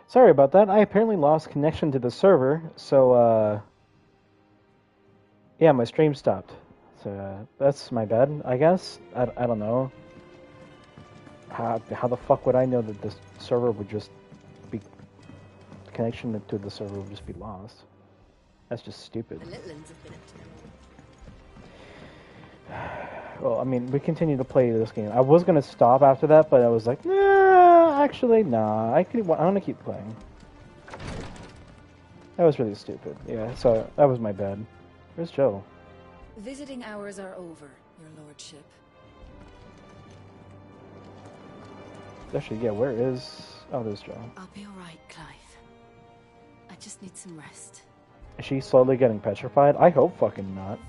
Sorry about that. I apparently lost connection to the server, so yeah, my stream stopped. So that's my bad, I guess. I don't know. How the fuck would I know that this server would just be connection to the server would just be lost? That's just stupid. The Litlins have been up to no Well, I mean, we continue to play this game. I was gonna stop after that, but I was like, nah, actually, nah. I want to keep playing. That was really stupid. Yeah, so that was my bad. Where's Joe? Visiting hours are over, your lordship. Actually, yeah, where is... Oh, there's Joe. I'll be alright, Clive. I just need some rest. Is she slowly getting petrified? I hope fucking not.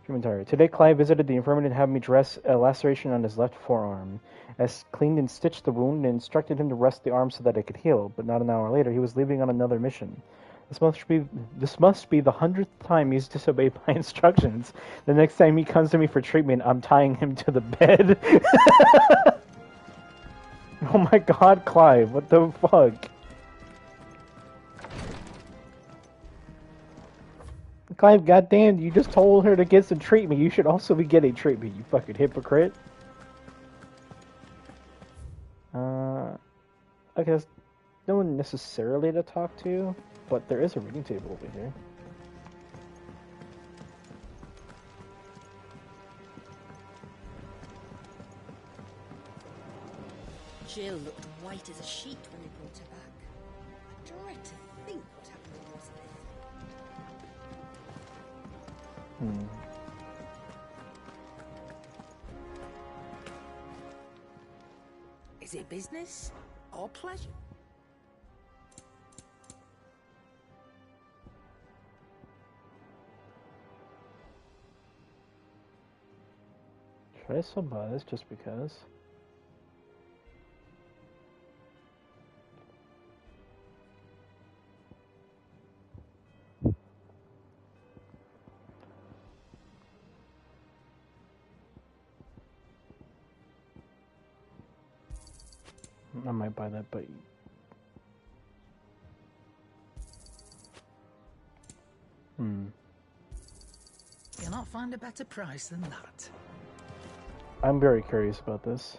Inventory. Today, Clive visited the infirmary and had me dress a laceration on his left forearm. As cleaned and stitched the wound and instructed him to rest the arm so that it could heal. But not an hour later, he was leaving on another mission. This must be the 100th time he's disobeyed my instructions. The next time he comes to me for treatment, I'm tying him to the bed. Oh my god, Clive, what the fuck? Clive, goddamn, you just told her to get some treatment. You should also be getting treatment, you fucking hypocrite. I guess no one necessarily to talk to, but there is a reading table over here. Jill looked white as a sheet when they brought her back. I dread to think what happened to Elizabeth. Is it business or pleasure? Should I still buy this just because? I might buy that, but... You'll not find a better price than that. I'm very curious about this.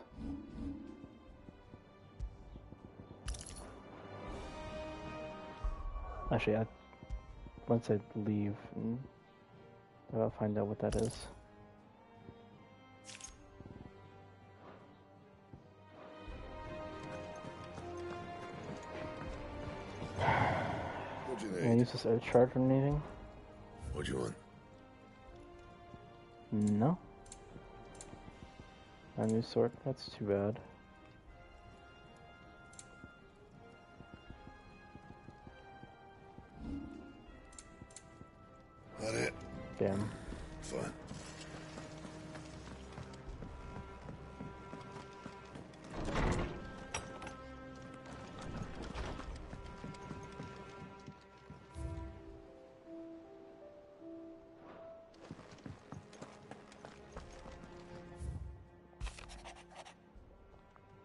Actually, once I leave, I'll find out what that is. What'd you Can I need? use this air chart or anything? What'd you want? No. A new sword? That's too bad. That it? Damn. Fine.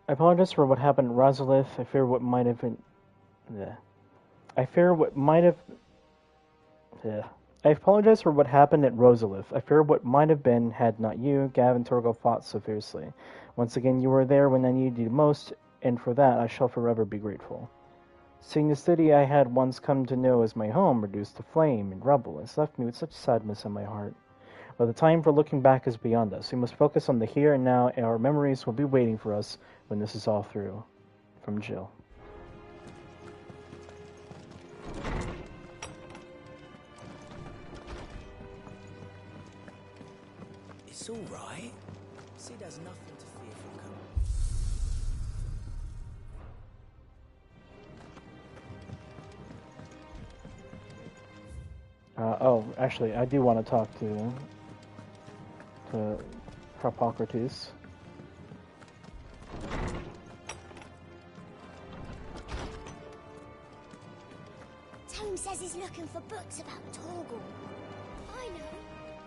I apologize for what happened at Rosalith. I fear what might have been... Yeah. I fear what might have... Yeah. I apologize for what happened at Rosalith. I fear what might have been had not you, Gav, and Torgal fought so fiercely. Once again, you were there when I needed you most, and for that I shall forever be grateful. Seeing the city I had once come to know as my home reduced to flame and rubble has left me with such sadness in my heart. But the time for looking back is beyond us. We must focus on the here and now, and our memories will be waiting for us when this is all through. From Jill. It's all right. Sid has nothing to fear from coming. Oh, actually, I do want to talk to Hippocrates. Tome says he's looking for books about Torgal. I know.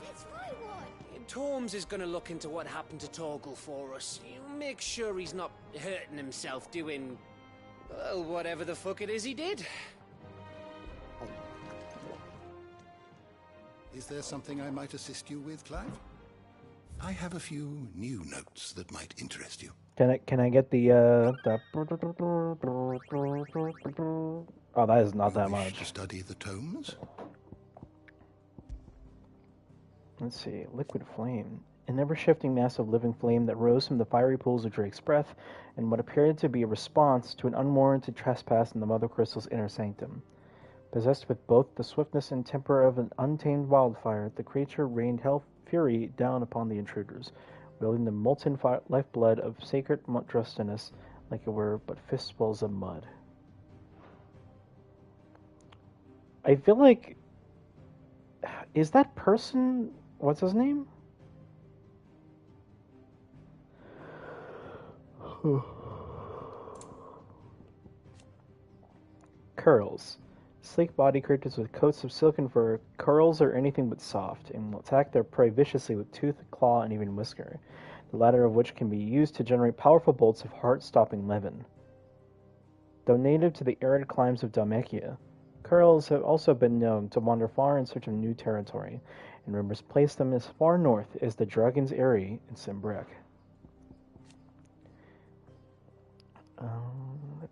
Let's find one. Torms is gonna look into what happened to Torgal for us. You make sure he's not hurting himself doing... Well, whatever the fuck it is he did. Is there something I might assist you with, Clive? I have a few new notes that might interest you. Can I get the Oh, that is not that You wish much. to study the tomes? Let's see. Liquid flame. An ever-shifting mass of living flame that rose from the fiery pools of Drake's breath, and what appeared to be a response to an unwarranted trespass in the Mother Crystal's inner sanctum. Possessed with both the swiftness and temper of an untamed wildfire, the creature rained hell fury down upon the intruders, wielding the molten lifeblood of sacred monstrosity like it were but fistfuls of mud. I feel like... Is that person... What's his name? Curls. Sleek body creatures with coats of silken fur, curls are anything but soft, and will attack their prey viciously with tooth, claw, and even whisker, the latter of which can be used to generate powerful bolts of heart-stopping levin. Though native to the arid climes of Dalmatia, curls have also been known to wander far in search of new territory, and rumors place them as far north as the Dragon's Eyrie in Simbrek.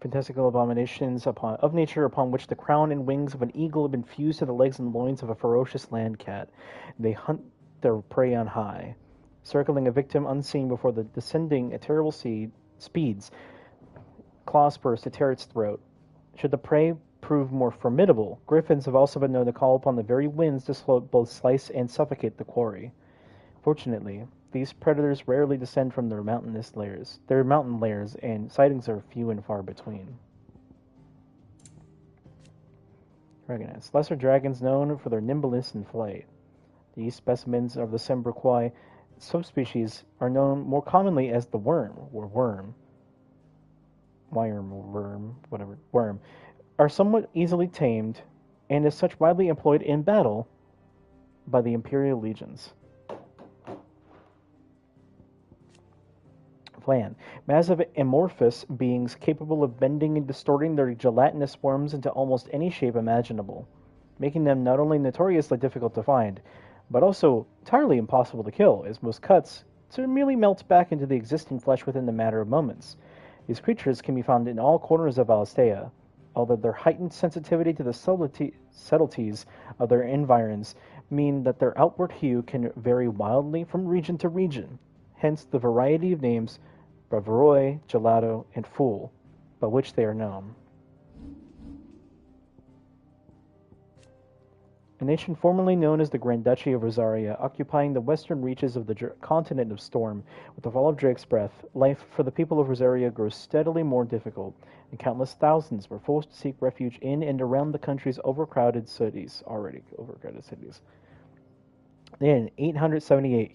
Fantastical abominations of nature upon which the crown and wings of an eagle have been fused to the legs and loins of a ferocious land cat. They hunt their prey on high, circling a victim unseen before the descending at terrible speeds, claws burst to tear its throat. Should the prey prove more formidable, griffins have also been known to call upon the very winds to both slice and suffocate the quarry. Fortunately, these predators rarely descend from their mountain lairs, and sightings are few and far between. Dragonets. Lesser dragons known for their nimbleness and flight. These specimens of the Sembriquai subspecies are known more commonly as the worm, or worm, are somewhat easily tamed, and as such widely employed in battle by the Imperial legions. Plan. Massive amorphous beings capable of bending and distorting their gelatinous worms into almost any shape imaginable, making them not only notoriously difficult to find, but also entirely impossible to kill, as most cuts merely melt back into the existing flesh within a matter of moments. These creatures can be found in all corners of Alastea, although their heightened sensitivity to the subtleties of their environs mean that their outward hue can vary wildly from region to region, hence the variety of names Bravoroi, Gelato, and Fool, by which they are known. A nation formerly known as the Grand Duchy of Rosaria, occupying the western reaches of the continent of Storm, with the fall of Drake's breath, life for the people of Rosaria grows steadily more difficult, and countless thousands were forced to seek refuge in and around the country's already overcrowded cities. In 878,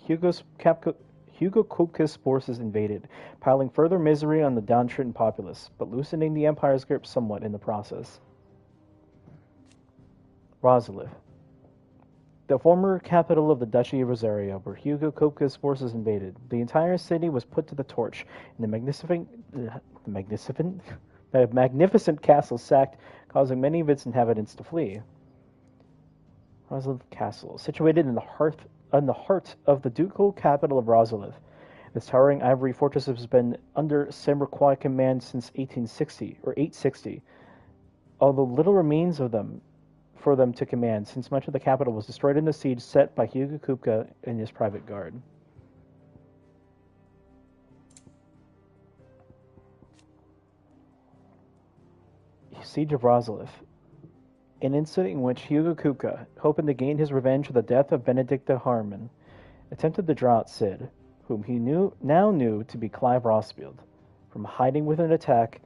Hugo Kupka's forces invaded, piling further misery on the downtrodden populace, but loosening the Empire's grip somewhat in the process. Rosalith. The former capital of the Duchy of Rosaria, where Hugo Kupka's forces invaded, the entire city was put to the torch, and the magnificent castle sacked, causing many of its inhabitants to flee. Rosalith Castle, situated in the heart of the ducal capital of Rosalith. This towering ivory fortress has been under Sembriquai command since 860, although little remains of them for them to command, since much of the capital was destroyed in the siege set by Hugo Kupka and his private guard. Siege of Rosalith. An incident in which Hugo Kupka, hoping to gain his revenge for the death of Benedicta Harman, attempted to draw out Cid, whom he now knew to be Clive Rosfield, from hiding with an attack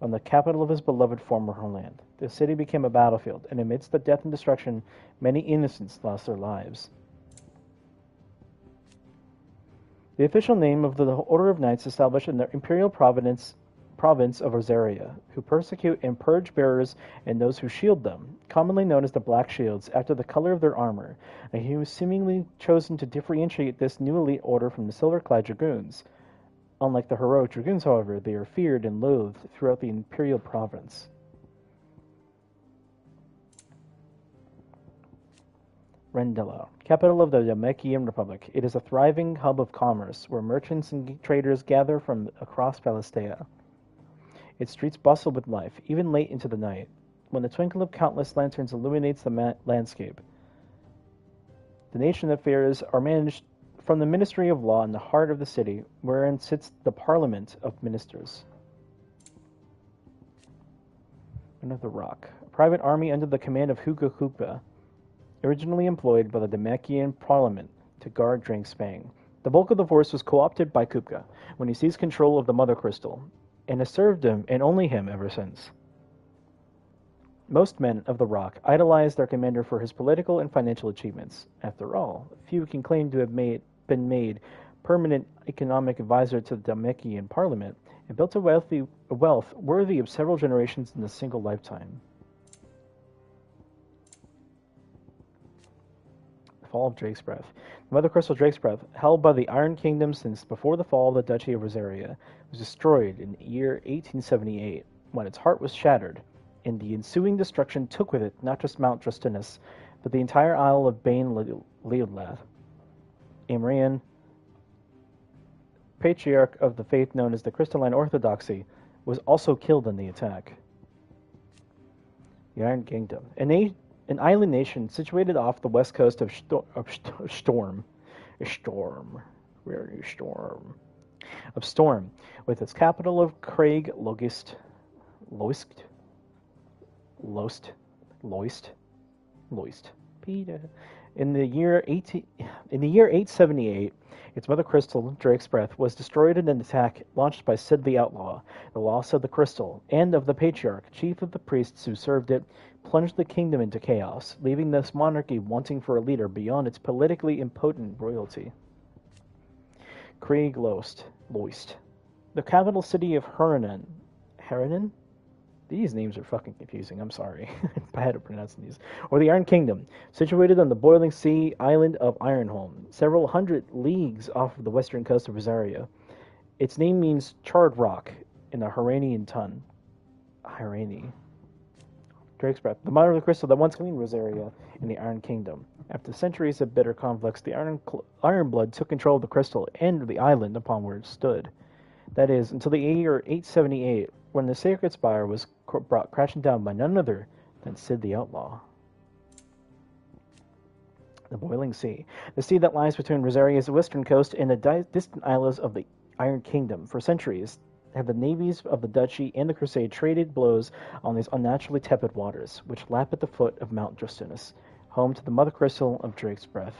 on the capital of his beloved former homeland. The city became a battlefield, and amidst the death and destruction, many innocents lost their lives. The official name of the Order of Knights established in the imperial province of Rosaria, who persecute and purge bearers and those who shield them, commonly known as the Black Shields, after the color of their armor, and he was seemingly chosen to differentiate this new elite order from the Silver-clad Dragoons, Unlike the heroic dragoons, however, they are feared and loathed throughout the imperial province. Rendella, capital of the Namekian Republic. It is a thriving hub of commerce where merchants and traders gather from across Palestia. Its streets bustle with life, even late into the night, when the twinkle of countless lanterns illuminates the landscape. The nation affairs are managed from the Ministry of Law in the heart of the city, wherein sits the Parliament of Ministers. Men of the Rock, a private army under the command of Hugo Kupa, originally employed by the Namekian Parliament to guard Drangspang. The bulk of the force was co-opted by Kupka when he seized control of the Mother Crystal, and has served him, and only him, ever since. Most men of the Rock idolized their commander for his political and financial achievements. After all, few can claim to have been made permanent economic advisor to the Namekian Parliament, and built a wealth worthy of several generations in a single lifetime. Fall of Drake's Breath. The Mother Crystal Drake's Breath, held by the Iron Kingdom since before the fall of the Duchy of Rosaria, was destroyed in the year 1878, when its heart was shattered, and the ensuing destruction took with it not just Mount Justinus, but the entire Isle of Bain Leodlath. Amrian, patriarch of the faith known as the Crystalline Orthodoxy, was also killed in the attack. The Iron Kingdom. An island nation situated off the west coast of Storm, with its capital of Craig Loist. Peter. In the year 878, its Mother Crystal, Drake's Breath, was destroyed in an attack launched by Sid the Outlaw. The loss of the crystal and of the Patriarch, chief of the priests who served it, plunged the kingdom into chaos, leaving this monarchy wanting for a leader beyond its politically impotent royalty. Craig Loist, the capital city of Haranen. These names are fucking confusing, I'm sorry. I'm bad at pronouncing these. Or the Iron Kingdom, situated on the boiling sea island of Ironholm, several hundred leagues off of the western coast of Rosaria. Its name means charred rock in the Haranian tongue. Drake's Breath, the mother of the crystal that once cleaned Rosaria in the Iron Kingdom. After centuries of bitter conflicts, the Iron Blood took control of the crystal and the island upon where it stood. That is, until the year 878, when the sacred spire was brought crashing down by none other than Sid the Outlaw. The Boiling Sea, the sea that lies between Rosaria's western coast and the distant isles of the Iron Kingdom. For centuries, have the navies of the Duchy and the Crusade traded blows on these unnaturally tepid waters, which lap at the foot of Mount Justinus, home to the Mother Crystal of Drake's Breath.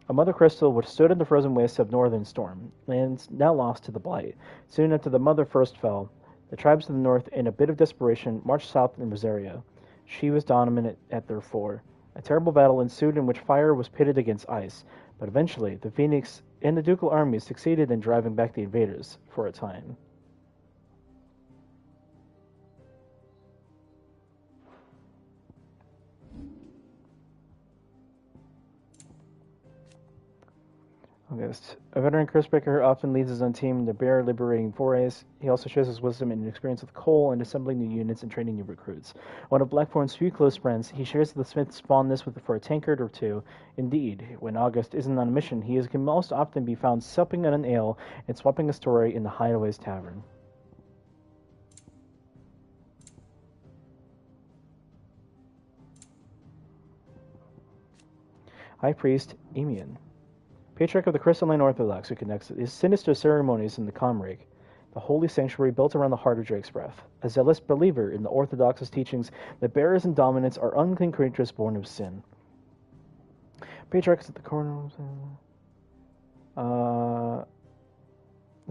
A Mother Crystal which stood in the frozen wastes of Northern Storm, lands now lost to the Blight. Soon after the Mother first fell, the tribes of the north, in a bit of desperation, marched south in Rosaria. She was dominant at their fore. A terrible battle ensued in which fire was pitted against ice, but eventually the Phoenix and the ducal armies succeeded in driving back the invaders for a time. August. A veteran curse-breaker often leads his own team in their bare, liberating forays. He also shares his wisdom and experience with coal and assembling new units and training new recruits. One of Blackthorn's few close friends, he shares the smith's fondness for a tankard or two. Indeed, when August isn't on a mission, he can most often be found supping on an ale and swapping a story in the Hideaway's Tavern. High Priest Emian, Patriarch of the Crystalline Orthodox, who conducts his sinister ceremonies in the Comrake, the holy sanctuary built around the heart of Drake's Breath. A zealous believer in the Orthodox's teachings that bearers and dominants are unclean creatures born of sin. Patriarchs at the corner.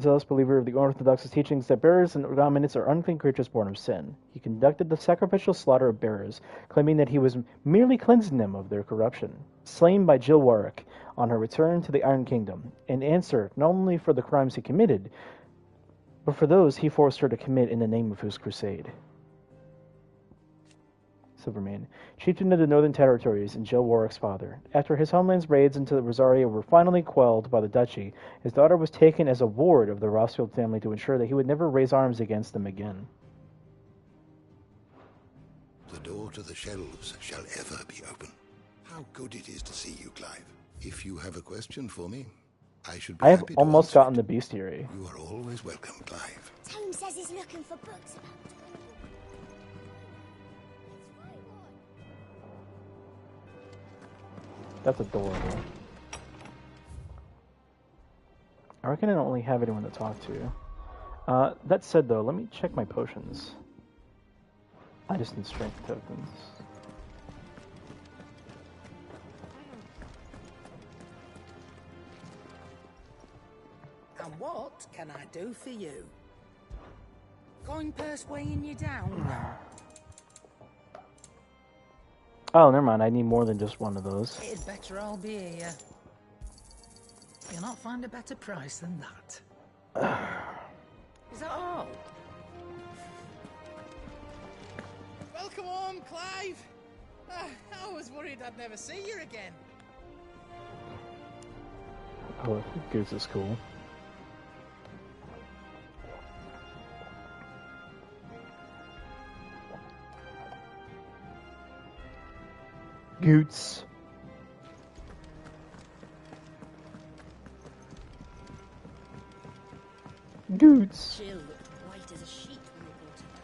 Zealous believer of the Orthodox's teachings that bearers and dominants are unclean creatures born of sin. He conducted the sacrificial slaughter of bearers, claiming that he was merely cleansing them of their corruption. Slain by Jill Warwick on her return to the Iron Kingdom, in answer not only for the crimes he committed, but for those he forced her to commit in the name of his crusade. Silvermane, chieftain of the Northern Territories and Jill Warwick's father. After his homeland's raids into Rosaria were finally quelled by the duchy, his daughter was taken as a ward of the Rothschild family to ensure that he would never raise arms against them again. The door to the shelves shall ever be open. How good it is to see you, Clive. If you have a question for me, I should be I have happy to almost answer gotten it. the bestiary. You are always welcome, Clive. Tome says he's looking for books about That's adorable. I reckon I don't really have anyone to talk to. That said, though, let me check my potions. I just need strength tokens. And what can I do for you? Coin purse weighing you down? Oh, never mind. I need more than just one of those. It'd better all be here. You'll not find a better price than that. Is that all? Welcome home, Clive. I was worried I'd never see you again. Oh, Goose is cool. Goots. Goots. Jill looked white as a sheet when we brought her back.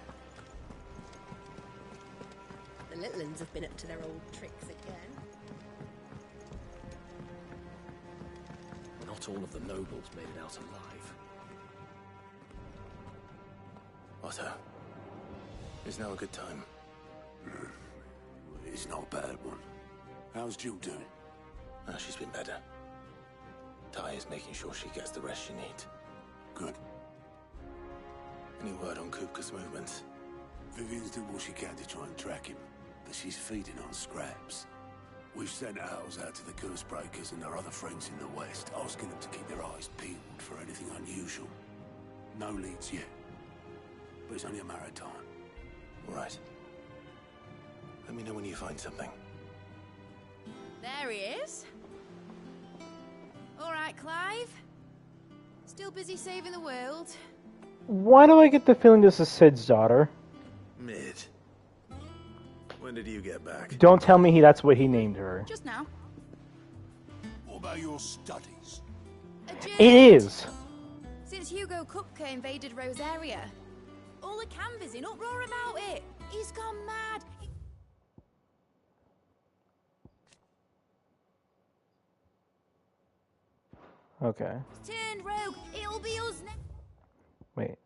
The little uns have been up to their old tricks again. Not all of the nobles made it out alive. Otto, is now a good time? It's not a bad one. How's Jill doing? She's been better. Ty is making sure she gets the rest she needs. Good. Any word on Kupka's movements? Vivian's doing what she can to try and track him, but she's feeding on scraps. We've sent ours out to the curse breakers and our other friends in the west, asking them to keep their eyes peeled for anything unusual. No leads yet, but it's only a matter of time. All right. Let me know when you find something. There he is. All right, Clive. Still busy saving the world. Why do I get the feeling this is Sid's daughter? Mid. When did you get back? Don't tell me that's what he named her. Just now. What about your studies? It is! Since Hugo Kupka invaded Rosaria, all the canvas in uproar about it. He's gone mad. Okay. Turn rogue. It'll be us next. Wait.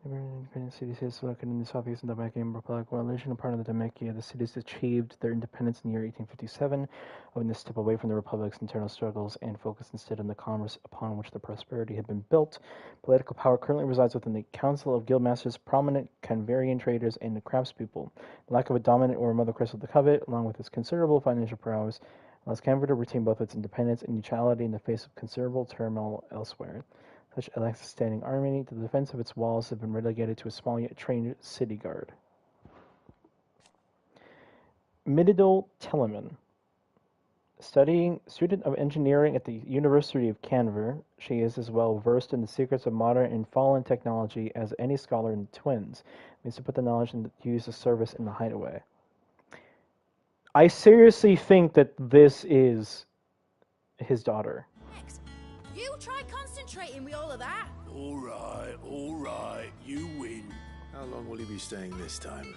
Independent cities is located in the southeast of the Damakian Republic. While originally part of the Damakia, the cities achieved their independence in the year 1857, owing this step away from the Republic's internal struggles and focused instead on the commerce upon which the prosperity had been built. Political power currently resides within the Council of Guildmasters, prominent Canvarian traders, and the craftspeople. The lack of a dominant or mother crystal to covet, along with its considerable financial prowess, allows Canver to retain both its independence and neutrality in the face of considerable turmoil elsewhere. Such a standing army, the defense of its walls have been relegated to a small yet trained city guard. Mididol Telemann. Student of engineering at the University of Canver, she is as well versed in the secrets of modern and fallen technology as any scholar in the Twins, means to put the knowledge and use of service in the hideaway. I seriously think that this is his daughter. Next. You try concentrating with all of that. All right, you win. How long will you be staying this time?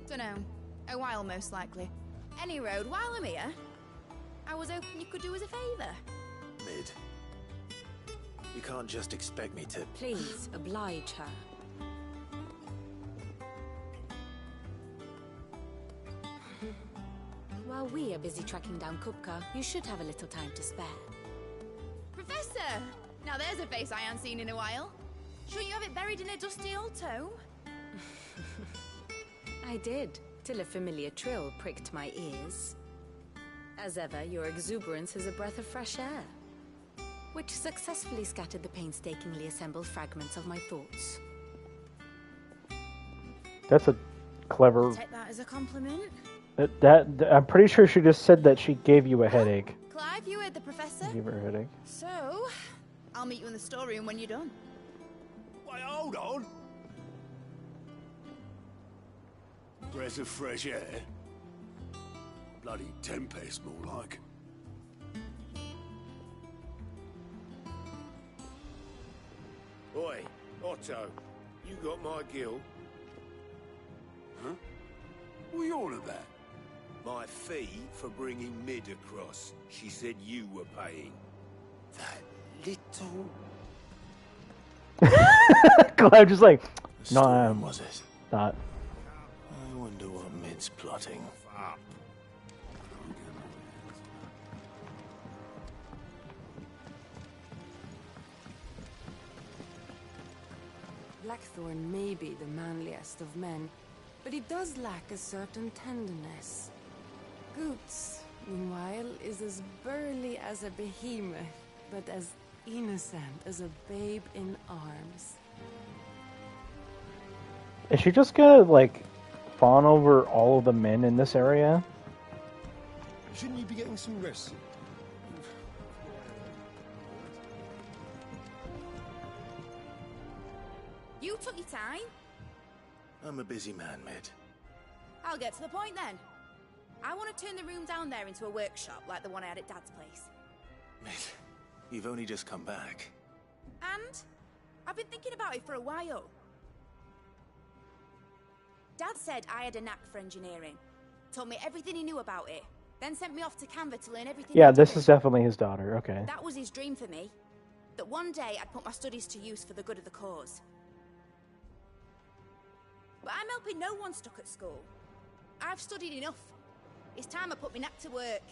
Dunno. A while, most likely. Any road, while I'm here, I was hoping you could do us a favour. Mid. You can't just expect me to... Please, oblige her. While we are busy tracking down Kupka, you should have a little time to spare. Professor! Now there's a face I haven't seen in a while. Shouldn't you have it buried in a dusty old tome? I did, till a familiar trill pricked my ears. As ever, your exuberance is a breath of fresh air, which successfully scattered the painstakingly assembled fragments of my thoughts. That's a clever. Take that as a compliment. I'm pretty sure she just said that she gave you a headache. Clive, you heard the professor? Give her a headache. So, I'll meet you in the storeroom when you're done. Wait, hold on. Breath of fresh air. Bloody tempest, more like. Oi, Otto, you got my gill? Huh? What are you on about? My fee for bringing Mid across. She said you were paying. That little... Clive just like, The no, storm, was it? not. I wonder what Mid's plotting. Up. Blackthorn may be the manliest of men, but he does lack a certain tenderness. Goots, meanwhile, is as burly as a behemoth, but as innocent as a babe in arms. Is she just gonna, like, fawn over all of the men in this area? Shouldn't you be getting some rest? You took your time. I'm a busy man, Mid. I'll get to the point then. I want to turn the room down there into a workshop like the one I had at Dad's place. Mid, you've only just come back. And I've been thinking about it for a while. Dad said I had a knack for engineering. Told me everything he knew about it. Then sent me off to Canva to learn everything. Yeah, this is definitely his daughter, okay. That was his dream for me. That one day I'd put my studies to use for the good of the cause. But I'm helping no one stuck at school. I've studied enough. It's time I put my knack to work.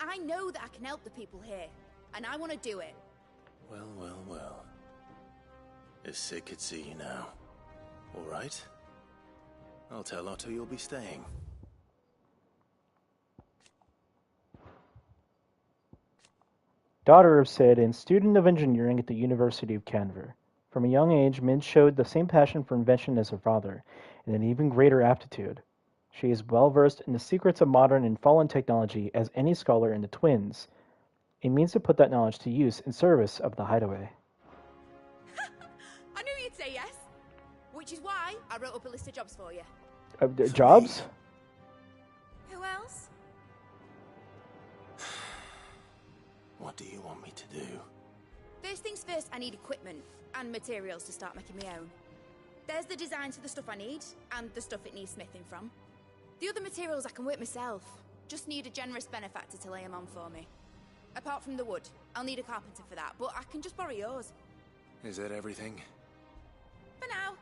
I know that I can help the people here, and I want to do it. Well, well, well. If Sid could see you now. All right. I'll tell Otto you'll be staying. Daughter of Sid and student of engineering at the University of Canver. From a young age, Min showed the same passion for invention as her father, and an even greater aptitude. She is well versed in the secrets of modern and fallen technology as any scholar in the Twins. It means to put that knowledge to use in service of the Hideaway. I knew you'd say yes. Which is why I wrote up a list of jobs for you. Jobs? Who else? What do you want me to do? First things first, I need equipment and materials to start making my own. There's the designs for the stuff I need, and the stuff it needs smithing from. The other materials I can work myself. Just need a generous benefactor to lay them on for me. Apart from the wood, I'll need a carpenter for that, but I can just borrow yours. Is that everything? For now.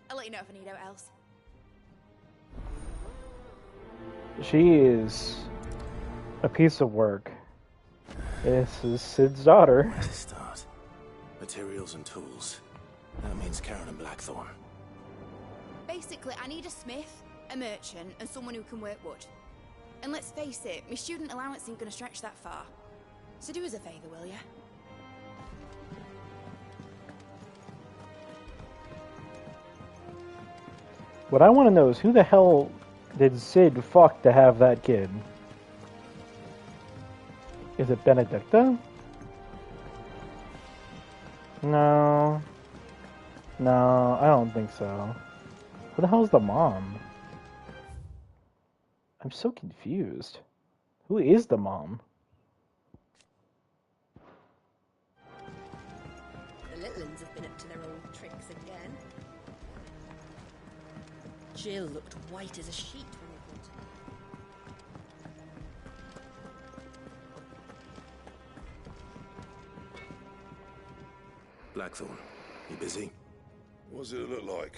I'll let you know if I need out else. She is a piece of work. This is Sid's daughter. Where to start? Materials and tools. That means Karen and Blackthorn. Basically, I need a smith, a merchant, and someone who can work wood. And let's face it, my student allowance ain't gonna stretch that far. So do us a favour, will ya? What I want to know is who the hell did Sid fuck to have that kid? Is it Benedicta? No. No, I don't think so. Who the hell's the mom? I'm so confused. Who is the mom? The little uns have been up to their old tricks again. Jill looked white as a sheet when we brought her. Blackthorn, you busy? What does it look like?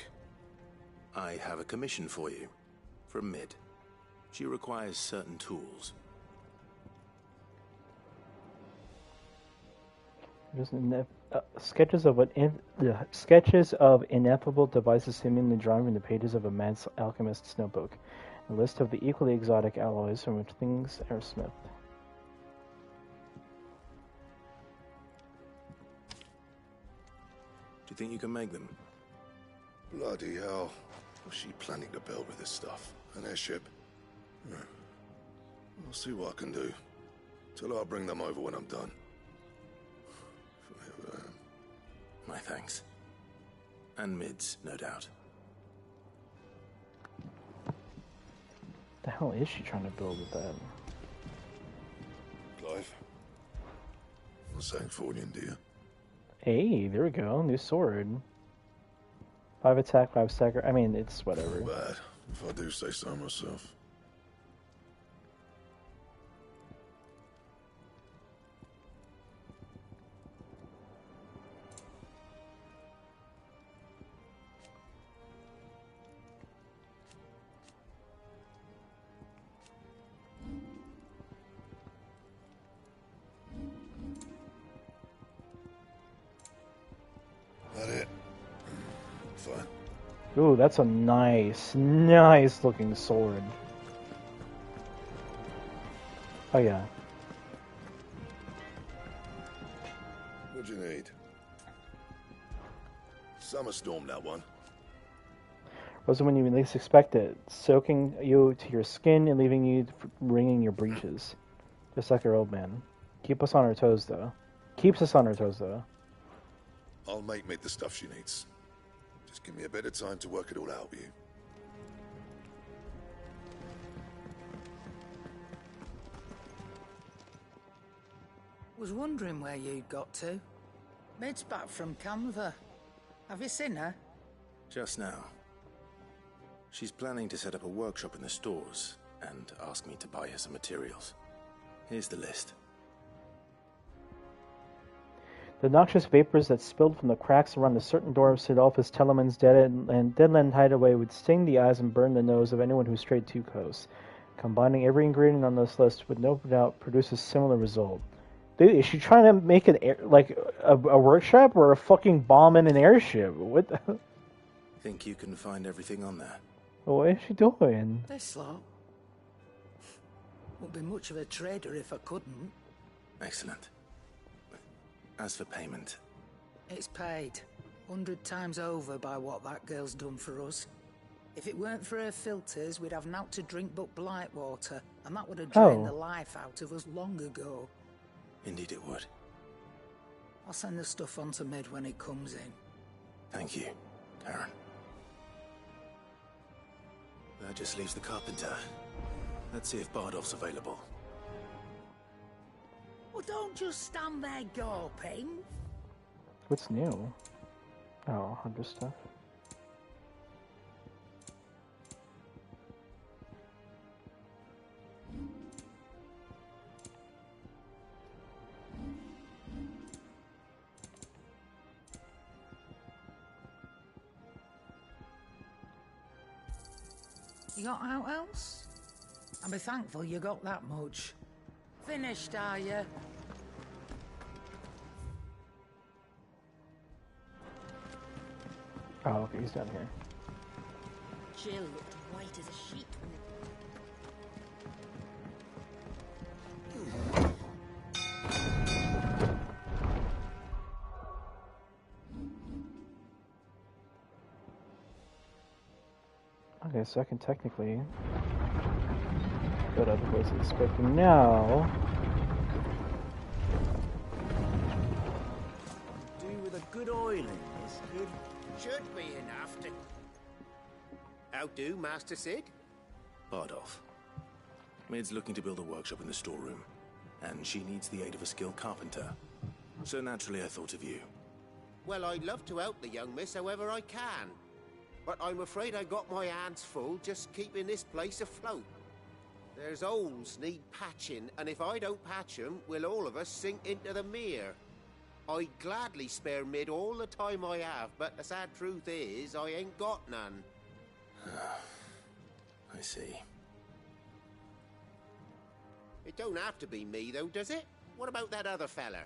I have a commission for you. From Mid. She requires certain tools. Sketches of ineffable devices seemingly drawn from the pages of a mad alchemist's notebook. A list of the equally exotic alloys from which things are smithed. Do you think you can make them? Bloody hell. What's she planning to build with this stuff? An airship? I'll see what I can do. Tell her I'll bring them over when I'm done. If I ever am. My thanks. And Mid's, no doubt. The hell is she trying to build with that? Clive? What's that for you, dear? Hey, there we go. New sword. 5 attack, 5 stagger. I mean, it's whatever. Not bad, if I do say so myself. That it? Fine. Ooh, that's a nice looking sword. Oh yeah. What'd you need? Summer storm, that one. Wasn't when you least expect it, soaking you to your skin and leaving you wringing your breeches. Just like our old man. Keeps us on our toes, though. I'll make Mid the stuff she needs. Just give me a bit of time to work it all out with you. Was wondering where you'd got to. Mid's back from Canva. Have you seen her? Just now. She's planning to set up a workshop in the stores and ask me to buy her some materials. Here's the list. The noxious vapors that spilled from the cracks around a certain door of Sidolphus Telemann's deadland hideaway would sting the eyes and burn the nose of anyone who strayed too close. Combining every ingredient on this list would no doubt produce a similar result. Dude, is she trying to make an a workshop or a fucking bomb in an airship? What the... Think you can find everything on there? What is she doing? This lot. Wouldn't be much of a trader if I couldn't. Excellent. As for payment... It's paid. 100 times over by what that girl's done for us. If it weren't for her filters, we'd have naught to drink but blight water, and that would have drained the life out of us long ago. Indeed it would. I'll send the stuff on to Mid when it comes in. Thank you, Karen. That just leaves the carpenter. Let's see if Bardolph's available. Well, don't just stand there gawping. What's new? Oh, 100 stuff. You got out else? I'll be thankful you got that much. Finished, are you? Oh, okay, he's down here. Jill looked white as a sheet when Okay, so I can technically go to other places, but for now... Do with a good oiling, this should be enough to... How do, Master Sid? Bardolph. Mid's looking to build a workshop in the storeroom, and she needs the aid of a skilled carpenter. So naturally I thought of you. Well, I'd love to help the young miss however I can. But I'm afraid I got my hands full just keeping this place afloat. There's holes need patching, and if I don't patch them, will all of us sink into the mere. I'd gladly spare Mid all the time I have, but the sad truth is, I ain't got none. I see. It don't have to be me, though, does it? What about that other fella?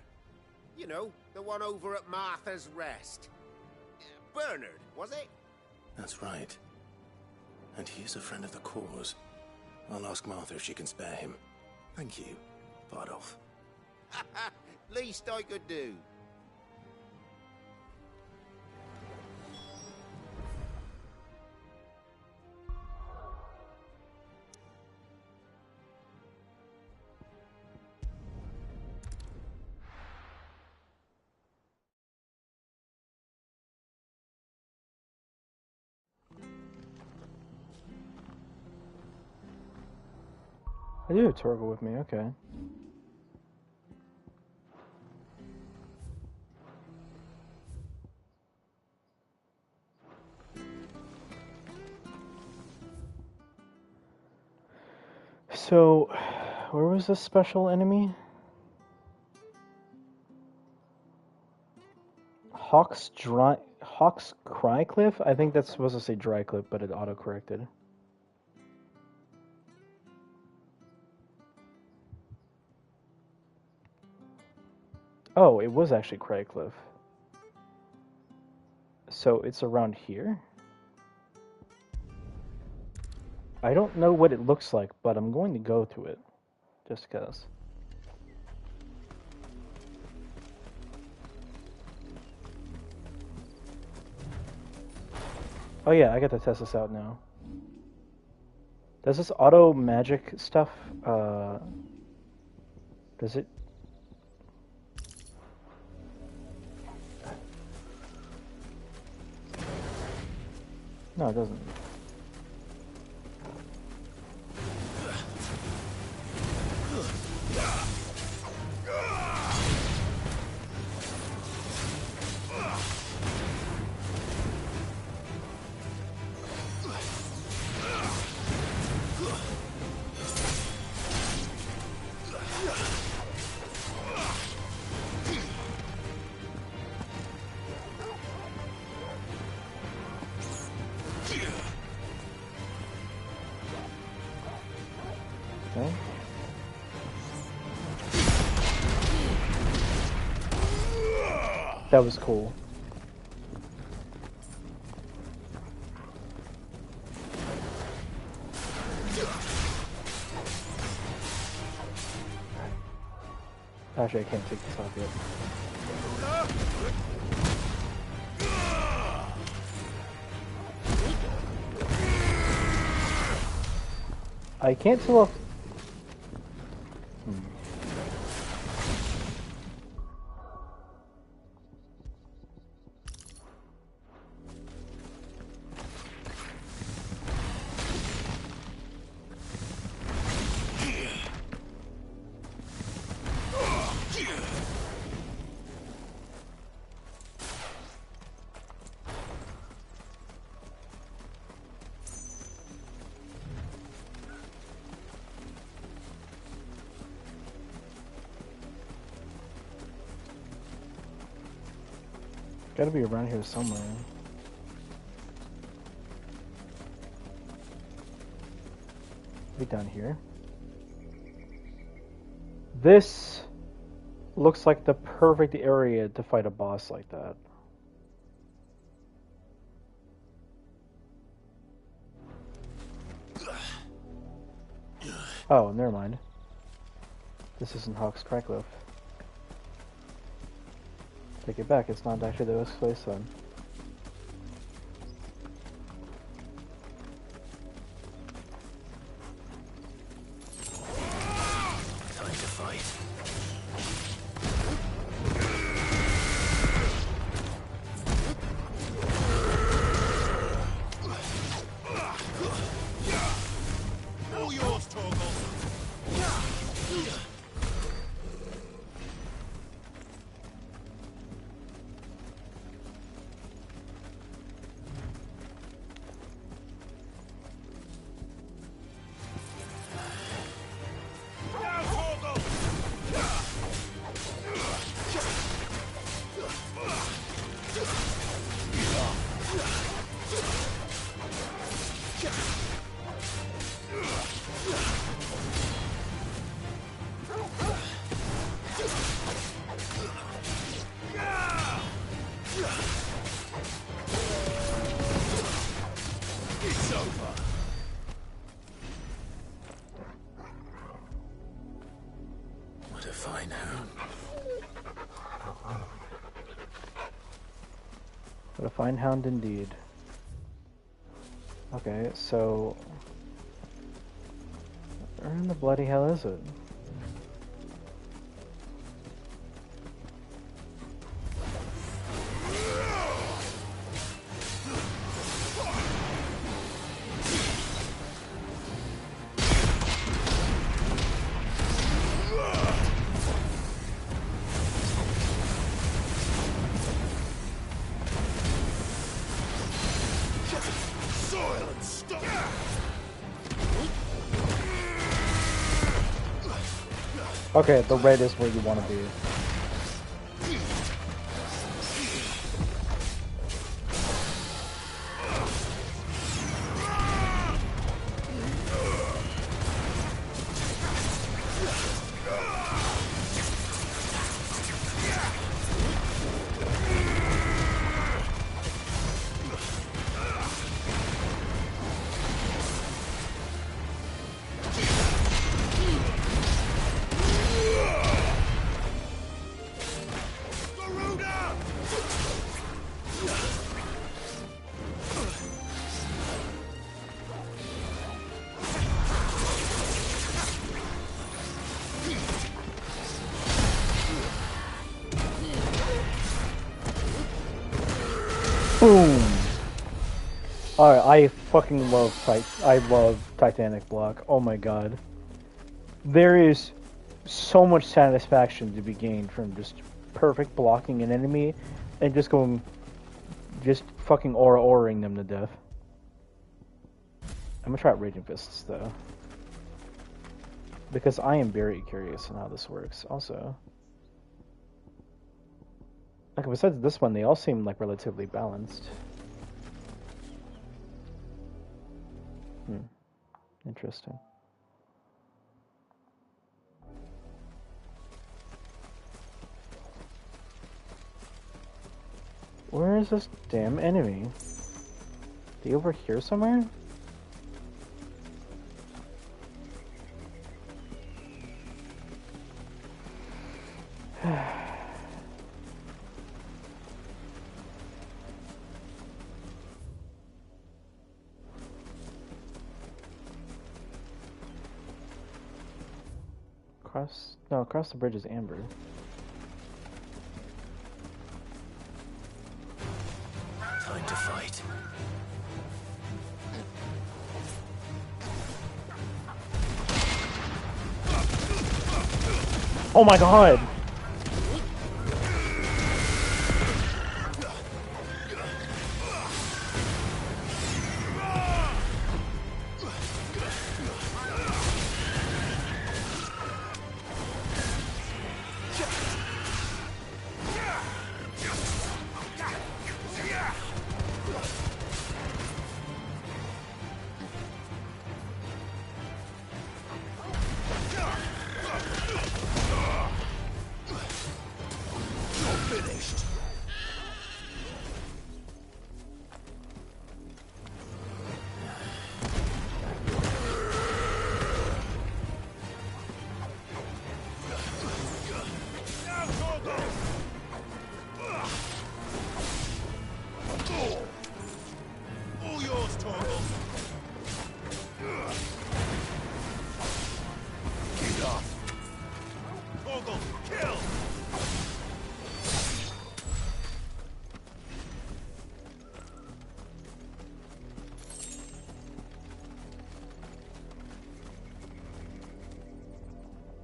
You know, the one over at Martha's Rest. Bernard, was it? That's right. And he is a friend of the cause. I'll ask Martha if she can spare him. Thank you, Bardolph. Least I could do. I do have Torgal with me, okay. So, where was this special enemy? Hawk's Crycliff? I think that's supposed to say Drycliff, but it auto-corrected. Oh, it was actually Crycliff. So it's around here? I don't know what it looks like, but I'm going to go to it. Just because. Oh yeah, I got to test this out now. Does this auto magic stuff, does it? No, it doesn't. Okay. That was cool. Actually, I can't take this off yet. I can't tell if... Gotta be around here somewhere. Be down here. This looks like the perfect area to fight a boss like that. Oh, never mind. This isn't Hawk's Crycliff. Take it back, it's not actually the best place then. Time to fight. All yours, Torgal. It's over. What a fine hound. What a fine hound indeed. Okay, so... where in the bloody hell is it? Okay, the red is where you want to be. Boom! Alright, I fucking love Titanic block. Oh my god. There is so much satisfaction to be gained from just perfect blocking an enemy and just fucking aura-oraing them to death. I'm gonna try out Raging Fists though. Because I am very curious on how this works also. Like, besides this one, they all seem like relatively balanced. Interesting. Where is this damn enemy? Is he over here somewhere? Across the bridge is Amber. Time to fight. Oh my god!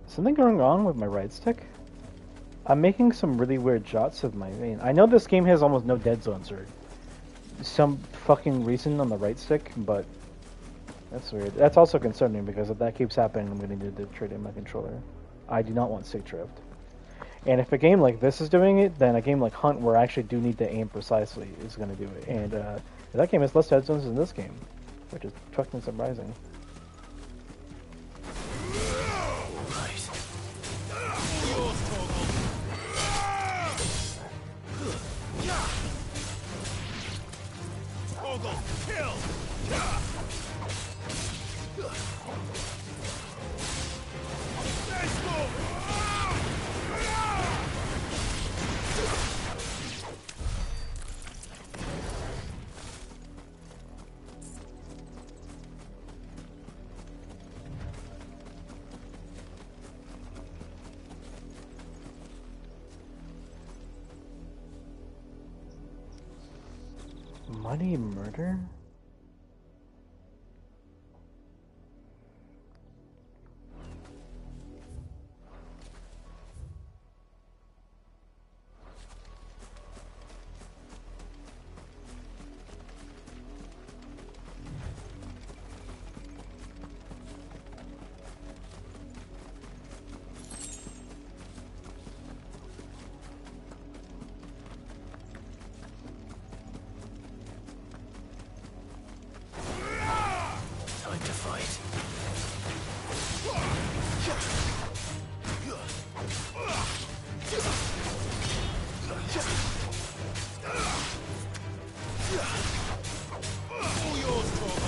Something going on with my right stick? I'm making some really weird shots with my main. I know this game has almost no dead zones or some fucking reason on the right stick, but that's weird. That's also concerning because if that keeps happening, I'm going to need to trade in my controller. I do not want stick drift. And if a game like this is doing it, then a game like Hunt, where I actually do need to aim precisely, is going to do it. And that game has less dead zones than this game, which is fucking surprising. Money murder? fight. All yours, Torvald.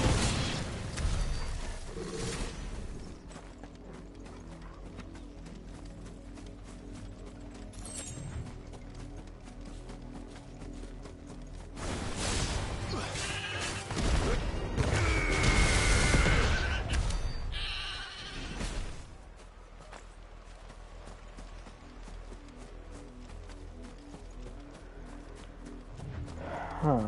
Huh.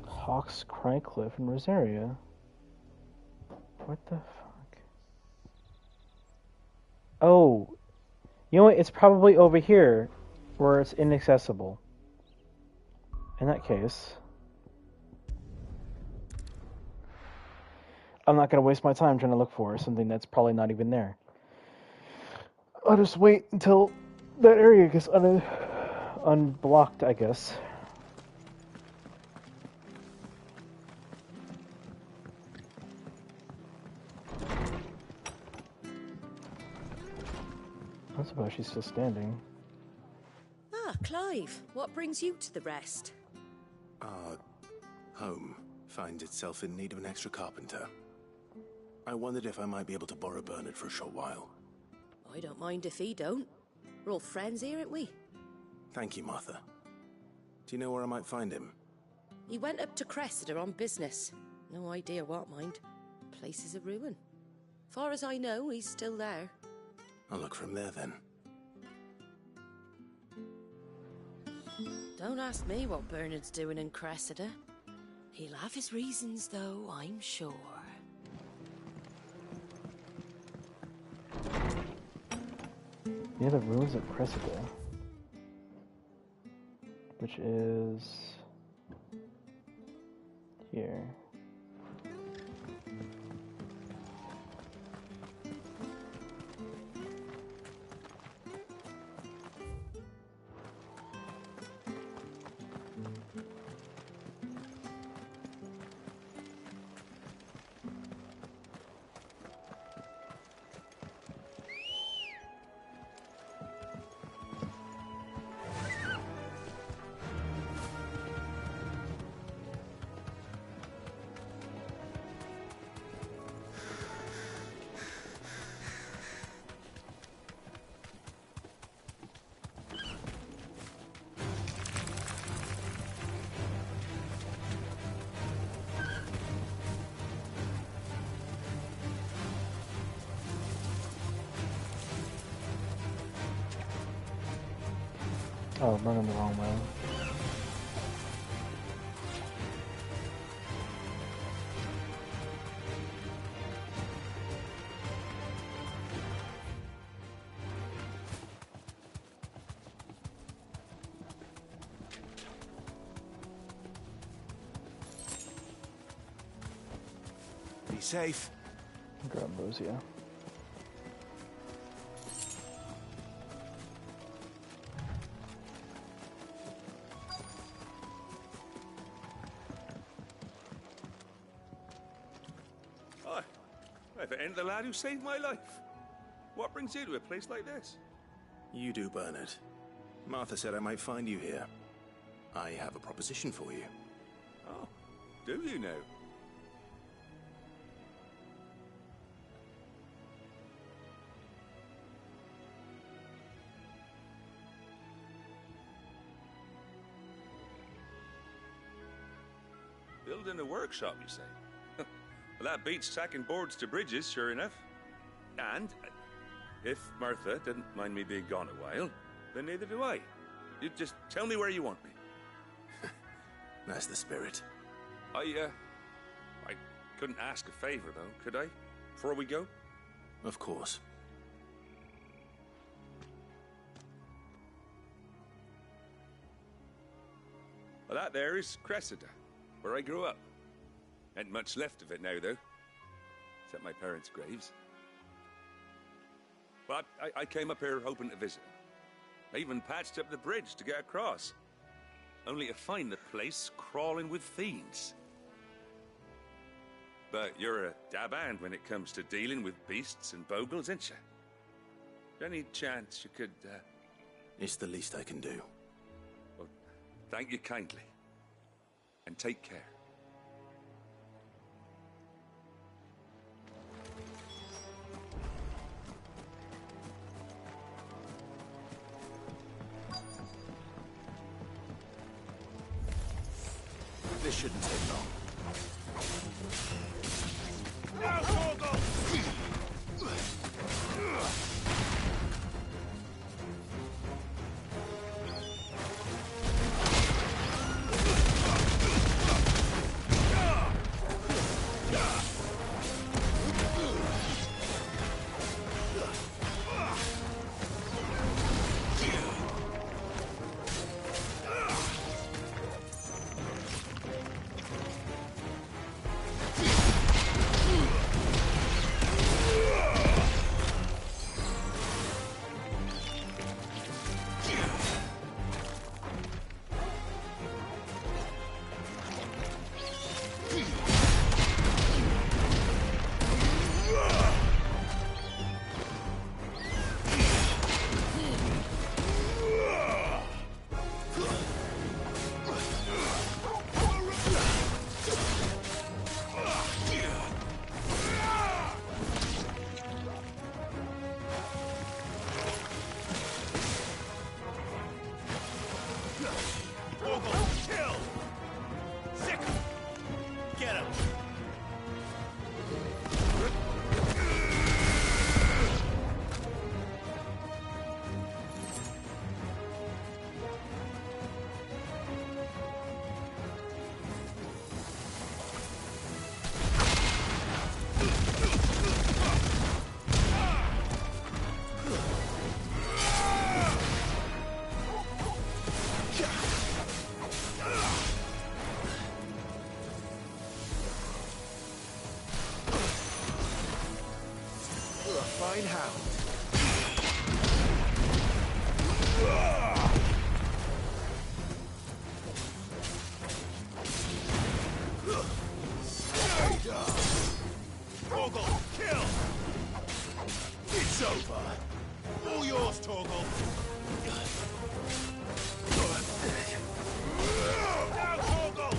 Hawks Cry Cliff in Rosaria. What the fuck? Oh, you know what? It's probably over here, where it's inaccessible. In that case, I'm not gonna waste my time trying to look for something that's probably not even there. I'll just wait until that area gets unblocked, I guess. I suppose she's still standing. Ah, Clive, what brings you to the rest? Our home finds itself in need of an extra carpenter. I wondered if I might be able to borrow Bernard for a short while. I don't mind if he don't. We're all friends here, aren't we? Thank you, Martha. Do you know where I might find him? He went up to Cressida on business. No idea what, mind. Place is a ruin. Far as I know, he's still there. I'll look from there then. Don't ask me what Bernard's doing in Cressida. He'll have his reasons, though, I'm sure. Yeah, the ruins of Cressida, which is here. Oh, I'm running the wrong way. Be safe. Grab those, yeah. If it ain't the lad who saved my life. What brings you to a place like this? You do, Bernard. Martha said I might find you here. I have a proposition for you. Oh, do you now? building a workshop, you say? Well, that beats tacking boards to bridges, sure enough. And if Martha didn't mind me being gone a while, then neither do I. You just tell me where you want me. That's the spirit. I couldn't ask a favor, though, could I? Before we go? Of course. Well, that there is Cressida, where I grew up. Ain't much left of it now, though. Except my parents' graves. But I came up here hoping to visit. I even patched up the bridge to get across. Only to find the place crawling with fiends. But you're a dab hand when it comes to dealing with beasts and bogles, ain't you? Any chance you could, It's the least I can do. Well, thank you kindly. And take care. This shouldn't take long. Now, Torgal! Fine hound. Torgal, kill! It's over. All yours, Torgal. Now, Torgal!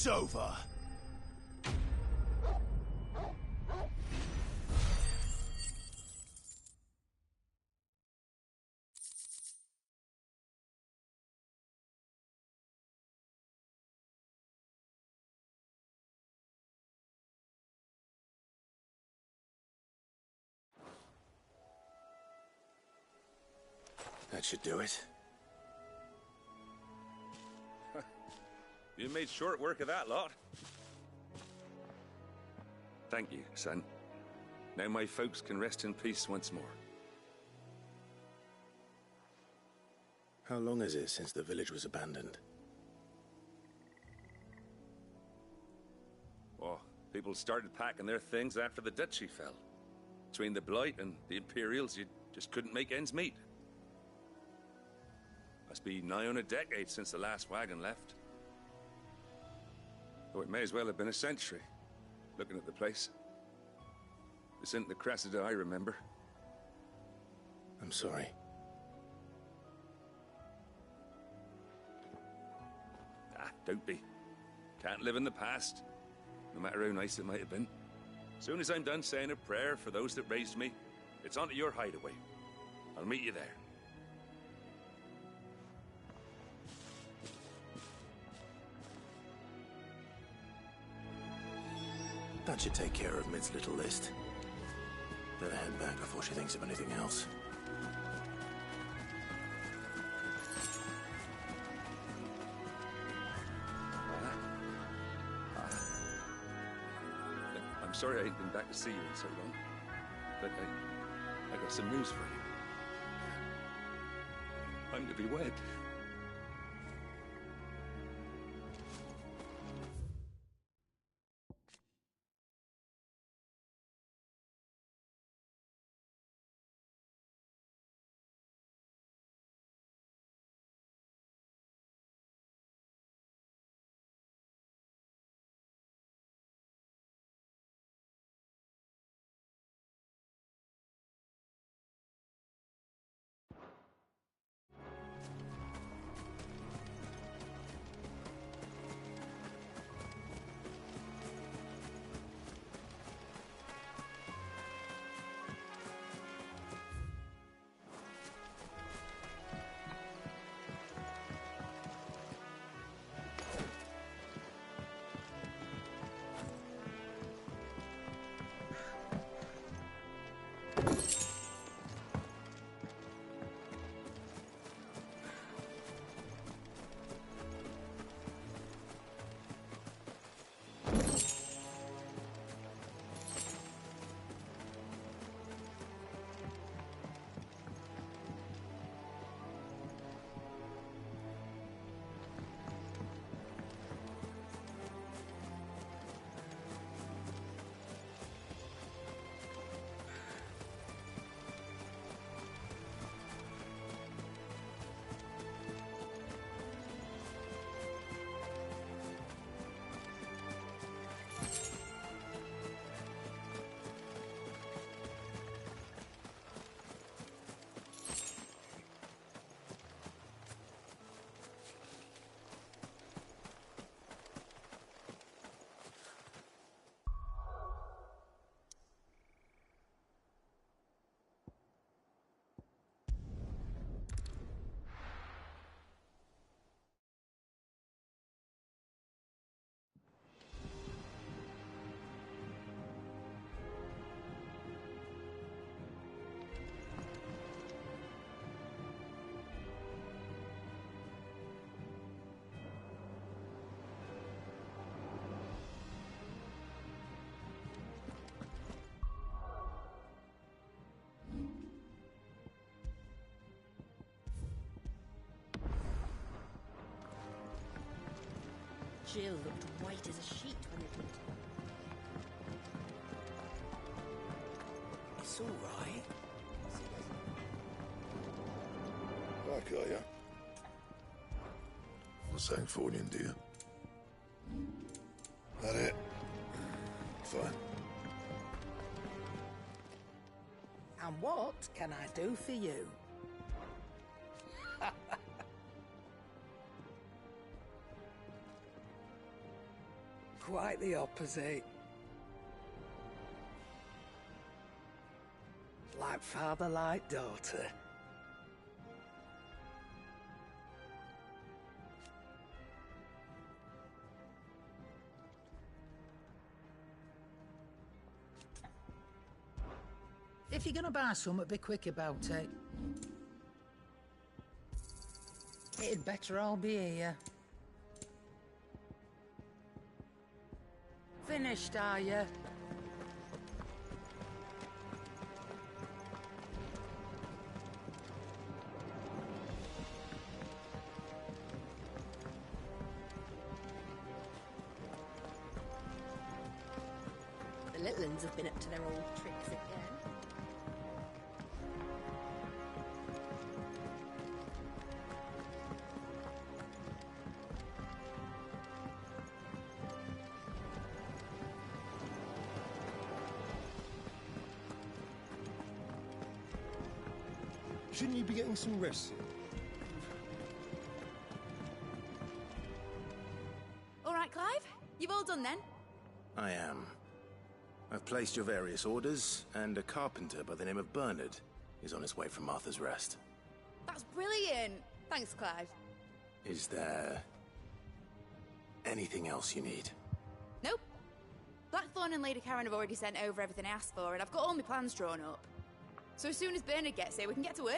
It's over. That should do it. You made short work of that lot. Thank you, son. Now my folks can rest in peace once more. How long is it since the village was abandoned? Oh, people started packing their things after the duchy fell. Between the Blight and the Imperials, you just couldn't make ends meet. Must be nigh on a decade since the last wagon left. Oh, it may as well have been a century, looking at the place. This isn't the Cressida I remember. I'm sorry. Ah, don't be. Can't live in the past, no matter how nice it might have been. Soon as I'm done saying a prayer for those that raised me, it's on to your hideaway. I'll meet you there. That should take care of Mid's little list. Better head back before she thinks of anything else. I'm sorry I ain't been back to see you in so long, but I got some news for you. I'm to be wed. Jill looked white as a sheet when it went. It's all right. Back, are you? What's that for you, dear? That it? Fine. And what can I do for you? Quite the opposite. Like father, like daughter. If you're gonna buy something, be quick about it. It'd better all be here. Finished, are you? The little uns have been up to their old tricks again. Shouldn't you be getting some rest soon? All right, Clive? You've all done then? I am. I've placed your various orders, and a carpenter by the name of Bernard is on his way from Martha's Rest. That's brilliant! Thanks, Clive. Is there anything else you need? Nope. Blackthorn and Lady Karen have already sent over everything I asked for, and I've got all my plans drawn up. So as soon as Bernard gets here, we can get to work.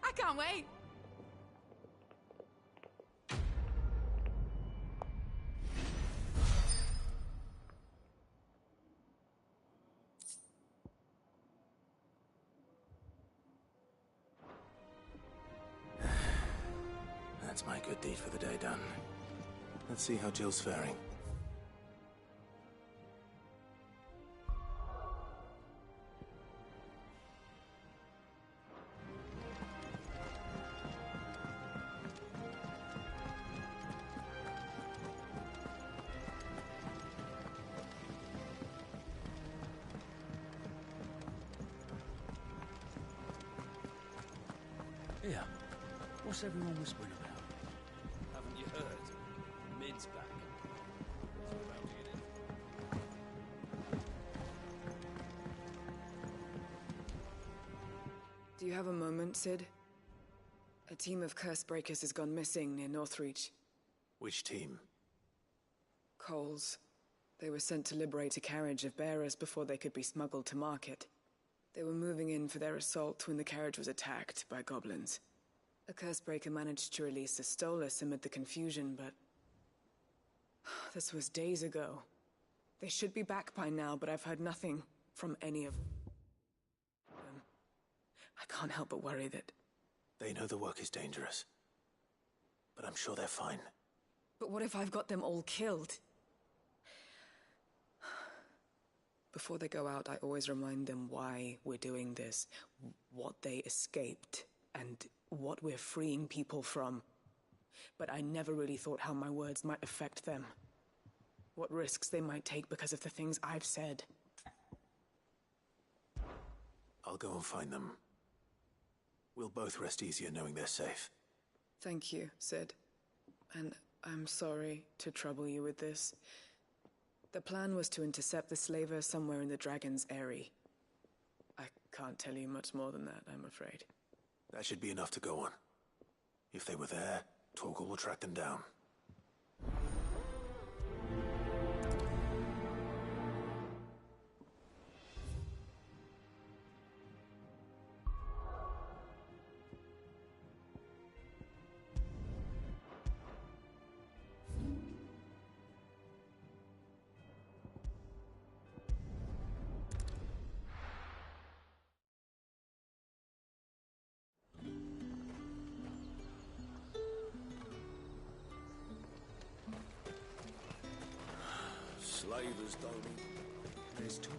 I can't wait. That's my good deed for the day done. Let's see how Jill's faring. Yeah. What's everyone whispering about? Haven't you heard? Mid's back. We're about to get in. Do you have a moment, Sid? A team of curse breakers has gone missing near Northreach. Which team? Coles. They were sent to liberate a carriage of bearers before they could be smuggled to market. They were moving in for their assault when the carriage was attacked by goblins. A cursebreaker managed to release a Stolas amid the confusion, but... this was days ago. They should be back by now, but I've heard nothing from any of them. I can't help but worry that... They know the work is dangerous. But I'm sure they're fine. But what if I've got them all killed? Before they go out, I always remind them why we're doing this, what they escaped, and what we're freeing people from. But I never really thought how my words might affect them. What risks they might take because of the things I've said. I'll go and find them. We'll both rest easier knowing they're safe. Thank you, Sid. And I'm sorry to trouble you with this. The plan was to intercept the slaver somewhere in the Dragon's Eyrie. I can't tell you much more than that, I'm afraid. That should be enough to go on. If they were there, Torgal will track them down. Slavers don't eat. There's two.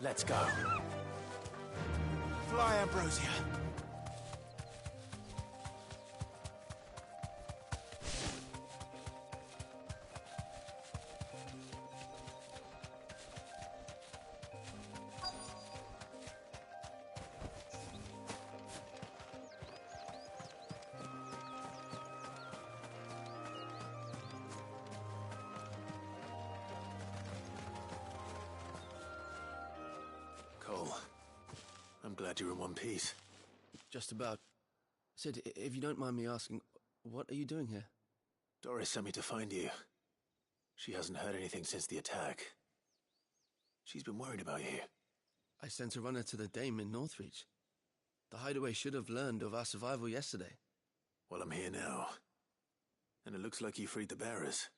Let's go. Fly, Ambrosia. I'm glad you're in one piece. Just about. Sid, if you don't mind me asking, what are you doing here? Doris sent me to find you. She hasn't heard anything since the attack. She's been worried about you. I sent a runner to the Dame in Northreach. The hideaway should have learned of our survival yesterday. Well, I'm here now. And it looks like you freed the bearers.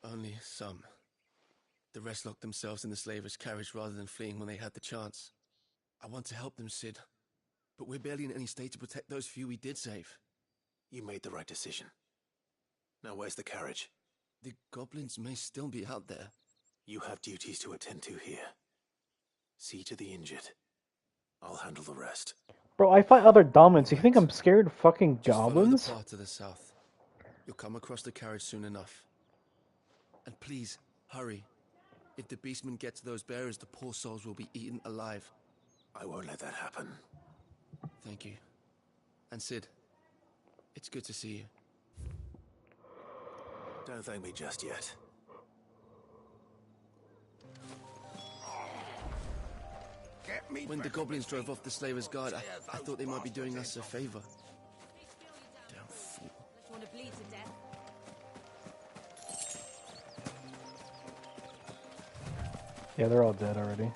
Only some. The rest locked themselves in the slavers' carriage rather than fleeing when they had the chance. I want to help them, Sid. But we're barely in any state to protect those few we did save. You made the right decision. Now where's the carriage? The goblins may still be out there. You have duties to attend to here. See to the injured. I'll handle the rest. Bro, I fight other dominants. You think I'm scared of fucking goblins? Follow the path to the south. You'll come across the carriage soon enough. And please, hurry. If the beastmen get to those bearers, the poor souls will be eaten alive. I won't let that happen. Thank you. And Sid, it's good to see you. Don't thank me just yet. When the goblins drove off the slavers' guard, I thought they might be doing us a favor. Damn fool. Unless you want to bleed to death. Yeah, they're all dead already.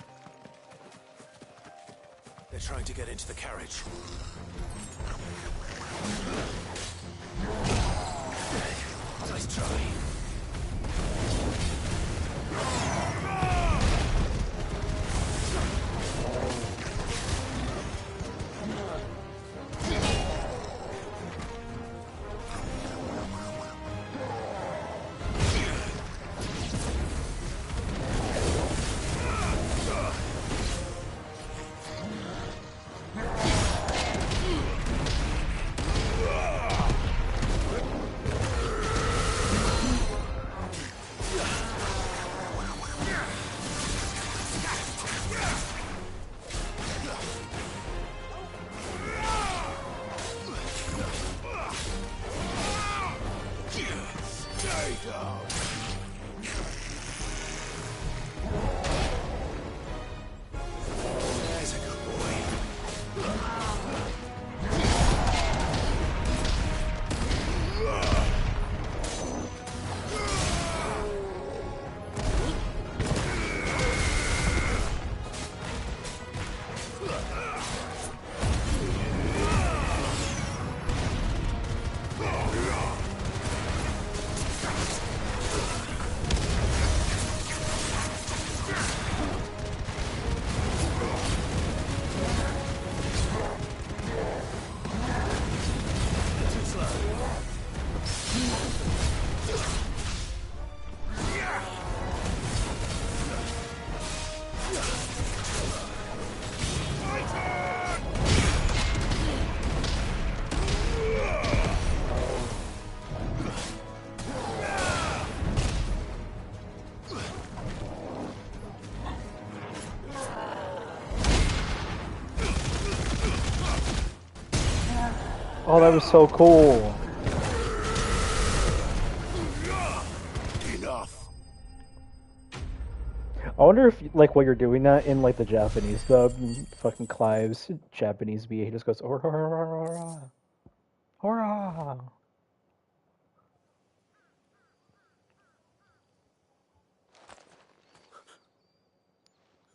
They're trying to get into the carriage. Nice try. Oh, that was so cool. Enough. I wonder if, like, while you're doing that in, like, the Japanese dub, fucking Clive's Japanese BA, he just goes, hurrah, hurrah, hurrah.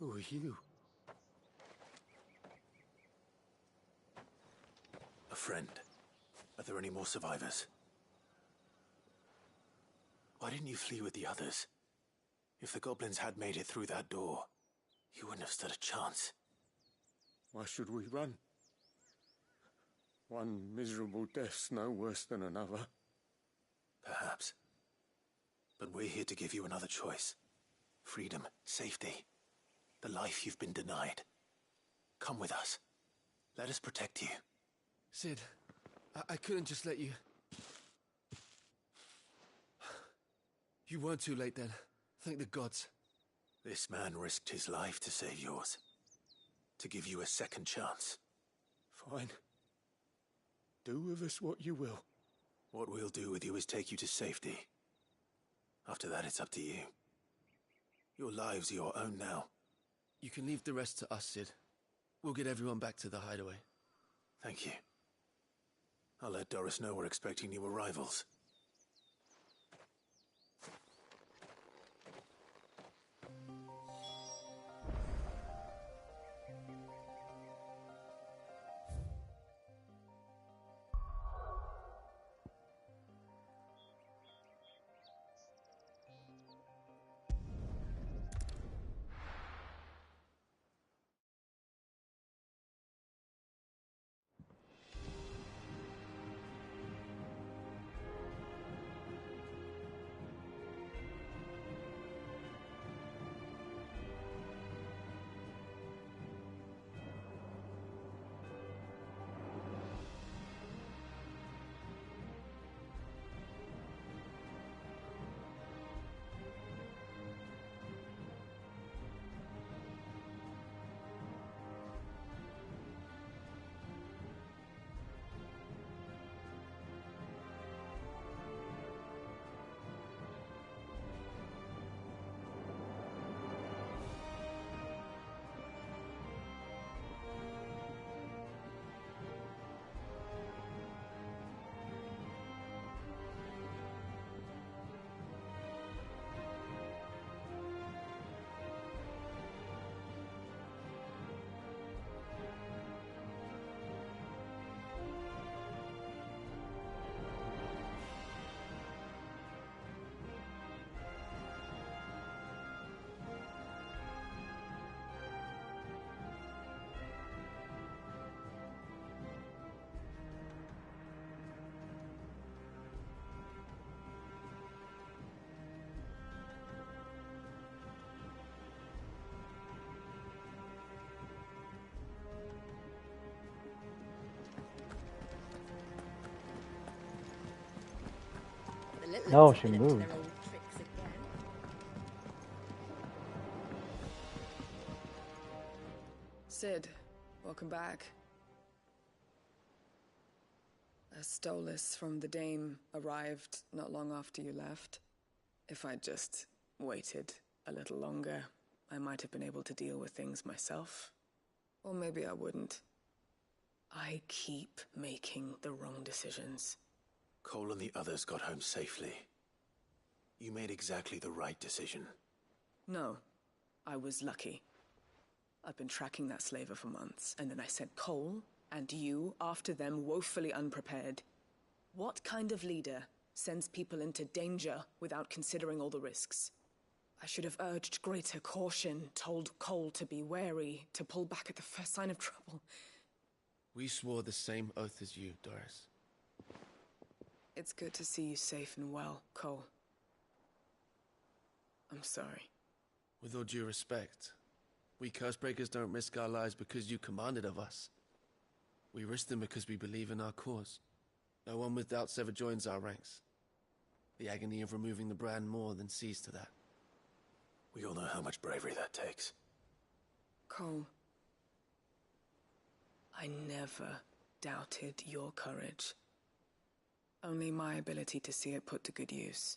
Who are you? A friend. Are there any more survivors? Why didn't you flee with the others? If the goblins had made it through that door, you wouldn't have stood a chance. Why should we run? One miserable death's no worse than another. Perhaps. But we're here to give you another choice. Freedom, safety, the life you've been denied. Come with us. Let us protect you. Sid, I couldn't just let you... You weren't too late then. Thank the gods. This man risked his life to save yours. To give you a second chance. Fine. Do with us what you will. What we'll do with you is take you to safety. After that, it's up to you. Your lives are your own now. You can leave the rest to us, Sid. We'll get everyone back to the hideaway. Thank you. I'll let Doris know we're expecting new arrivals. Oh, she moved. Sid, welcome back. A Stolas from the Dame arrived not long after you left. If I'd just waited a little longer, I might have been able to deal with things myself. Or maybe I wouldn't. I keep making the wrong decisions. Cole and the others got home safely. You made exactly the right decision. No, I was lucky. I've been tracking that slaver for months, and then I sent Cole and you after them woefully unprepared. What kind of leader sends people into danger without considering all the risks? I should have urged greater caution, told Cole to be wary, to pull back at the first sign of trouble. We swore the same oath as you, Doris. It's good to see you safe and well, Cole. I'm sorry. With all due respect, we Cursebreakers don't risk our lives because you commanded of us. We risk them because we believe in our cause. No one with doubts ever joins our ranks. The agony of removing the brand more than sees to that. We all know how much bravery that takes. Cole, I never doubted your courage. Only my ability to see it put to good use.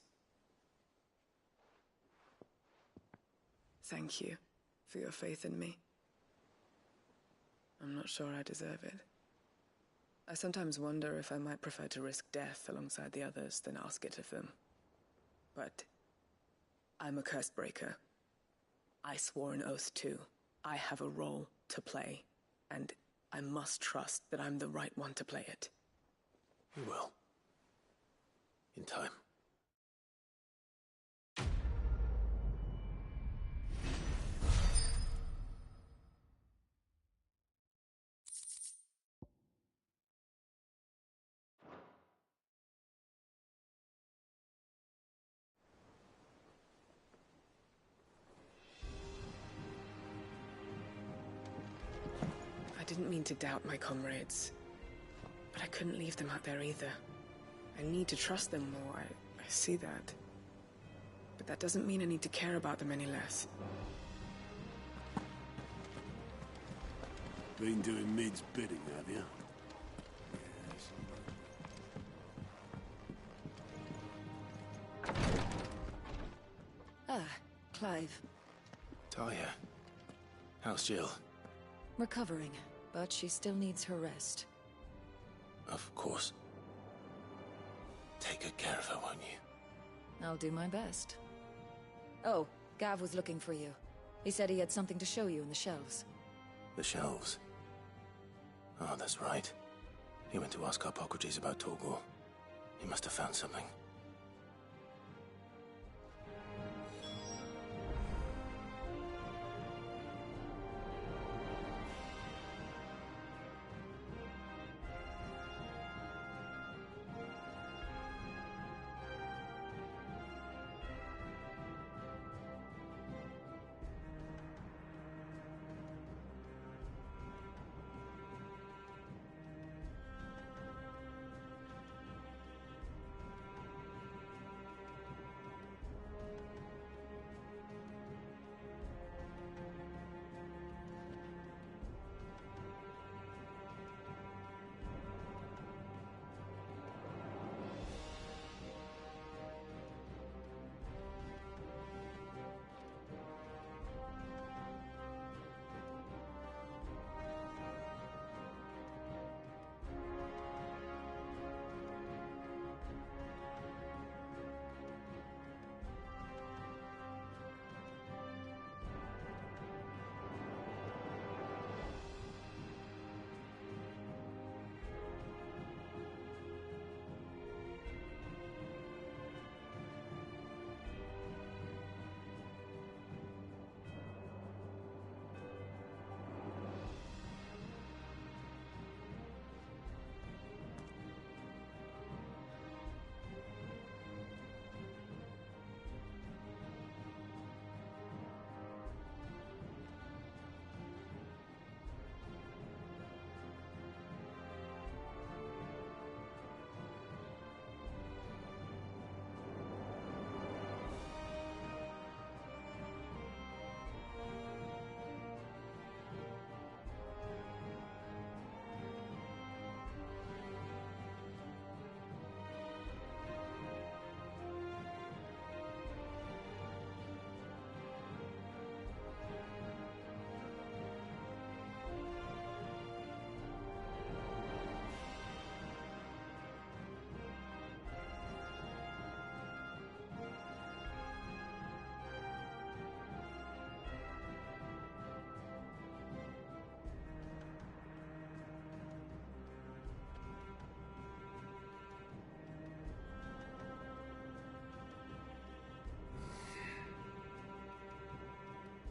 Thank you for your faith in me. I'm not sure I deserve it. I sometimes wonder if I might prefer to risk death alongside the others than ask it of them. But I'm a Cursebreaker. I swore an oath too. I have a role to play, and I must trust that I'm the right one to play it. You will. In time. I didn't mean to doubt my comrades, but I couldn't leave them out there either. I need to trust them more, I see that. But that doesn't mean I need to care about them any less. Been doing Mid's bidding, have you? Ah, Clive. Talia, How's Jill? Recovering, but she still needs her rest. Of course. Take good care of her, won't you? I'll do my best. Oh, Gav was looking for you. He said he had something to show you in the shelves. The shelves? Oh, that's right. He went to ask Hippocrates about Torgal. He must have found something.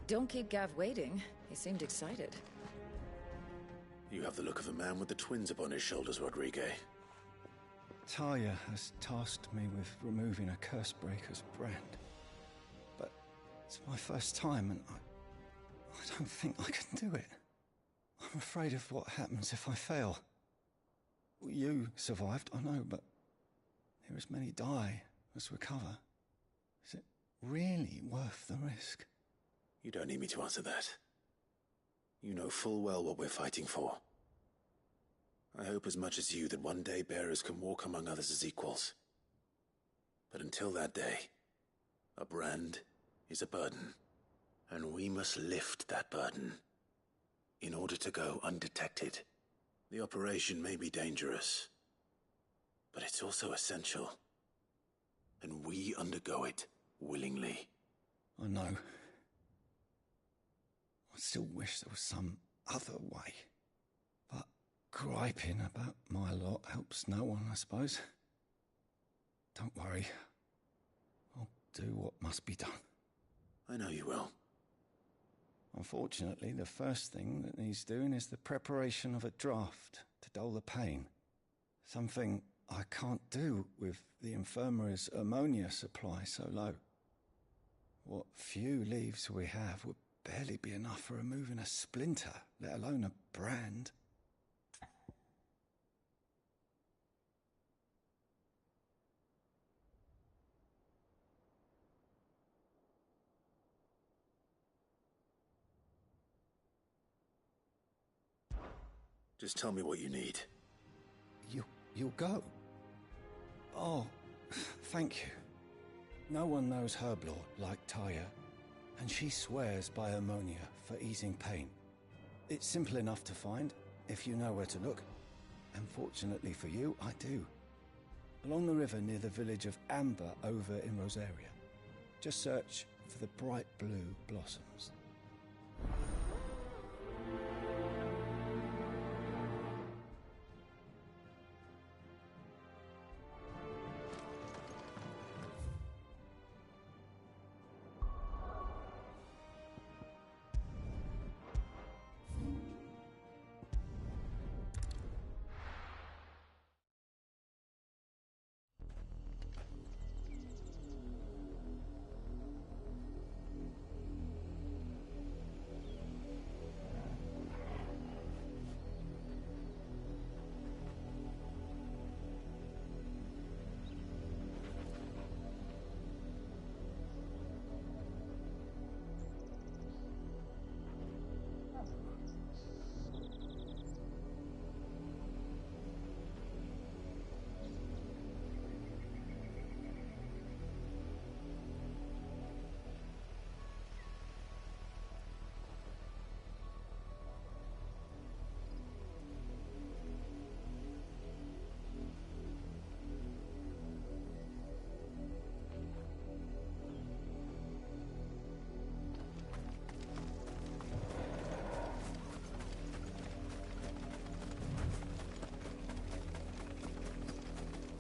Don't keep Gav waiting. He seemed excited. You have the look of a man with the twins upon his shoulders, Rodrigue. Talia has tasked me with removing a Cursebreaker's brand. But it's my first time, and I don't think I can do it. I'm afraid of what happens if I fail. You survived, I know, but here as many die as recover. Is it really worth the risk? You don't need me to answer that. You know full well what we're fighting for. I hope as much as you that one day bearers can walk among others as equals. But until that day, a brand is a burden, and we must lift that burden in order to go undetected. The operation may be dangerous, but it's also essential, and we undergo it willingly. I know. I still wish there was some other way. But griping about my lot helps no one, I suppose. Don't worry. I'll do what must be done. I know you will. Unfortunately, the first thing that needs doing is the preparation of a draft to dull the pain. Something I can't do with the infirmary's ammonia supply so low. What few leaves we have would barely be enough for removing a splinter, let alone a brand. Just tell me what you need. You'll go? Oh, thank you. No one knows Herblord like Taya. and she swears by ammonia for easing pain. It's simple enough to find, if you know where to look. And fortunately for you, I do. Along the river near the village of Amber over in Rosaria. Just search for the bright blue blossoms.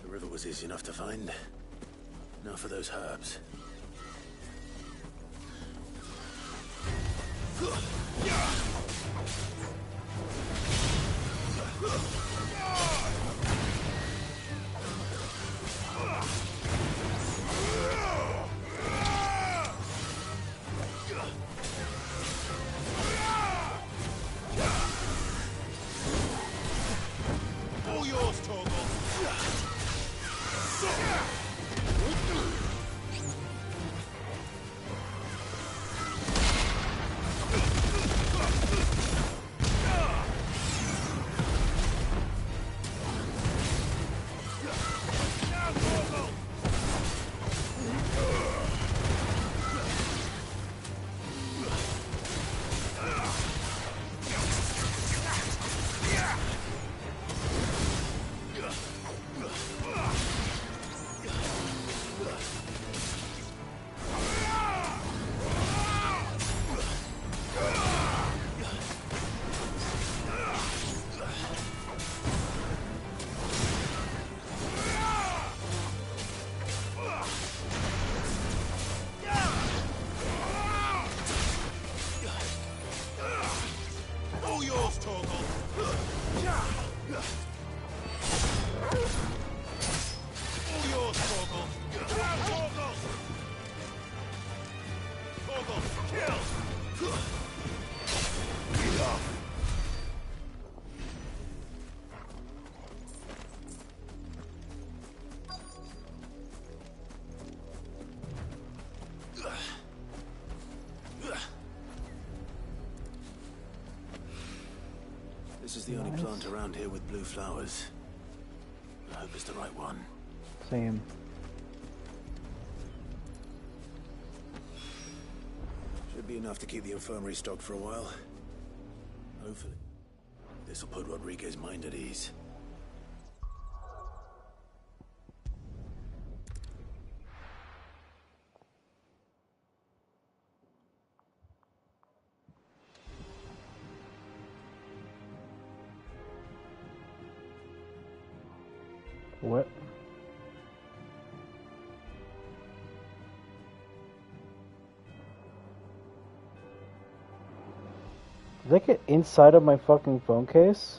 The river was easy enough to find. Now for those herbs. All yours, Torgal. All yours, Torgal. All yours, Torgal. Down, Torgal. Torgal, kill. This is the only plant around here with blue flowers. I hope it's the right one. Same. Should be enough to keep the infirmary stocked for a while. Hopefully. This'll put Rodriguez's mind at ease. What? Did that get inside of my fucking phone case?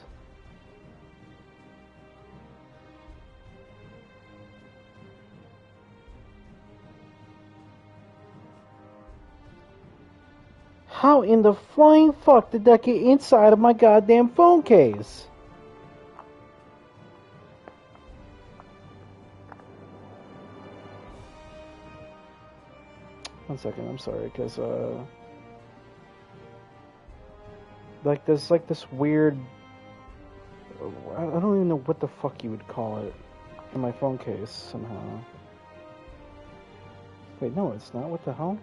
How in the flying fuck did that get inside of my goddamn phone case? One second, I'm sorry, because, like, there's, like, this weird, I don't even know what the fuck you would call it, in my phone case, somehow. Wait, no, it's not, what the hell?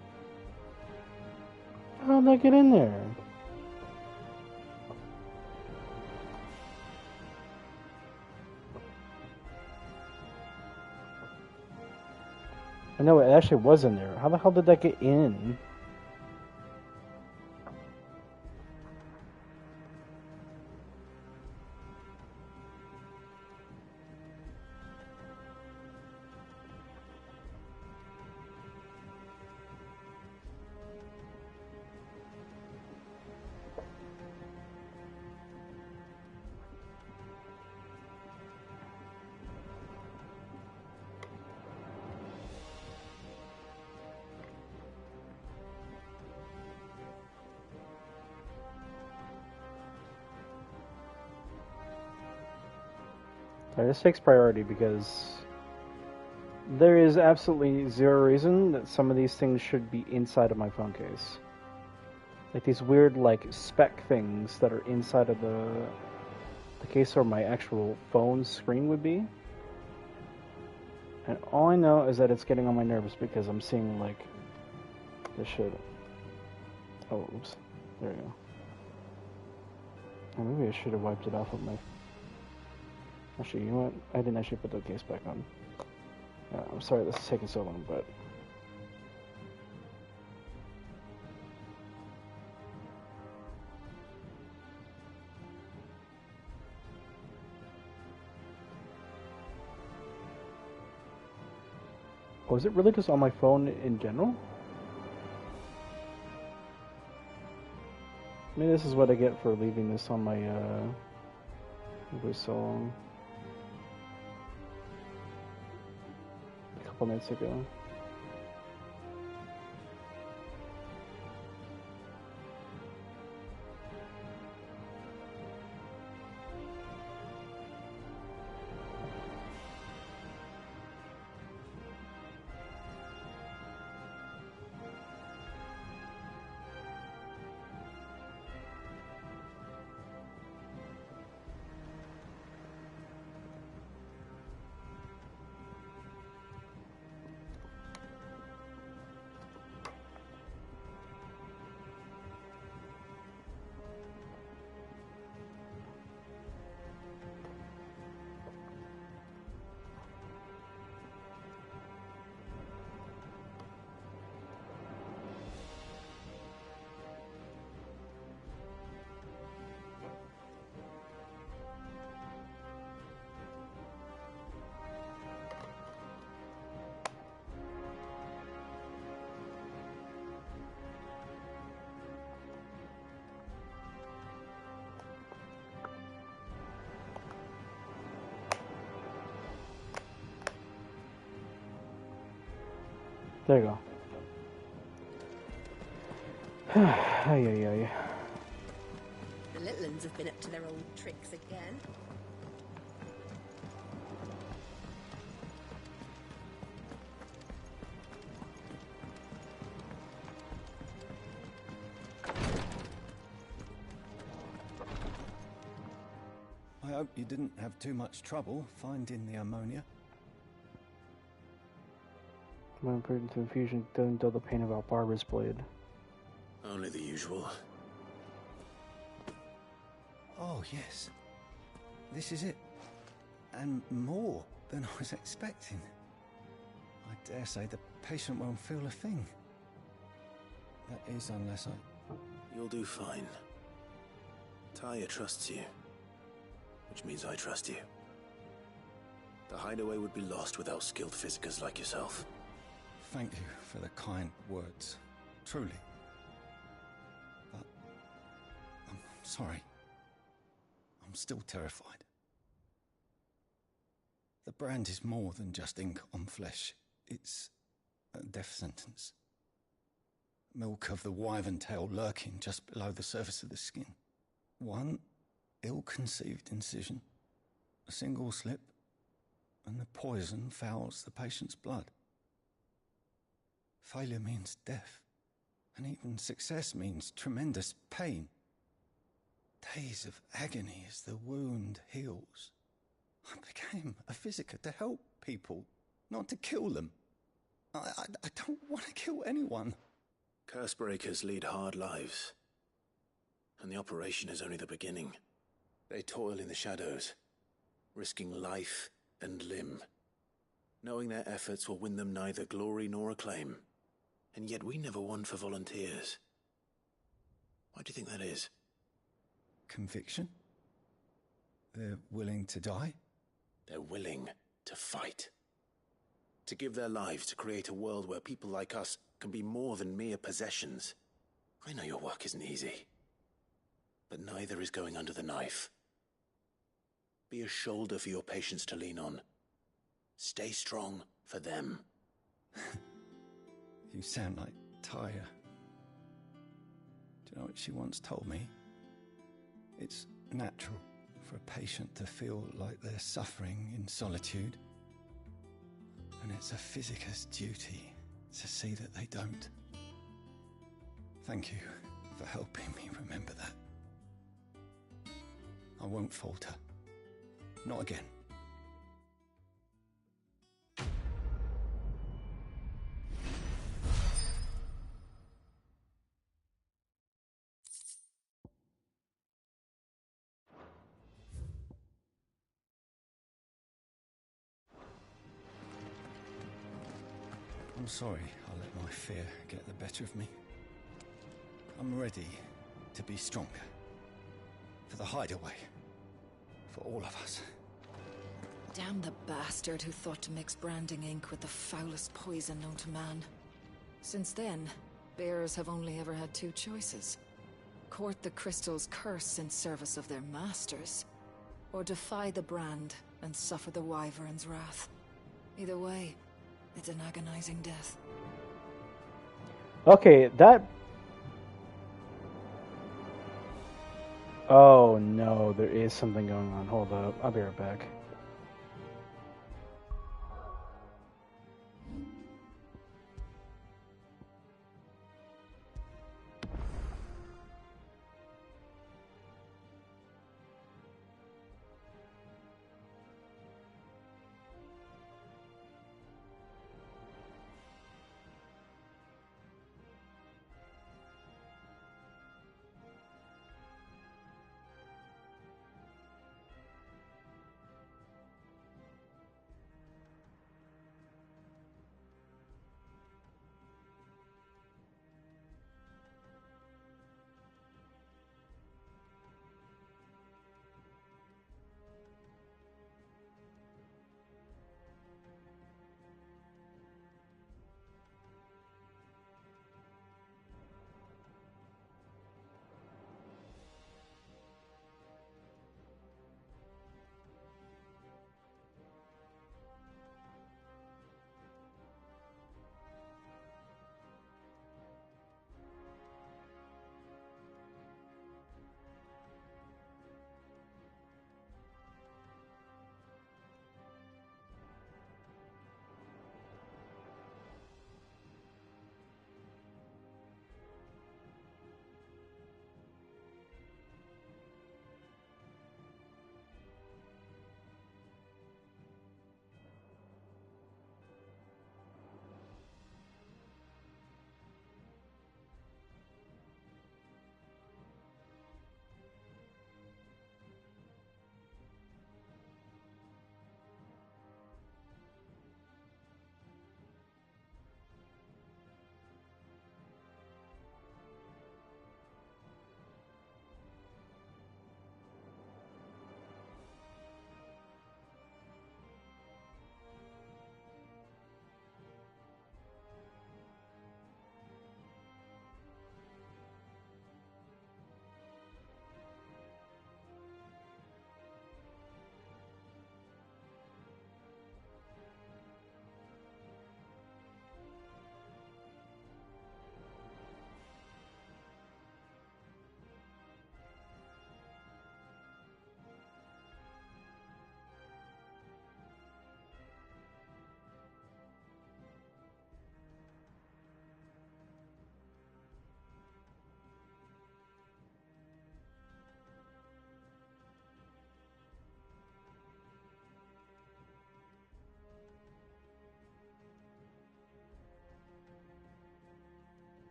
How'd that get in there? I know it actually was in there. How the hell did that get in? Alright, this takes priority because there is absolutely zero reason that some of these things should be inside of my phone case. Like these weird, like, spec things that are inside of the case where my actual phone screen would be. And all I know is that it's getting on my nerves because I'm seeing, like, this shit. Oh, oops. There we go. Oh, maybe I should have wiped it off with my... Actually, you know what? I didn't actually put the case back on. I'm sorry this is taking so long, but... Oh, is it really just on my phone in general? Maybe this is what I get for leaving this on my, for so long. A couple minutes ago. There you go. Ay, ay, ay. The little uns have been up to their old tricks again. I hope you didn't have too much trouble finding the ammonia. When put into infusion, doesn't dull the pain of our barber's blade. Only the usual. Oh, yes. This is it. And more than I was expecting. I dare say the patient won't feel a thing. That is, unless I... You'll do fine. Talia trusts you. Which means I trust you. The hideaway would be lost without skilled physicers like yourself. Thank you for the kind words. Truly. But... I'm sorry. I'm still terrified. The brand is more than just ink on flesh. It's a death sentence. Milk of the wyvern tail lurking just below the surface of the skin. One ill-conceived incision, a single slip, and the poison fouls the patient's blood. Failure means death, and even success means tremendous pain. Days of agony as the wound heals. I became a physiker to help people, not to kill them. I don't want to kill anyone. Cursebreakers lead hard lives, and the operation is only the beginning. They toil in the shadows, risking life and limb, knowing their efforts will win them neither glory nor acclaim. And yet we never won for volunteers. Why do you think that is? Conviction? They're willing to die? They're willing to fight. To give their lives to create a world where people like us can be more than mere possessions. I know your work isn't easy, but neither is going under the knife. Be a shoulder for your patients to lean on. Stay strong for them. You sound like Taya. Do you know what she once told me? It's natural for a patient to feel like they're suffering in solitude. And it's a physicist's duty to see that they don't. Thank you for helping me remember that. I won't falter. Not again. I'm sorry I let my fear get the better of me. I'm ready to be stronger. For the hideaway. For all of us. Damn the bastard who thought to mix branding ink with the foulest poison known to man. Since then, bearers have only ever had two choices. Court the crystal's curse in service of their masters, or defy the brand and suffer the wyvern's wrath. Either way, it's an agonizing death. Okay, that... Oh no, there is something going on. Hold up, I'll be right back.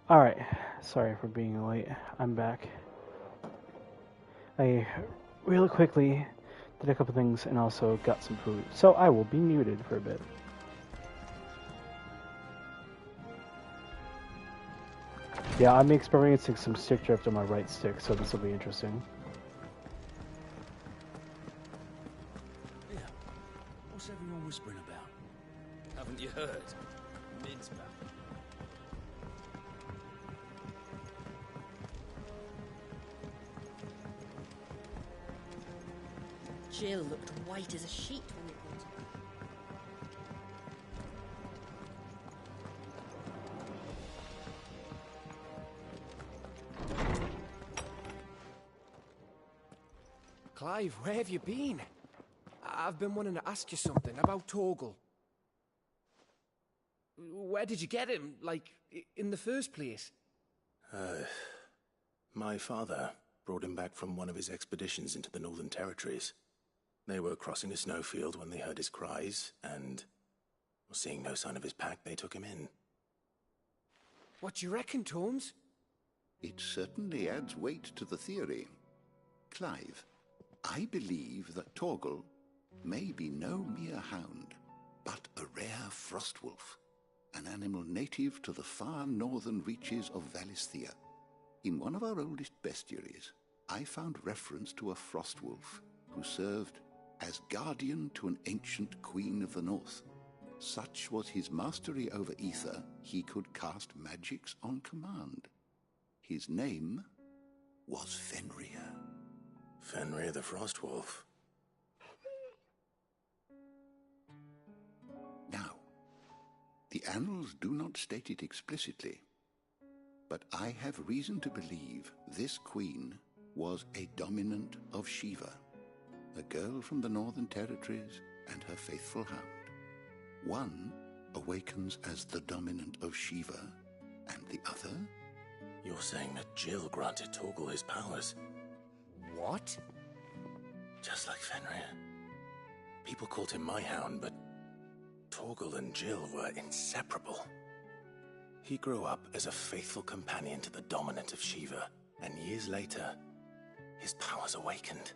Alright, sorry for being late. I'm back. I really quickly did a couple things and also got some food, so I will be muted for a bit. Yeah, I'm experiencing some stick drift on my right stick, so this will be interesting. Yeah. What's everyone whispering about? Haven't you heard? Mid's back. Jill looked white as a sheet when it went. Clive, where have you been? I've been wanting to ask you something about Torgal. Where did you get him, like, in the first place? My father brought him back from one of his expeditions into the Northern Territories. They were crossing a snowfield when they heard his cries, and seeing no sign of his pack, they took him in. What do you reckon, Tomes? It certainly adds weight to the theory. Clive, I believe that Torgal may be no mere hound, but a rare frostwolf, an animal native to the far northern reaches of Valisthea. In one of our oldest bestiaries, I found reference to a frostwolf who served as guardian to an ancient queen of the north. Such was his mastery over ether, he could cast magics on command. His name was Fenrir. Fenrir the Frostwolf. Now, the annals do not state it explicitly, but I have reason to believe this queen was a dominant of Shiva, a girl from the Northern Territories and her faithful hound. One awakens as the dominant of Shiva, and the other? You're saying that Jill granted Torgal his powers? What? Just like Fenrir. People called him my hound, but Torgal and Jill were inseparable. He grew up as a faithful companion to the dominant of Shiva, and years later, his powers awakened,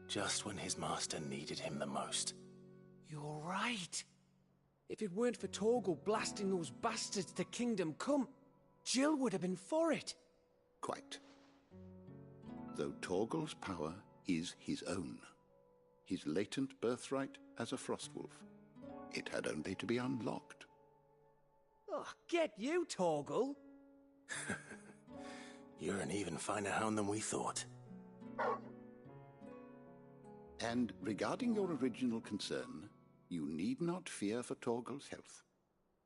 just when his master needed him the most. You're right. If it weren't for Torgal blasting those bastards to Kingdom Come, Jill would have been for it. Quite. Though Torgal's power is his own, his latent birthright as a frostwolf, it had only to be unlocked. Oh, get you, Torgal! You're an even finer hound than we thought. And regarding your original concern, you need not fear for Torgal's health.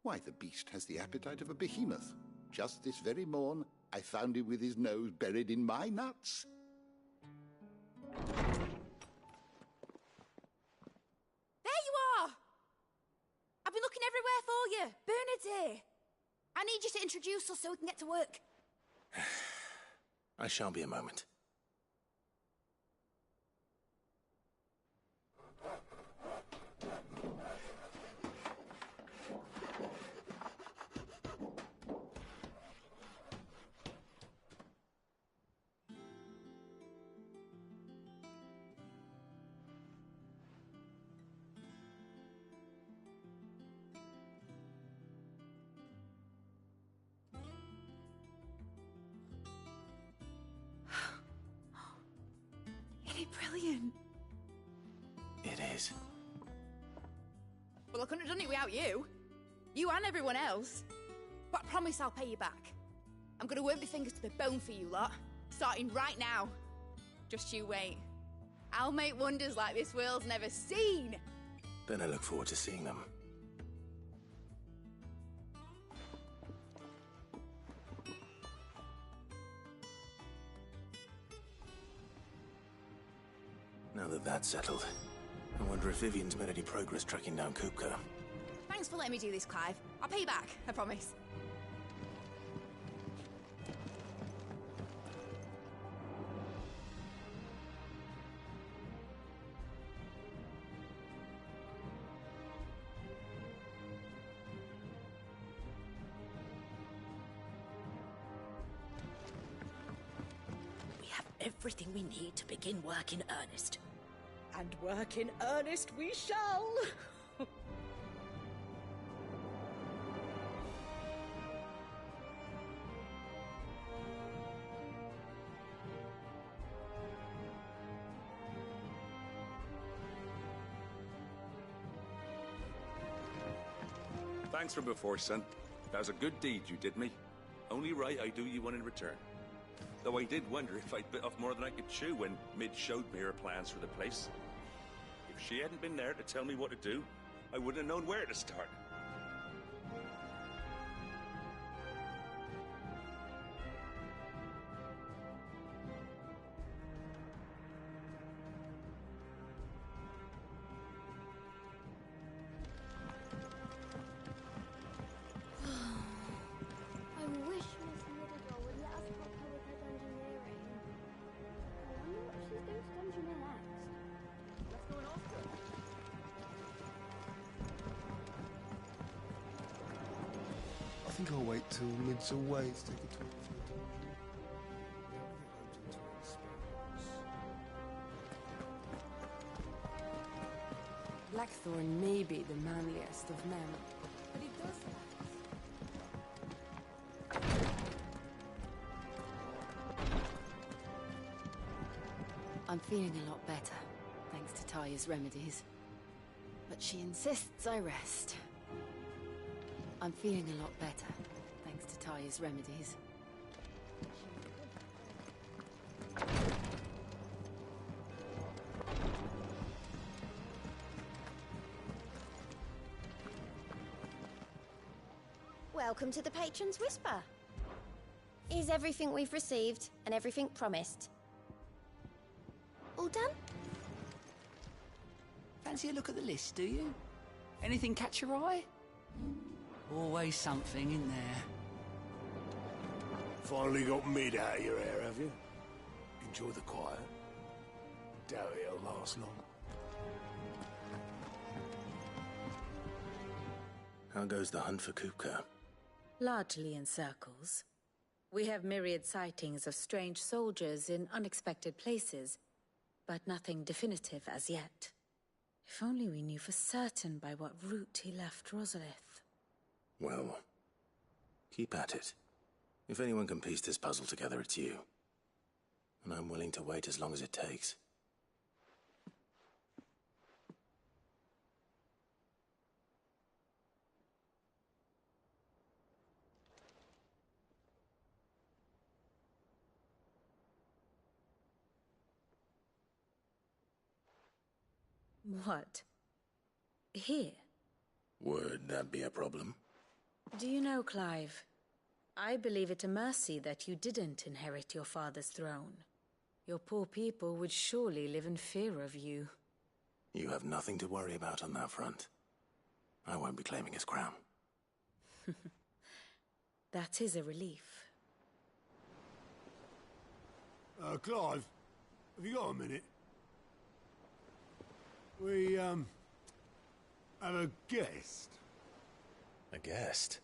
Why, the beast has the appetite of a behemoth. Just this very morn, I found him with his nose buried in my nuts. There you are! I've been looking everywhere for you. Bernard's here. I need you to introduce us so we can get to work. I shall be a moment. Isn't it brilliant? It is. Well, I couldn't have done it without you. You and everyone else. But I promise I'll pay you back. I'm gonna work my fingers to the bone for you lot. Starting right now. Just you wait. I'll make wonders like this world's never seen. Then I look forward to seeing them. Now that that's settled, I wonder if Vivian's made any progress tracking down Kupka. Thanks for letting me do this, Clive. I'll pay you back, I promise. everything we need to begin work in earnest. And work in earnest we shall! Thanks from before, son. That was a good deed you did me. Only right I do you one in return. Though I did wonder if I'd bit off more than I could chew when Mid showed me her plans for the place. If she hadn't been there to tell me what to do, I wouldn't have known where to start. I think I'll wait till Mid's away to take a talk. Blackthorn may be the manliest of men, but he does I'm feeling a lot better, thanks to Taya's remedies. But she insists I rest. I'm feeling a lot better, thanks to Taya's remedies. Welcome to the Patron's Whisper. Is everything we've received and everything promised? All done? Fancy a look at the list, do you? Anything catch your eye? Always something in there. Finally got Mid out of your hair, have you? Enjoy the quiet. Doubt it'll last long. How goes the hunt for Kupka? Largely in circles. We have myriad sightings of strange soldiers in unexpected places, but nothing definitive as yet. If only we knew for certain by what route he left Rosalith. Well, keep at it. If anyone can piece this puzzle together, it's you. And I'm willing to wait as long as it takes. What? Here? Would that be a problem? Do you know, Clive, I believe it a mercy that you didn't inherit your father's throne. Your poor people would surely live in fear of you. You have nothing to worry about on that front. I won't be claiming his crown. That is a relief. Clive, have you got a minute? We, have a guest. A guest?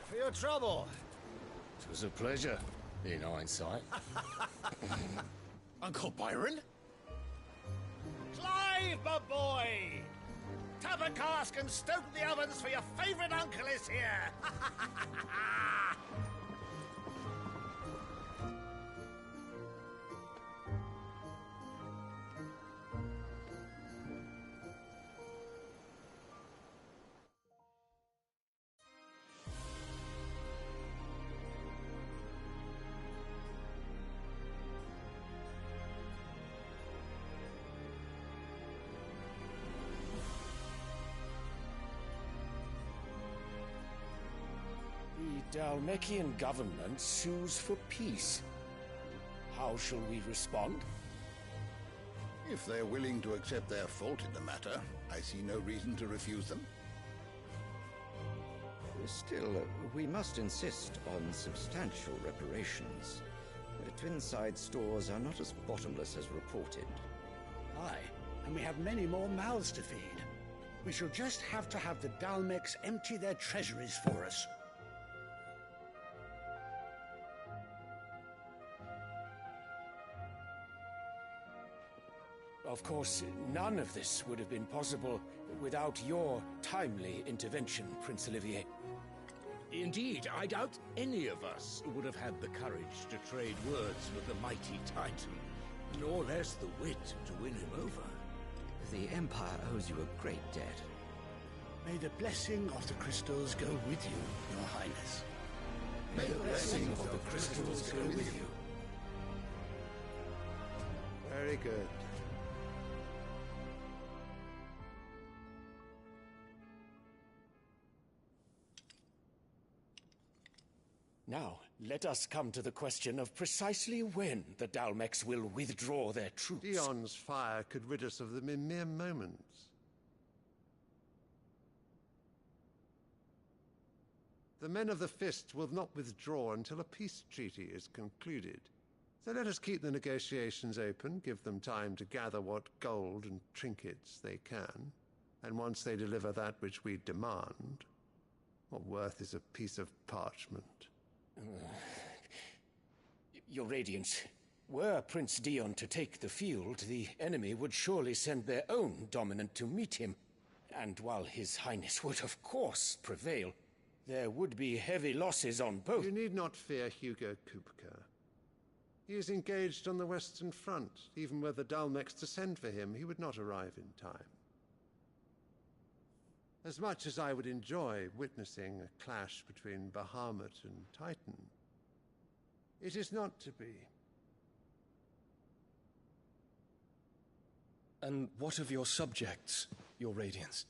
For your trouble. It was a pleasure, in hindsight. Uncle Byron? Clive, my boy! Tap a cask and stoke the ovens, for your favourite uncle is here! The Dalmekian government sues for peace. How shall we respond? If they're willing to accept their fault in the matter, I see no reason to refuse them. Still, we must insist on substantial reparations. Twinside stores are not as bottomless as reported. Aye, and we have many more mouths to feed. We shall just have to have the Dalmex empty their treasuries for us. Of course, none of this would have been possible without your timely intervention, Prince Olivier. Indeed, I doubt any of us would have had the courage to trade words with the mighty Titan, nor less the wit to win him over. The Empire owes you a great debt. May the blessing of the crystals go with you, Your Highness. May the blessing of the crystals go with you. Very good. Now, let us come to the question of precisely when the Dalmex will withdraw their troops. Dion's fire could rid us of them in mere moments. The men of the Fist will not withdraw until a peace treaty is concluded. So let us keep the negotiations open, give them time to gather what gold and trinkets they can, and once they deliver that which we demand, what worth is a piece of parchment? Your Radiance, were Prince Dion to take the field, the enemy would surely send their own dominant to meet him. And while His Highness would of course prevail, there would be heavy losses on both. You need not fear Hugo Kupka. He is engaged on the Western Front. Even were the Dalmex to send for him, he would not arrive in time. As much as I would enjoy witnessing a clash between Bahamut and Titan, it is not to be. And what of your subjects, Your Radiance?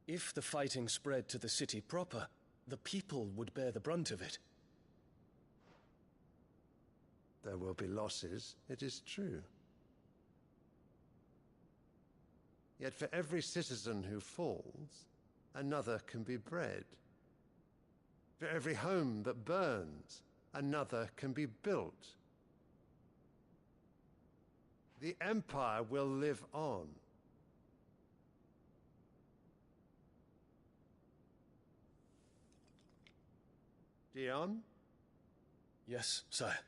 If the fighting spread to the city proper, the people would bear the brunt of it. There will be losses, it is true. Yet for every citizen who falls, another can be bred. For every home that burns, another can be built. The Empire will live on. Dion? Yes, sire.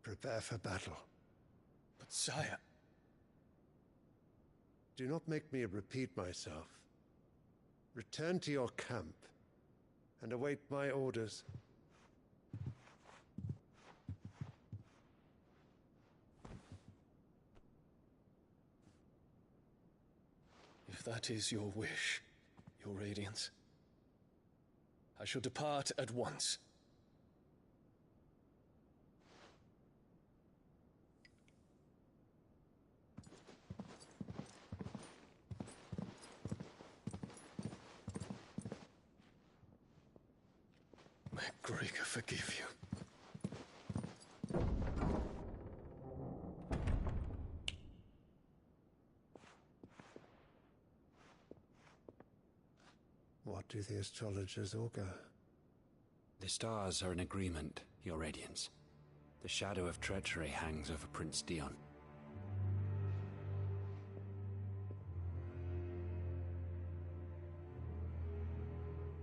Prepare for battle. But sire... Do not make me repeat myself. Return to your camp and await my orders. If that is your wish, Your Radiance, I shall depart at once. May Gregor forgive you. What do the astrologers augur? The stars are in agreement, Your Radiance. The shadow of treachery hangs over Prince Dion.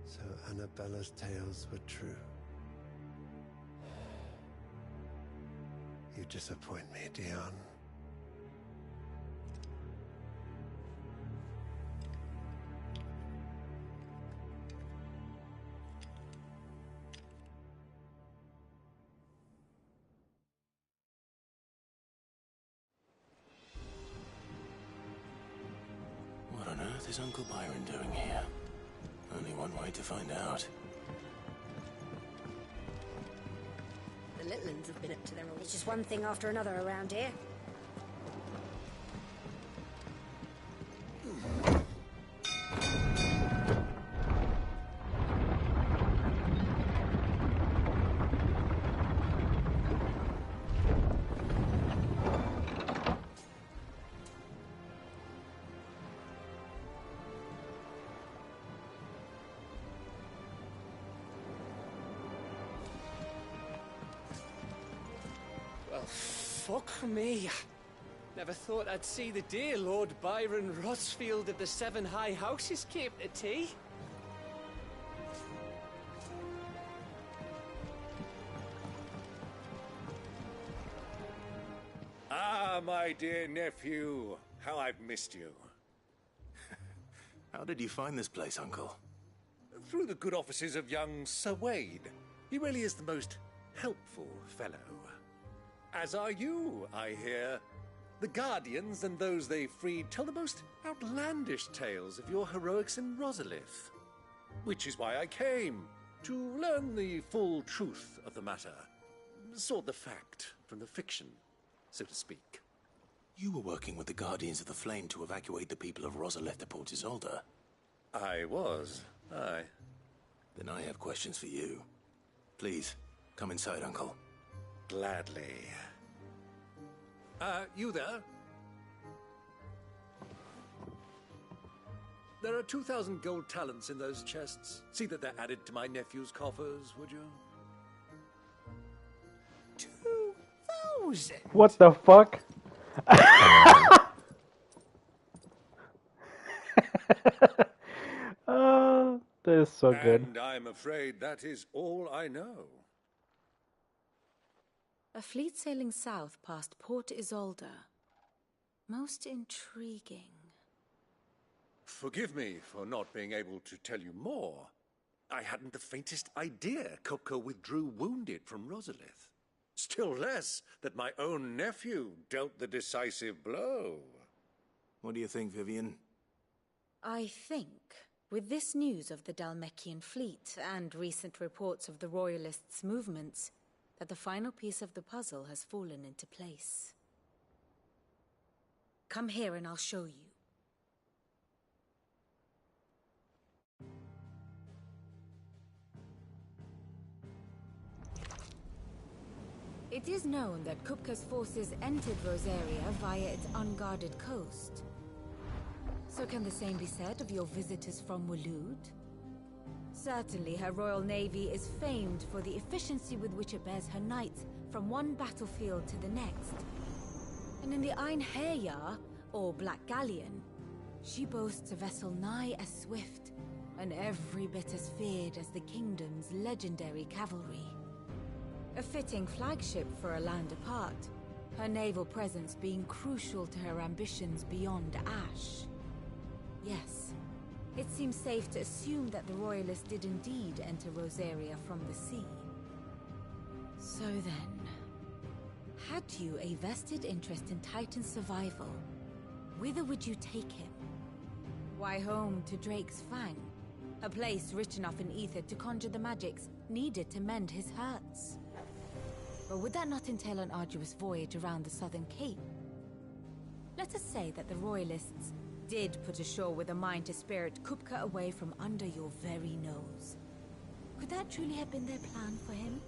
So Annabella's tales were true. You disappoint me, Dion. earth is Uncle Byron doing here? Only one way to find out. The Littlands have been up to their old... It's just one thing after another around here. Fuck me. Never thought I'd see the dear Lord Byron Rosfield of the Seven High Houses came to tea. Ah, my dear nephew. How I've missed you. How did you find this place, Uncle? Through the good offices of young Sir Wade. He really is the most helpful fellow. As are you, I hear. The Guardians and those they freed tell the most outlandish tales of your heroics in Rosalith. Which is why I came, to learn the full truth of the matter. Sort the fact from the fiction, so to speak. You were working with the Guardians of the Flame to evacuate the people of Rosalith to Port Isolde. I was, aye. Then I have questions for you. Please, come inside, Uncle. Gladly. You there? There are 2,000 gold talents in those chests. See that they're added to my nephew's coffers, would you? 2,000? What the fuck? That is so good. And I'm afraid that is all I know. A fleet sailing south past Port Isolde. Most intriguing. Forgive me for not being able to tell you more. I hadn't the faintest idea Kupka withdrew wounded from Rosalith. Still less that my own nephew dealt the decisive blow. What do you think, Vivian? I think, with this news of the Dhalmekian fleet and recent reports of the Royalists' movements, that the final piece of the puzzle has fallen into place. Come here and I'll show you. It is known that Kupka's forces entered Rosaria via its unguarded coast. So can the same be said of your visitors from Waloed? Certainly her royal navy is famed for the efficiency with which it bears her knights from one battlefield to the next. And in the Einherjar, or Black Galleon, she boasts a vessel nigh as swift and every bit as feared as the kingdom's legendary cavalry. A fitting flagship for a land apart, her naval presence being crucial to her ambitions beyond Ash. Yes, it seems safe to assume that the Royalists did indeed enter Rosaria from the sea. So then, had you a vested interest in Titan's survival, whither would you take him? Why, home to Drake's Fang, a place rich enough in ether to conjure the magics needed to mend his hurts. Or would that not entail an arduous voyage around the southern cape? Let us say that the Royalists did put ashore with a mind to spirit Kupka away from under your very nose. Could that truly have been their plan for him?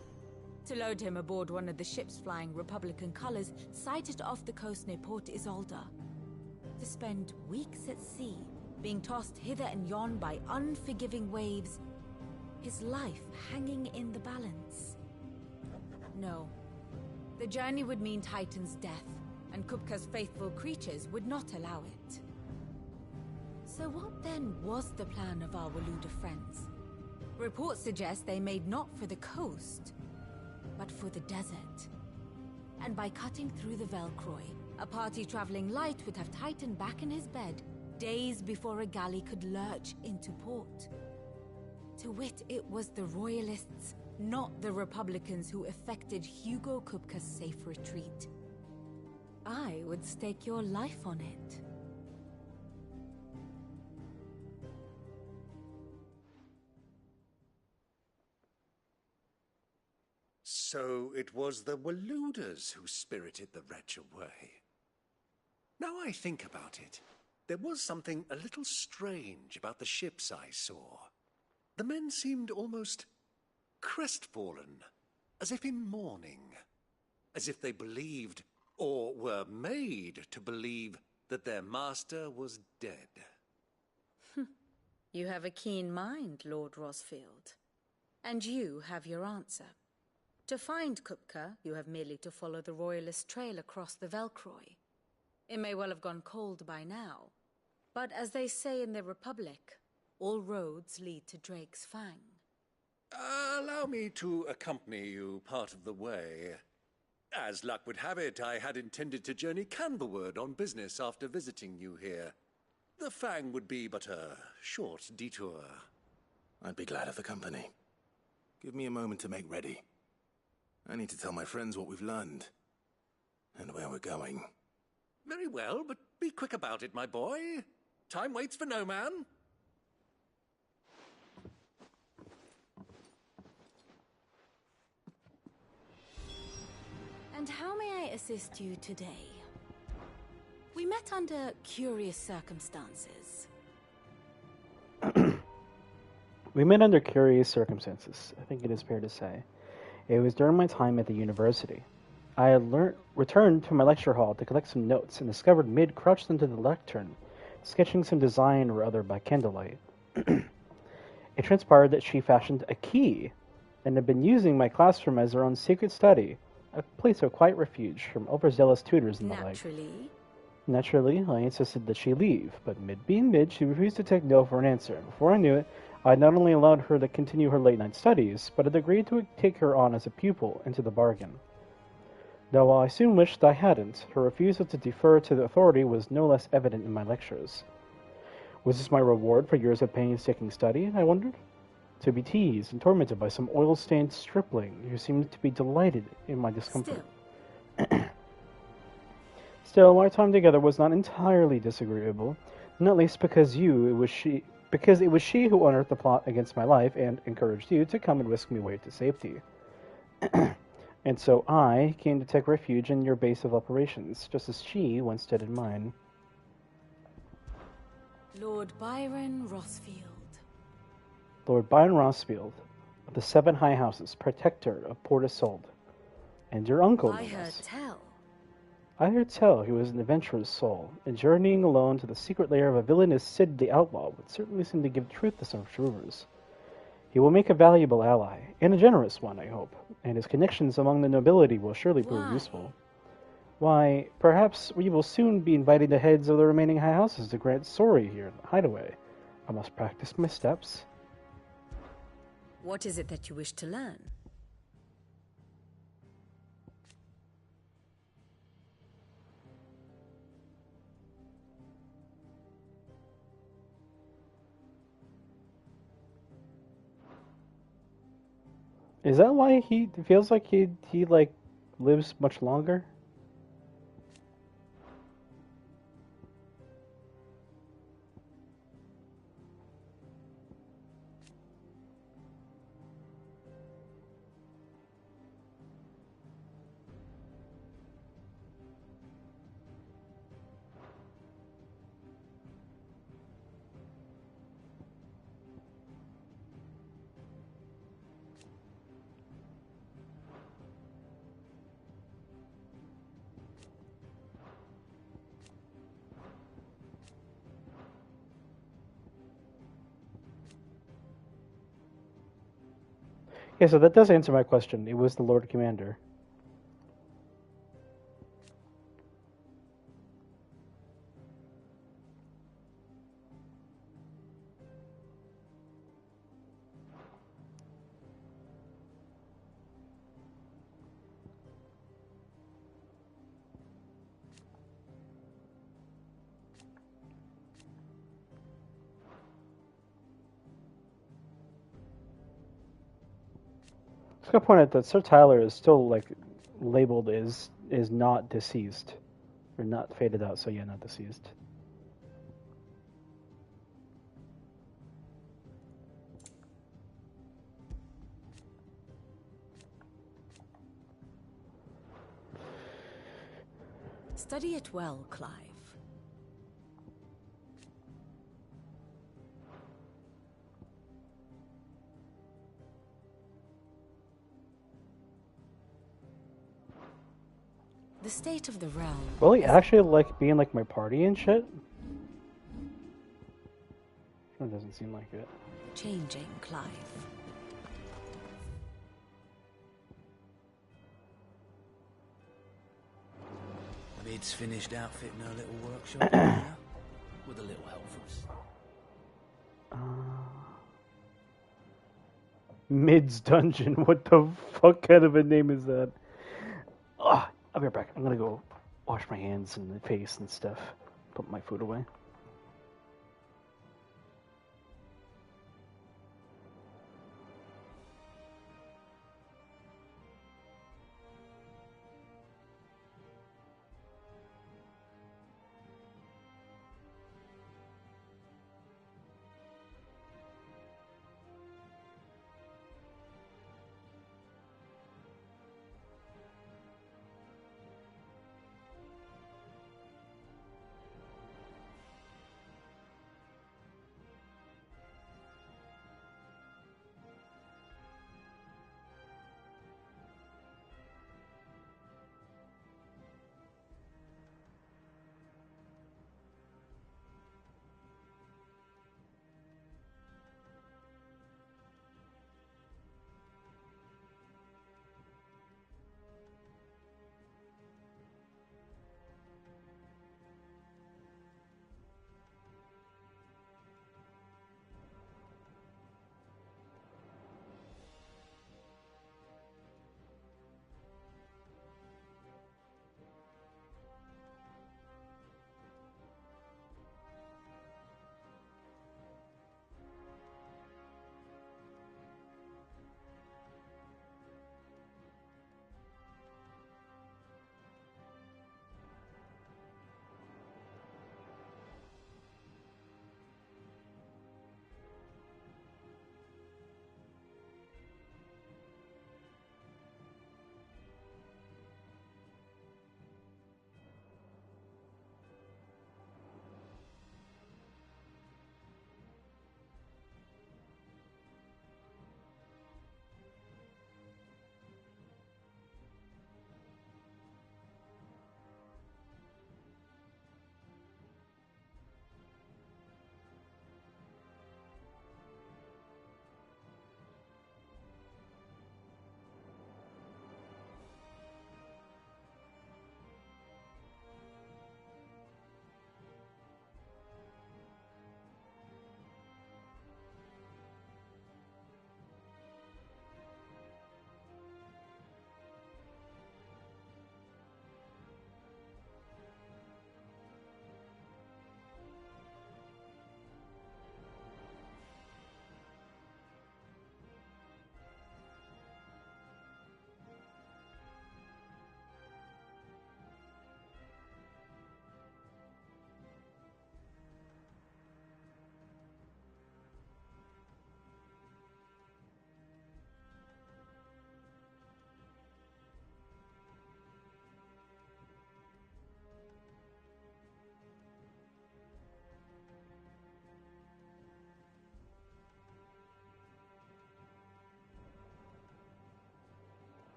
To load him aboard one of the ships flying Republican colors sighted off the coast near Port Isolde. To spend weeks at sea, being tossed hither and yon by unforgiving waves, his life hanging in the balance. No. The journey would mean Titan's death, and Kupka's faithful creatures would not allow it. So what then was the plan of our Waloed friends? Reports suggest they made not for the coast, but for the desert. And by cutting through the Velcroy, a party traveling light would have Titan back in his bed days before a galley could lurch into port. To wit, it was the Royalists, not the Republicans, who effected Hugo Kupka's safe retreat. I would stake your life on it. So it was the Waluders who spirited the wretch away. Now I think about it, there was something a little strange about the ships I saw. The men seemed almost crestfallen, as if in mourning, as if they believed, or were made to believe, that their master was dead. You have a keen mind, Lord Rosfield. And you have your answer. To find Kupka, you have merely to follow the Royalist trail across the Velcroy. It may well have gone cold by now, but as they say in the Republic, all roads lead to Drake's Fang. Allow me to accompany you part of the way. As luck would have it, I had intended to journey Canberward on business after visiting you here. The Fang would be but a short detour. I'd be glad of the company. Give me a moment to make ready. I need to tell my friends what we've learned, and where we're going. Very well, but be quick about it, my boy. Time waits for no man. And how may I assist you today? We met under curious circumstances. We met under curious circumstances, I think it is fair to say. It was during my time at the university. I had returned to my lecture hall to collect some notes and discovered Mid crouched into the lectern, sketching some design or other by candlelight. It transpired that she fashioned a key and had been using my classroom as her own secret study, a place of quiet refuge from overzealous tutors and the like. Naturally, I insisted that she leave, but Mid being Mid, she refused to take no for an answer. Before I knew it, I had not only allowed her to continue her late-night studies, but had agreed to take her on as a pupil into the bargain. Though I soon wished I hadn't, her refusal to defer to the authority was no less evident in my lectures. Was this my reward for years of painstaking study, I wondered? To be teased and tormented by some oil-stained stripling who seemed to be delighted in my discomfort. Still, our time together was not entirely disagreeable, not least because it was she who unearthed the plot against my life and encouraged you to come and whisk me away to safety. And so I came to take refuge in your base of operations, just as she once did in mine. Lord Byron Rosfield. Lord Byron Rosfield, of the Seven High Houses, protector of Port Isolde. And your uncle, I heard tell. I heard tell he was an adventurous soul, and journeying alone to the secret lair of a villainous Cid the Outlaw would certainly seem to give truth to some rumors. He will make a valuable ally, and a generous one, I hope, and his connections among the nobility will surely prove useful. Why, perhaps we will soon be inviting the heads of the remaining high houses to grant sorry here in the hideaway. I must practice my steps. What is it that you wish to learn? Is that why he feels like he lives much longer? Yeah, so that does answer my question. It was the Lord Commander. I was gonna point out that Sir Tyler is still labeled is not deceased, or not faded out. So yeah, not deceased. Study it well, Clive. The state of the realm. Will he actually like being like my party and shit? It doesn't seem like it. Changing, Clive. Mid's finished outfitting her little workshop now, with a little help from us. Mid's Dungeon. What the fuck kind of a name is that? I'll be right back. I'm gonna go wash my hands and face and stuff. Put my food away.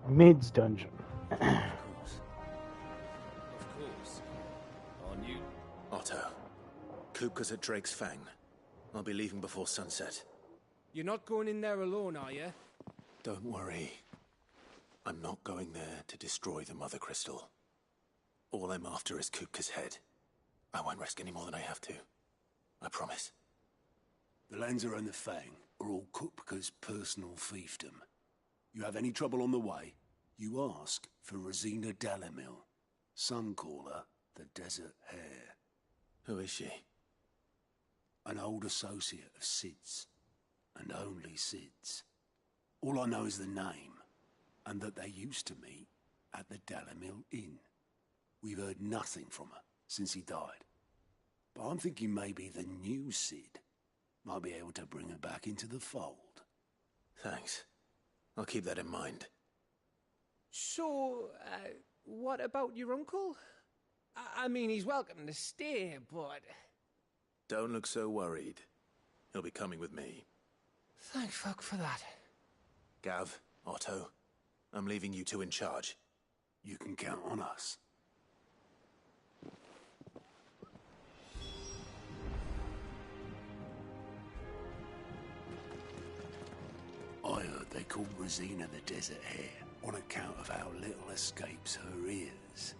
Mid's Dungeon. Of course. On you. Otto. Kupka's at Drake's Fang. I'll be leaving before sunset. You're not going in there alone, are you? Don't worry. I'm not going there to destroy the Mother Crystal. All I'm after is Kupka's head. I won't risk any more than I have to. I promise. The Lanza and the Fang are all Kupka's personal fiefdom. You have any trouble on the way, you ask for Rosina Dalamil. Some call her the Desert Hare. Who is she? An old associate of Sid's, and only Sid's. All I know is the name, and that they used to meet at the Dalamil Inn. We've heard nothing from her since he died. But I'm thinking maybe the new Cid might be able to bring her back into the fold. Thanks. I'll keep that in mind. So, what about your uncle? I mean, he's welcome to stay, but... Don't look so worried. He'll be coming with me. Thank fuck for that. Gav, Otto, I'm leaving you two in charge. You can count on us. I heard they call Rosina the Desert Hare on account of how little escapes her ears.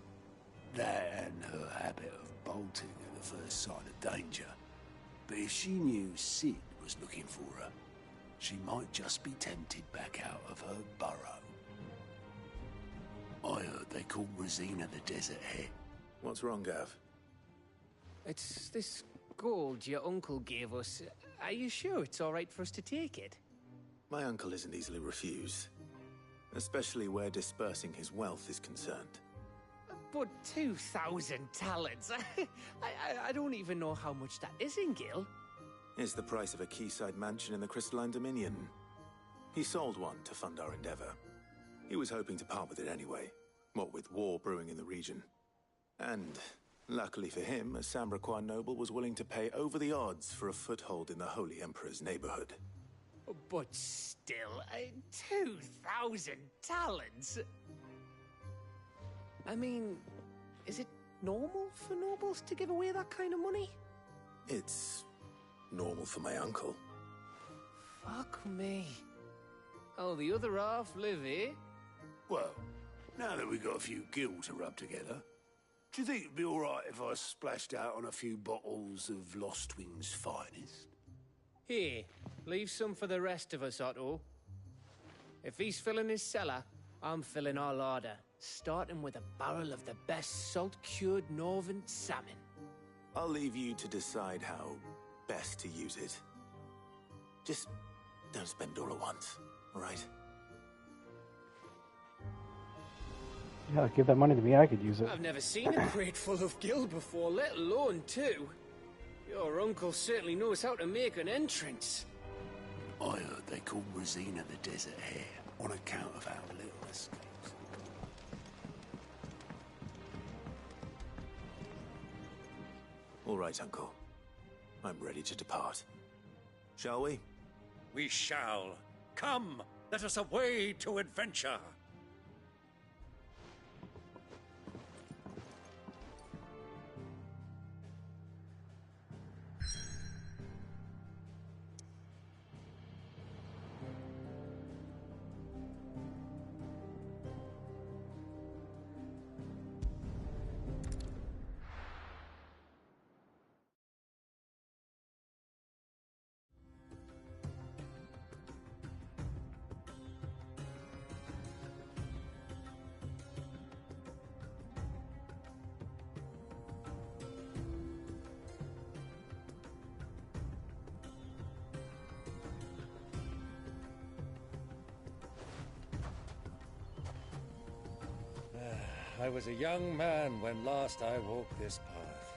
That and her habit of bolting at the first sign of danger. But if she knew Cid was looking for her, she might just be tempted back out of her burrow. I heard they call Rosina the Desert Hare. What's wrong, Gav? It's this gold your uncle gave us. Are you sure it's all right for us to take it? My uncle isn't easily refused, especially where dispersing his wealth is concerned. But 2,000 talents. I don't even know how much that is in Gil. It's the price of a quayside mansion in the Crystalline Dominion. He sold one to fund our endeavor. He was hoping to part with it anyway, what with war brewing in the region. And, luckily for him, a Sambraquois noble was willing to pay over the odds for a foothold in the Holy Emperor's neighborhood. But still, 2,000 talents? I mean, is it normal for nobles to give away that kind of money? It's normal for my uncle. Fuck me. Oh, the other half live here? Well, now that we've got a few gil to rub together, do you think it'd be all right if I splashed out on a few bottles of Lost Wing's finest? Here, leave some for the rest of us, Otto. If he's filling his cellar, I'm filling our larder, starting with a barrel of the best salt-cured northern salmon. I'll leave you to decide how best to use it. Just don't spend all at once, all right? Yeah, give that money to me, I could use it. I've never seen a crate full of gil before, let alone two. Your uncle certainly knows how to make an entrance. I heard they call Rosina the Desert Hare on account of how little escapes. All right, Uncle. I'm ready to depart. Shall we? We shall. Come, let us away to adventure. I was a young man when last I walked this path.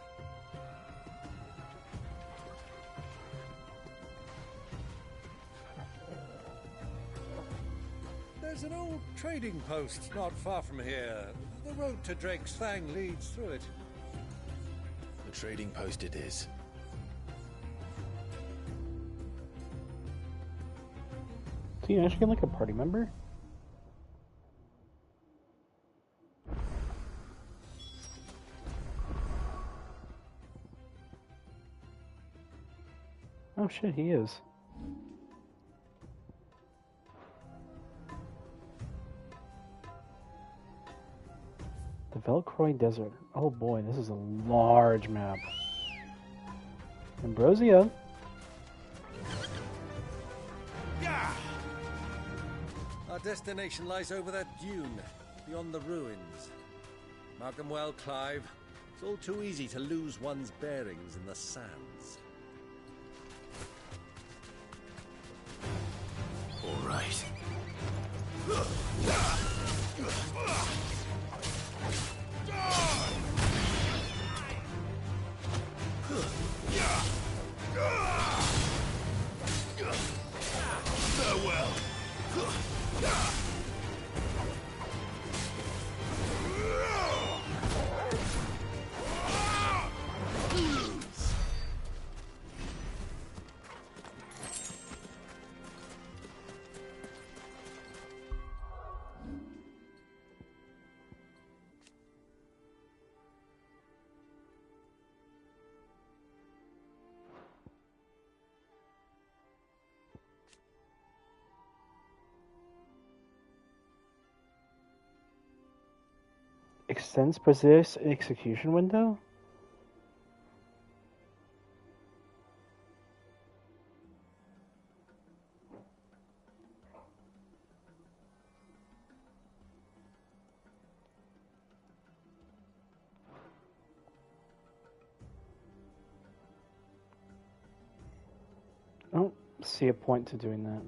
There's an old trading post not far from here. The road to Drake's Fang leads through it. The trading post it is. So you actually like a party member? Oh shit, he is. The Velcroy Desert. Oh boy, this is a large map. Ambrosia. Yeah! Our destination lies over that dune, beyond the ruins. Mark them well, Clive. It's all too easy to lose one's bearings in the sands. All right. Extends precise execution window? I don't see a point to doing that.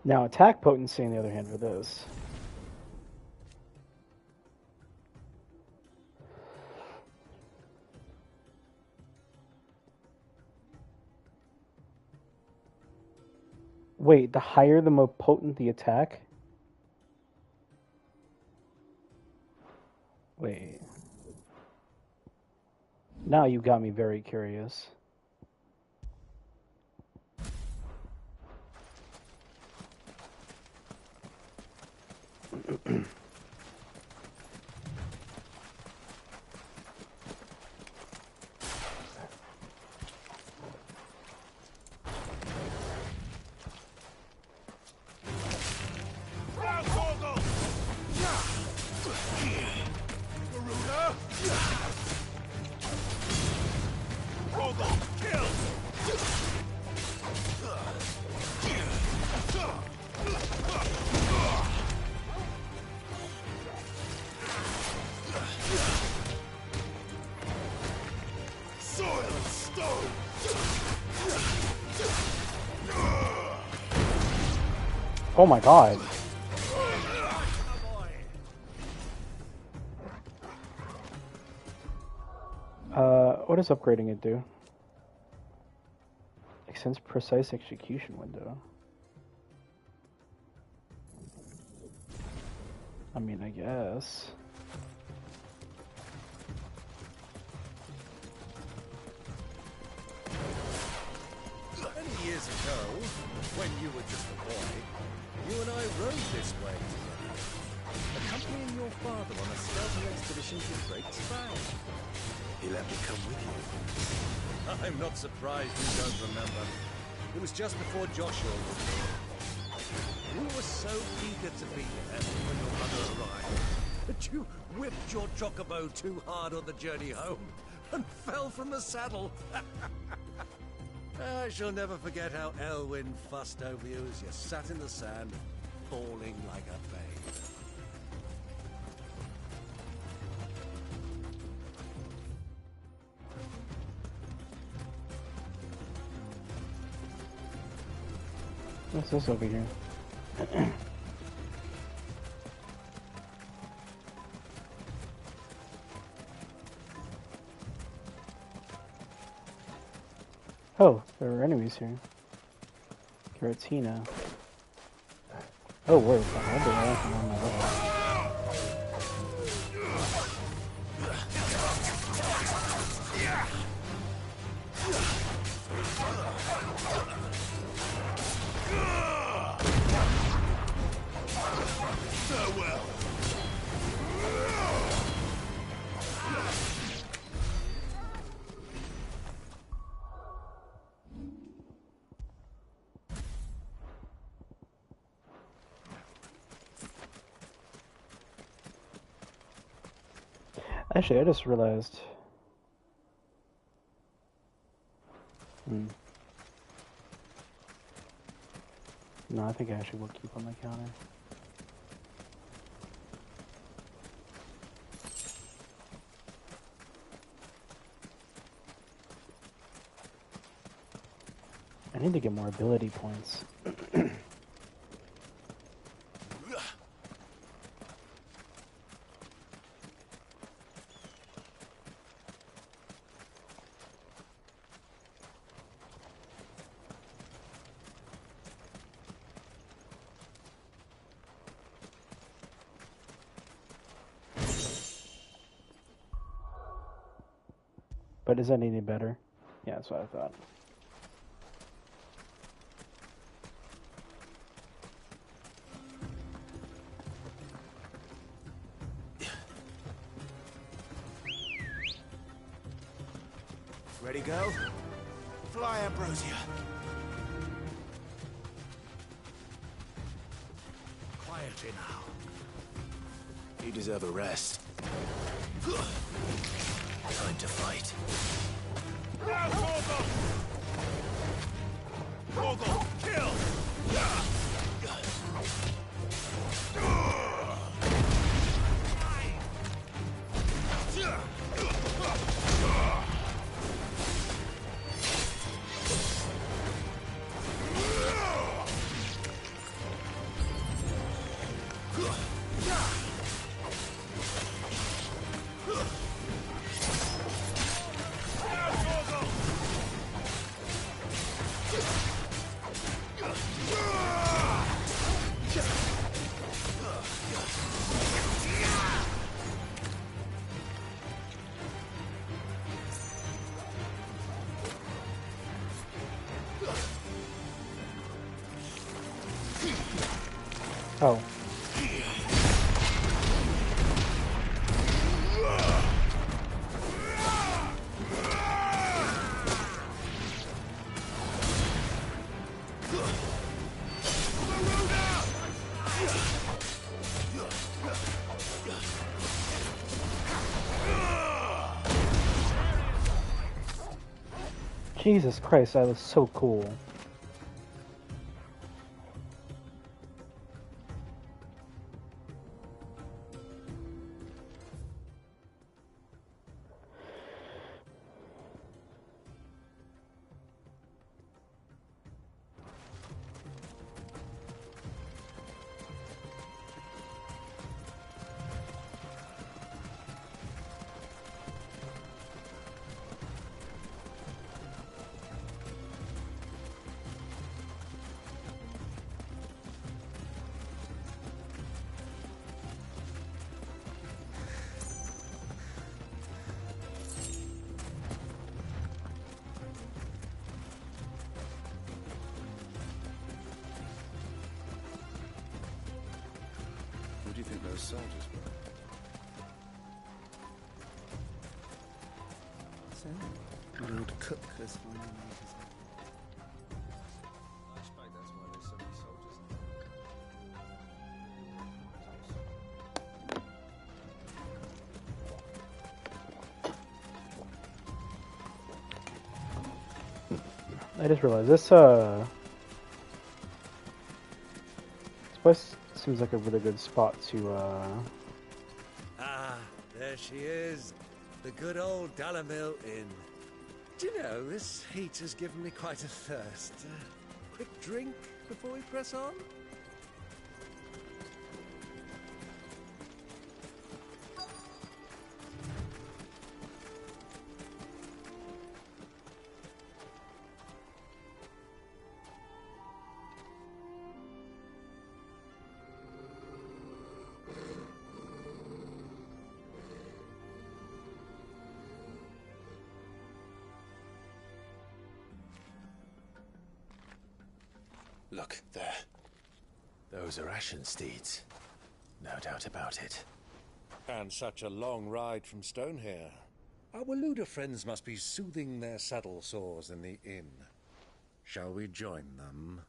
Now, attack potency, on the other hand, for this. Wait, the higher the more potent the attack? Wait. Now you got me very curious. Oh my god. What does upgrading it do? Extends precise execution window. I mean, I guess. Many years ago, when you were just a boy, you and I rode this way together, accompanying your father on a scouting expedition to Drake's Bow. He let me come with you. I'm not surprised you don't remember. It was just before Joshua was born. You were so eager to be there when your mother arrived that you whipped your chocobo too hard on the journey home and fell from the saddle. I shall never forget how Elwyn fussed over you as you sat in the sand, bawling like a babe. What's this over here? Oh, there are enemies here. Giratina. Oh, wait, Farewell. Actually, I just realized. No, I think I actually will keep on the counter. I need to get more ability points. But is that any better? Yeah, that's what I thought. Ready, go? Fly, Ambrosia. Quietly now. You deserve a rest. Time to fight. Now, Torgal! Torgal, kill! Oh. Jesus Christ, that was so cool. Who do you think those soldiers were? So, an old cook has finally made his I expect that's why there's so many soldiers. I just realized this place seems like a really good spot to Ah, there she is. The good old Dalamil Inn. Do you know, this heat has given me quite a thirst. Quick drink before we press on? Look, there. Those are Ashen steeds. No doubt about it. And such a long ride from Stonehair. Our Waluda friends must be soothing their saddle sores in the inn. Shall we join them?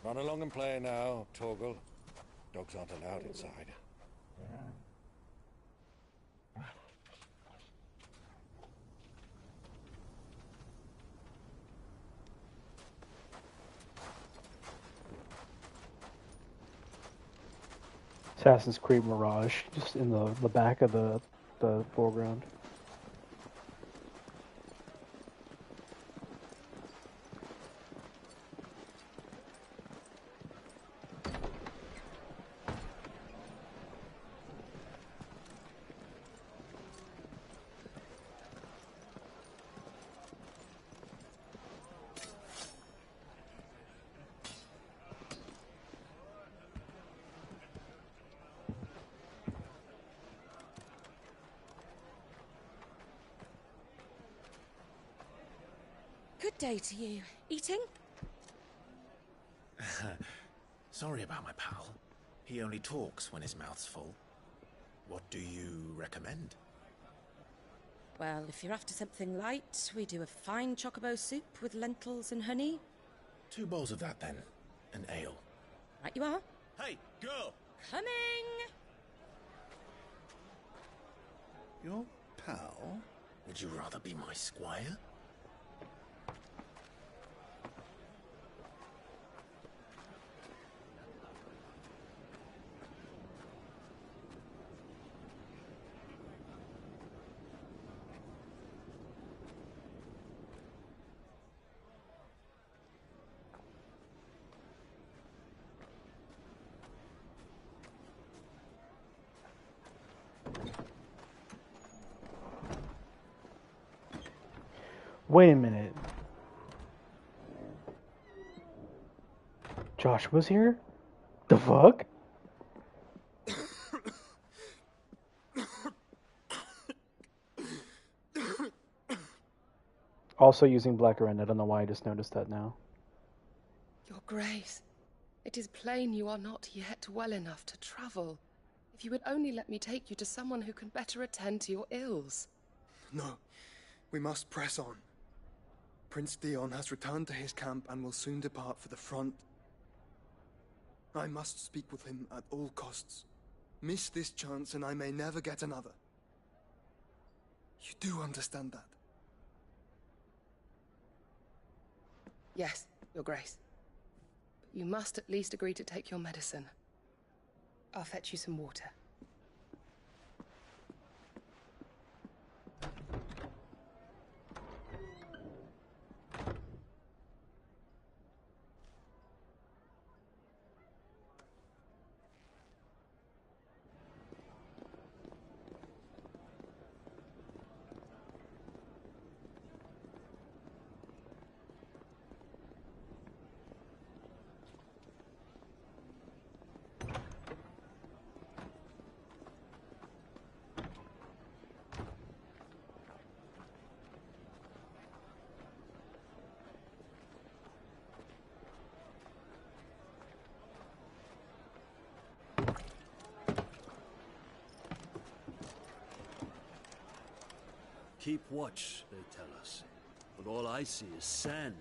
Run along and play now, Torgal. Dogs aren't allowed inside. Assassin's Creed Mirage, just in the back of the foreground. Good day to you. Eating? Sorry about my pal. He only talks when his mouth's full. What do you recommend? Well, if you're after something light, we do a fine chocobo soup with lentils and honey. 2 bowls of that, then. an ale. Right you are. Hey, girl! Coming! Your pal? Would you rather be my squire? Wait a minute. Josh was here? The fuck? Also using black red. I don't know why I just noticed that now. Your Grace, it is plain you are not yet well enough to travel. If you would only let me take you to someone who can better attend to your ills. No, we must press on. Prince Dion has returned to his camp and will soon depart for the front. I must speak with him at all costs. Miss this chance and I may never get another. You do understand that? Yes, Your Grace. But you must at least agree to take your medicine. I'll fetch you some water. Keep watch, they tell us. But all I see is sand.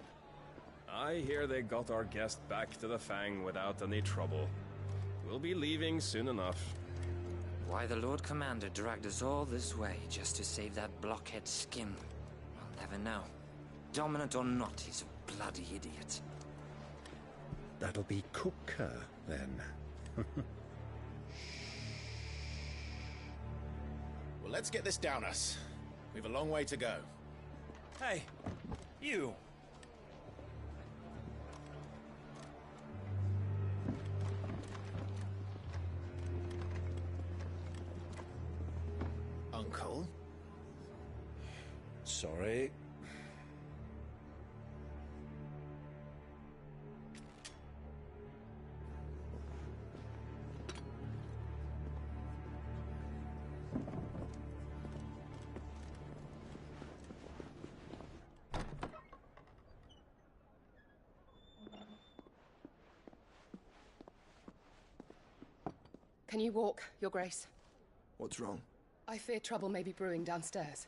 I hear they got our guest back to the Fang without any trouble. We'll be leaving soon enough. Why the Lord Commander dragged us all this way just to save that blockhead skin, we'll never know. Dominant or not, he's a bloody idiot. That'll be Cooker, then. Well, let's get this down us. We've a long way to go. Hey, you. Uncle? Sorry. Can you walk, Your Grace? What's wrong? I fear trouble may be brewing downstairs.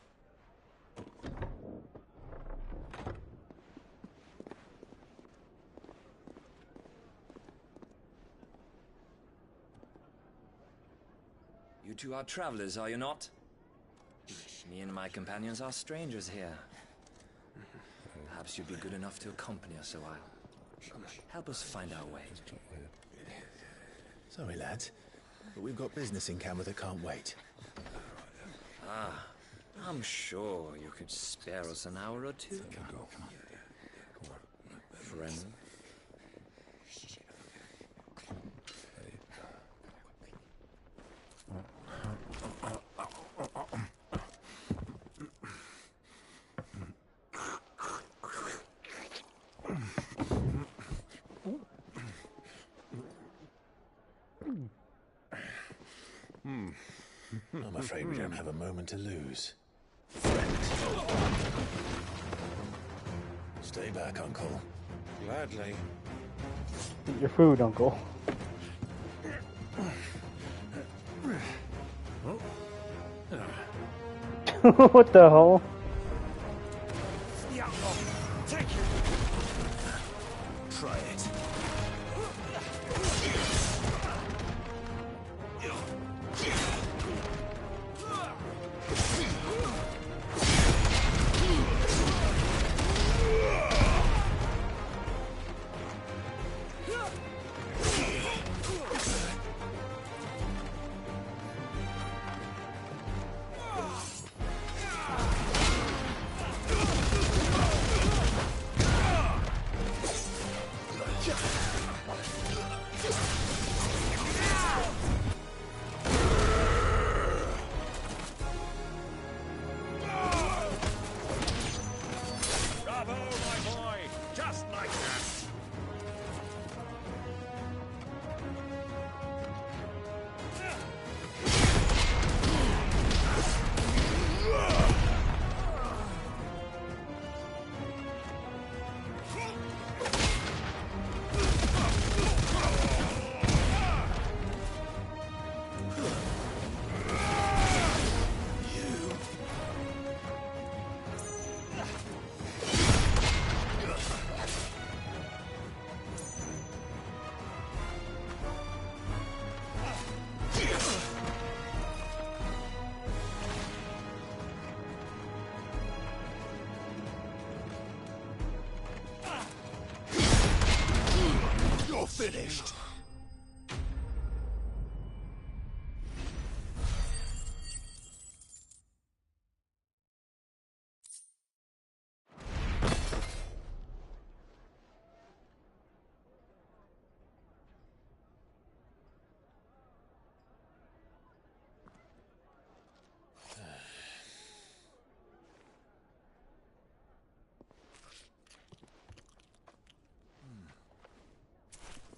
You two are travelers, are you not? Me and my companions are strangers here. Perhaps you'd be good enough to accompany us a while. Help us find our way. Sorry, lads, but we've got business in camera that can't wait. Ah, I'm sure you could spare us an hour or two. Friend. I'm afraid we don't have a moment to lose. Stay back, Uncle. Gladly. Eat your food, Uncle. What the hell? Try it.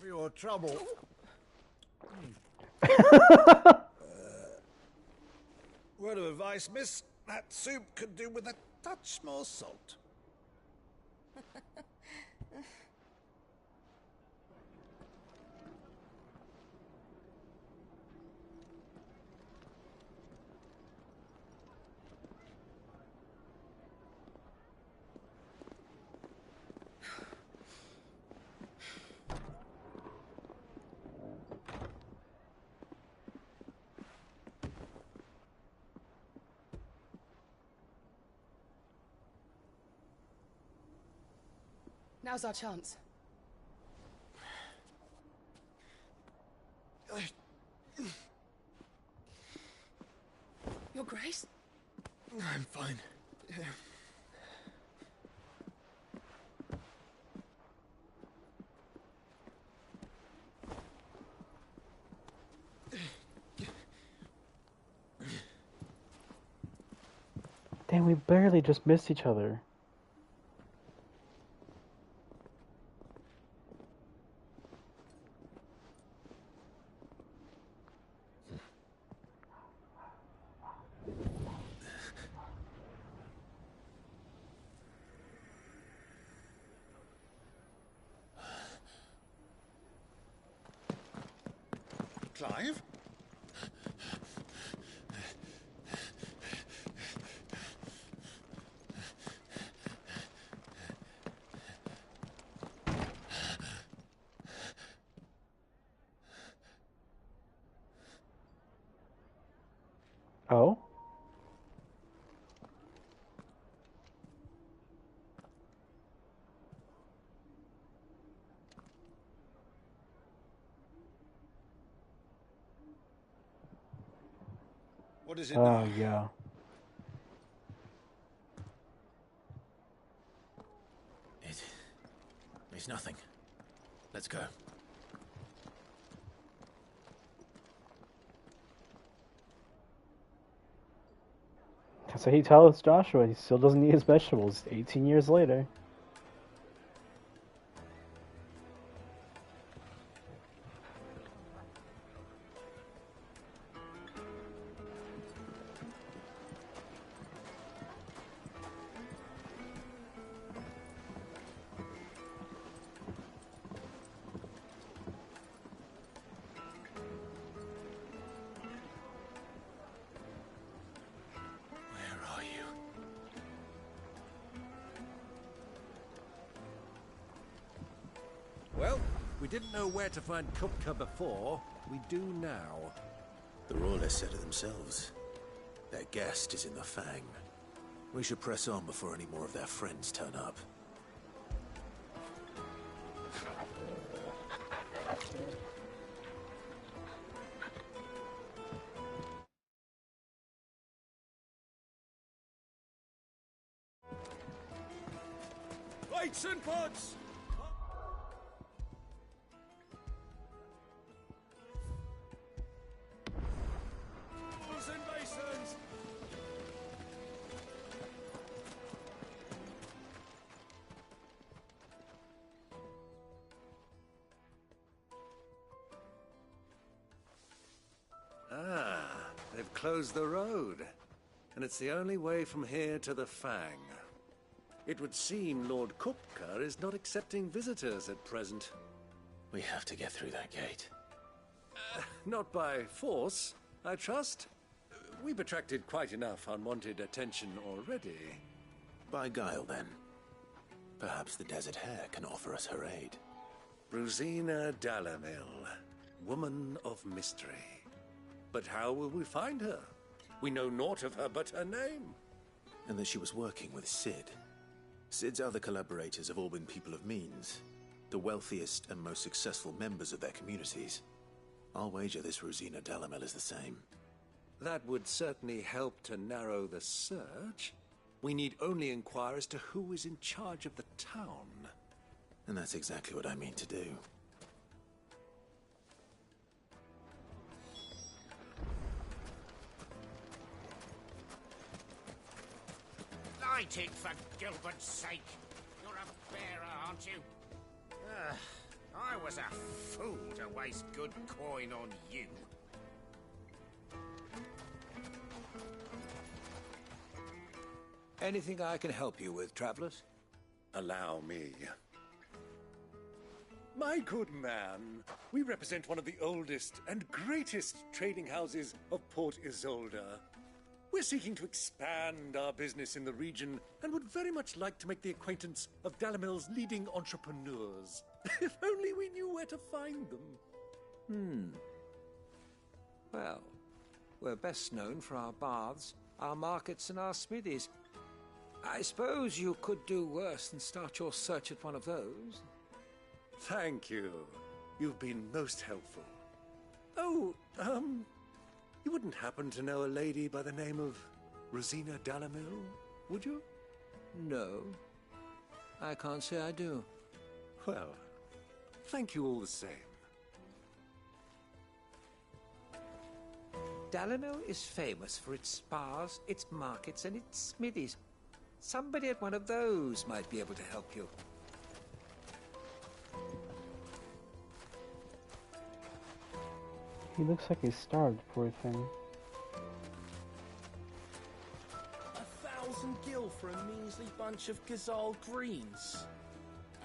for your trouble. Word of advice, miss. That soup could do with a touch more salt. Now's our chance. Your Grace? I'm fine. Yeah. Damn, we barely just missed each other. Clive? Oh? What is it Oh, now? yeah. It's nothing. Let's go. So he tells Joshua he still doesn't eat his vegetables 18 years later. Well, we didn't know where to find Kupka before. We do now. The Royalists said it themselves. Their guest is in the Fang. We should press on before any more of their friends turn up. Lights and pots! And basins! Ah, they've closed the road. And it's the only way from here to the Fang. It would seem Lord Kupka is not accepting visitors at present. We have to get through that gate. Not by force, I trust. We've attracted quite enough unwanted attention already. By guile, then. Perhaps the Desert Hare can offer us her aid. Rosina Dalamil, woman of mystery. But how will we find her? We know naught of her but her name. And that she was working with Sid. Sid's other collaborators have all been people of means, the wealthiest and most successful members of their communities. I'll wager this Rosina Dalamil is the same. That would certainly help to narrow the search. We need only inquire as to who is in charge of the town. And that's exactly what I mean to do. Light it, for Gilbert's sake. You're a bearer, aren't you? I was a fool to waste good coin on you. Anything I can help you with, travelers? Allow me. My good man, we represent one of the oldest and greatest trading houses of Port Isolde. We're seeking to expand our business in the region and would very much like to make the acquaintance of Dalamil's leading entrepreneurs. If only we knew where to find them. Well, we're best known for our baths, our markets, and our smithies. I suppose you could do worse than start your search at one of those. Thank you. You've been most helpful. Oh, you wouldn't happen to know a lady by the name of Rosina Dalamil, would you? No, I can't say I do. Well, thank you all the same. Dalamil is famous for its spas, its markets, and its smithies. Somebody at one of those might be able to help you. He looks like he's starved, poor thing. 1,000 gil for a measly bunch of Gazal greens.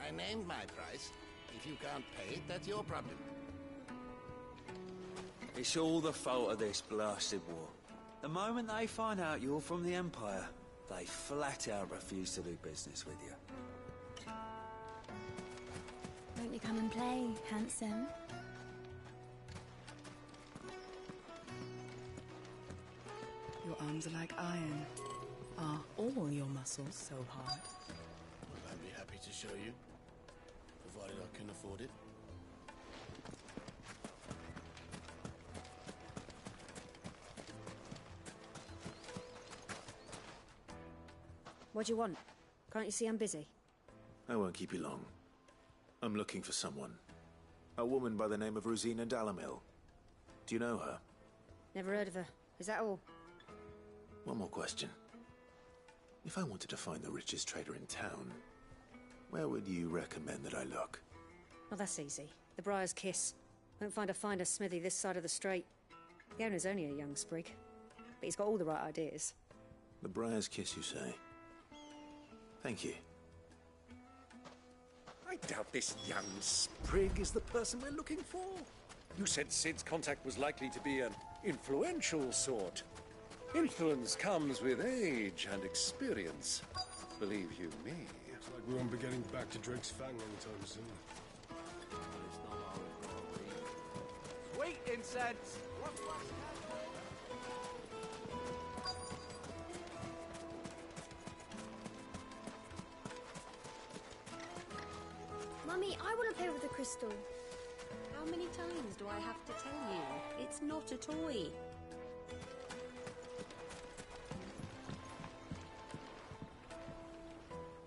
I named my price. If you can't pay it, that's your problem. It's all the fault of this blasted war. The moment they find out you're from the Empire, they flat out refuse to do business with you. Won't you come and play, handsome? Your arms are like iron. Are all your muscles so hard? Well, I'd be happy to show you, provided I can afford it. What do you want? Can't you see I'm busy? I won't keep you long. I'm looking for someone. A woman by the name of Rosina Dalamil. Do you know her? Never heard of her. Is that all? One more question. If I wanted to find the richest trader in town, where would you recommend that I look? Oh, that's easy. The Briar's Kiss. Won't find a finer smithy this side of the strait. The owner's only a young sprig, but he's got all the right ideas. The Briar's Kiss, you say? Thank you. I doubt this young sprig is the person we're looking for. You said Sid's contact was likely to be an influential sort. Influence comes with age and experience. Believe you me. Looks like we won't be getting back to Drake's Fang anytime soon. Sweet incense! Mummy, I want to play with the crystal. How many times do I have to tell you? It's not a toy.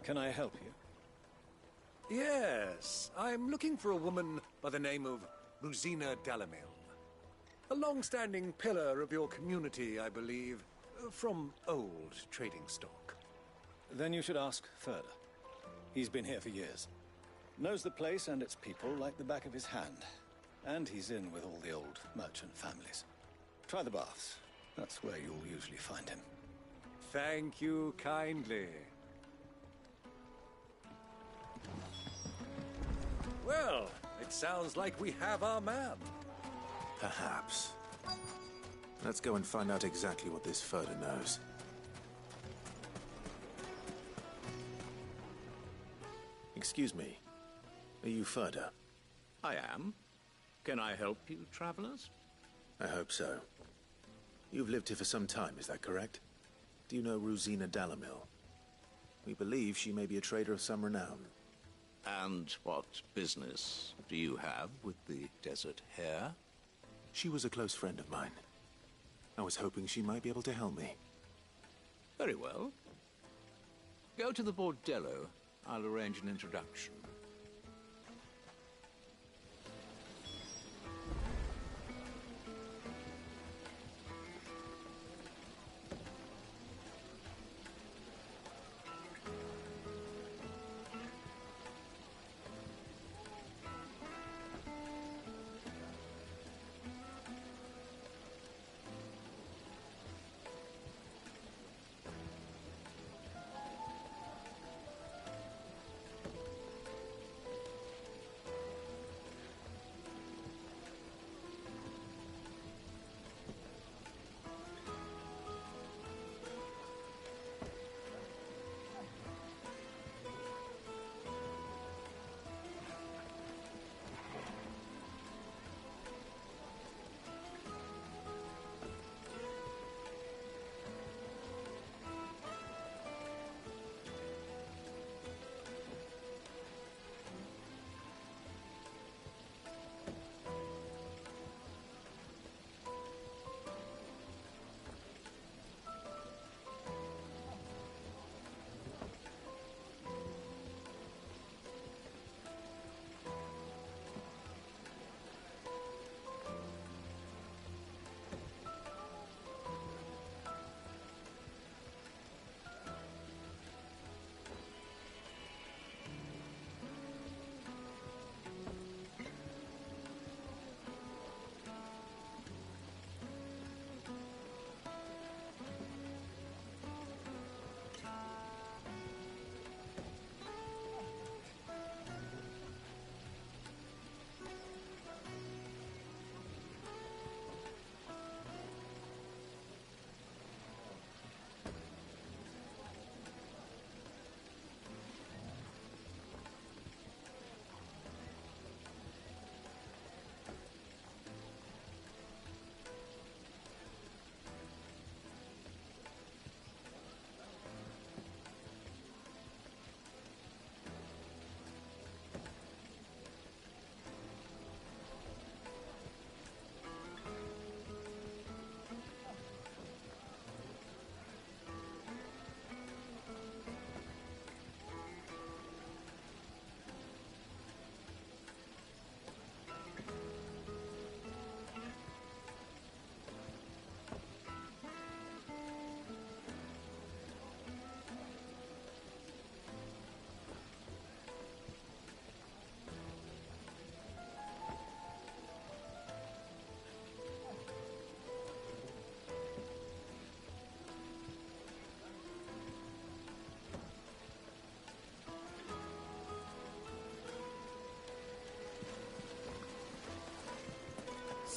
Can I help you? Yes, I'm looking for a woman by the name of Rosina Dalamil. A long-standing pillar of your community, I believe, from old trading stock. Then you should ask further. He's been here for years. Knows the place and its people like the back of his hand. And he's in with all the old merchant families. Try the baths. That's where you'll usually find him. Thank you kindly. Well, it sounds like we have our man. Perhaps. Let's go and find out exactly what this Furder knows. Excuse me. Are you Furder? I am. Can I help you, travelers? I hope so. You've lived here for some time, is that correct? Do you know Rosina Dalamil? We believe she may be a trader of some renown. And what business do you have with the Desert Hare? She was a close friend of mine. I was hoping she might be able to help me. Very well. Go to the Bordello. I'll arrange an introduction.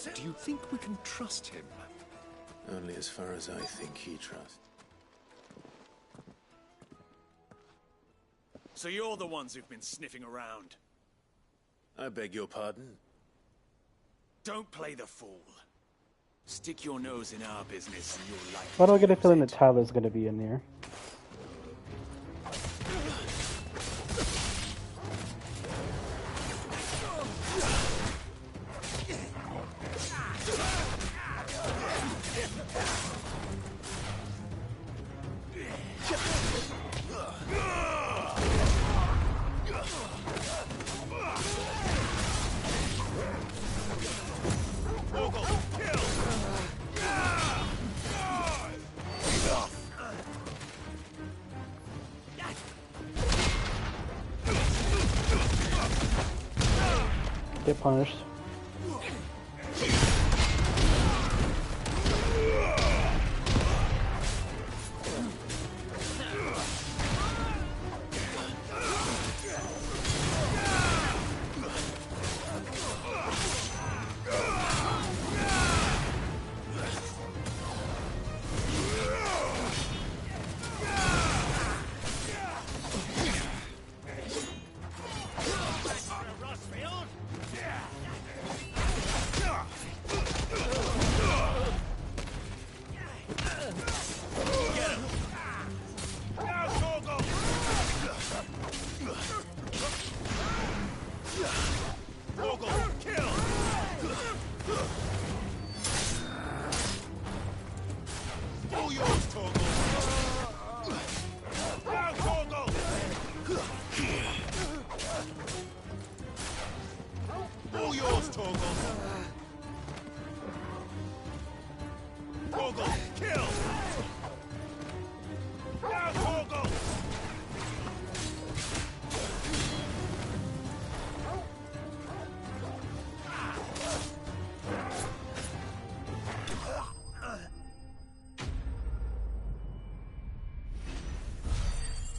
Do you think we can trust him? Only as far as I think he trusts. So you're the ones who've been sniffing around? I beg your pardon? Don't play the fool. Stick your nose in our business and you'll like it. Why do I get a feeling that Tyler's going to be in there? Get punished.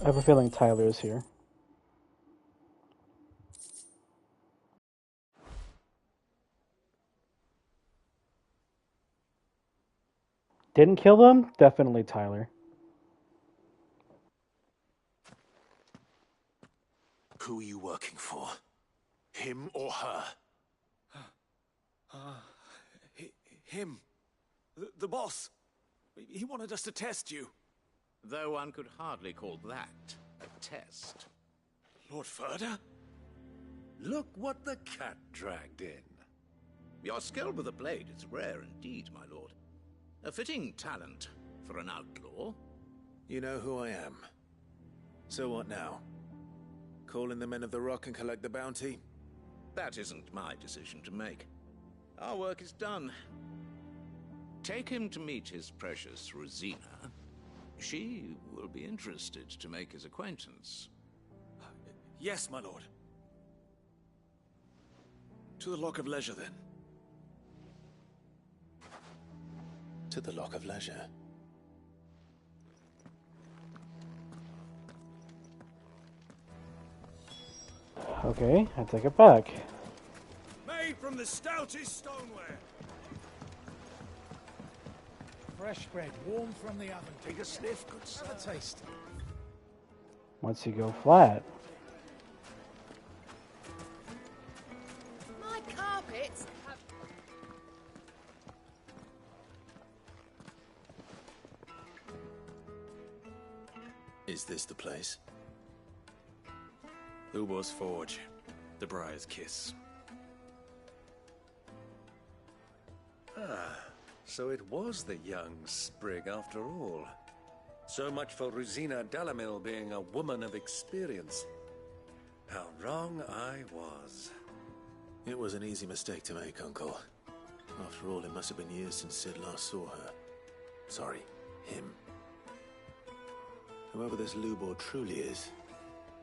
I have a feeling Tyler is here. Didn't kill him? Definitely Tyler. Who are you working for? Him or her? Him. The boss. He wanted us to test you. Though one could hardly call that a test. Lord Ferda? Look what the cat dragged in. Your skill with the blade is rare indeed, my lord. A fitting talent for an outlaw. You know who I am. So what now? Call in the Men of the Rock and collect the bounty? That isn't my decision to make. Our work is done. Take him to meet his precious Rosina. She will be interested to make his acquaintance. Yes, my lord. To the Lock of Leisure, then. To the Lock of Leisure. Okay, I take it back. Made from the stoutest stoneware. Fresh bread, warm from the oven. Take a sniff, good sir. Have a taste. Once you go flat. My carpets have... Is this the place? Ubor's Forge. The Briar's Kiss. Ah, so it was the young sprig after all. So much for Rosina Dalamil being a woman of experience. How wrong I was. It was an easy mistake to make, Uncle. After all, it must have been years since Sid last saw her. Sorry, him. Whoever this Lubor truly is,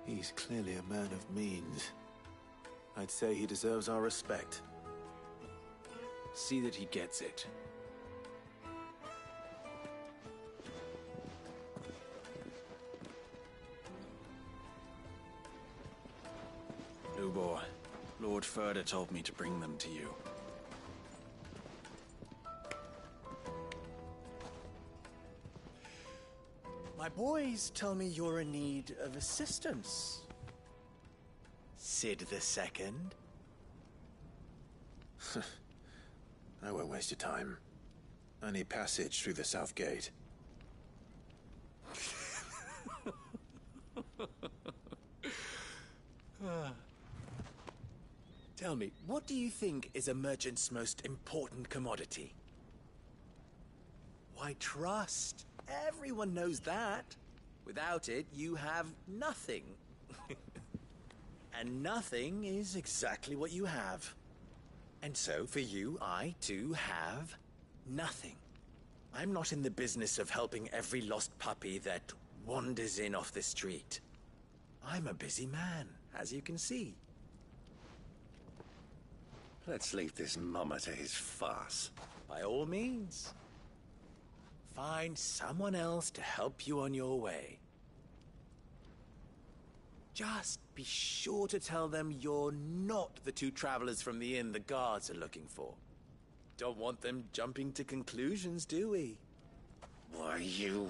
he's clearly a man of means. I'd say he deserves our respect. See that he gets it. Lubor, Lord Ferda told me to bring them to you. My boys tell me you're in need of assistance. Sid the Second? I won't waste your time. I need passage through the south gate. Tell me, what do you think is a merchant's most important commodity? Why, trust. Everyone knows that. Without it, you have nothing. And nothing is exactly what you have. And so, for you, I, too, have nothing. I'm not in the business of helping every lost puppy that wanders in off the street. I'm a busy man, as you can see. Let's leave this mummer to his farce. By all means. Find someone else to help you on your way. Just be sure to tell them you're not the two travelers from the inn the guards are looking for. Don't want them jumping to conclusions, do we? Why, you...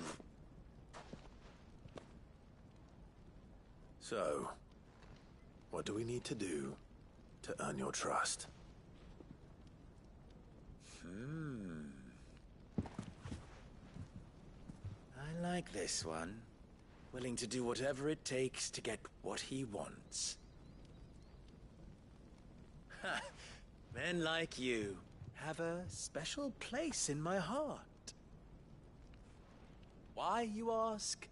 So, what do we need to do to earn your trust? I like this one. Willing to do whatever it takes to get what he wants. Ha! Men like you have a special place in my heart. Why, you ask?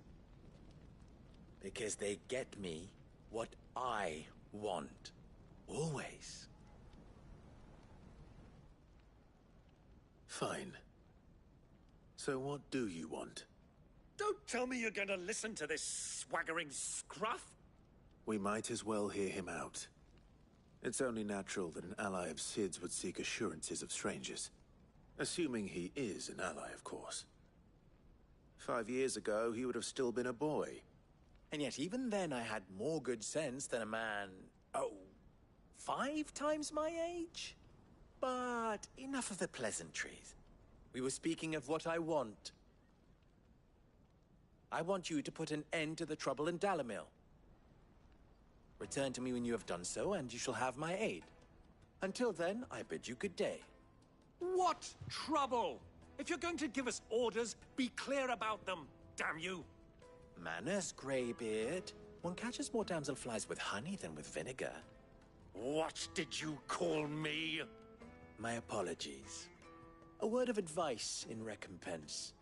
Because they get me what I want. Always. Fine. So what do you want? Don't tell me you're going to listen to this swaggering scruff! We might as well hear him out. It's only natural that an ally of Sid's would seek assurances of strangers. Assuming he is an ally, of course. 5 years ago, he would have still been a boy. And yet even then I had more good sense than a man, 5 times my age? But enough of the pleasantries. We were speaking of what I want. I want you to put an end to the trouble in Dalamil. Return to me when you have done so, and you shall have my aid. Until then, I bid you good day. What trouble? If you're going to give us orders, be clear about them, damn you! Manners, Greybeard. One catches more damselflies with honey than with vinegar. What did you call me? My apologies. A word of advice in recompense.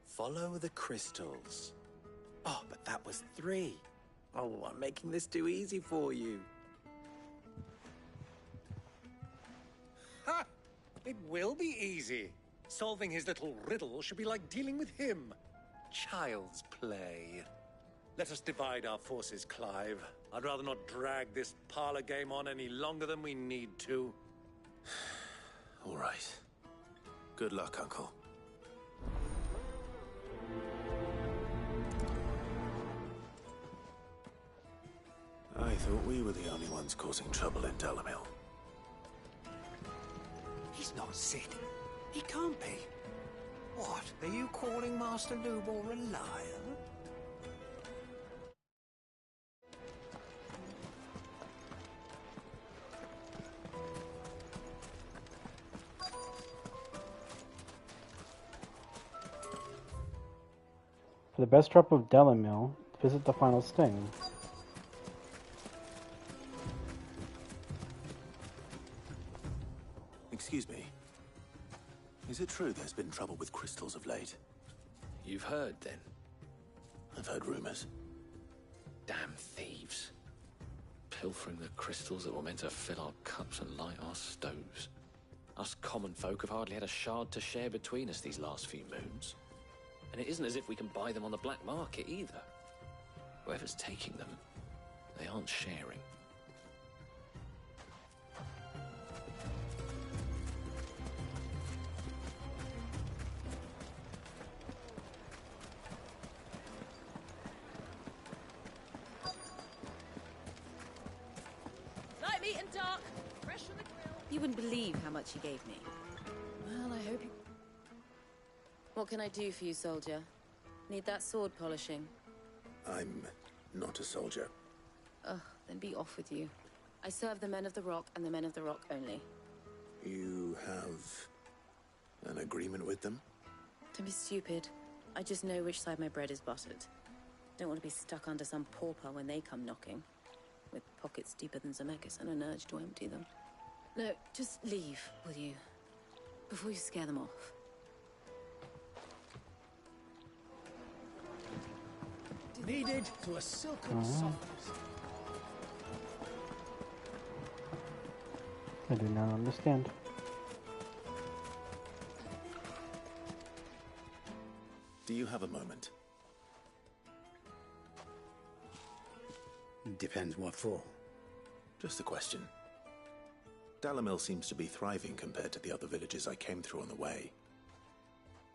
Follow the crystals. Oh, but that was 3. Oh, I'm making this too easy for you. Ha! It will be easy. Solving his little riddle should be like dealing with him. Child's play. Let us divide our forces, Clive. I'd rather not drag this parlor game on any longer than we need to. All right. Good luck, Uncle. I thought we were the only ones causing trouble in Dalamil. He's not Sid. He can't be. What? Are you calling Master Lubor a liar? For the best drop of Dalamil, visit the final sting. Excuse me. Is it true there's been trouble with crystals of late? You've heard, then? I've heard rumors. Damn thieves. Pilfering the crystals that were meant to fill our cups and light our stoves. Us common folk have hardly had a shard to share between us these last few moons. And it isn't as if we can buy them on the black market either. Whoever's taking them, they aren't sharing. Light meat and dark, fresh from the grill. You wouldn't believe how much he gave me. Well, I hope you... What can I do for you, soldier? Need that sword polishing? I'm not a soldier. Ugh, then be off with you. I serve the men of the Rock and the men of the Rock only. You have an agreement with them? Don't be stupid. I just know which side my bread is buttered. Don't want to be stuck under some pauper when they come knocking. With pockets deeper than Zemeckis and an urge to empty them. No, just leave, will you? Before you scare them off. Needed to a silken softness. I do not understand. Do you have a moment? Depends what for. Just a question. Dalamil seems to be thriving compared to the other villages I came through on the way.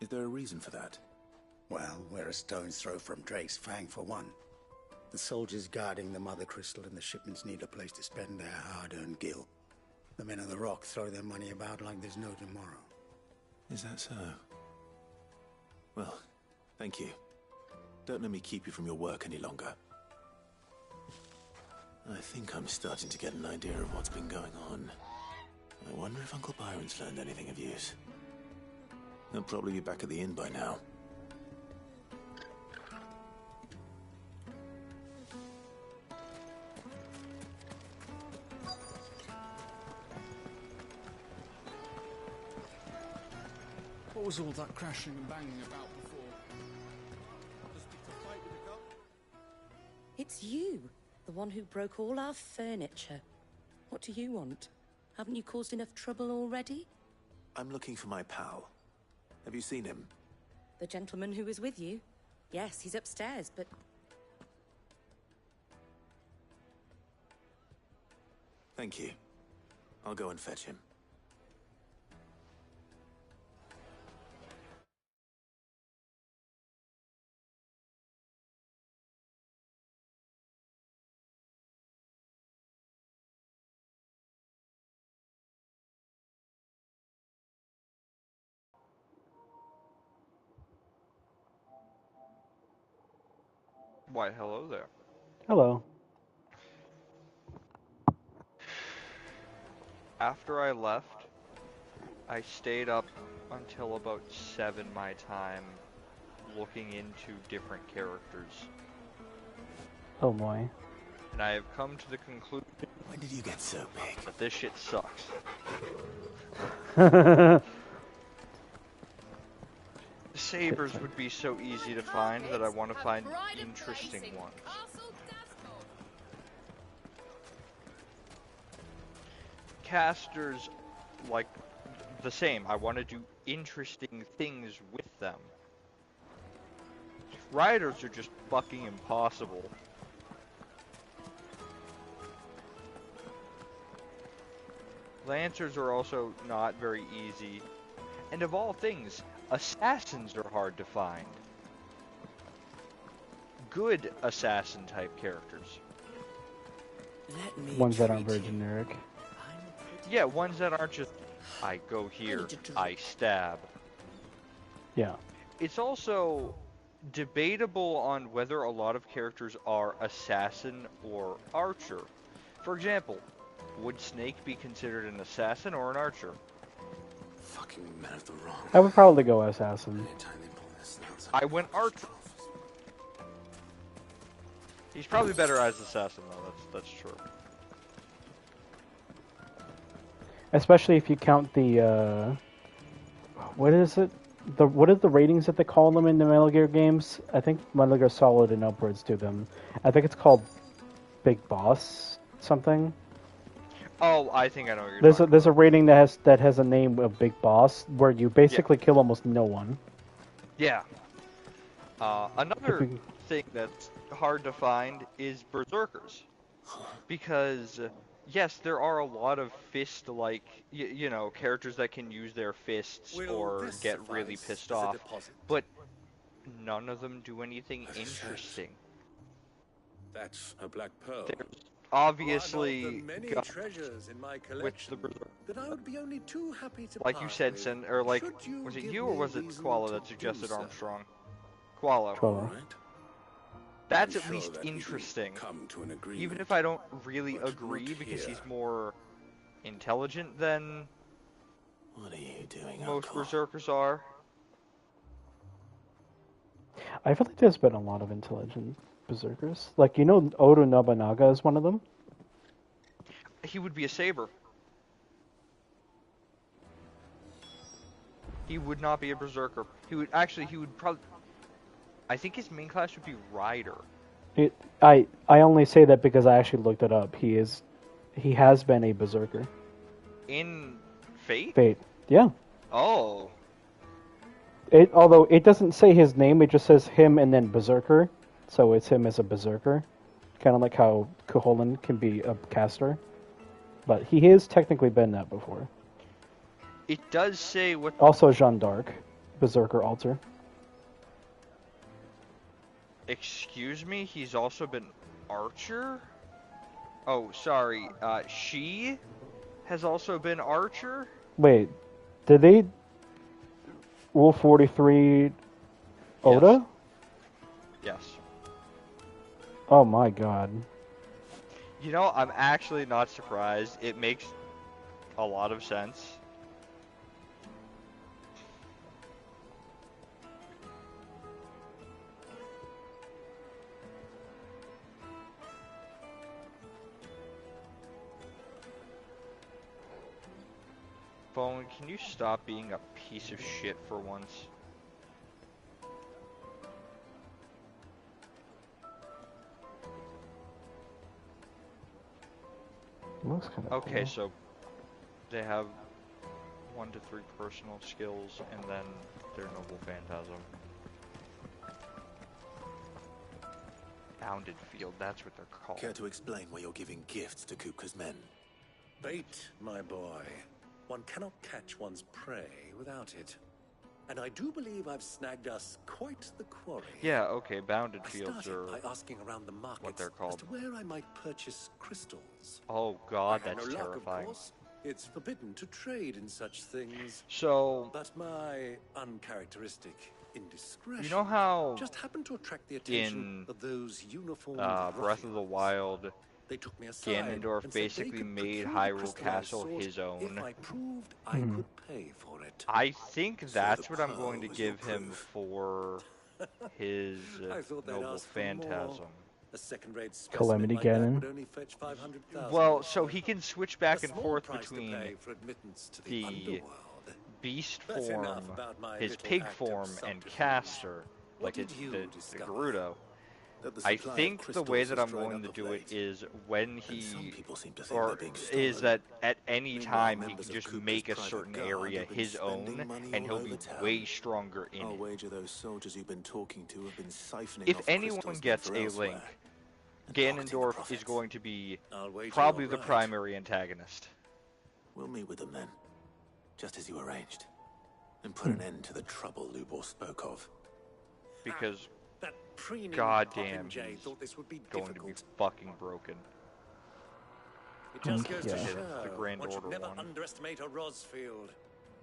Is there a reason for that? Well, we're a stone's throw from Drake's Fang for one. The soldiers guarding the Mother Crystal and the shipments need a place to spend their hard-earned gil. The men of the Rock throw their money about like there's no tomorrow. Is that so? Well, thank you. Don't let me keep you from your work any longer. I think I'm starting to get an idea of what's been going on. I wonder if Uncle Byron's learned anything of use. He'll probably be back at the inn by now. What was all that crashing and banging about before? Just picked a fight with a cop? It's you, the one who broke all our furniture. What do you want? Haven't you caused enough trouble already? I'm looking for my pal. Have you seen him? The gentleman who was with you? Yes, he's upstairs, but... Thank you. I'll go and fetch him. Why, hello there. Hello. After I left, I stayed up until about 7 my time, looking into different characters. Oh boy. And I have come to the conclusion... When did you get so big? ...that this shit sucks. Sabers would be so easy to find that I want to find interesting ones. Casters, like, the same. I want to do interesting things with them. Riders are just fucking impossible. Lancers are also not very easy. And of all things, assassins are hard to find. Good assassin-type characters. Ones that aren't very generic. Yeah, ones that aren't just, I go here, I stab. Yeah. It's also debatable on whether a lot of characters are assassin or archer. For example, would Snake be considered an assassin or an archer? Fucking men of the wrong. I would probably go assassin. I went archer. He's probably better as assassin though, that's true. Especially if you count the what is it? What are the ratings that they call them in the Metal Gear games? I think Metal Gear Solid and upwards to them. I think it's called Big Boss something. Oh, I think I know what you're talking There's a rating that has a name of Big Boss where you basically kill almost no one. Yeah. Another thing that's hard to find is berserkers, because yes, there are a lot of fist-like, you know, characters that can use their fists or get really pissed off, but none of them do anything interesting. That's a black pearl. There's obviously many got treasures in my which the collection that I would be only too happy to like you part said, with. Sen, or like Should you was it give you or me was it reason Koala to that suggested do so? Armstrong? Swallow. Swallow. That's I'm at sure least that we can interesting. come to an agreement. Even if I don't really But agree look because he's here. more intelligent than What are you doing, most Uncle? berserkers are. I feel like there's been a lot of intelligent berserkers. Like, you know, Oda Nobunaga is one of them. He would be a saber. He would not be a berserker. He would probably... I think his main class would be rider. I only say that because I actually looked it up. He has been a berserker. In Fate? Fate, yeah. Oh. Although it doesn't say his name, it just says him and then berserker. So it's him as a berserker. Kind of like how Cuchulainn can be a caster. But he has technically been that before. It does say what... Also Jeanne d'Arc, berserker altar. Excuse me? He's also been Archer? Oh, sorry. She has also been Archer? Wait, did they... Rule 43 Oda? Yes. Oh my god. You know, I'm actually not surprised. It makes a lot of sense. Phone, can you stop being a piece of shit for once? Looks kind of Okay, cool. so they have 1 to 3 personal skills, and then their noble phantasm. Bounded field, that's what they're called. Care to explain why you're giving gifts to Kupka's men? Bait, my boy. One cannot catch one's prey without it. And I do believe I've snagged us quite the quarry. Yeah, okay, bounded I fields started are by asking around the markets what they're as called. to where I might purchase crystals. Oh god, I had that's no luck, of terrifying. course. It's forbidden to trade in such things. So, But my uncharacteristic indiscretion you know how just happened to attract the attention in of those uniformed Breath of the Wild, They took me aside Ganondorf and said they basically could made procure the Hyrule crystal I Castle sought his own. If I proved I could pay for it. I think that's the what I'm going to pearl was your give him for his I thought they'd noble ask for more. phantasm. A second-rate specimen Calamity like that Ganon. would only fetch 500,000. Well, so he can switch back A and small forth price to between pay for admittance to the underworld. beast That's form, enough about my his little pig act of form, and subterfuge. caster, What like did you the discover? Gerudo. That the I supply of think the way crystals that has I'm dried going up to of do late. it is when And he, some people seem to think or they're being is stolen. that at any Meanwhile, time he members can of just Kupka's make a private certain guard area have been his spending own, money and all he'll be over town. way stronger in I'll it. wager those soldiers you've been talking to have been siphoning If off anyone crystals gets meant a for elsewhere link, and pocketing the Ganondorf is profits. going to be I'll wager probably you're the right. primary antagonist. We'll meet with them then, just as you arranged, and put an end to the trouble Lubor spoke of. Because That preening goddamn, popinjay he's thought this would be going to be difficult. fucking broken. It just goes to Yeah. show The Grand one should Order never one. underestimate a Rosfield.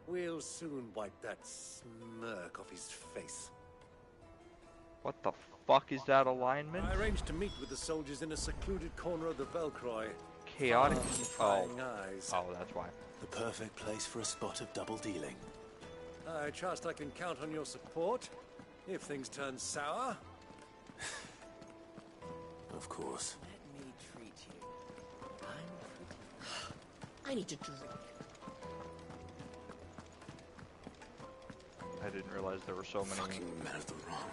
We'll soon wipe that smirk off his face. What the fuck is that alignment? I arranged to meet with the soldiers in a secluded corner of the Velcroy. Chaotic. Far from prying eyes. Oh, that's why. The perfect place for a spot of double dealing. I trust I can count on your support if things turn sour. Of course. Let me treat you. I need to drink. I didn't realize there were so many. Fucking men of the wrong.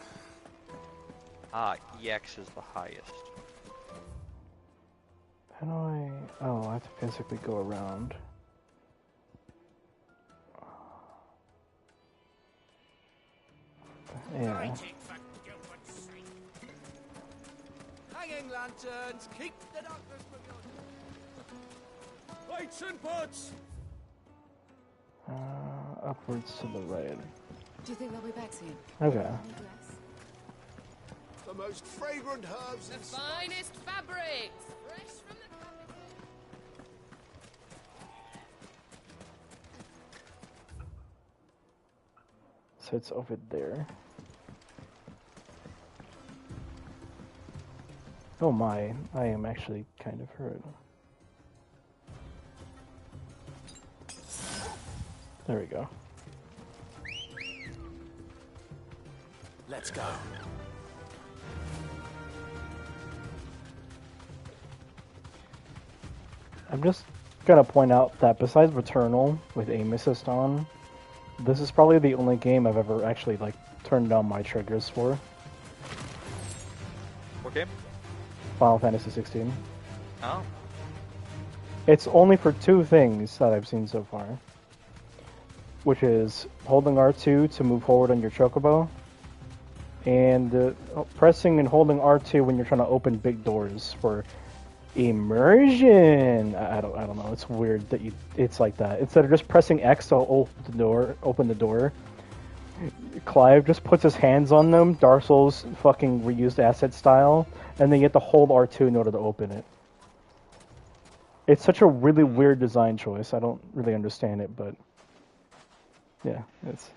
Ah, EX is the highest. How do I... Oh, I have to physically go around. Yeah. Hanging lanterns, keep the darkness from your... Lights and pots! Upwards to the right. Do you think they'll be back soon? Okay. The most fragrant herbs The in finest fabrics, fresh from the... So it's over there. Oh my, I am actually kind of hurt. There we go. Let's go. I'm just gonna point out that besides Returnal with aim assist on, this is probably the only game I've ever actually like turned down my triggers for. What game? Final Fantasy 16. Oh. It's only for two things that I've seen so far, which is holding R2 to move forward on your chocobo, and pressing and holding R2 when you're trying to open big doors for immersion. I don't know. It's weird that it's like that. Instead of just pressing X to open the door, Clive just puts his hands on them, Dark Souls fucking reused asset style, and then you have to hold R2 in order to open it. It's such a really weird design choice. I don't really understand it, but yeah, it's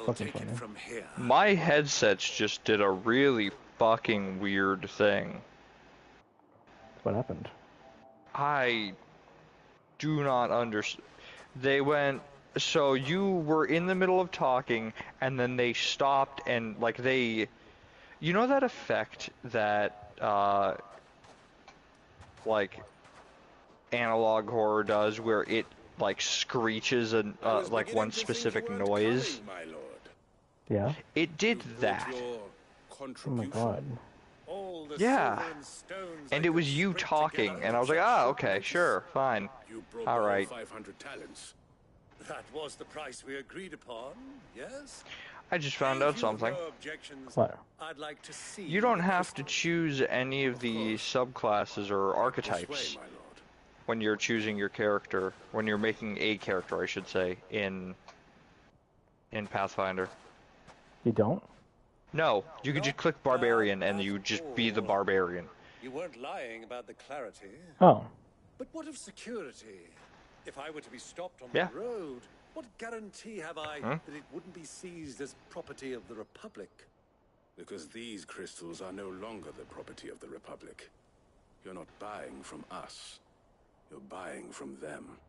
fucking funny. My headsets just did a really fucking weird thing. What happened? I do not understand. They went, so you were in the middle of talking, and then they stopped, and like you know that effect that like analog horror does, where it like screeches and like one specific noise. Yeah. It did that. Oh my god. Yeah. And it was you talking, and I was like, ah, okay, sure, fine. All right. 500 talents. That was the price we agreed upon, yes? I just found out something. What? I'd like to see You don't have to choose any of the subclasses or archetypes when you're choosing your character, when you're making a character, I should say, in Pathfinder. You don't? No, you could just click Barbarian and you just be the Barbarian. You weren't lying about the clarity. Oh. But what of security? If I were to be stopped on Yeah. the road, what guarantee have I that it wouldn't be seized as property of the Republic? Because these crystals are no longer the property of the Republic. You're not buying from us. You're buying from them.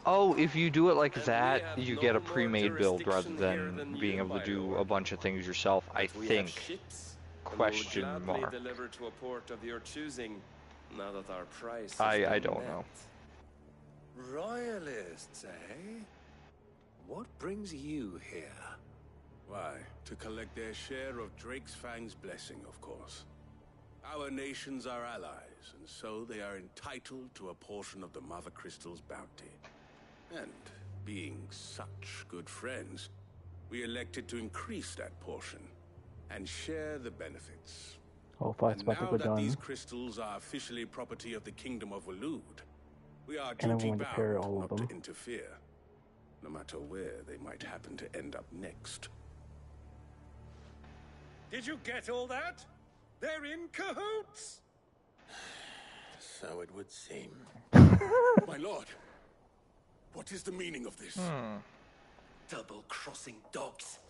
Oh, if you do it like that, you get a pre-made build rather than being able to do a bunch of things yourself, I think. Question mark. Deliver to a port of your choosing, now that our price I don't know. Royalists, eh? What brings you here? Why? To collect their share of Drake's Fang's blessing, of course. Our nations are allies, and so they are entitled to a portion of the Mother Crystal's bounty. And being such good friends, we elected to increase that portion and share the benefits. Oh, fight's about to Now go that down. these crystals are officially property of the Kingdom of Waloed, we are And I'm duty going to pair bound all of not them. to interfere, no matter where they might happen to end up next. Did you get all that? They're in cahoots! So it would seem. My lord, what is the meaning of this? Double-crossing dogs.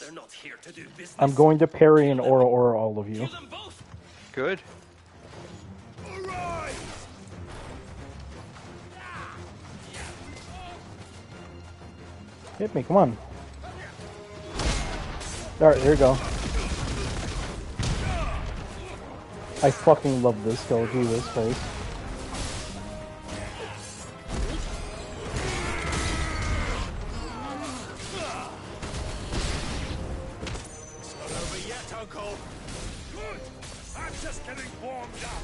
They're not here to do business. I'm going to parry and aura all of you. Good. Hit me, come on. Alright, here we go. I fucking love this skill, Jesus Christ. It's not over yet, Uncle. Good. I'm just getting warmed up.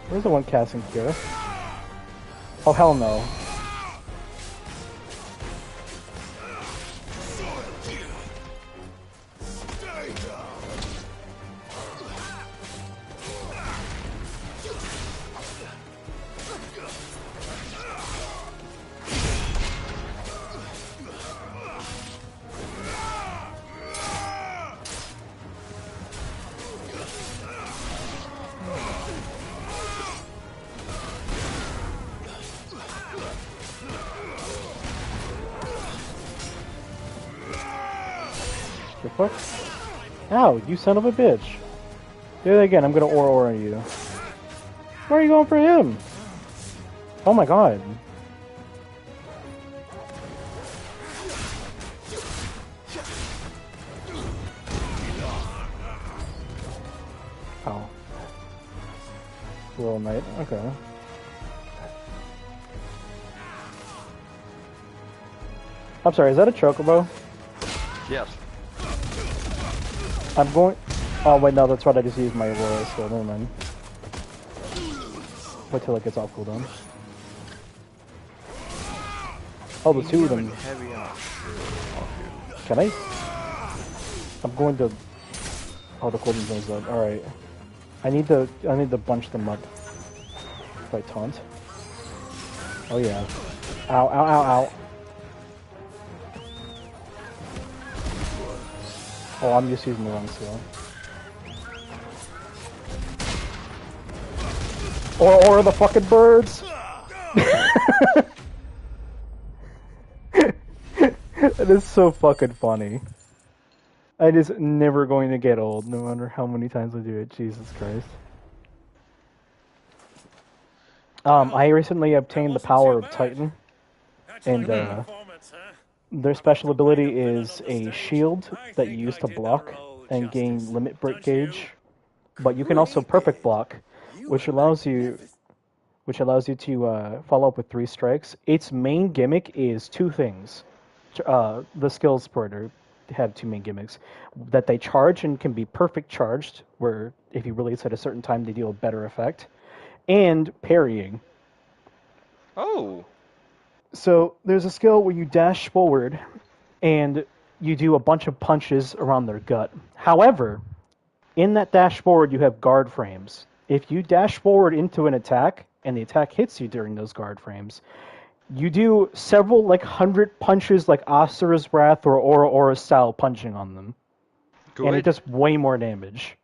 Where's the one casting Kira? Oh, hell no. The fuck? Ow, you son of a bitch. Do that again, I'm gonna aura you. Where are you going for him? Oh my god. Oh. Little knight, okay. I'm sorry, is that a chocobo? Yes. I'm going... Oh wait, no, that's right, I just used my Aurora skill, never mind. Wait till it gets off cooldown. Oh, the two of them. Can I? I'm going to... Oh, the cooldown thing's up. Alright. I need to bunch them up. If I taunt. Oh yeah. Ow, ow, ow, ow. Oh, I'm just using the wrong skill. Or the fucking birds! That is so fucking funny. It is never going to get old, no matter how many times I do it. Jesus Christ. I recently obtained the power of Titan, and their special ability is a shield that you use to block and gain limit break gauge, but you can also perfect block, which allows you to follow up with 3 strikes. Its main gimmick is 2 things. The skills spreader have 2 main gimmicks: that they charge and can be perfect charged, where if you release at a certain time they deal a better effect, and parrying. Oh. So there's a skill where you dash forward and you do a bunch of punches around their gut. However, in that dash forward you have guard frames. If you dash forward into an attack and the attack hits you during those guard frames, you do several 100 punches like Asura's Wrath or Aura style punching on them. Good. And it does way more damage.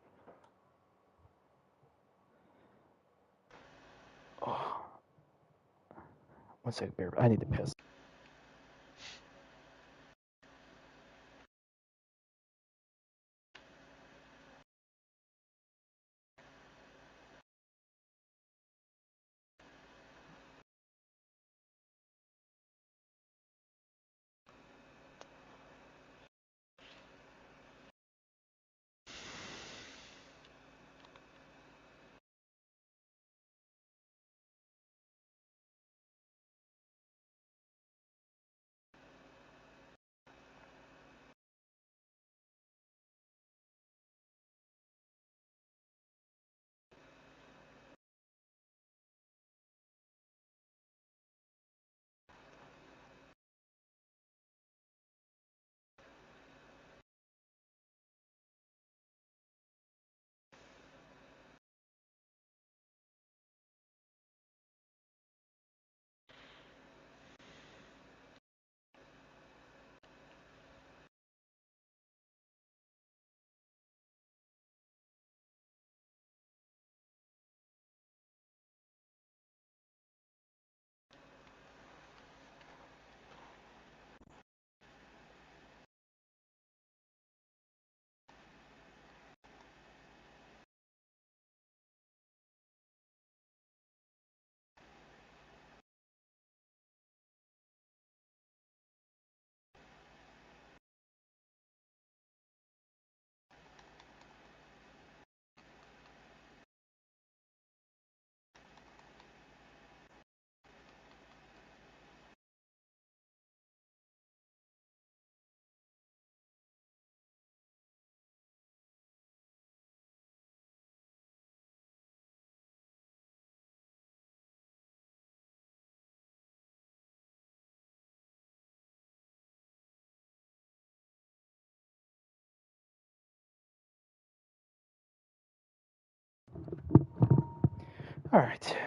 Oh. One second, bear. I need to piss. All right.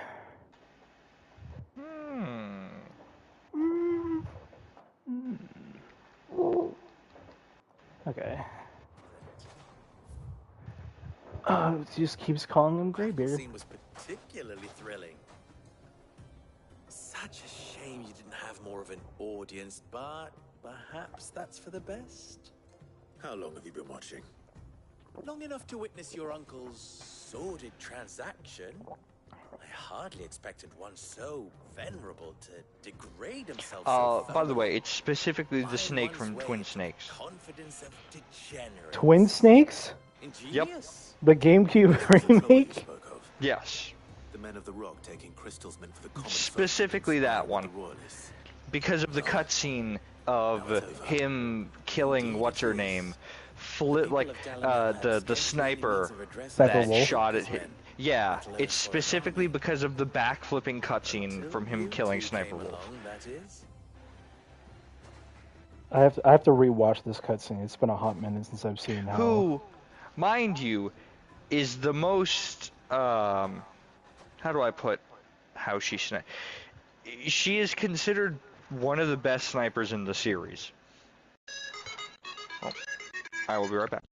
Okay. It just keeps calling him Greybeard. The scene was particularly thrilling. Such a shame you didn't have more of an audience, but perhaps that's for the best. How long have you been watching? Long enough to witness your uncle's sordid transaction. I hardly expected one so venerable to degrade himself so By the way, it's specifically the snake from Twin Snakes. confidence of degenerates. Twin Snakes? Yep. The GameCube remake? Yes. The men of the Rock taking crystals meant for the common Specifically that one. Because of the cutscene of him killing what's-her-name. The sniper Sniper that Wolf? shot at him. Yeah, it's specifically because of the backflipping cutscene from him killing Sniper Wolf. I have to rewatch this cutscene. It's been a hot minute since I've seen how. Who, mind you, is the most how do I put how she sniped? She is considered one of the best snipers in the series. Oh, I will be right back.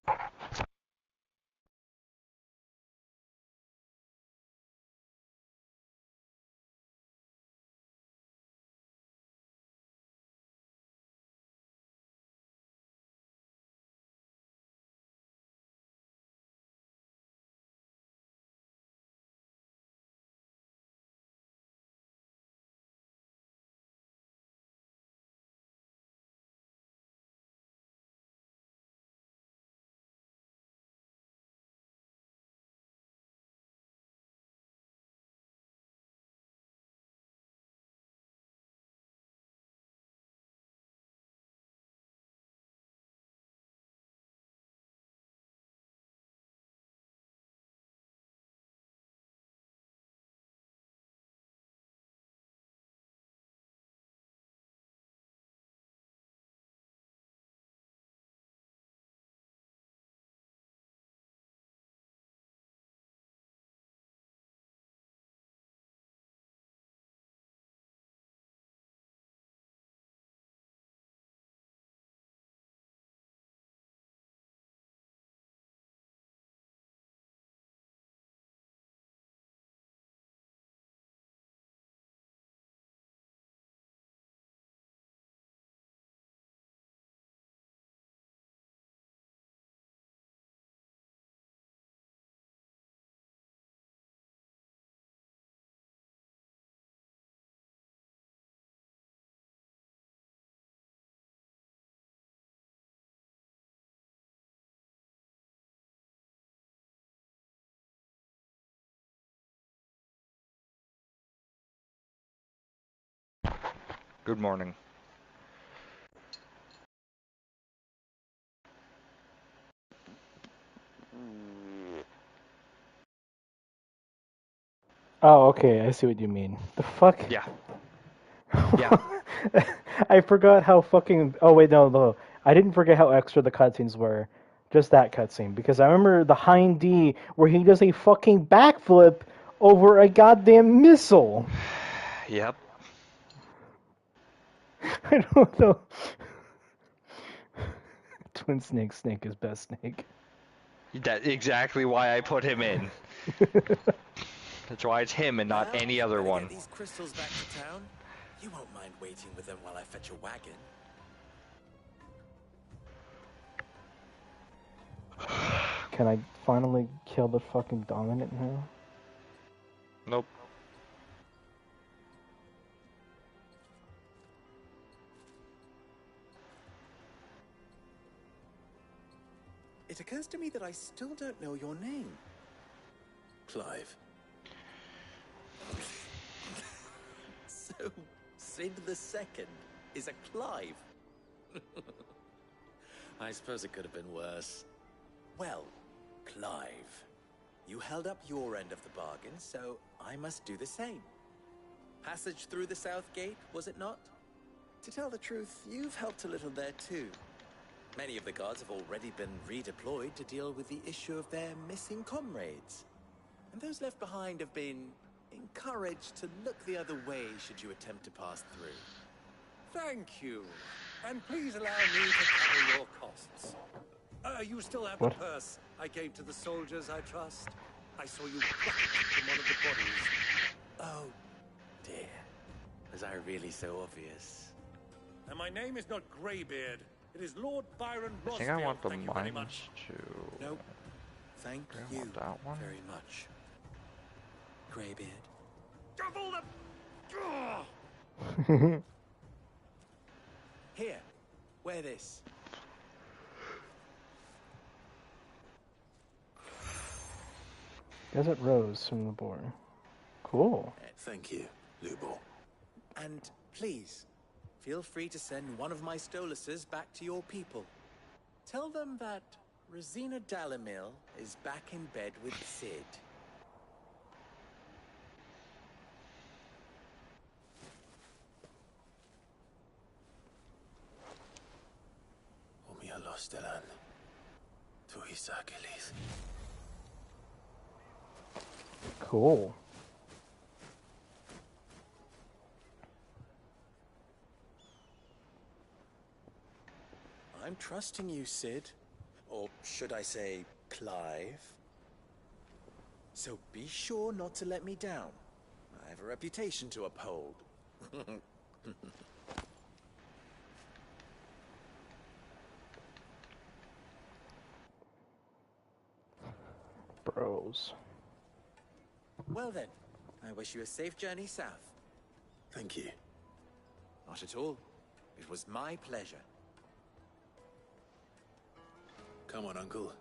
Good morning. Oh, okay. I see what you mean. The fuck? Yeah. Yeah. I forgot how fucking. Oh wait, no. I didn't forget how extra the cutscenes were. Just that cutscene, because I remember the Hind D where he does a fucking backflip over a goddamn missile. Yep. I don't know. Twin Snake is best Snake. That's exactly why I put him in. That's why it's him and not any other one. Get these crystals back to town. You won't mind waiting with them while I fetch a wagon. Can I finally kill the fucking Dominant now? Nope. It occurs to me that I still don't know your name. Clive. So, Sid the Second is a Clive. I suppose it could have been worse. Well, Clive, you held up your end of the bargain, so I must do the same. Passage through the South Gate, was it not? To tell the truth, you've helped a little there too. Many of the guards have already been redeployed to deal with the issue of their missing comrades. And those left behind have been encouraged to look the other way should you attempt to pass through. Thank you. And please allow me to cover your costs. You still have the purse I gave to the soldiers, I trust? I saw you pluck it from one of the bodies. Oh, dear. Was I really so obvious? And my name is not Greybeard. It is Lord Byron I think I Rosfield. want the Thank you very mines much. to... No, thank I you want that one. very much. Greybeard. Double the... Here, wear this. Desert Rose from the boar. Cool. Thank you, Lubor. And please, feel free to send one of my Stoluses back to your people. Tell them that Rosina Dalamil is back in bed with Sid. Omia Lostelan. Tuisa Achilles. Cool. I'm trusting you, Sid. Or should I say, Clive? So be sure not to let me down. I have a reputation to uphold. Bros. Well then, I wish you a safe journey south. Thank you. Not at all. It was my pleasure. Come on, Uncle.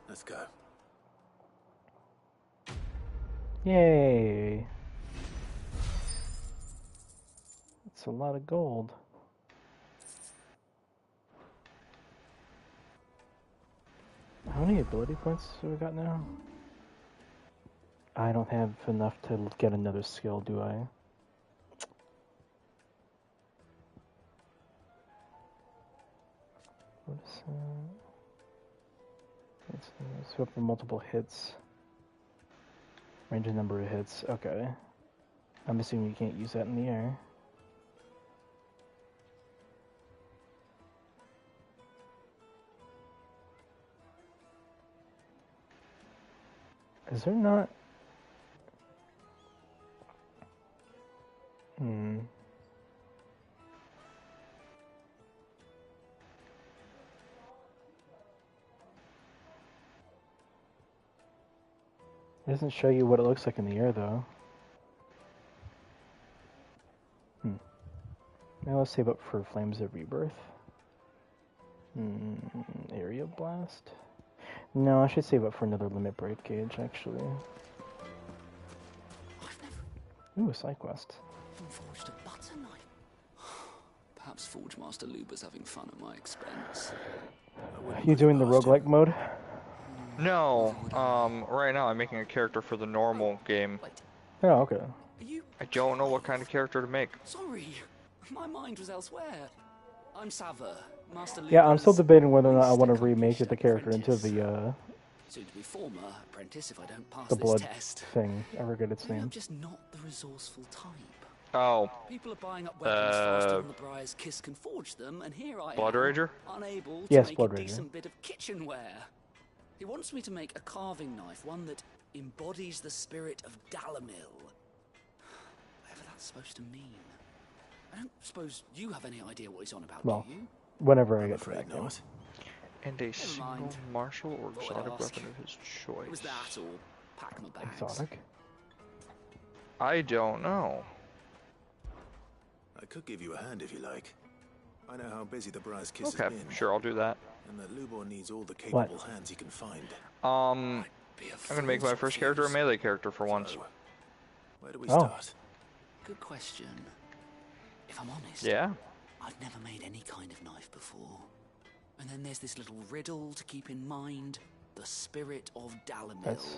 Let's go. Yay. That's a lot of gold. How many ability points have we got now? I don't have enough to get another skill, do I? What is that? Let's go for multiple hits. Range and number of hits. Okay. I'm assuming you can't use that in the air. Is there not? It doesn't show you what it looks like in the air, though. Now let's save up for Flames of Rebirth. Area Blast? No, I should save up for another Limit Break gauge, actually. Ooh, a side quest. Forged a butter knife. Perhaps Forge Master Luber's having fun at my expense. You doing the roguelike mode? No, right now I'm making a character for the normal game. Oh, okay. I don't know what kind of character to make. Sorry, my mind was elsewhere. I'm Sava, Master Luber's Yeah, I'm still debating whether or not I want to remake the character into the, soon to be former apprentice if I don't pass the this blood test. thing. I forget its Maybe I'm name. just not the resourceful type. Oh. People are buying up weapons faster than the Briar's Kiss can forge them, and here I Blood am, Rager? unable to Yes, make Blood a Rager. decent bit of kitchenware. He wants me to make a carving knife, one that embodies the spirit of Dalamil. Whatever that's supposed to mean. I don't suppose you have any idea what he's on about, Well, do you? whenever I get to that game. And a single martial or exotic ask. weapon of his choice. Was that or pack my bags? Exotic? I don't know. I could give you a hand if you like. I know how busy the Briar's Kiss Okay, has been. sure, I'll do that. And that Lubor needs all the capable hands he can find. I'm gonna make my first character a melee character for once. Where do we start? Good question. If I'm honest, Yeah? I've never made any kind of knife before. And then there's this little riddle to keep in mind. The spirit of Dalamil. That's...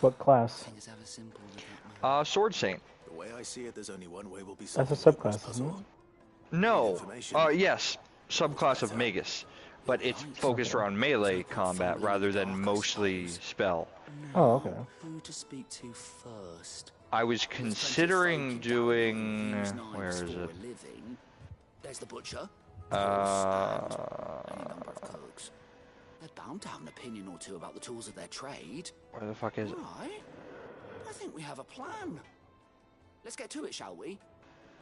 What class? Thing is ever simple with that man. Sword Saint. The way I see it, there's only one way we'll be That's a solving Lubor's subclass, isn't it? puzzle. No. Yes. Subclass of Magus. But it's focused around melee combat rather than mostly spell. Oh, okay. Who to speak to first? I was considering doing... Where is it? Living. There's the butcher. Uh... Any number of cooks. They're bound to have an opinion or two about the tools of their trade. Where the fuck is it? Right. I think we have a plan. Let's get to it, shall we?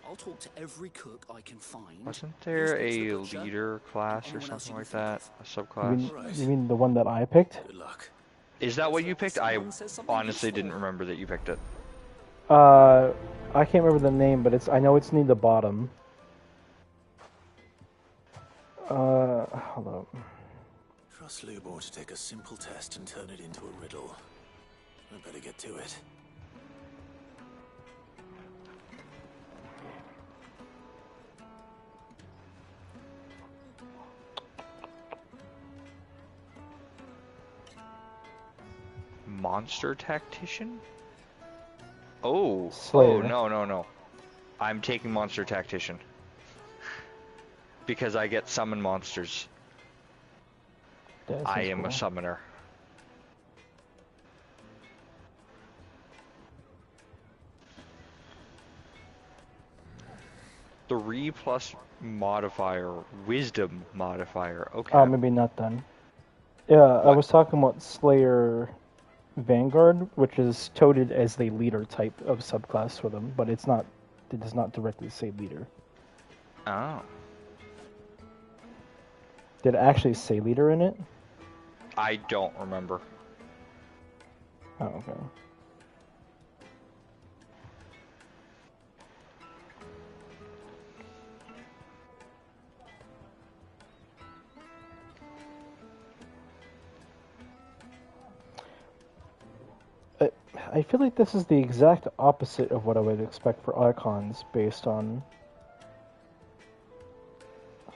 I'll talk to every cook I can find. Wasn't there a leader class or something like that? A subclass? You mean the one that I picked? Good luck. Is that what you picked? I honestly didn't remember that you picked it. I can't remember the name, but I know it's near the bottom. Hold on. Trust Lubor to take a simple test and turn it into a riddle. I better get to it. Monster Tactician? Oh, Slayer. Oh, no. I'm taking Monster Tactician. Because I get summon monsters. I am a summoner. 3+ modifier, wisdom modifier. Okay. Oh, maybe not then. Yeah, I was talking about Slayer Vanguard, which is touted as the leader type of subclass for them, but it's not. It does not directly say leader. Oh. Did it actually say leader in it? I don't remember. Oh, okay. I feel like this is the exact opposite of what I would expect for Archons based on...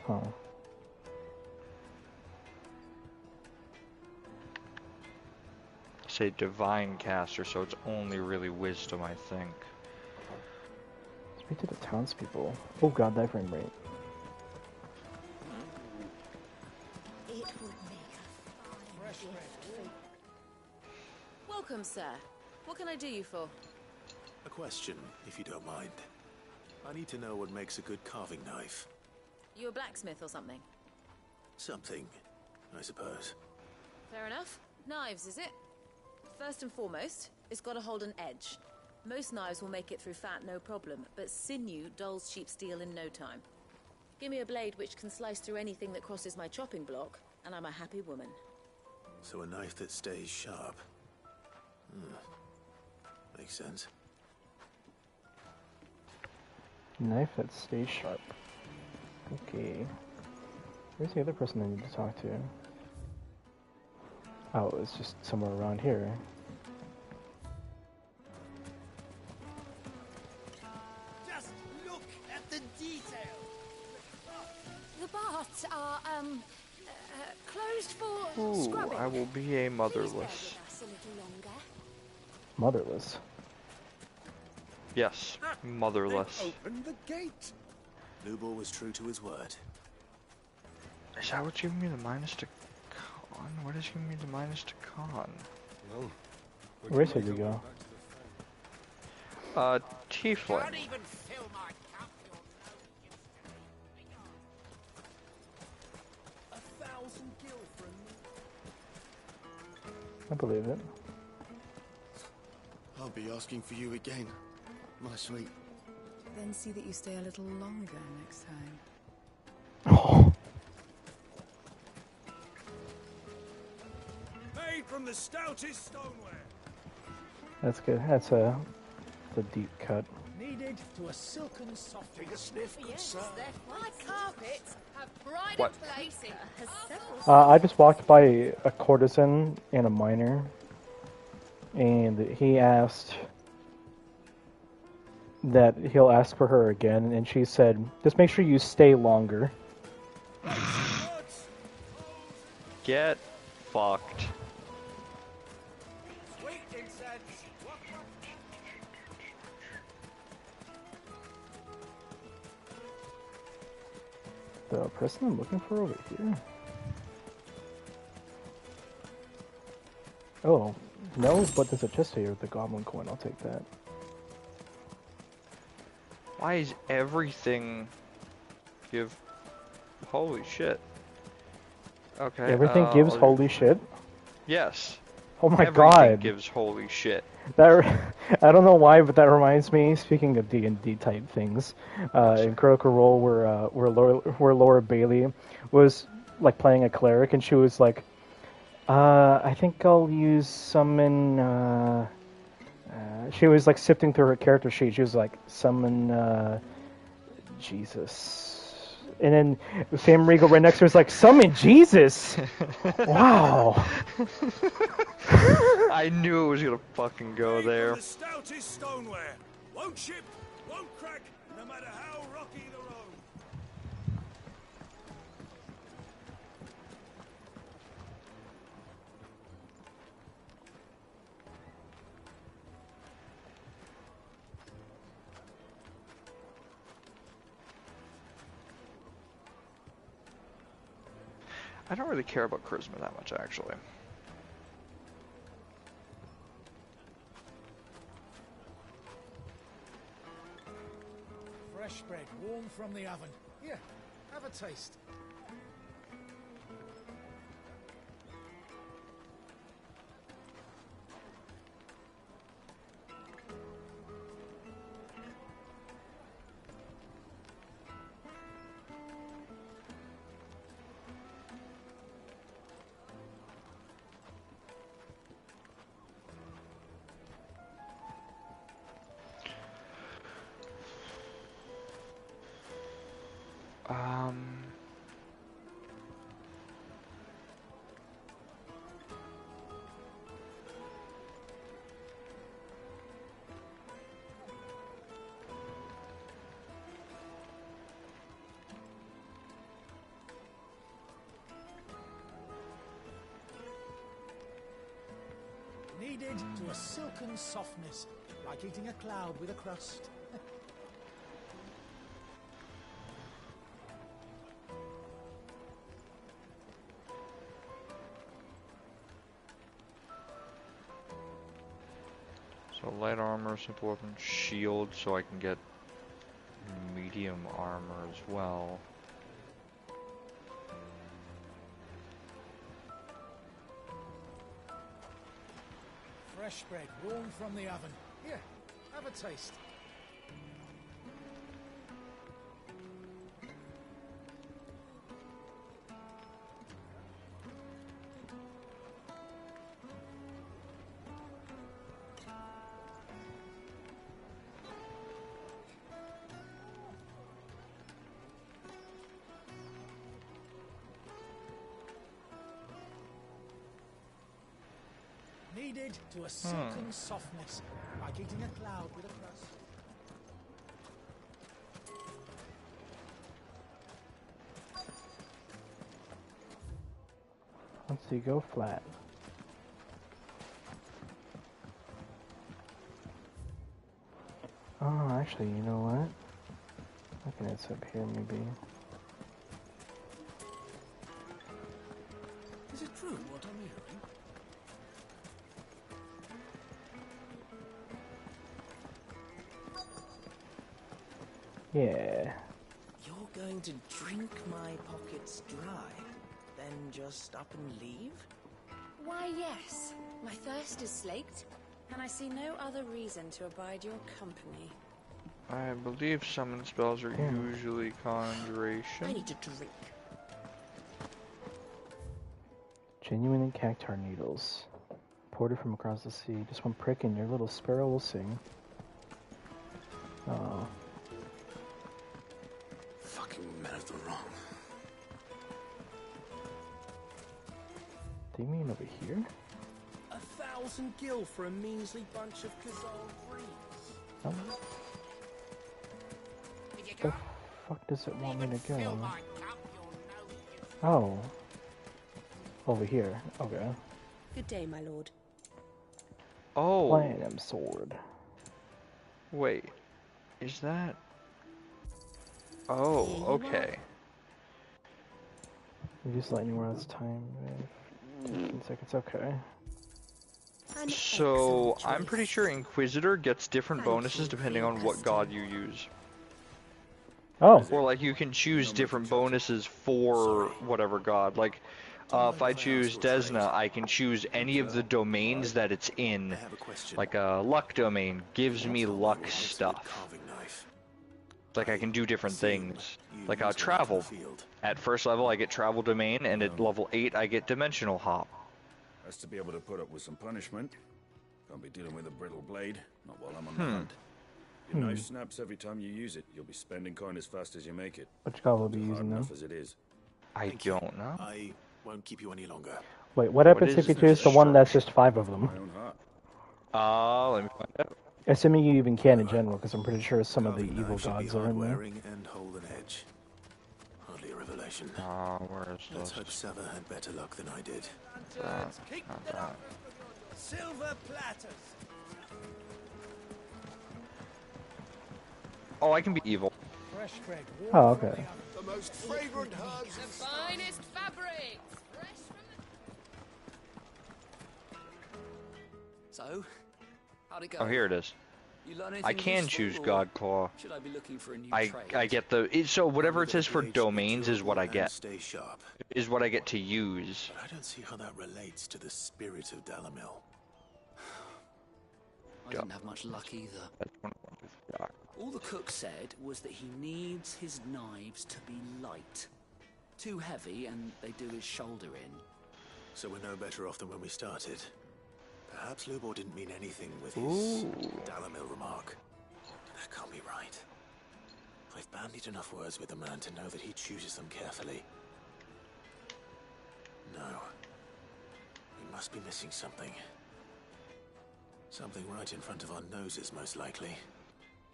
Huh. Say divine caster, so it's only really wisdom, I think. Speak to the townspeople. Oh god, that frame rate. It would make a fine gift. Welcome, sir. What can I do you for? A question, if you don't mind. I need to know what makes a good carving knife. You a blacksmith or something? Something, I suppose. Fair enough. Knives, is it? First and foremost, it's got to hold an edge. Most knives will make it through fat, no problem, but sinew dulls cheap steel in no time. Give me a blade which can slice through anything that crosses my chopping block, and I'm a happy woman. So a knife that stays sharp. Makes sense. Knife that stays sharp. Okay. Where's the other person I need to talk to? Oh, it's just somewhere around here. Just look at the detail. The baths are, closed for Ooh, scrubbing. I will be a motherless. Motherless? Yes, motherless. Open the gate! Lubor was true to his word. Is that what's giving me the minus to con? What is giving me the minus to con? Well, where should we go? Tiefling. I believe it. I'll be asking for you again, my sweet. Then see that you stay a little longer next time. Oh. Made from the stoutest stoneware. That's good. That's a deep cut. Needed to a silken soft. Take a sniff, good sir. My carpets have pride What? of place in I just walked by a courtesan and a miner, and he asked that he'll ask for her again, and she said, just make sure you stay longer. Get fucked. Sweet incense. The person I'm looking for over here? Oh, no, but there's a chest here with the goblin coin. I'll take that. Why is everything give... Holy shit. Okay. Everything gives holy shit? Yes. Oh my Everything god. gives holy shit. That I don't know why, but that reminds me. Speaking of D&D type things, in Critical Role, where Laura Bailey was like playing a cleric, and she was like, "I think I'll use summon." She was like sifting through her character sheet. She was like, "Summon Jesus," and then Sam Riegel right next to her was like, "Summon Jesus." Wow. I knew it was gonna fucking go there. The stoutest stoneware. Won't chip, won't crack, no matter how rocky the road. I don't really care about charisma that much, actually. Fresh bread, warm from the oven. Here, have a taste. Kneaded to a silken softness, like eating a cloud with a crust. So light armor, simple weapon, shield, so I can get medium armor as well. Fresh bread, warm from the oven. Here, have a taste. Kneaded to a silken softness, like eating a cloud with a crust. Let's see, go flat. Oh, actually, you know what? I think it's up here, maybe. Is it true what I'm hearing? Yeah. You're going to drink my pockets dry, then just up and leave? Why, yes. My thirst is slaked, and I see no other reason to abide your company. I believe summon spells are usually conjuration. I need to drink. Genuine and cactar needles. Ported from across the sea. Just one prick and your little sparrow will sing. Oh. Fucking men of the wrong. Do you mean over here? 1,000 gil for a measly bunch of Kazal freaks. Oh. The fuck does it want me to go? Oh. Over here. Okay. Good day, my lord. Oh. Platinum sword. Wait. Is that... Oh, okay. You just letting you run this time. 15 seconds, okay. So, I'm pretty sure Inquisitor gets different bonuses depending on what god you use. Oh. Or like you can choose different bonuses for whatever god. Like, If I choose Desna, I can choose any of the domains that it's in. Like a luck domain gives me luck stuff. Like I can do different things. Like travel. At first level I get travel domain, and at level 8 I get dimensional hop. Has to be able to put up with some punishment. Can't be dealing with a brittle blade, not while I'm on the hunt. Your knife snaps every time you use it. You'll be spending coin as fast as you make it. Which call will be using now? As it is. I don't know. I won't keep you any longer. Wait, what happens if you choose the one that's just 5 of them? Let me find out. Assuming you even can in general, because I'm pretty sure some of the evil gods are in there. And hold an edge. Hardly a revelation. Where is Let's hope Sava had better luck than I did. Silver platters. Oh, I can be evil. Oh, okay. The most fragrant herbs. The finest fabrics. So, how'd it go? Oh, here it is. You learn anything I can useful, choose or God Claw. Should I be looking for a new I trade? get so whatever it says for domains is what I get. Stay sharp. Is what I get to use. But I don't see how that relates to the spirit of Dalamil. I didn't have much luck either. All the cook said was that he needs his knives to be light. Too heavy and they do his shoulder in. So we're no better off than when we started. Perhaps Lubor didn't mean anything with his Dalamil remark. That can't be right. I've bandied enough words with the man to know that he chooses them carefully. No. We must be missing something. Something right in front of our noses, most likely.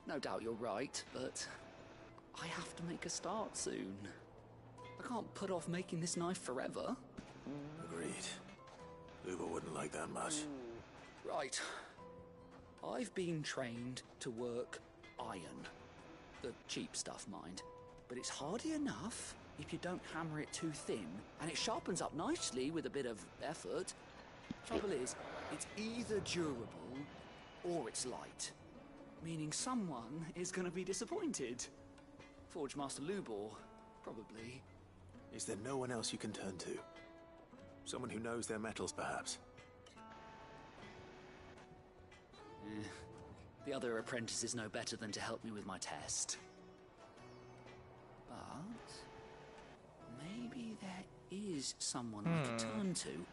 No doubt you're right, but I have to make a start soon. I can't put off making this knife forever. Agreed. Lubor wouldn't like that much. Right. I've been trained to work iron. The cheap stuff, mind. But it's hardy enough if you don't hammer it too thin, and it sharpens up nicely with a bit of effort. Trouble is, it's either durable or it's light. Meaning someone is going to be disappointed. Forge Master Lubor, probably. Is there no one else you can turn to? Someone who knows their metals, perhaps? The other apprentices know better than to help me with my test. But maybe there is someone I could turn to.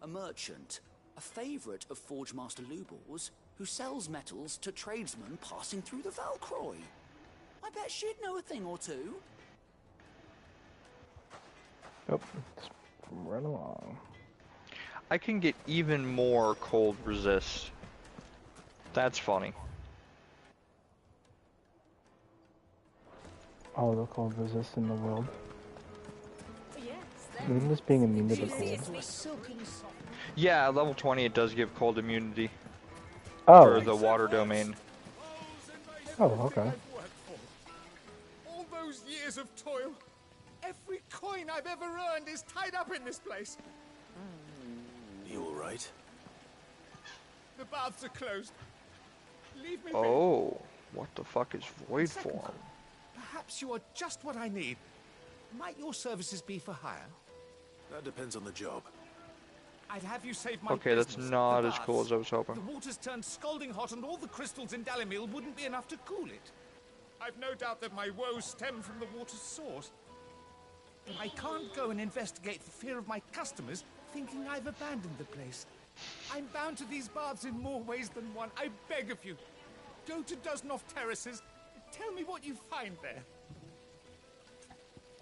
A merchant, a favourite of Forge Master Lubor's, who sells metals to tradesmen passing through the Valcroy. I bet she'd know a thing or two. Oh, let's run along. I can get even more cold resist. That's funny. All the cold resist in the world. Even just being immune to the cold. Yeah, at level 20 it does give cold immunity. Oh. For the water domain. Oh, okay. All those years of toil, every coin I've ever earned is tied up in this place. You all right? The baths are closed. Leave me be. Oh, what the fuck is void form? Perhaps you are just what I need. Might your services be for hire? That depends on the job. I'd have you save my Okay, that's business, not the as cool as I was hoping. The water's turned scalding hot and all the crystals in Dalamil wouldn't be enough to cool it. I've no doubt that my woes stem from the water's source. But I can't go and investigate for fear of my customers thinking I've abandoned the place. I'm bound to these baths in more ways than one. I beg of you, go to Dusnoff Terraces. Tell me what you find there.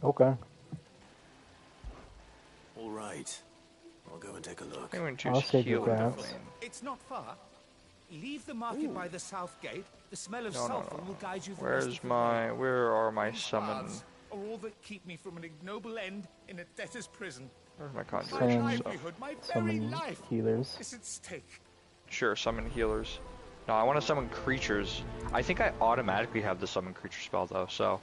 Okay. All right. I'll go and take a look. I'll save your grass. It's not far. Leave the market by the south gate. The smell of No, no, sulfur no. will guide you the rest Where's of the my... way. Where are my These summon... baths are all that keep me from an ignoble end in a debtor's prison. Where's my My conjuration stuff? livelihood, my very Summon life healers. is at stake. Sure, summon healers. No, I want to summon creatures. I think I automatically have the summon creature spell though, so...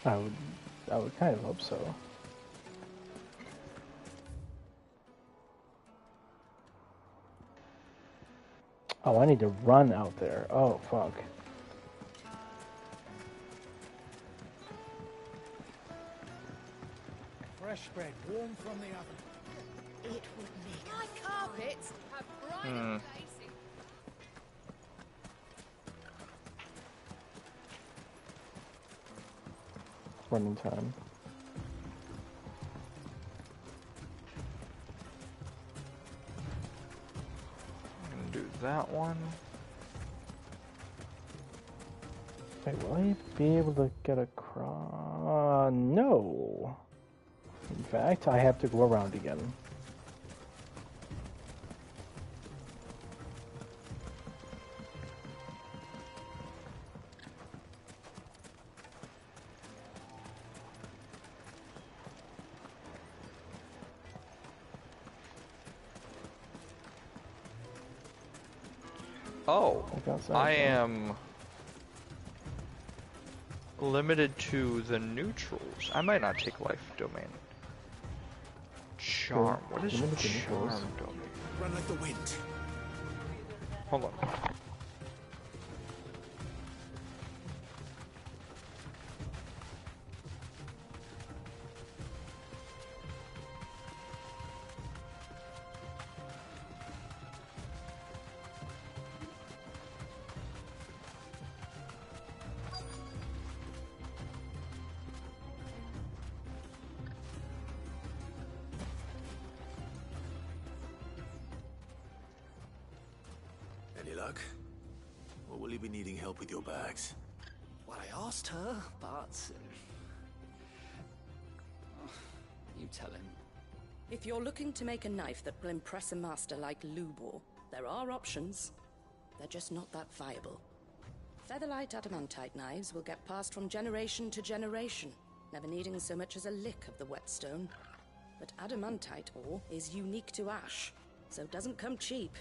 I would kind of hope so. Oh, I need to run out there. Oh, fuck. fresh bread, warm from the oven. It would make my carpets have bright places. Running time. I'm gonna do that one. Wait, will I be able to get across? No. In fact, I have to go around again. Oh, I am limited to the neutrals. I might not take life domain. Charm. What is charm domain? Run like the wind. Hold on. Any luck? Or will you be needing help with your bags? Well, I asked her, but... you tell him. If you're looking to make a knife that will impress a master like Lubor, there are options. They're just not that viable. Featherlight adamantite knives will get passed from generation to generation, never needing so much as a lick of the whetstone. But adamantite ore is unique to ash, so it doesn't come cheap.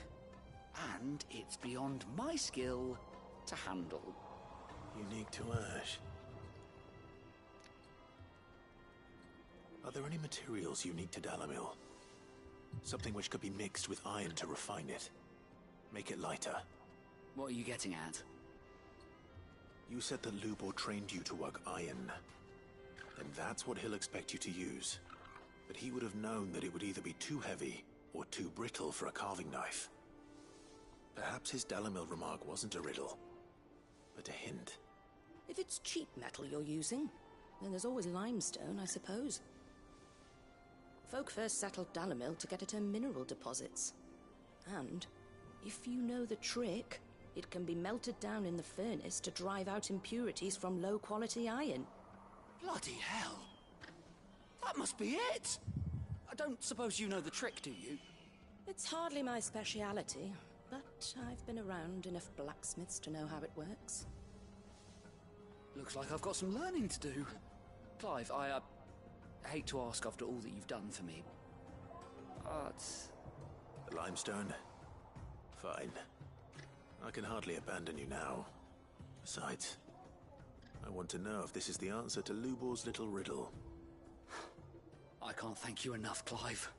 And it's beyond my skill to handle. Unique to ash. Are there any materials unique to Dalamil? Something which could be mixed with iron to refine it. Make it lighter. What are you getting at? You said that Lubor trained you to work iron. Then that's what he'll expect you to use. But he would have known that it would either be too heavy or too brittle for a carving knife. Perhaps his Dalamil remark wasn't a riddle, but a hint. If it's cheap metal you're using, then there's always limestone, I suppose. Folk first settled Dalamil to get at her mineral deposits. And, if you know the trick, it can be melted down in the furnace to drive out impurities from low-quality iron. Bloody hell! That must be it! I don't suppose you know the trick, do you? It's hardly my speciality, but I've been around enough blacksmiths to know how it works. Looks like I've got some learning to do. Clive, I hate to ask after all that you've done for me, but... The limestone? Fine. I can hardly abandon you now. Besides, I want to know if this is the answer to Lubor's little riddle. I can't thank you enough, Clive.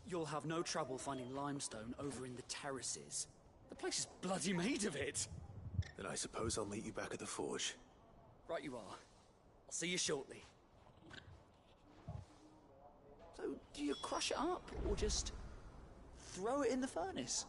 You'll have no trouble finding limestone over in the terraces. The place is bloody made of it. Then I suppose I'll meet you back at the forge. Right you are. I'll see you shortly. So, do you crush it up, or just throw it in the furnace?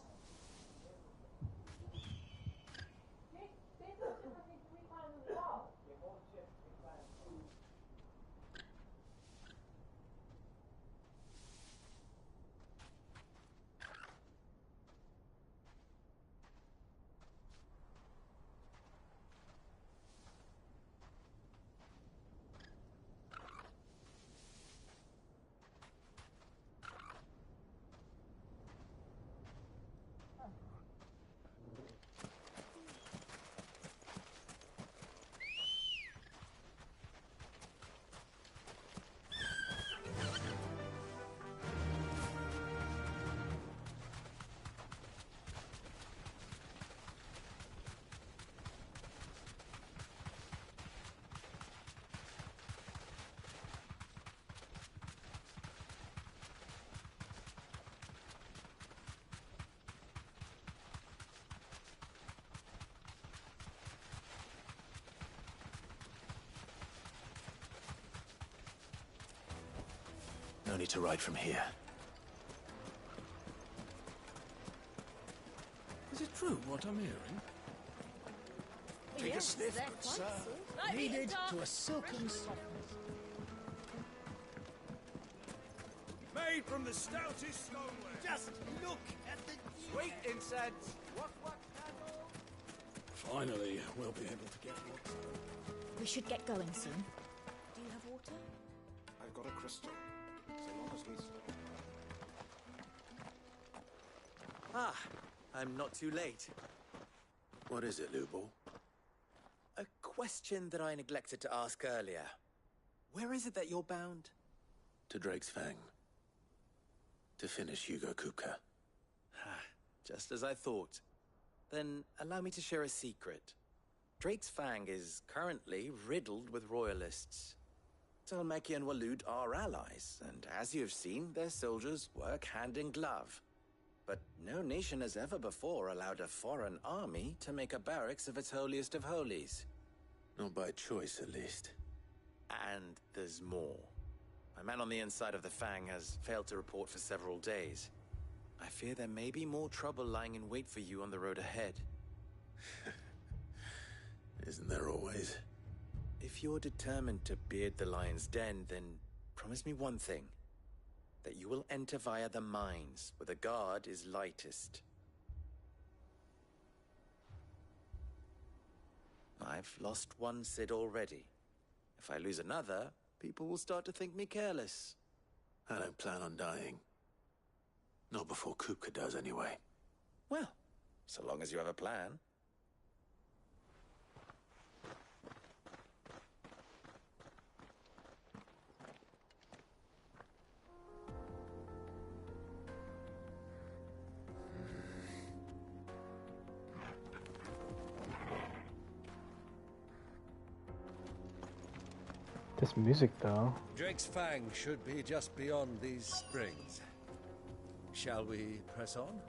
No need to ride from here. Is it true what I'm hearing? Take a sniff, good sir. Kneaded to a silken softness. Made from the stoutest stoneware. Just look at the sweet incense. What? Finally, we'll be able to get one. We should get going soon. Do you have water? I've got a crystal. So long as we stop. Ah, I'm not too late. What is it, Lubo? A question that I neglected to ask earlier. Where is it that you're bound? To Drake's Fang. To finish Hugo Kupka. Just as I thought. Then allow me to share a secret. Drake's Fang is currently riddled with royalists. Zelmeki and Walud are allies, and as you've seen, their soldiers work hand in glove. But no nation has ever before allowed a foreign army to make a barracks of its holiest of holies. Not by choice, at least. And there's more. My man on the inside of the Fang has failed to report for several days. I fear there may be more trouble lying in wait for you on the road ahead. Isn't there always? If you're determined to beard the lion's den, then promise me one thing. That you will enter via the mines, where the guard is lightest. I've lost one Cid already. If I lose another, people will start to think me careless. I don't plan on dying. Not before Kupka does, anyway. Well, so long as you have a plan. This music, though. Drake's Fang should be just beyond these springs. Shall we press on?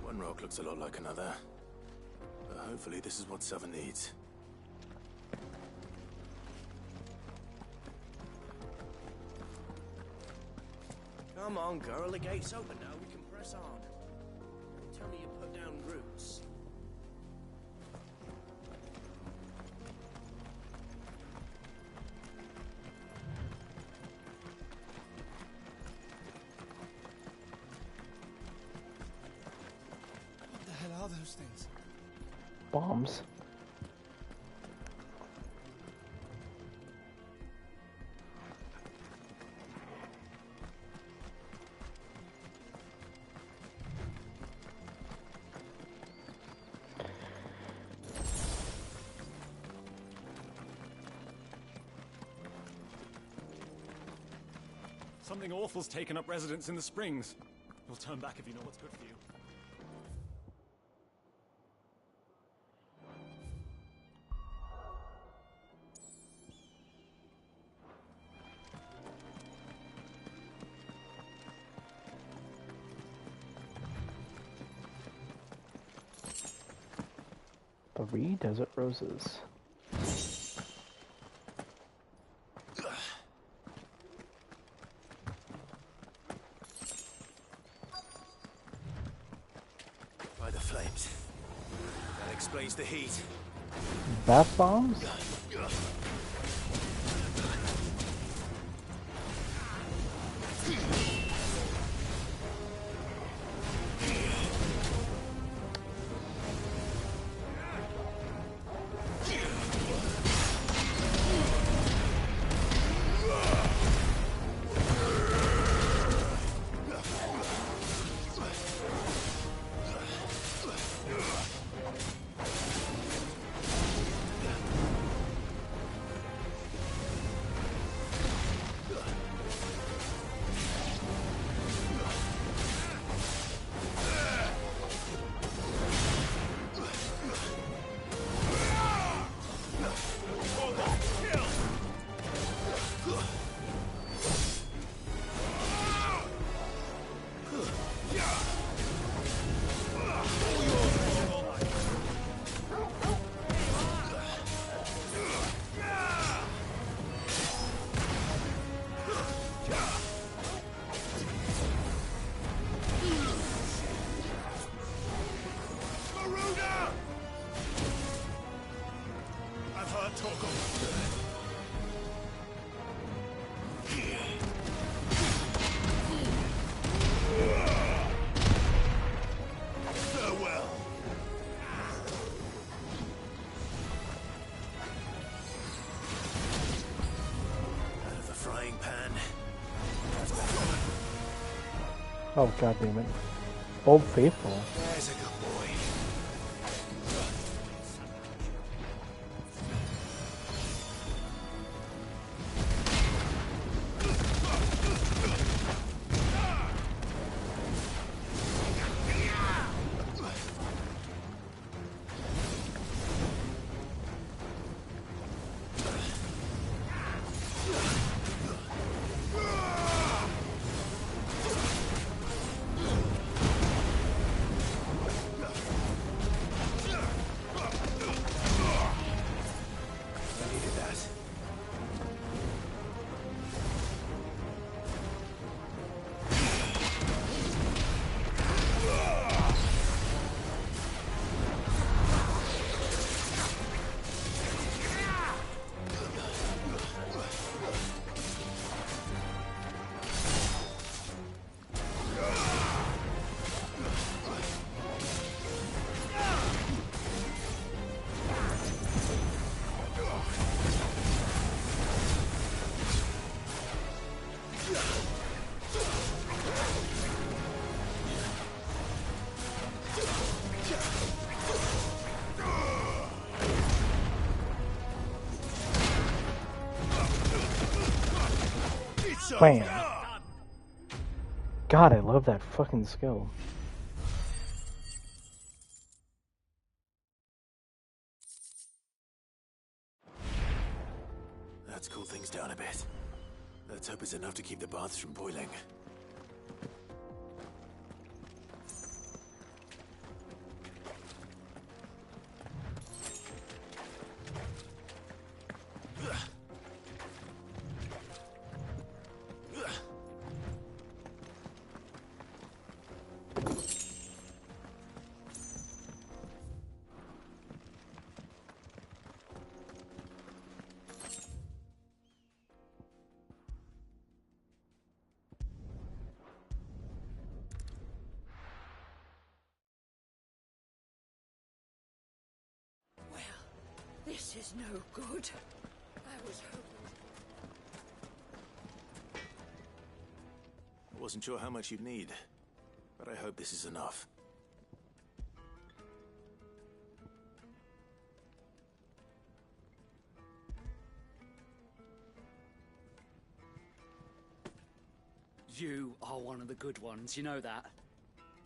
One rock looks a lot like another. But hopefully this is what Southern needs. Come on, girl. The gate's open now. We can press on. Don't tell me you put down roots. What the hell are those things? Bombs. Something awful's taken up residence in the springs. You'll turn back if you know what's good for you. Three desert roses. By the flames. That explains the heat. Bath bombs? Oh, god damn it. Old Faithful. There's a good boy. Bam. God, I love that fucking skill. Let's cool things down a bit. Let's hope it's enough to keep the baths from boiling. This is no good. I was hoping. I wasn't sure how much you'd need, but I hope this is enough. You are one of the good ones, you know that?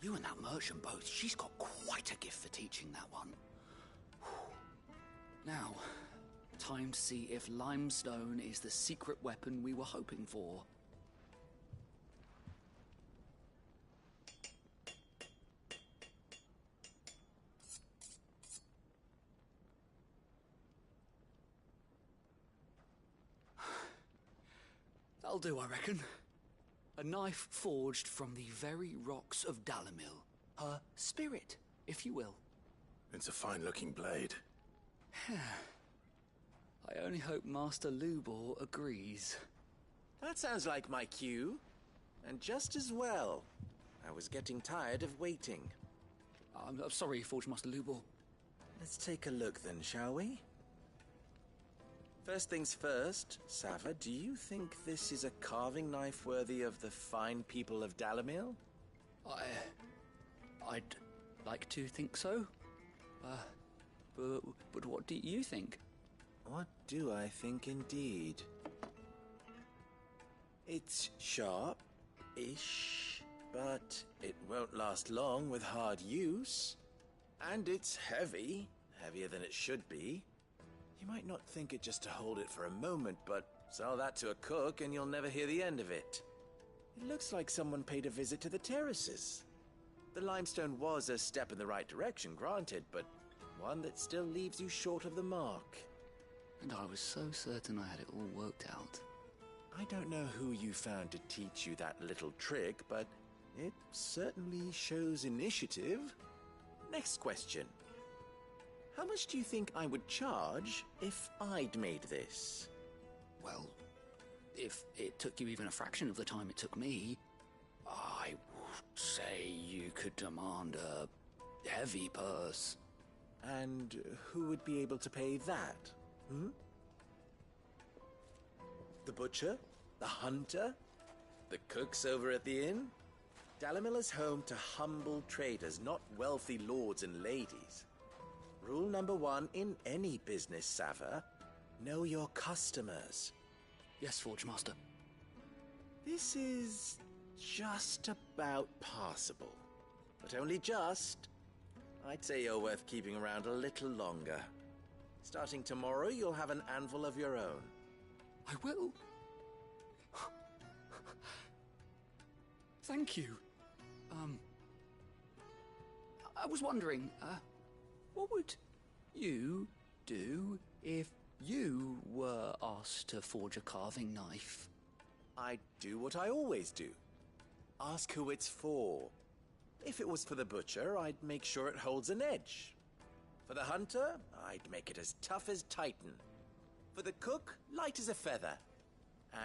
You and that merchant both, she's got quite a gift for teaching that one. Now, time to see if limestone is the secret weapon we were hoping for. That'll do, I reckon. A knife forged from the very rocks of Dalamil. Her spirit, if you will. It's a fine-looking blade. I only hope Master Lubor agrees. That sounds like my cue. And just as well. I was getting tired of waiting. I'm sorry, Forge Master Lubor. Let's take a look then, shall we? First things first, Sava, do you think this is a carving knife worthy of the fine people of Dalamil? I'd like to think so. But what do you think? What do I think indeed? It's sharp-ish, but it won't last long with hard use. And it's heavy, heavier than it should be. You might not think it just to hold it for a moment, but sell that to a cook and you'll never hear the end of it. It looks like someone paid a visit to the terraces. The limestone was a step in the right direction, granted, but one that still leaves you short of the mark. And I was so certain I had it all worked out. I don't know who you found to teach you that little trick, but it certainly shows initiative. Next question. How much do you think I would charge if I'd made this? Well, if it took you even a fraction of the time it took me, I would say you could demand a heavy purse. And who would be able to pay that? The butcher? The hunter? The cooks over at the inn? Dalamil is home to humble traders, not wealthy lords and ladies. Rule number 1 in any business, Sava: know your customers. Yes, Forge Master. This is just about passable. But only just. I'd say you're worth keeping around a little longer. Starting tomorrow, you'll have an anvil of your own. I will. Thank you. I was wondering, what would you do if you were asked to forge a carving knife? I'd do what I always do. Ask who it's for. If it was for the butcher, I'd make sure it holds an edge. For the hunter, I'd make it as tough as Titan. For the cook, light as a feather.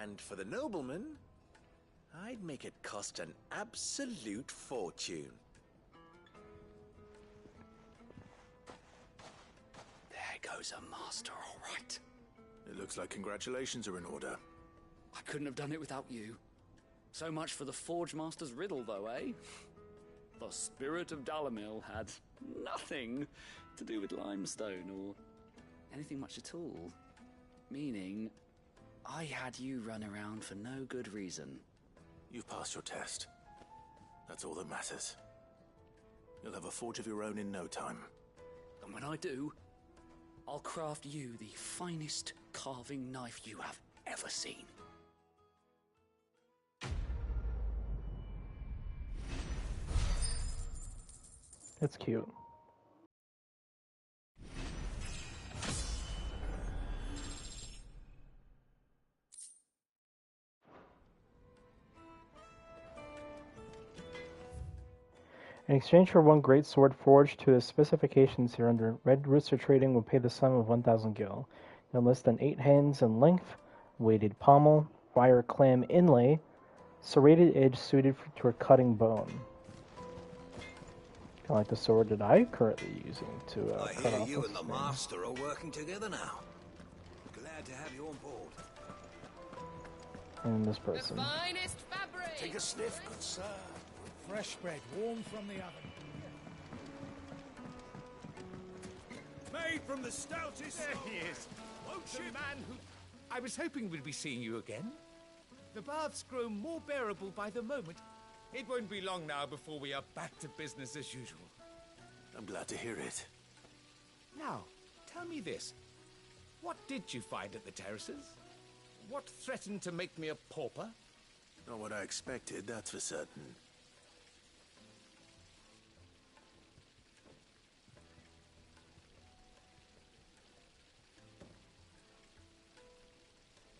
And for the nobleman, I'd make it cost an absolute fortune. There goes a master, all right. It looks like congratulations are in order. I couldn't have done it without you. So much for the Forge Master's riddle, though, eh? The spirit of Dalamil had nothing to do with limestone or anything much at all. Meaning, I had you run around for no good reason. You've passed your test. That's all that matters. You'll have a forge of your own in no time. And when I do, I'll craft you the finest carving knife you have ever seen. That's cute. In exchange for one great sword forged to the specifications hereunder, Red Rooster Trading will pay the sum of 1,000 gil. No less than 8 hands in length, weighted pommel, fire clam inlay, serrated edge suited for cutting bone. Kind of like the sword that I'm currently using to cut I hear off you this and the thing. Master are working together now. Glad to have you on board. And this person. Finest fabric! Take a sniff, good sir. Fresh bread, warm from the oven. Made from the stoutest... There he is. The man who... I was hoping we'd be seeing you again. The baths grow more bearable by the moment. It won't be long now before we are back to business as usual. I'm glad to hear it. Now, tell me this. What did you find at the terraces? What threatened to make me a pauper? Not what I expected, that's for certain.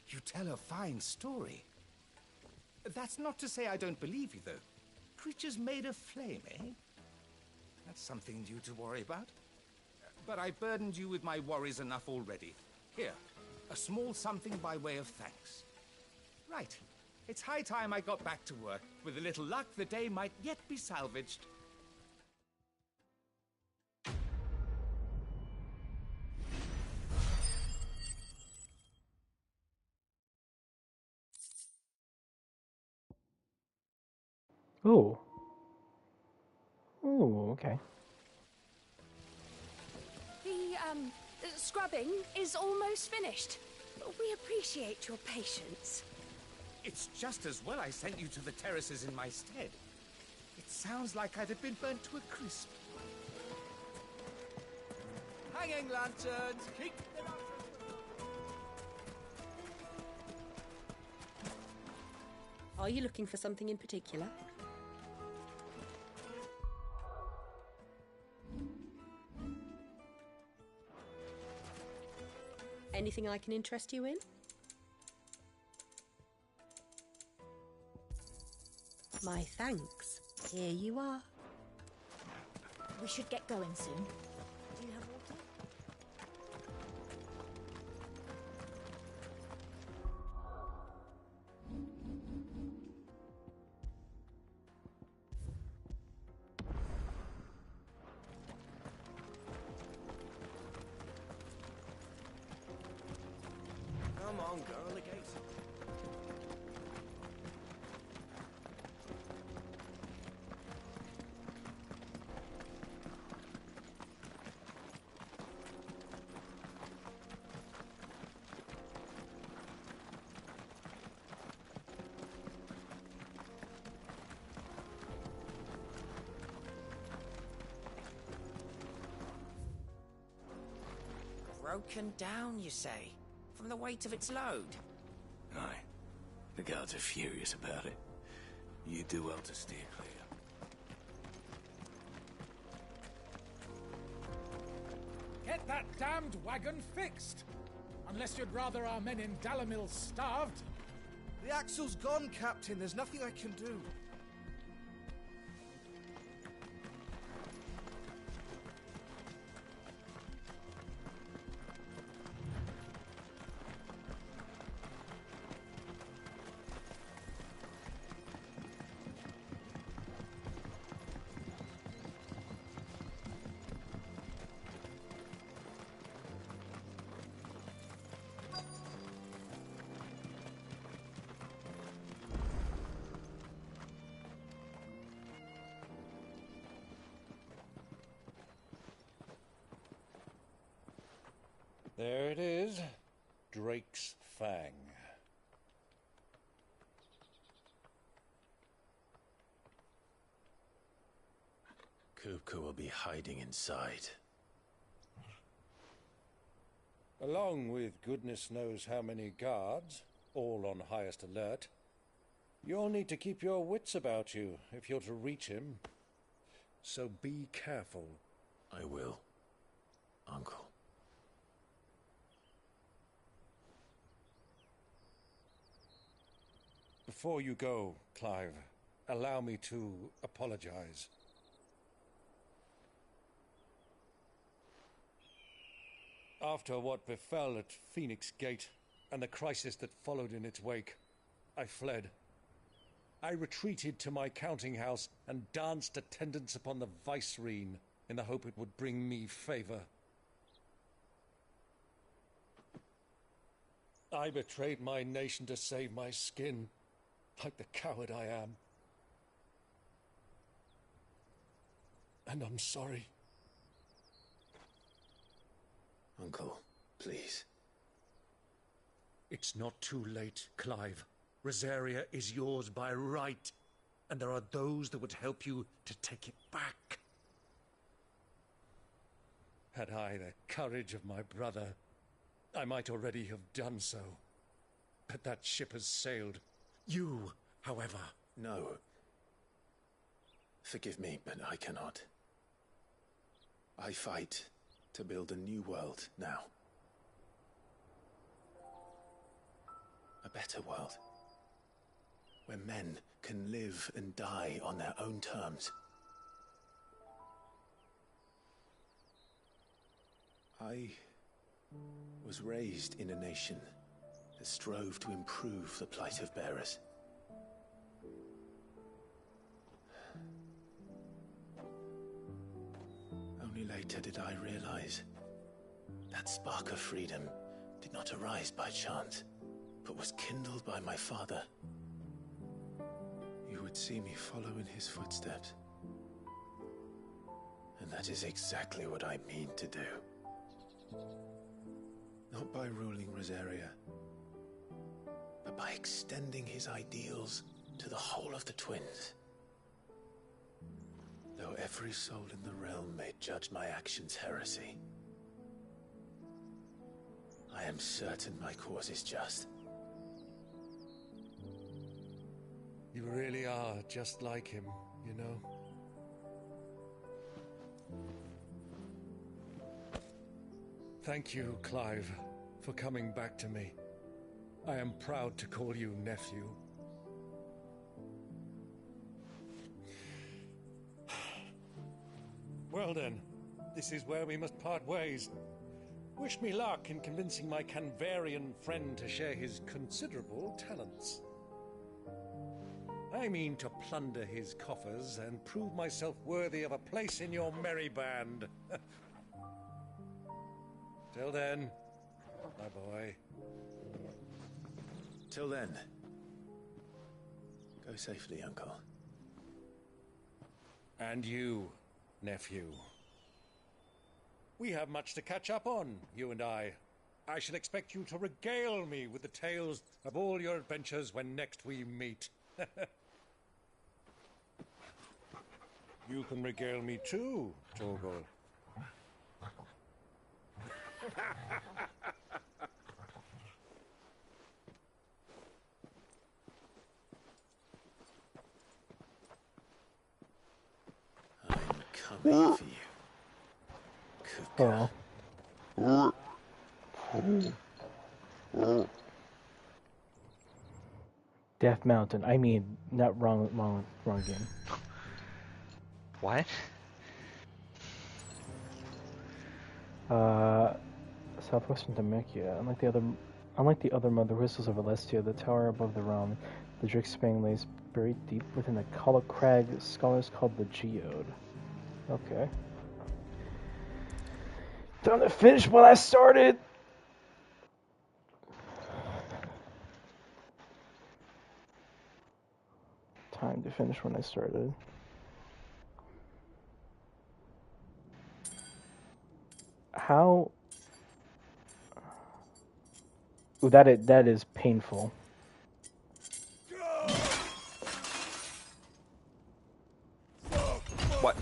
You tell a fine story. That's not to say I don't believe you, though. Creatures made of flame, eh? That's something new to worry about. But I burdened you with my worries enough already. Here, a small something by way of thanks. Right. It's high time I got back to work. With a little luck, the day might yet be salvaged. Ooh. Ooh, okay. The scrubbing is almost finished. We appreciate your patience. It's just as well I sent you to the terraces in my stead. It sounds like I'd have been burnt to a crisp. Hanging lanterns, keep them up. Are you looking for something in particular? Anything I can interest you in? My thanks. Here you are. We should get going soon. Do you have water? Come on, girl, the gates. broken down, you say? From the weight of its load? Aye. The guards are furious about it. You do well to steer clear. Get that damned wagon fixed! Unless you'd rather our men in Dalamil starved. The axle's gone, Captain. There's nothing I can do. There it is. Drake's Fang. Kupka will be hiding inside. Along with goodness knows how many guards, all on highest alert. You'll need to keep your wits about you if you're to reach him. So be careful. I will, Uncle. Before you go, Clive, allow me to apologize. After what befell at Phoenix Gate and the crisis that followed in its wake, I fled. I retreated to my counting house and danced attendance upon the vicereine in the hope it would bring me favor. I betrayed my nation to save my skin, like the coward I am. And I'm sorry. Uncle, please. It's not too late, Clive. Rosaria is yours by right, and there are those that would help you to take it back. Had I the courage of my brother, I might already have done so. But that ship has sailed. You, however... No. Forgive me, but I cannot. I fight to build a new world now. A better world. Where men can live and die on their own terms. I was raised in a nation that strove to improve the plight of bearers. Only later did I realize that spark of freedom did not arise by chance, but was kindled by my father. You would see me follow in his footsteps. And that is exactly what I mean to do. Not by ruling Rosaria, but by extending his ideals to the whole of the twins. Though every soul in the realm may judge my actions heresy, I am certain my cause is just. You really are just like him, you know? Thank you, Clive, for coming back to me. I am proud to call you nephew. Well then, this is where we must part ways. Wish me luck in convincing my Canvarian friend to share his considerable talents. I mean to plunder his coffers and prove myself worthy of a place in your merry band. Till then, my boy. Till then, go safely, Uncle. And you, nephew. We have much to catch up on, you and I. I shall expect you to regale me with the tales of all your adventures when next we meet. You can regale me too, Torgal. Coming for you. Oh. Death Mountain. I mean, not wrong game. What? Southwestern Demechia. Unlike the other mother whistles of Alestia, the tower above the realm, the Drixbane lays buried deep within the Kala Crag scholars called the Geode. Okay. Time to finish what I started! Time to finish when I started. How? Ooh, that is painful. What?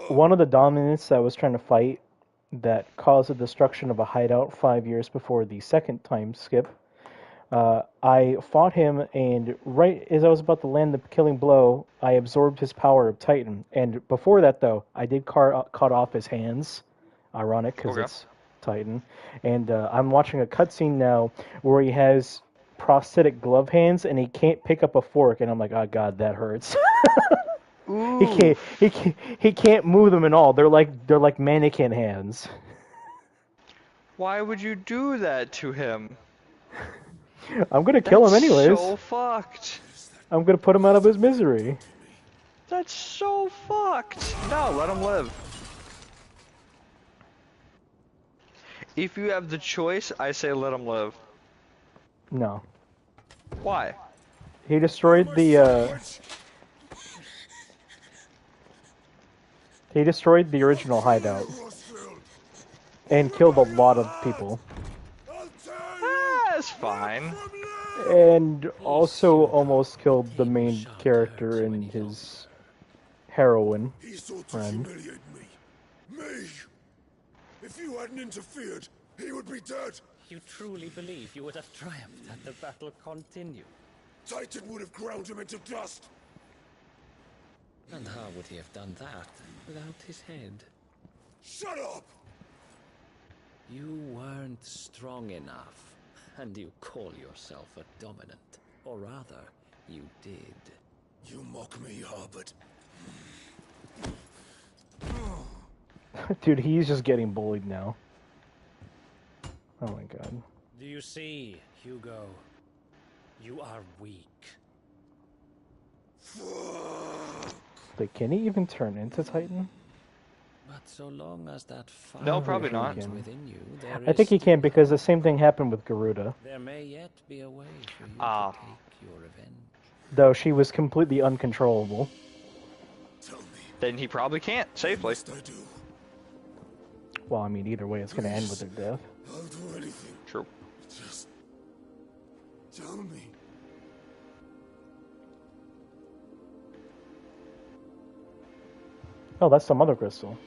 One of the dominants that was trying to fight that caused the destruction of a hideout 5 years before the second time skip. I fought him, and right as I was about to land the killing blow, I absorbed his power of Titan. And before that, though, I did cut off his hands. Ironic, because it's Titan. And I'm watching a cutscene now where he has prosthetic glove hands, and he can't pick up a fork. And I'm like, oh god, that hurts. He can't move them at all. They're like mannequin hands. Why would you do that to him? I'm gonna kill him anyways. That's so fucked. I'm gonna put him out of his misery. That's so fucked. No, let him live. If you have the choice, I say let him live. No. Why? He destroyed the He destroyed the original hideout. And killed a lot of people. That's fine. And also almost killed the main character and his heroine friend. Me! If you hadn't interfered, he would be dead! You truly believe you would have triumphed had the battle continued? Titan would have ground him into dust! And how would he have done that without his head? Shut up! You weren't strong enough, and you call yourself a dominant. Or rather, you did. You mock me, Harbert. Dude, he's just getting bullied now. Oh my god. Do you see, Hugo? You are weak. Wait, can he even turn into Titan? But so long as that fire No, probably not. within you, there I think is he can because the same thing happened with Garuda. There may yet be a way for you to take your revenge. Though she was completely uncontrollable. Then he probably can't safely. Well, I mean, either way, it's going to end with their death. I'll do anything. True. Just tell me. Oh, that's some other crystal.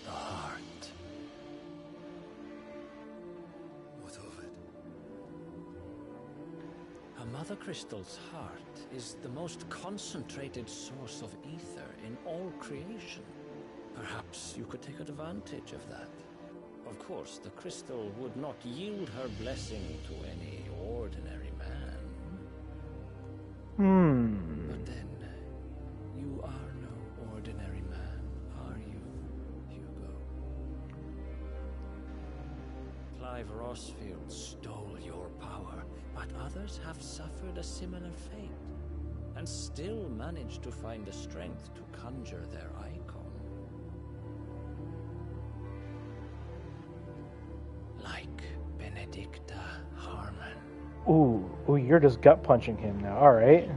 The heart. What of it? A mother crystal's heart is the most concentrated source of ether in all creation. Perhaps you could take advantage of that. Of course, the crystal would not yield her blessing to any ordinary man. But then, you are no ordinary man, are you, Hugo? Clive Rossfield stole your power, but others have suffered a similar fate, and still managed to find the strength to conjure their icon. Like Benedicta Harmon. Ooh, you're just gut punching him now. All right,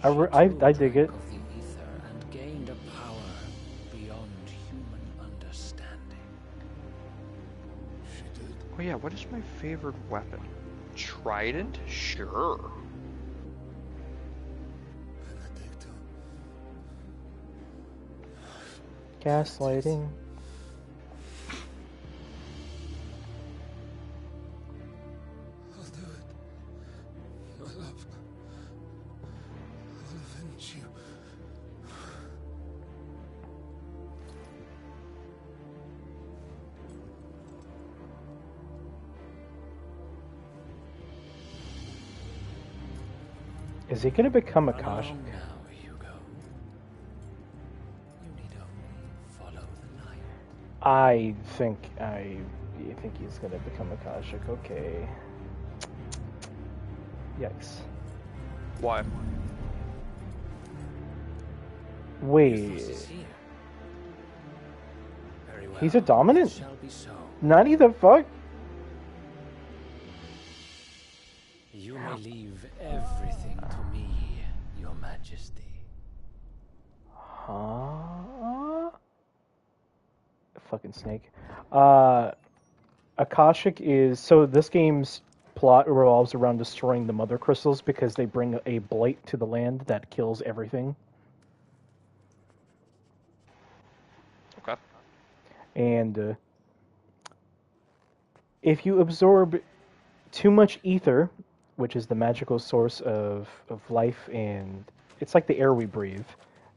I dig it. Of the ether and gained a power beyond human understanding. She did. Oh yeah, what is my favorite weapon? Trident? Sure. Gaslighting. want you. Is he gonna become a Kosh? Now, Hugo. You need only follow the light. I think he's gonna become a Akashic. Okay. Yikes. Why? Wait. Very well. He's a dominant? It shall be so. Nutty the fuck? You may leave everything to me, Your Majesty. Huh? Fucking snake. Akashic is... So this game's plot revolves around destroying the mother crystals because they bring a blight to the land that kills everything. Okay. And if you absorb too much ether, which is the magical source of life, and it's like the air we breathe,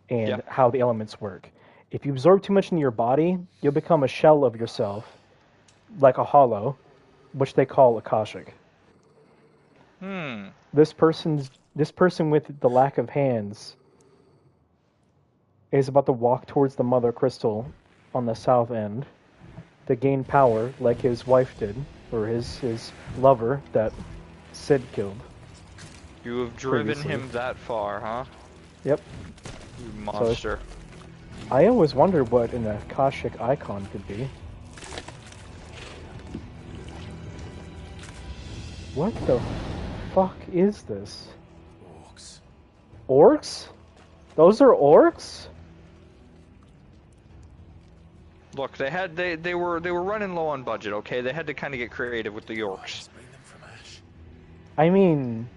and how the elements work. If you absorb too much into your body, you'll become a shell of yourself, like a hollow, which they call Akashic. This person with the lack of hands is about to walk towards the mother crystal on the south end to gain power, like his wife did, or his lover that Sid killed. You have driven previously. him that far, huh? Yep. You monster. So, I always wondered what an Akashic icon could be. What the fuck is this? Orcs. Orcs? Those are orcs? Look, they were running low on budget, okay? They had to kind of get creative with the orcs. I mean,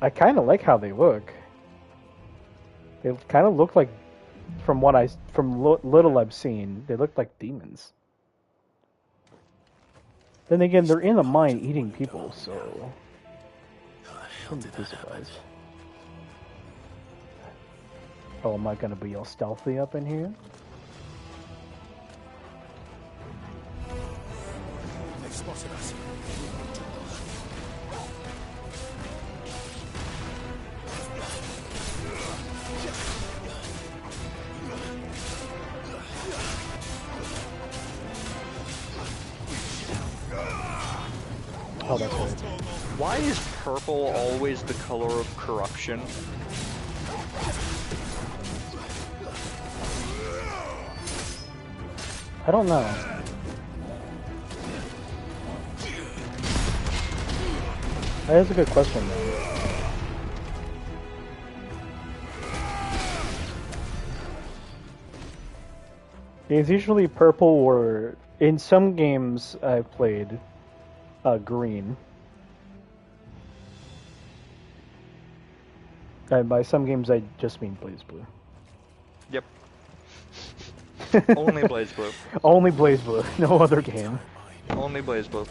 I kind of like how they look. They kind of look like, from little I've seen, they look like demons. Then again, they're in a mine eating people, so shouldn't be surprised. Oh, am I gonna be all stealthy up in here? They've spotted us. Oh, that's right. Why is purple always the color of corruption? I don't know. That is a good question, though. It's usually purple, or in some games I've played, green. And by some games I just mean Blaze Blue. Yep. Only Blaze Blue. Only Blaze Blue, no other game. Only Blaze Blue.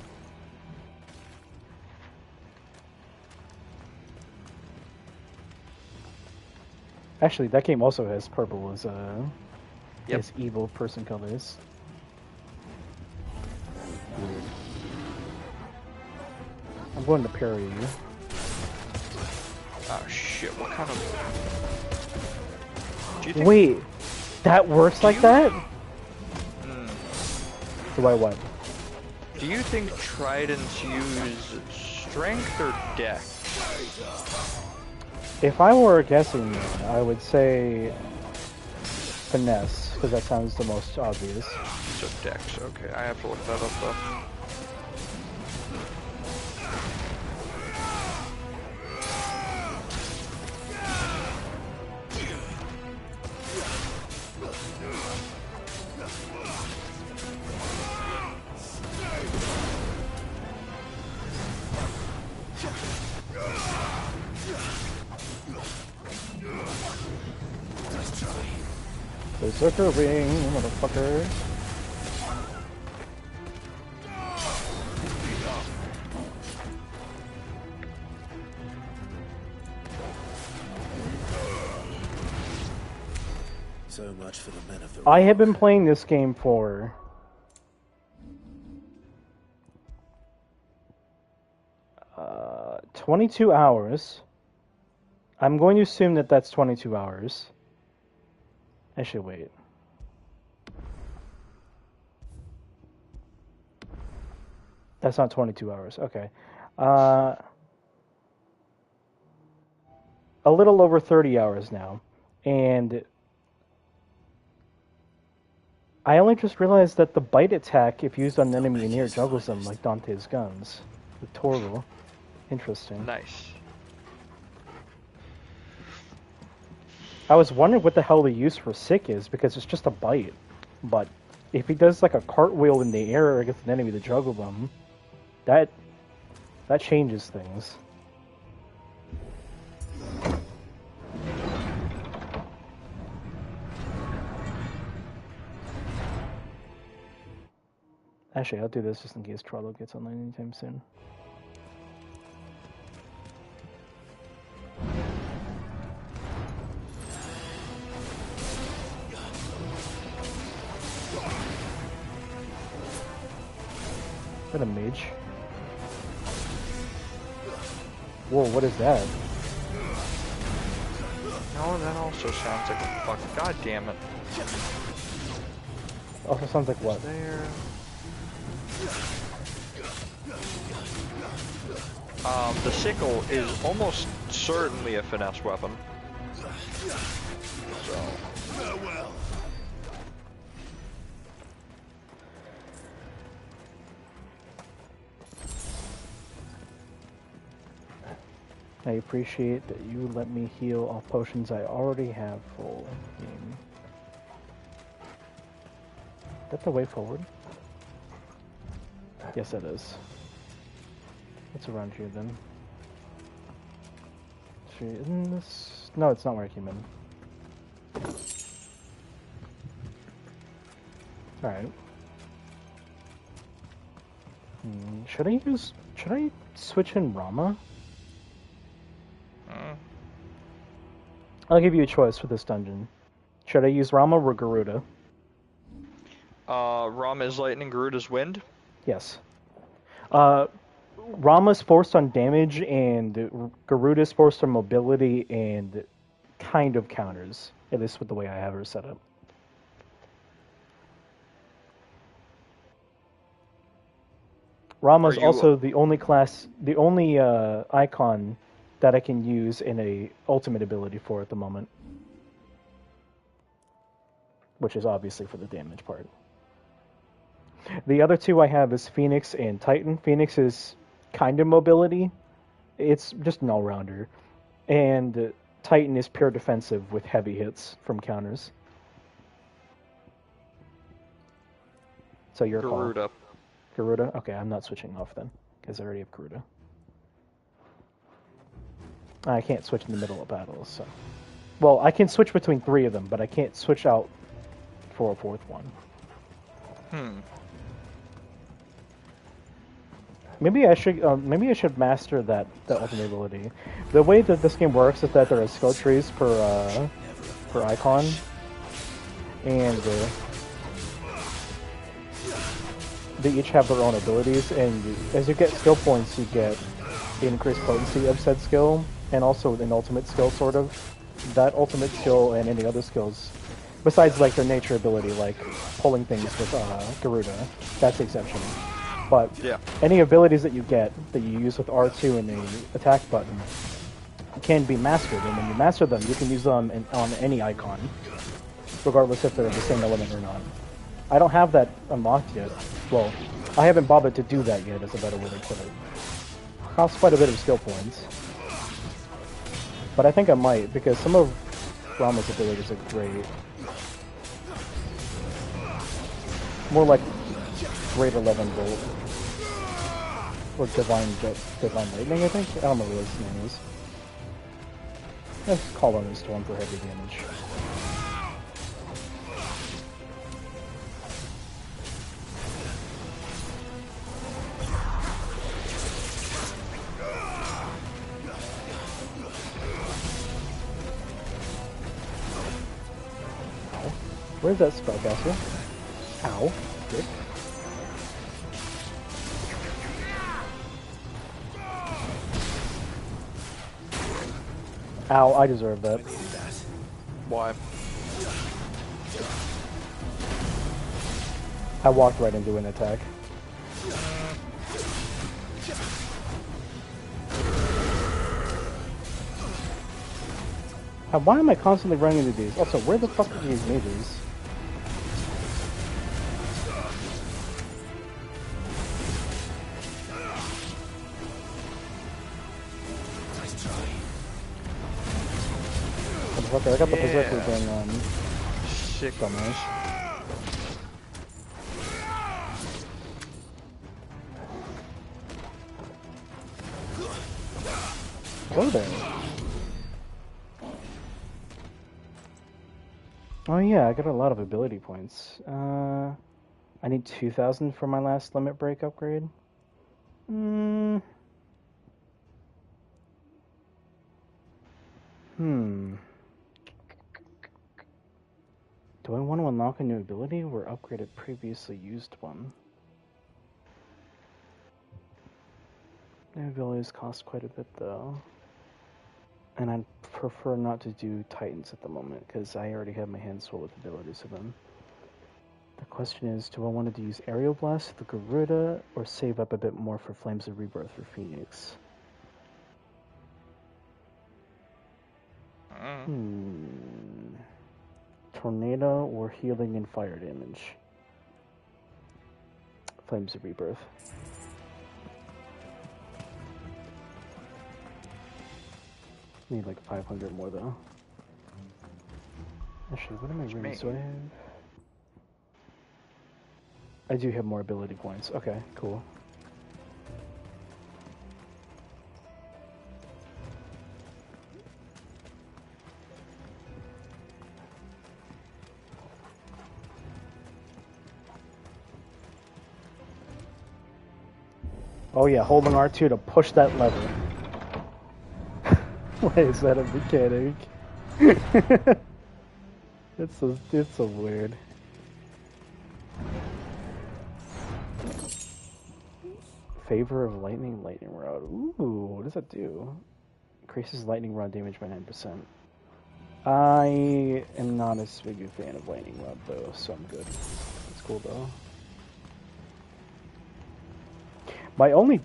Actually, that game also has purple as Yep. as evil person colors. Weird. I'm going to parry you. Oh shit! What kind of? Do you think... Wait, that works like that? Do I what? Do you think tridents use strength or dex? If I were guessing, I would say finesse, because that sounds the most obvious. So dex. Okay, I have to look that up though. Berserker ring, motherfucker. So much for the men of the I have been playing this game for 22 hours. I'm going to assume that that's 22 hours. Actually, wait. That's not 22 hours. Okay. A little over 30 hours now. And I only just realized that the bite attack, if used on an enemy near, juggles them like Dante's guns. The Torgal. Interesting. Nice. I was wondering what the hell the use for sick is, because it's just a bite. But if he does like a cartwheel in the air against an enemy to juggle them, that changes things. Actually, I'll do this just in case Trello gets online anytime soon. What a mage. Whoa, what is that? No, that also sounds like a fuck. God damn it. Also sounds like what? There. The sickle is almost certainly a finesse weapon. So. Farewell. I appreciate that you let me heal off potions I already have full game. Is that the way forward? Yes, it is. What's around here then? Isn't this? No, it's not where I came in. Alright. Should I switch in Rama? I'll give you a choice for this dungeon. Should I use Rama or Garuda? Rama is lightning, Garuda's wind? Yes. Rama's forced on damage, and Garuda's forced on mobility and kind of counters. At least with the way I have her set up. Rama's also the only class, the only icon that I can use in a ultimate ability for at the moment. Which is obviously for the damage part. The other two I have is Phoenix and Titan. Phoenix is kind of mobility. It's just an all-rounder. And Titan is pure defensive with heavy hits from counters. So your Garuda. call. Garuda? Okay, I'm not switching off then, because I already have Garuda. I can't switch in the middle of battles, so... Well, I can switch between three of them, but I can't switch out for a fourth one. Maybe I should master that ultimate ability. The way that this game works is that there are skill trees per icon, and they each have their own abilities. And as you get skill points, you get increased potency of said skill, and also an ultimate skill, sort of. That ultimate skill and any other skills, besides like their nature ability, like pulling things with Garuda, that's the exception. But any abilities that you get that you use with R2 and the attack button can be mastered, and when you master them, you can use them on any icon, regardless if they're the same element or not. I don't have that unlocked yet. Well, I haven't bothered to do that yet, is a better way to put it. Costs quite a bit of skill points. But I think I might, because some of Rama's abilities are great. More like Great 11 Volt. Or Divine Lightning, I think? I don't remember what his name is. Let's call on his Storm for heavy damage. Where's that spellcaster? Ow. Dick. Ow, I deserve that. Why? I walked right into an attack. Why am I constantly running into these? Also, where the fuck are these mages? Motherfucker, I got the berserker thing on. Sick. Dumbass. Hello there. Oh yeah, I got a lot of ability points. I need 2,000 for my last limit break upgrade. Do I want to unlock a new ability or upgrade a previously used one? New abilities cost quite a bit though. And I'd prefer not to do Titans at the moment, because I already have my hands full with abilities of them. The question is, do I want to use Aerial Blast, the Garuda, or save up a bit more for Flames of Rebirth or Phoenix? Tornado or healing and fire damage? Flames of Rebirth. Need like 500 more though. Actually, what am I running? So I do have more ability points. Okay, cool. Oh yeah, holding R2 to push that lever. Why is that a mechanic? It's so weird. Favor of lightning rod. Ooh, what does that do? Increases lightning rod damage by 9%. I am not as big a fan of lightning rod though, so I'm good. It's cool though. My only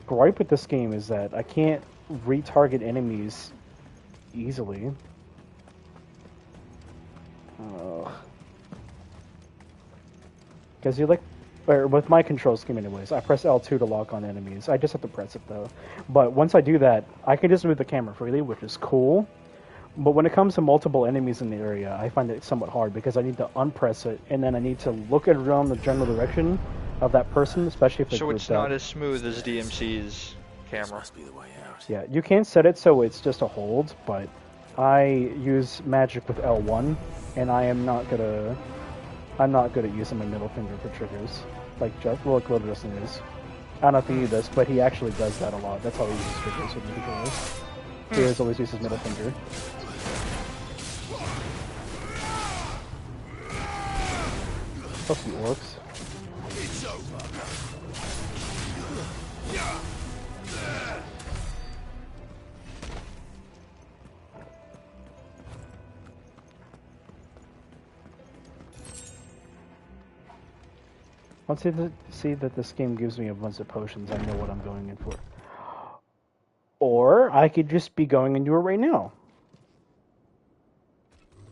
gripe with this game is that I can't retarget enemies easily. Because with my control scheme anyways, I press L2 to lock on enemies. I just have to press it though. But once I do that, I can just move the camera freely, which is cool. But when it comes to multiple enemies in the area, I find it somewhat hard because I need to unpress it, and then I need to look around the general direction of that person, especially if so it's not as smooth as DMC's camera. Must be the way out. Yeah, you can set it so it's just a hold, but I use magic with L1, and I'm not good at using my middle finger for triggers, like Little Justin is. I don't know if he does, but he actually does that a lot. That's how he uses triggers with the controller. He always uses middle finger. Fuck you, orcs. It's over. Once I see that this game gives me a bunch of potions, I know what I'm going in for. Or I could just be going into it right now.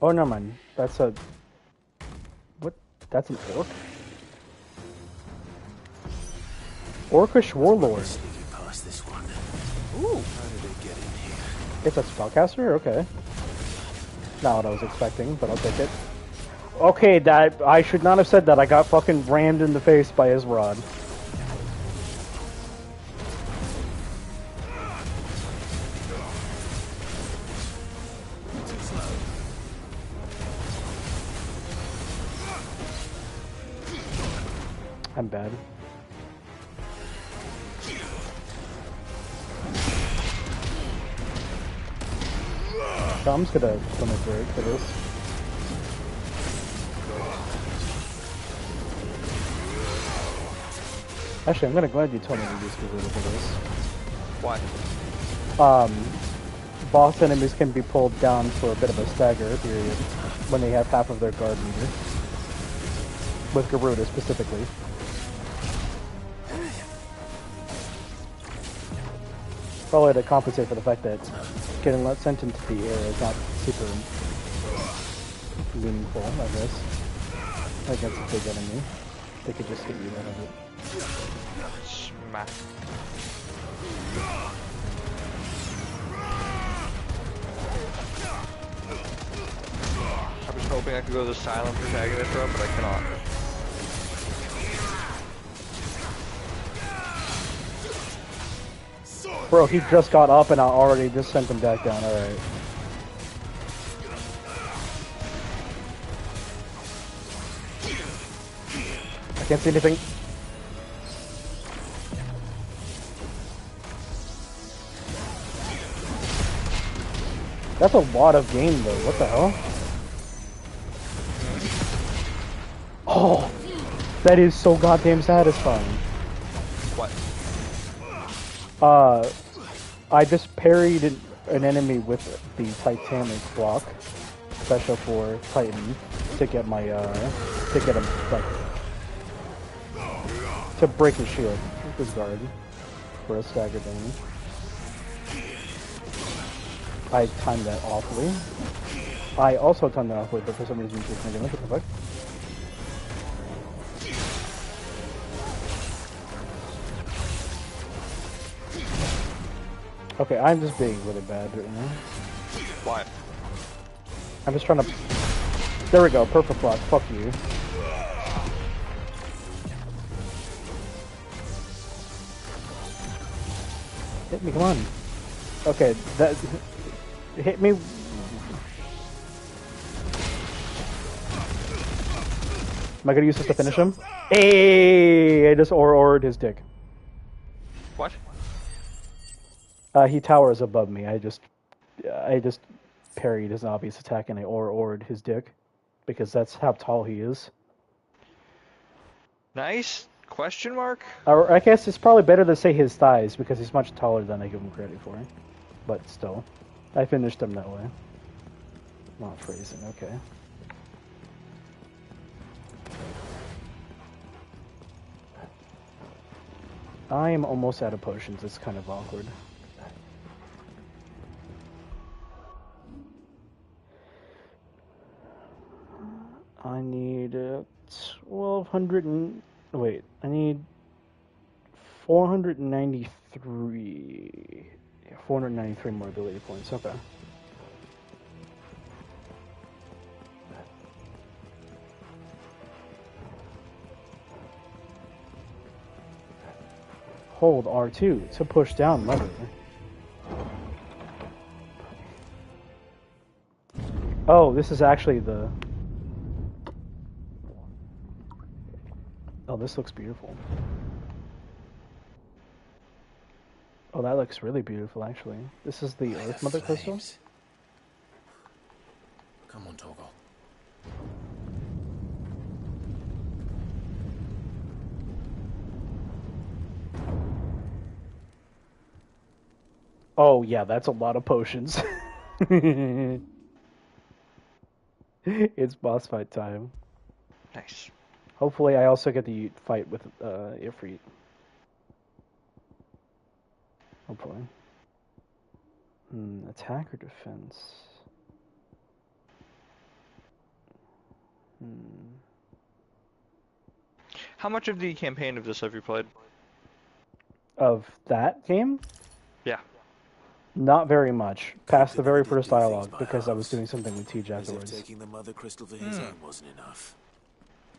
Oh, no, man. That's a... What? That's an orc? Orcish Warlord. Past this one. Ooh. How did it get in here? It's a spellcaster? Okay. Not what I was expecting, but I'll take it. Okay, that I should not have said that. I got fucking rammed in the face by his rod. I'm bad. So I'm just gonna limit break for this. Actually, I'm gonna glad you told me to use Garuda for this. Why? Boss enemies can be pulled down for a bit of a stagger period when they have half of their guard meter. With Garuda specifically. Probably to compensate for the fact that getting sent into the air is not super meaningful, I guess. Against a big enemy. They could just hit you out of it. Smack. I was hoping I could go the silent protagonist route, but I cannot. Bro, he just got up and I already just sent him back down, alright. I can't see anything. That's a lot of game though, what the hell? Oh, that is so goddamn satisfying. What? I just parried an enemy with the Titanic block, special for Titan, to get my, to get him, like, to break his shield, his guard, for a stagger damage. I timed that awfully. I also timed that awfully, but for some reason it just made it. What the fuck? Okay, I'm just being really bad right now. Why? I'm just trying to... There we go, perfect block. Fuck you. Hit me, come on. Okay, that... Hit me... Am I gonna use this to finish him? Hey! I just or-or'd his dick. What? He towers above me. I just parried his obvious attack and I or-or'd his dick. Because that's how tall he is. Nice? Question mark? Or I guess it's probably better to say his thighs, because he's much taller than I give him credit for. But still. I finished him that way. Not phrasing, okay. I am almost out of potions, it's kind of awkward. I need 1,200 and... Wait, I need 493... Yeah, 493 more ability points, okay. Hold R2 to push down lever. Oh, this is actually the... Oh, this looks beautiful. Oh, that looks really beautiful, actually. This is the Earth Mother Crystal? Come on, Torgal. Oh, yeah, that's a lot of potions. It's boss fight time. Nice. Hopefully I also get to fight with Ifrit. Hopefully. Attack or defense? How much of the campaign of this have you played? Of that game? Yeah. Not very much. Past the very first dialogue, because I was doing something with Tej afterwards. Taking the Mother Crystal for his own wasn't enough.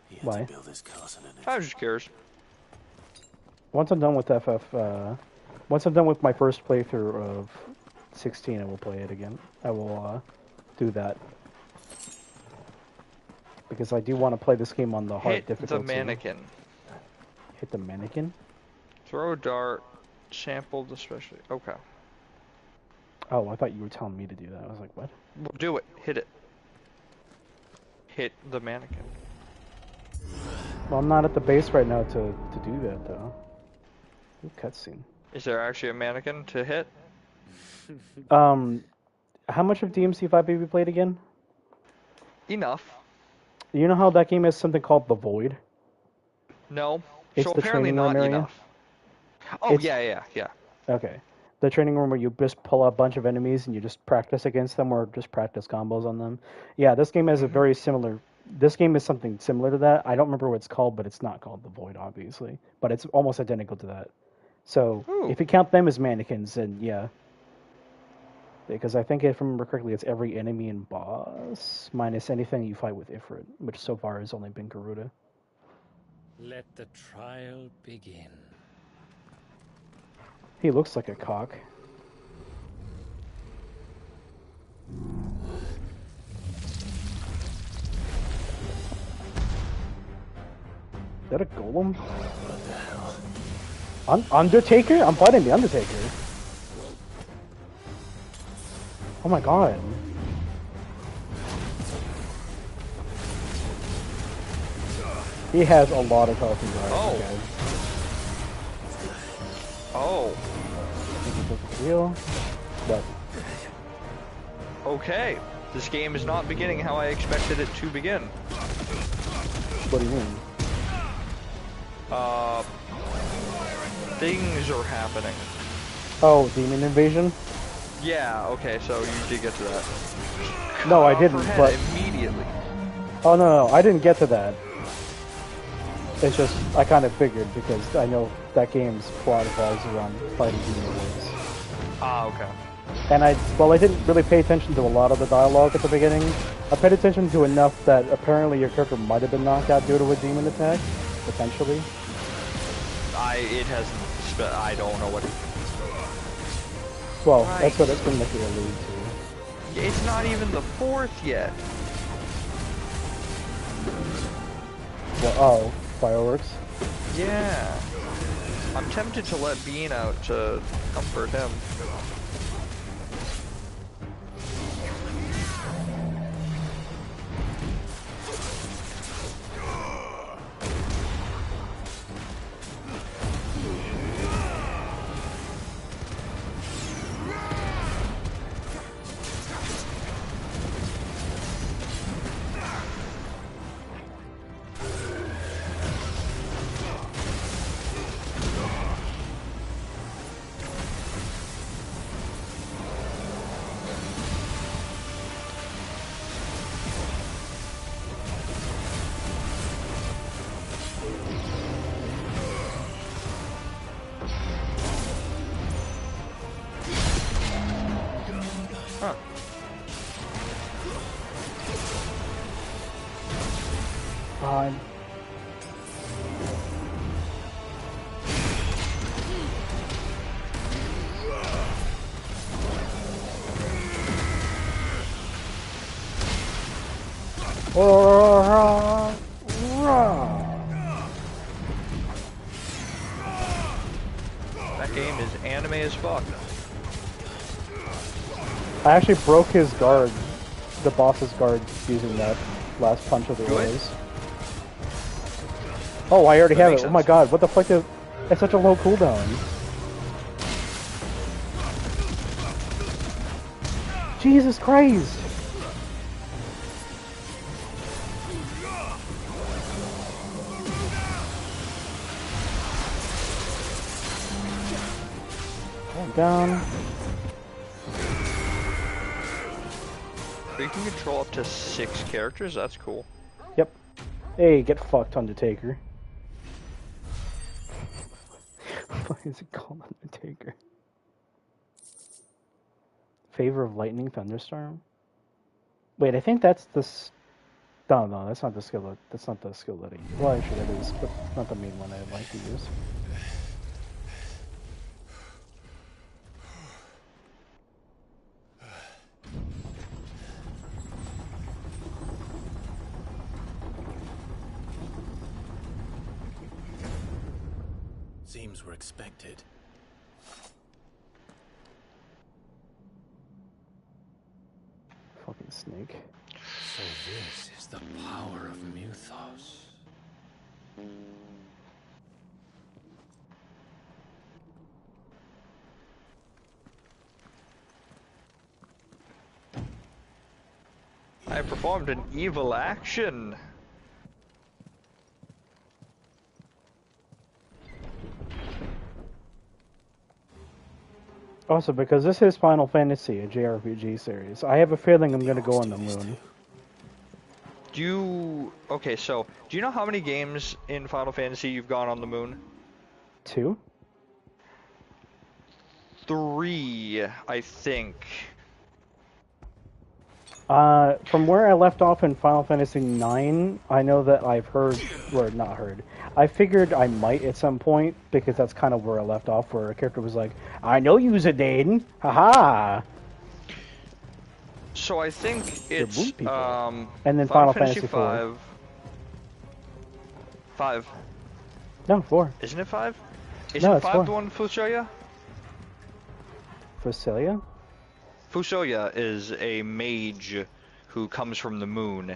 He had Why? to build his castle in it. I was just curious. Once I'm done with once I'm done with my first playthrough of 16, I will play it again. I will do that. Because I do want to play this game on the hard Hit difficulty. the mannequin. Hit the mannequin? Throw a dart. Sampled especially. Okay. Oh, I thought you were telling me to do that. I was like, what? Well, do it. Hit it. Hit the mannequin. Well, I'm not at the base right now to do that, though. Ooh, cutscene. Is there actually a mannequin to hit? How much of DMC5 have you played again? Enough. You know how that game has something called the Void? No. It's So the apparently training room not area. enough. Oh, It's- yeah. Okay. The training room where you just pull a bunch of enemies and you just practice against them or just practice combos on them. Yeah, this game has a very similar... This game is something similar to that. I don't remember what it's called, but it's not called the Void, obviously. But it's almost identical to that. So, if you count them as mannequins, then yeah. Because I think, if I remember correctly, it's every enemy and boss, minus anything you fight with Ifrit, which so far has only been Garuda. Let the trial begin. He looks like a cock. Is that a golem? What the hell? Undertaker? I'm fighting the Undertaker. Oh my god. He has a lot of health and drive. Oh. I think he took the wheel. But Okay. This game is not beginning how I expected it to begin. what do you mean? Things are happening. Oh, demon invasion? Yeah, okay, so you did get to that. No, I Cut off didn't, her but... head immediately. Oh, no, I didn't get to that. It's just, I kind of figured, because I know that game's plot revolves around fighting demon lords. Ah, okay. And I didn't really pay attention to a lot of the dialogue at the beginning. I paid attention to enough that apparently your character might have been knocked out due to a demon attack, potentially. It hasn't, I don't know what... Well, Right. that's what it's been making allude to. It's not even the 4th yet. Well, oh, fireworks? Yeah. I'm tempted to let Bean out to comfort him. Huh. Fine. That game is anime as fuck. I actually broke his guard, the boss's guard, using that last punch of the O's. Oh, I already have it. Oh my god, what the fuck is... It's such a low cooldown. Jesus Christ! Calm down. You can control up to 6 characters, that's cool. Yep. Hey, get fucked, Undertaker. Why is it called Undertaker? Favor of Lightning Thunderstorm? Wait, I think that's the... No, that's not the skill that... That's not the skill that I use. Well, actually that is, but not the main one I'd like to use. Seems we're expected. Fucking snake. So this is the power of Muthos. Performed an evil action. Also, because this is Final Fantasy, a JRPG series, I have a feeling I'm gonna go on the moon. Okay, so, do you know how many games in Final Fantasy you've gone on the moon? 2? 3, I think. From where I left off in Final Fantasy IX, I know that I've heard, or not heard, I figured I might at some point, because that's kind of where I left off, where a character was like, I know you's a Daden, haha! So I think it's, and then Final Fantasy 5. 5. No, 4. Isn't it 5? No, Isn't it's 5 4. the one with Fusoya? Fusoya? Fusoya is a mage who comes from the moon.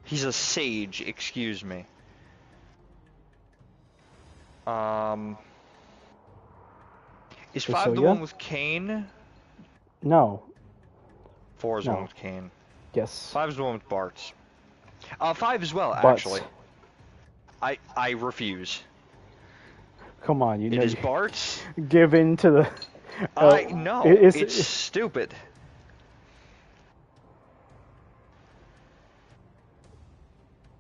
He's a sage, excuse me. Is 5 the Fusoya? one with Cain? No. 4 is the No. one with Cain. Yes. 5 is the one with Bart's. 5 as well, Bart's. actually. I refuse. Come on, you know. It is Bart's. Give in to the. No, it's stupid.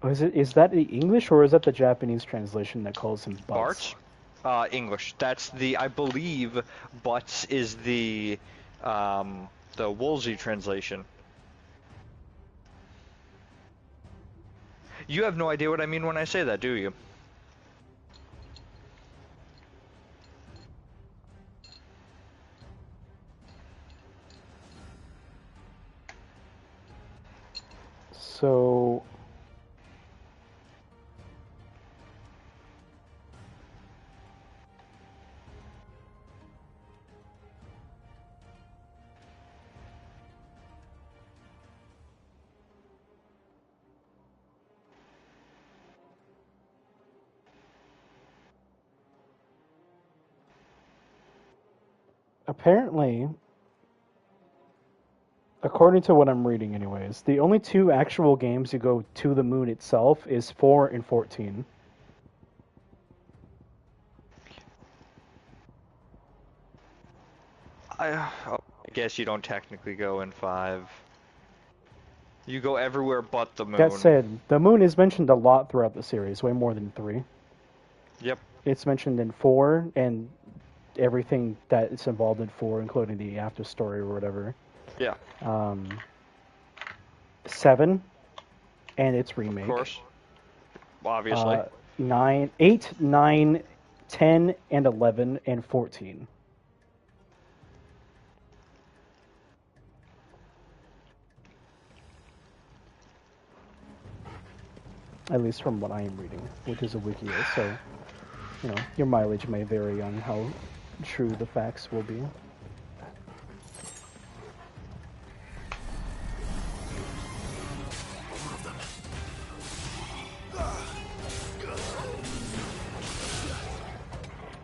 Is that the English or is that the Japanese translation that calls him Butts? Bart's? English. That's the, I believe, Butts is the Woolsey translation. You have no idea what I mean when I say that, do you? So. Apparently, according to what I'm reading anyways, the only 2 actual games you go to the moon itself is 4 and 14. I guess you don't technically go in 5. You go everywhere but the moon. That said, the moon is mentioned a lot throughout the series, way more than 3. Yep. It's mentioned in 4, and everything that is involved in 4, including the after story or whatever. Yeah. 7, and its remake. Of course. Obviously. 8, 9, 10, and 11, and 14. At least from what I am reading, which is a wiki, so, you know, your mileage may vary on how true the facts will be.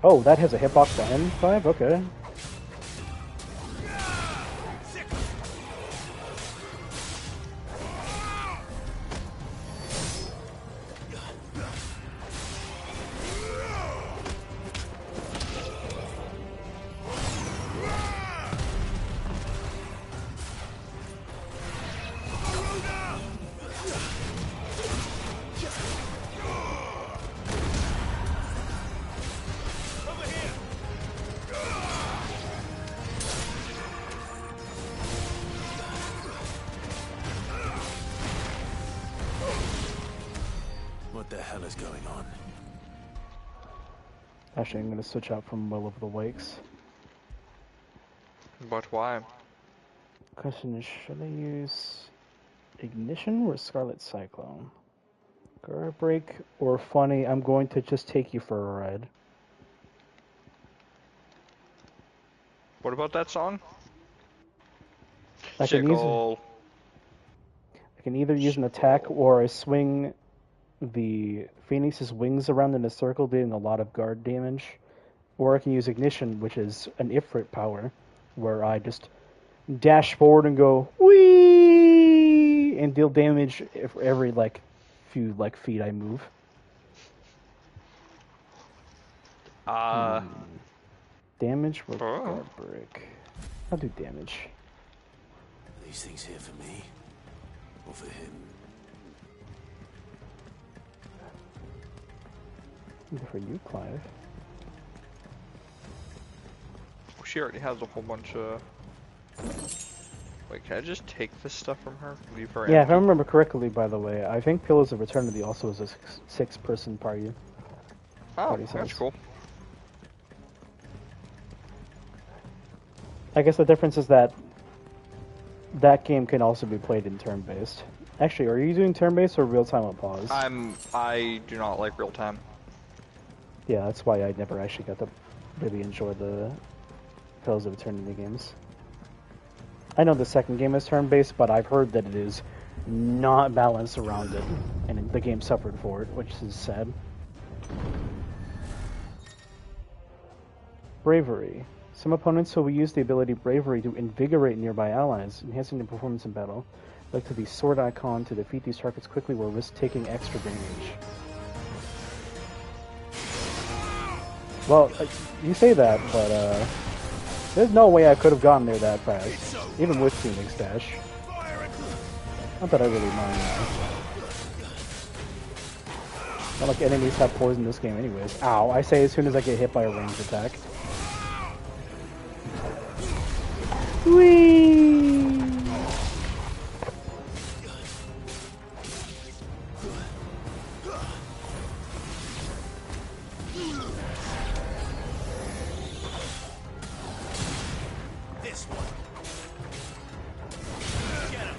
Oh, that has a hitbox to N5? Okay. What the hell is going on? Actually, I'm going to switch out from Will of the Wakes. But why? Question is, should I use Ignition or Scarlet Cyclone? Guard Break or Funny, I'm going to just take you for a ride. What about that song? I can either use an attack or I swing the Phoenix's wings around in a circle, doing a lot of guard damage. Or I can use Ignition, which is an Ifrit power, where I just dash forward and go whee and deal damage for every like few like feet I move. Damage with guard brick. I'll do damage. Are these things here for me? Or for him? For you, Clive. She already has a whole bunch of... Wait, can I just take this stuff from her? Leave her Yeah, empty? if I remember correctly, by the way, I think Pillars of Eternity also is a six-person party. Oh, that's cool. I guess the difference is that that game can also be played in turn-based. Actually, are you doing turn-based or real-time on pause? I do not like real-time. Yeah, that's why I never actually got to really enjoy the Pillars of Eternity games. I know the second game is turn-based, but I've heard that it is not balanced around it, and the game suffered for it, which is sad. Bravery. Some opponents will use the ability Bravery to invigorate nearby allies, enhancing their performance in battle. Look to the sword icon to defeat these targets quickly or risk taking extra damage. Well, you say that, but there's no way I could have gotten there that fast, even with Phoenix Dash. Not that I really mind now. Not like enemies have poison in this game anyways. Ow, I say as soon as I get hit by a ranged attack. Whee! This one. Get him.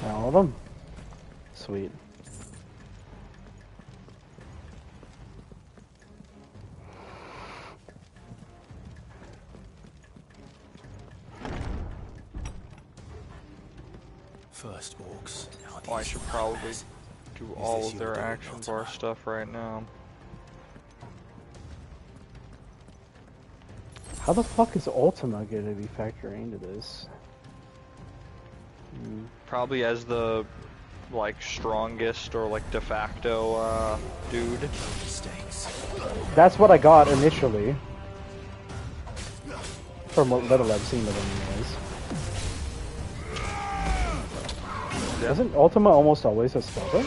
All of them? Sweet. First orcs. Oh, I should probably do all of their action bar stuff right now. How the fuck is Ultima going to be factoring into this? Probably as the like strongest or like de facto dude. That's what I got initially. From what little I've seen of them anyways. Yeah. Isn't Ultima almost always a spell?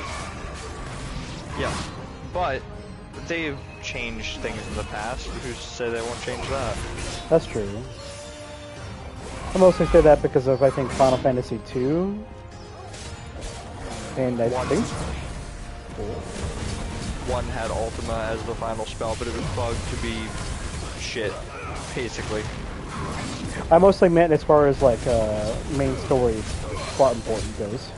Yeah, but they've changed things in the past. Who's to say they won't change that? That's true. I mostly say that because of, I think, Final Fantasy II. And I think... One had Ultima as the final spell, but it was bugged to be shit, basically. I mostly meant as far as, like, main story plot important goes.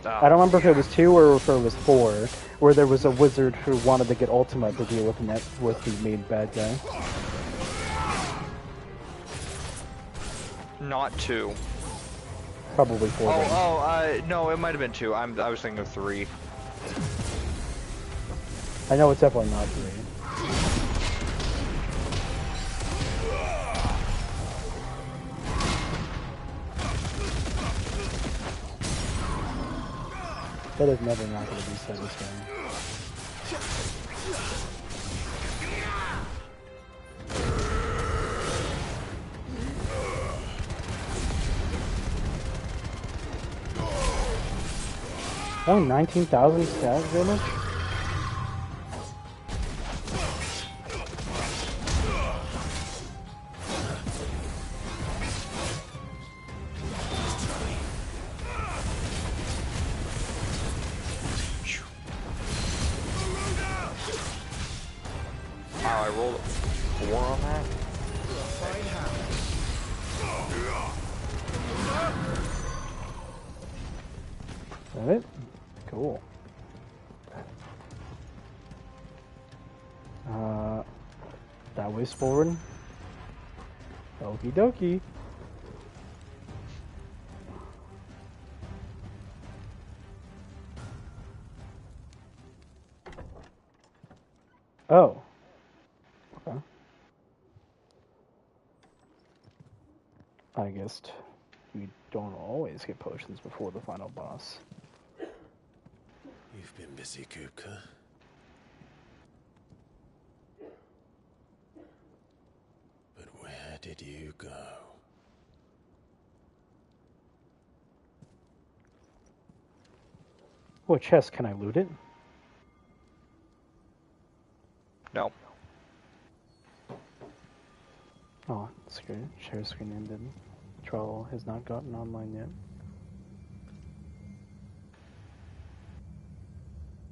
I don't remember if it was 2 or if it was 4, where there was a wizard who wanted to get Ultima to deal with the main bad guy. Not 2. Probably 4. No, it might have been 2. I was thinking of 3. I know it's definitely not 3. That is never not going to be satisfying. Oh, 19,000 stat damage? Wow, I rolled a 4 on that. Is that it? Cool. That way's forward. Okie dokie. Oh. Okay. I guess you don't always get potions before the final boss. You've been busy, Kupka. But where did you go? What chest? Can I loot it? No. Oh, screen. Share screen ended. Trial has not gotten online yet.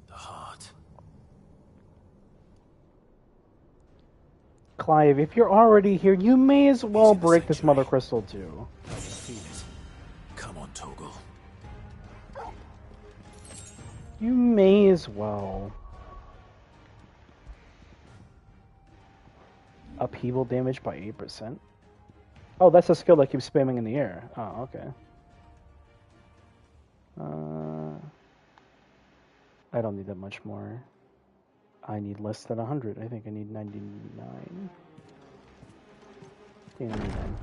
The heart. Clive, if you're already here, you may as well break this mother crystal too. I can feel it. Come on, Toggle. You may as well. Upheaval damage by 8%. Oh, that's a skill that keeps spamming in the air. Oh, okay. I don't need that much more. I need less than 100. I think I need 99. Yeah, 99.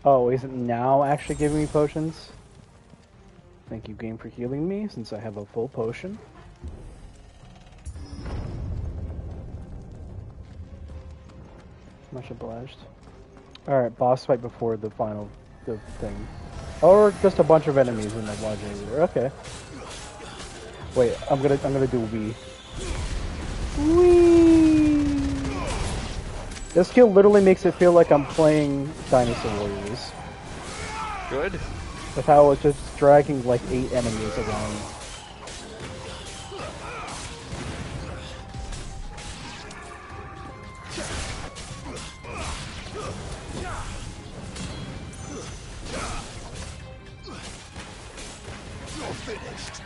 Oh, is it now actually giving me potions? Thank you, game, for healing me, since I have a full potion. Much obliged. Alright, boss fight before the final thing. Or just a bunch of enemies in the lodge area. Okay. Wait, I'm gonna do Wii. Wii! This skill literally makes it feel like I'm playing Dinosaur Warriors. Good. With how it's just dragging like 8 enemies around. You're finished.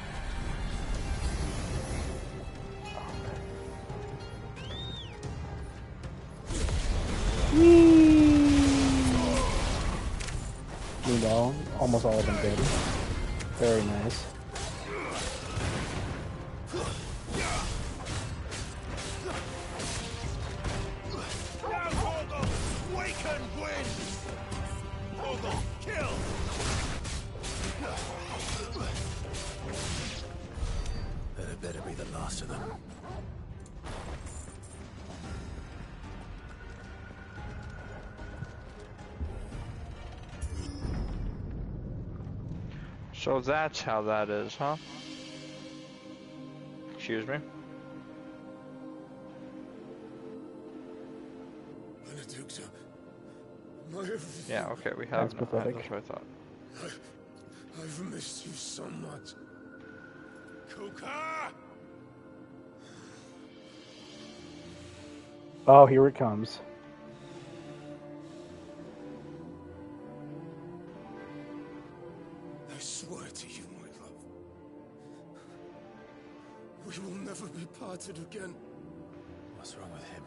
Meanwhile, almost all of them dead. Very nice. That better be the last of them. So that's how that is, huh? Excuse me? Benedicta, my everything. Yeah, okay, we have. That's pathetic. That's what I thought. I've missed you so much. Kuka! Oh, here it comes. I swear to you, my love, we will never be parted again. What's wrong with him?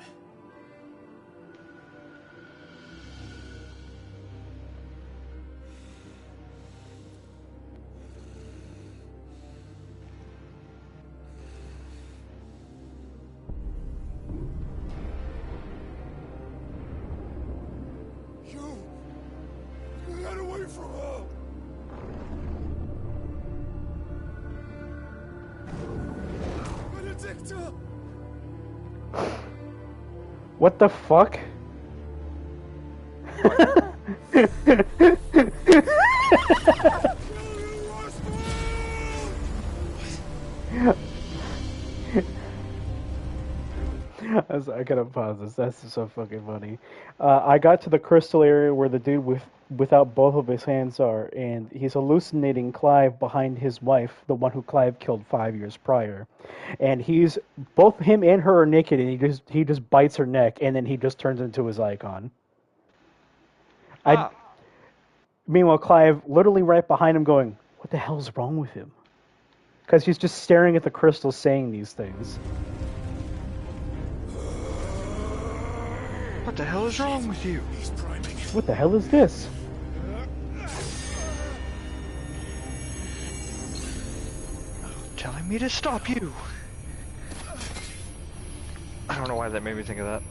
You got away from her. Benedicta! What the fuck? I gotta pause this. That's so fucking funny. I got to the crystal area where the dude without both of his hands are, and he's hallucinating Clive behind his wife, the one who Clive killed 5 years prior. And he's both him and her are naked, and he just bites her neck, and then he just turns into his icon. Meanwhile, Clive literally right behind him, going, "What the hell's wrong with him?" Because he's just staring at the crystal, saying these things. What the hell is wrong with you? What the hell is this? Telling me to stop you. I don't know why that made me think of that.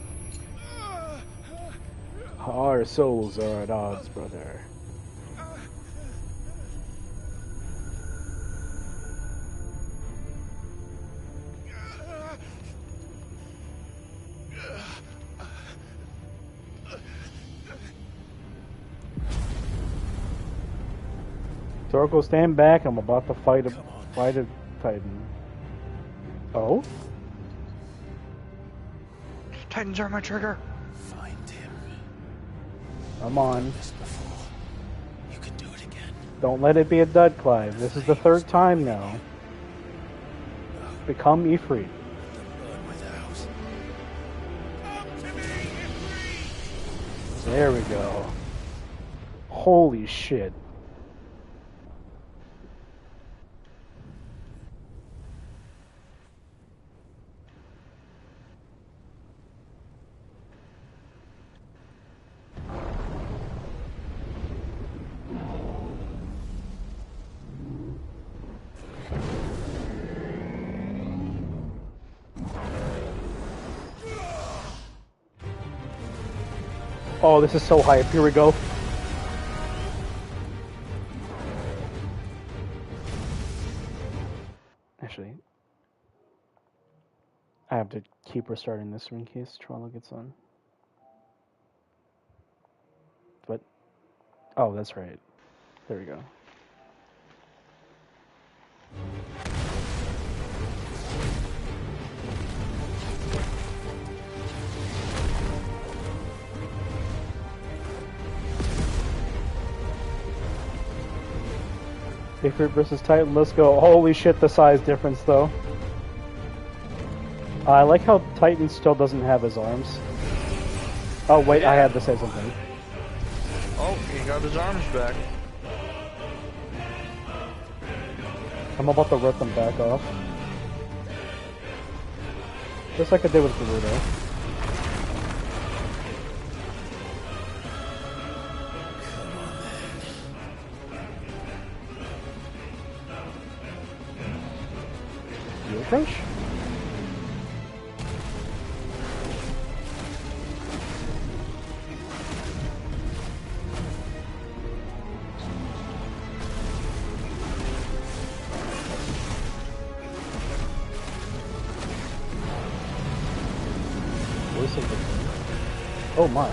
Our souls are at odds, brother. Zorko, stand back. I'm about to fight a Titan. Oh? Titans are my trigger. Find him. Come on. You can do it again. Don't let it be a dud, Clive. This is the third time now. Become Ifrit. There we go. Holy shit. Oh, this is so hype. Here we go. Actually, I have to keep restarting this in case Trollo gets on. But, oh, that's right. There we go. Ifrit versus Titan, let's go. Holy shit, the size difference, though. I like how Titan still doesn't have his arms. Oh, wait, I had to say something. Oh, he got his arms back. I'm about to rip them back off. Just like I did with Gerudo. Crush? Oh my.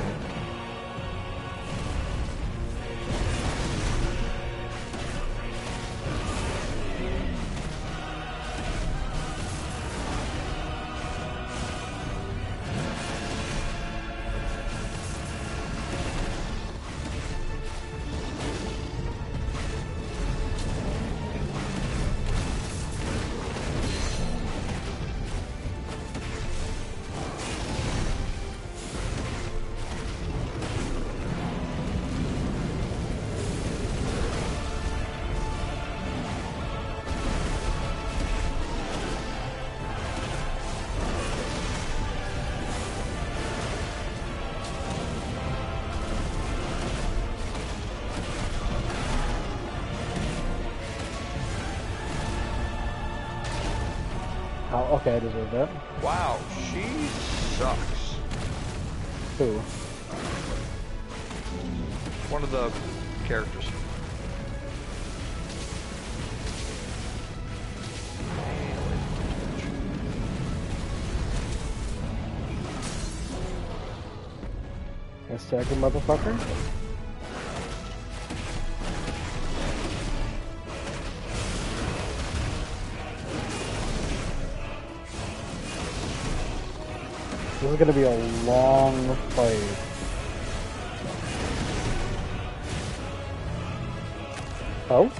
Oh, okay, I deserve that. Wow, she sucks. Who? One of the characters. Hashtag motherfucker. This is gonna be a long fight. Oh?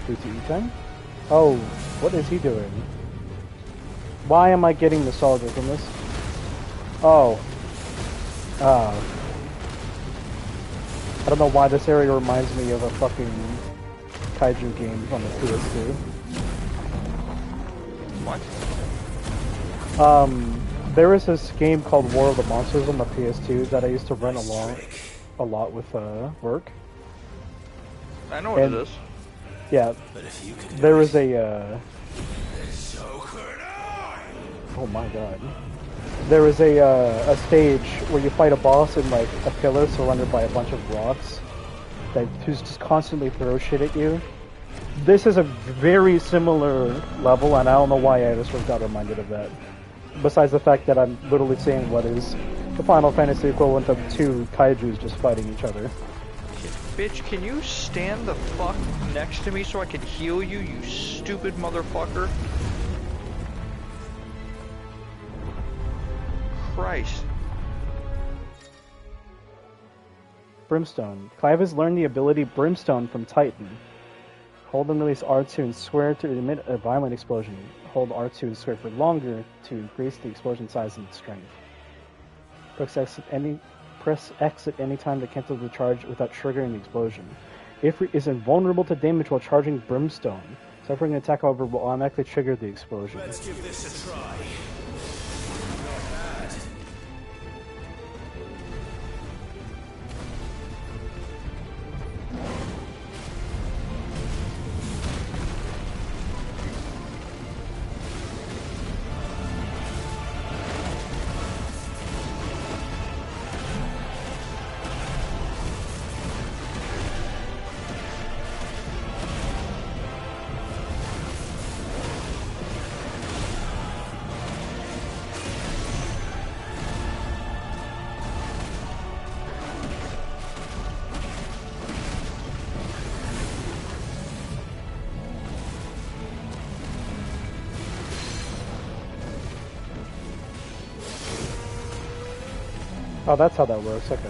BTE time? Oh, what is he doing? Why am I getting nostalgia from this? Oh. I don't know why this area reminds me of a fucking kaiju game on the PS2. What? There is this game called War of the Monsters on the PS2 that I used to run a lot with work. I know what it is. Yeah, there was a. Oh my god! There was a stage where you fight a boss in like a pillar surrounded by a bunch of rocks that just constantly throw shit at you. This is a very similar level, and I don't know why I just got reminded of that. Besides the fact that I'm literally seeing what is the Final Fantasy equivalent of two kaijus just fighting each other. Bitch, can you stand the fuck next to me so I can heal you, you stupid motherfucker? Christ. Brimstone. Clive has learned the ability Brimstone from Titan. Hold and release R2 and square to emit a violent explosion. Hold R2 and square for longer to increase the explosion size and strength. Press X at any time to cancel the charge without triggering the explosion. Ifrit is invulnerable to damage while charging Brimstone. Suffering an attack, however, will automatically trigger the explosion. Let's give this a try. Oh, that's how that works, okay.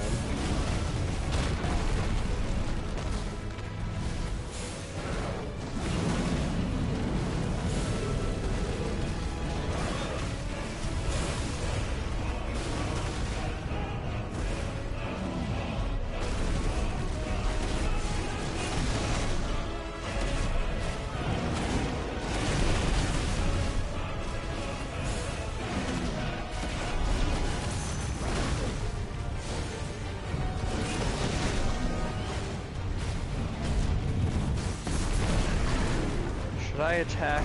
Should I attack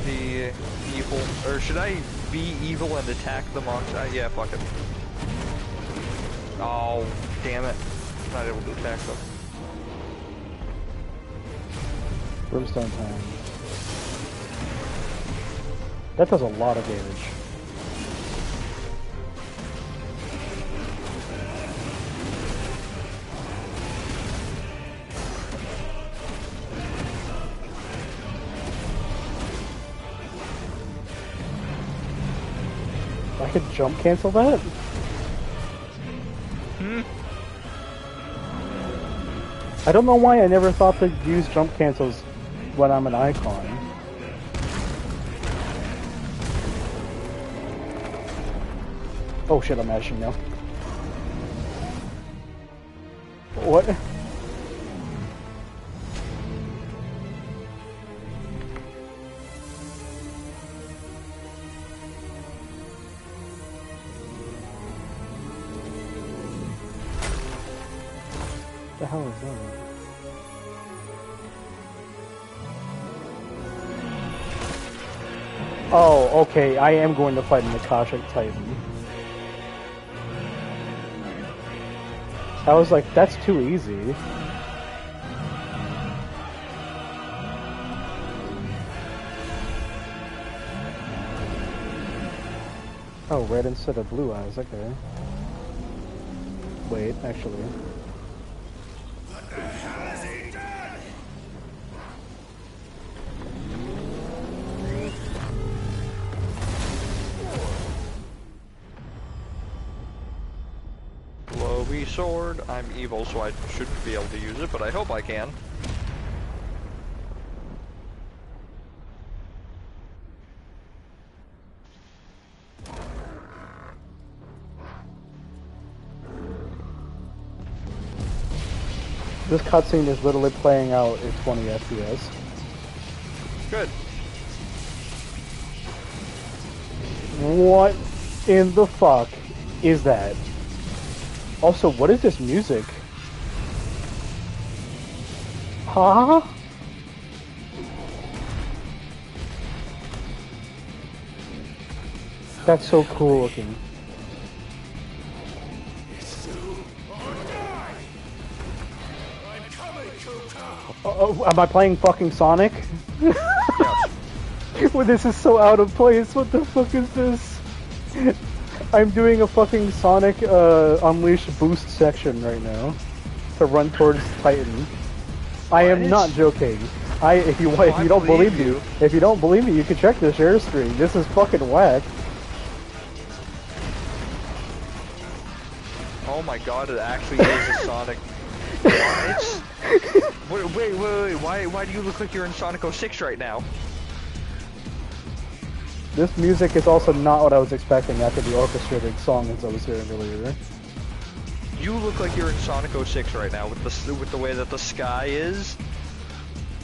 the evil, or should I be evil and attack the monster? Yeah, fuck it. Oh, damn it. I'm not able to attack them. Brimstone time. That does a lot of damage. I could jump cancel that? I don't know why I never thought to use jump cancels when I'm an icon. Oh shit, I'm mashing now. What? What the hell is that? Oh, okay, I am going to fight an Akashic Titan. I was like, that's too easy. Oh, red instead of blue eyes, okay. Wait, actually. What the hell has he done? sword. I'm evil, so I shouldn't be able to use it, but I hope I can. This cutscene is literally playing out at 20 FPS. Good. What in the fuck is that? Also, what is this music? Huh? That's so cool looking. Oh, am I playing fucking Sonic? Well, this is so out of place. What the fuck is this? I'm doing a fucking Sonic Unleash boost section right now to run towards Titan. I am not joking. If you don't believe me, you can check the share stream. This is fucking whack. Oh my god, it actually is a Sonic. Wait, why do you look like you're in Sonic 06 right now? This music is also not what I was expecting after the orchestrated song as I was hearing earlier. You look like you're in Sonic 06 right now with the way that the sky is.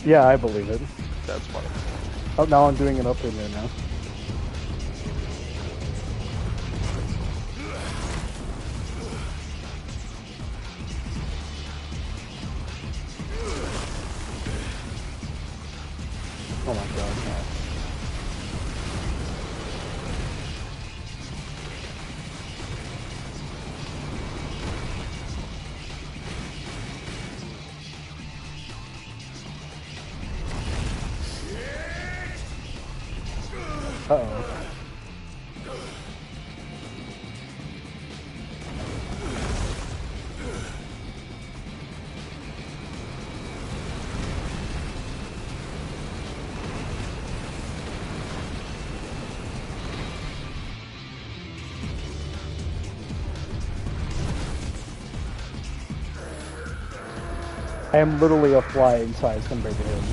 Yeah, I believe it. That's funny. Oh, now I'm doing it up in there now. Oh my god, no. Uh-oh. I am literally a fly in size compared to him.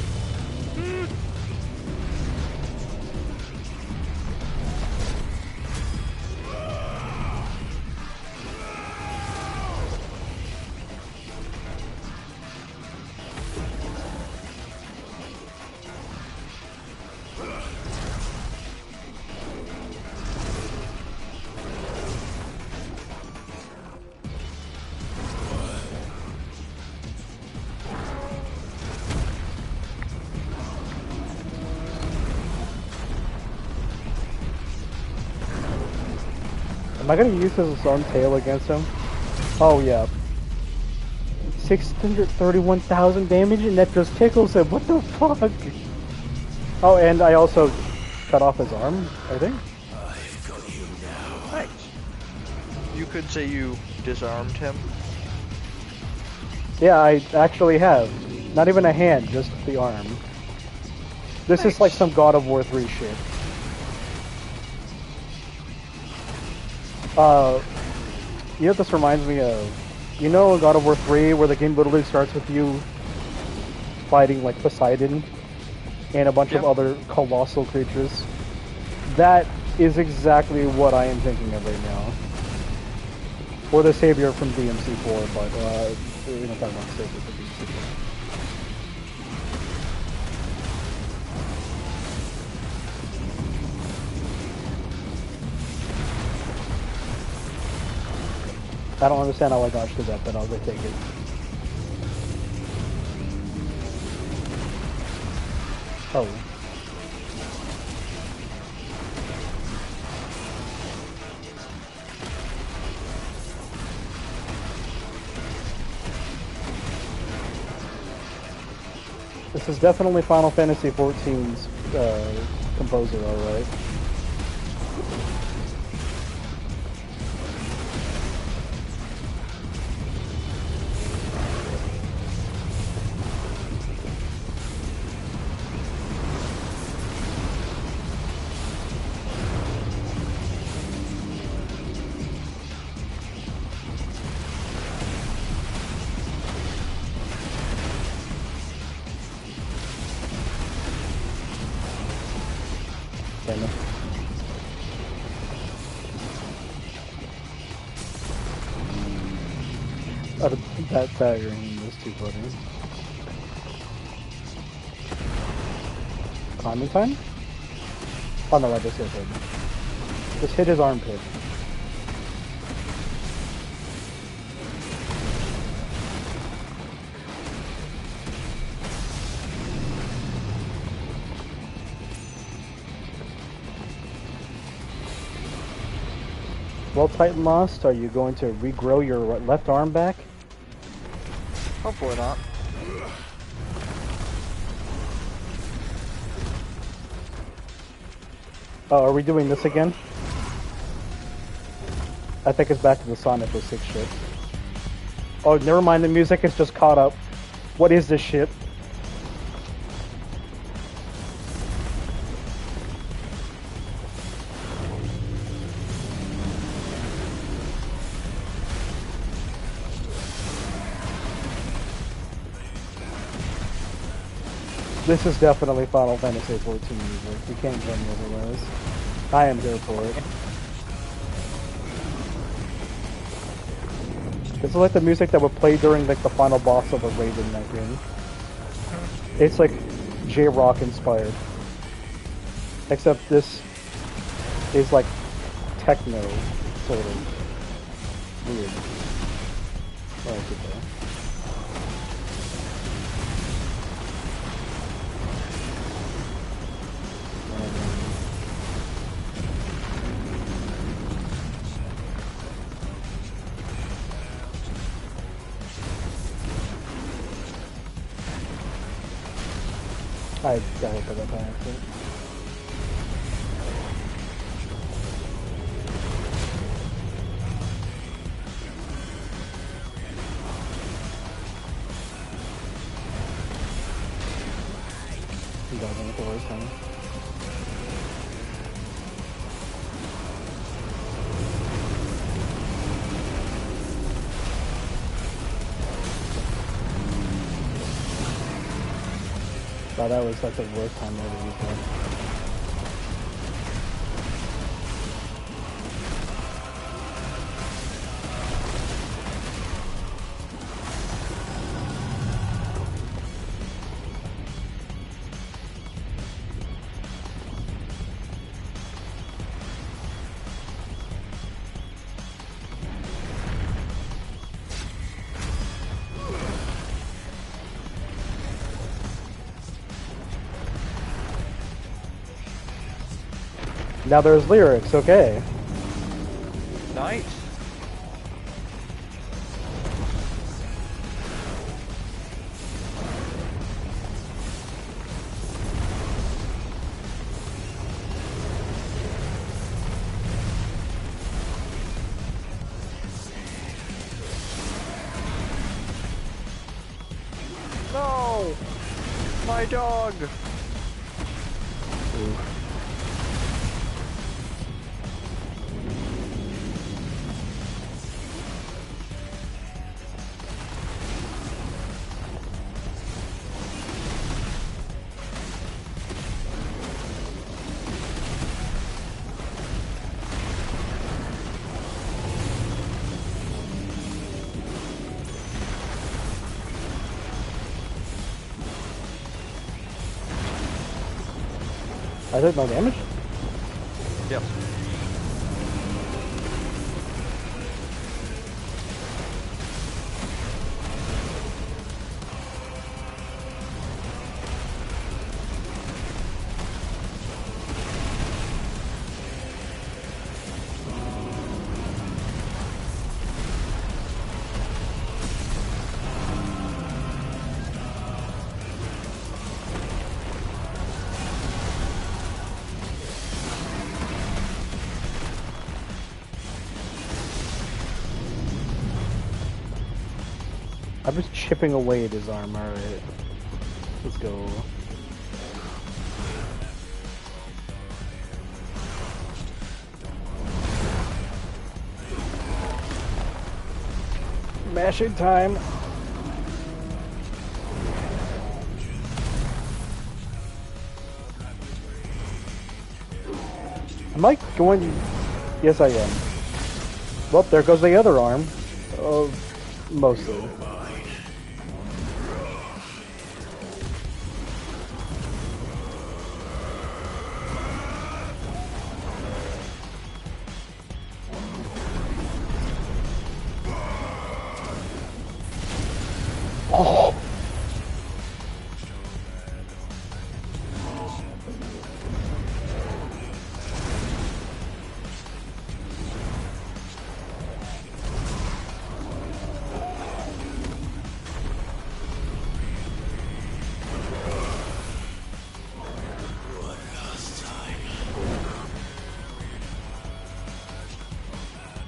Am I gonna use his own tail against him? Oh yeah. 631,000 damage and that just tickles him. What the fuck? Oh, and I also cut off his arm, I think. I've got you now. Thanks. You could say you disarmed him. Yeah, I actually have. Not even a hand, just the arm. This is like some God of War 3 shit. You know what this reminds me of? You know in God of War 3 where the game literally starts with you fighting like Poseidon and a bunch of other colossal creatures? That is exactly what I am thinking of right now. Or the Savior from DMC4, but we're not talking about the Savior from DMC4. I don't understand how I dodged to that, but I'll go take it. Oh. This is definitely Final Fantasy XIV's composer, alright. Sammy. That staggering was too funny. Climbing time? Oh no, I just hit him. Just hit his armpit. Well, Titan Lost, are you going to regrow your left arm back? Hopefully not. Oh, are we doing this again? I think it's back to the Sonic 06 shit. Oh, never mind, the music is just caught up. What is this shit? This is definitely Final Fantasy XIV music. You can't tell me otherwise. I am here for it. This is like the music that would play during like the final boss of a raid in that game. It's like J-Rock inspired. Except this is like techno, sort of. Weird. I like it though. I got hit by that by accident. You got one at the worst time. Wow, that was like the worst time I ever used that. Now there's lyrics, okay. Nice. No! My dog! Ooh. I did no damage? Yep. I'm just chipping away at his arm, alright. Let's go. Mashing time. Am I going... Yes, I am. Well, there goes the other arm. Mostly. Oh!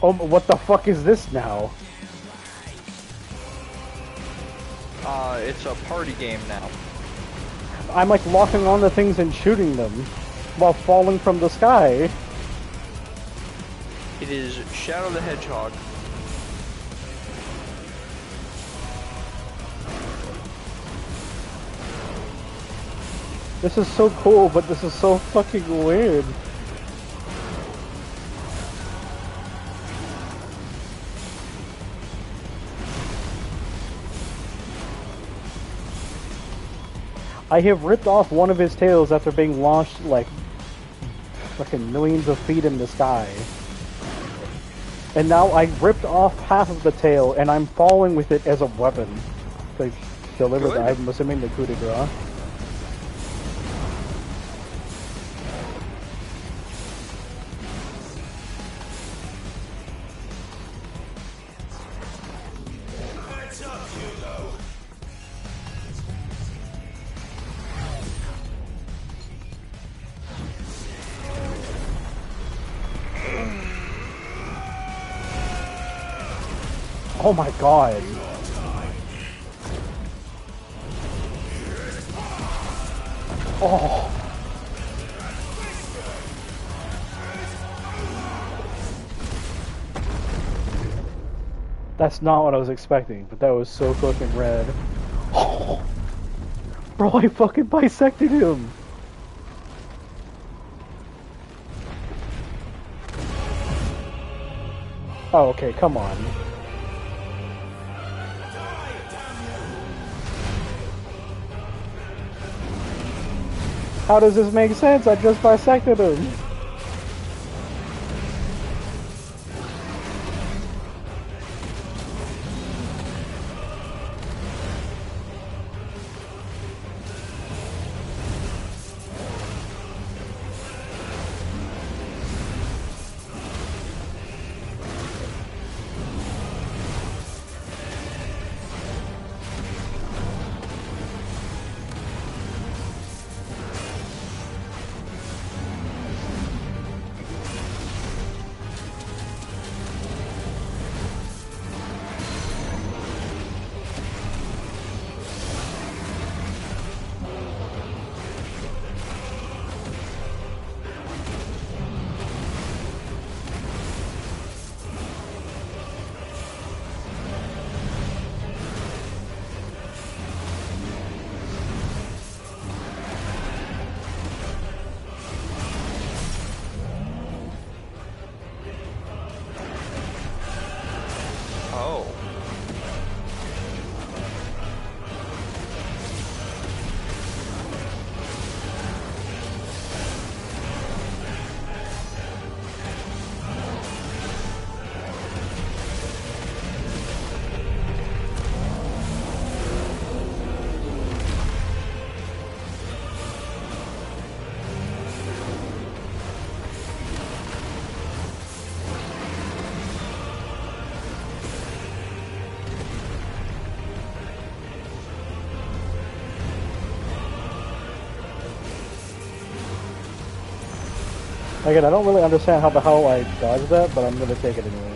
Oh, what the fuck is this now? It's a party game now. I'm like locking on the things and shooting them while falling from the sky. It is Shadow the Hedgehog. This is so cool, but this is so fucking weird. I have ripped off one of his tails after being launched like fucking millions of feet in the sky. And now I ripped off half of the tail and I'm falling with it as a weapon. To deliver the, I'm assuming, the coup de grace. Oh my god. Oh. That's not what I was expecting, but that was so fucking rad. Oh. Bro, I fucking bisected him. Oh, okay, come on. How does this make sense? I just bisected him. Again, I don't really understand how the hell I dodged that, but I'm gonna take it anyways.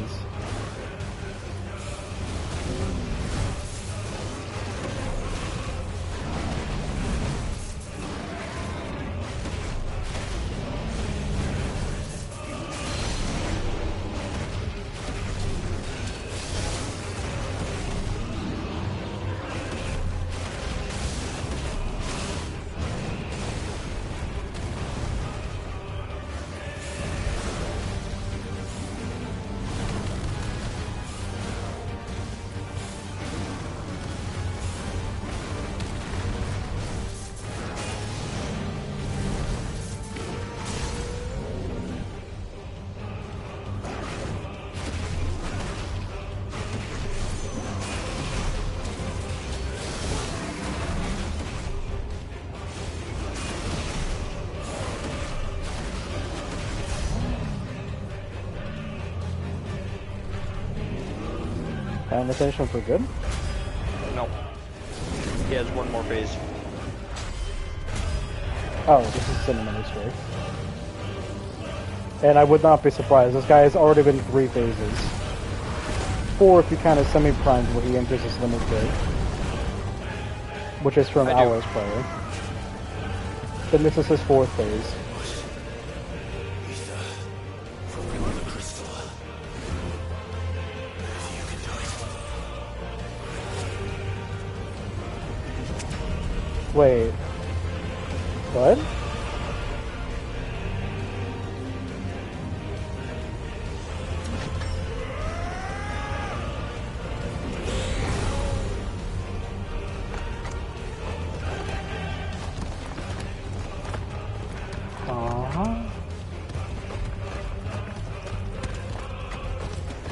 And finish him for good? No. He has one more phase. Oh, this is Cinnamon history. And I would not be surprised. This guy has already been 3 phases. 4 if you count his semi-primes where he enters his limit break. Which is from hours prior. Then this is his 4th phase. Wait. What?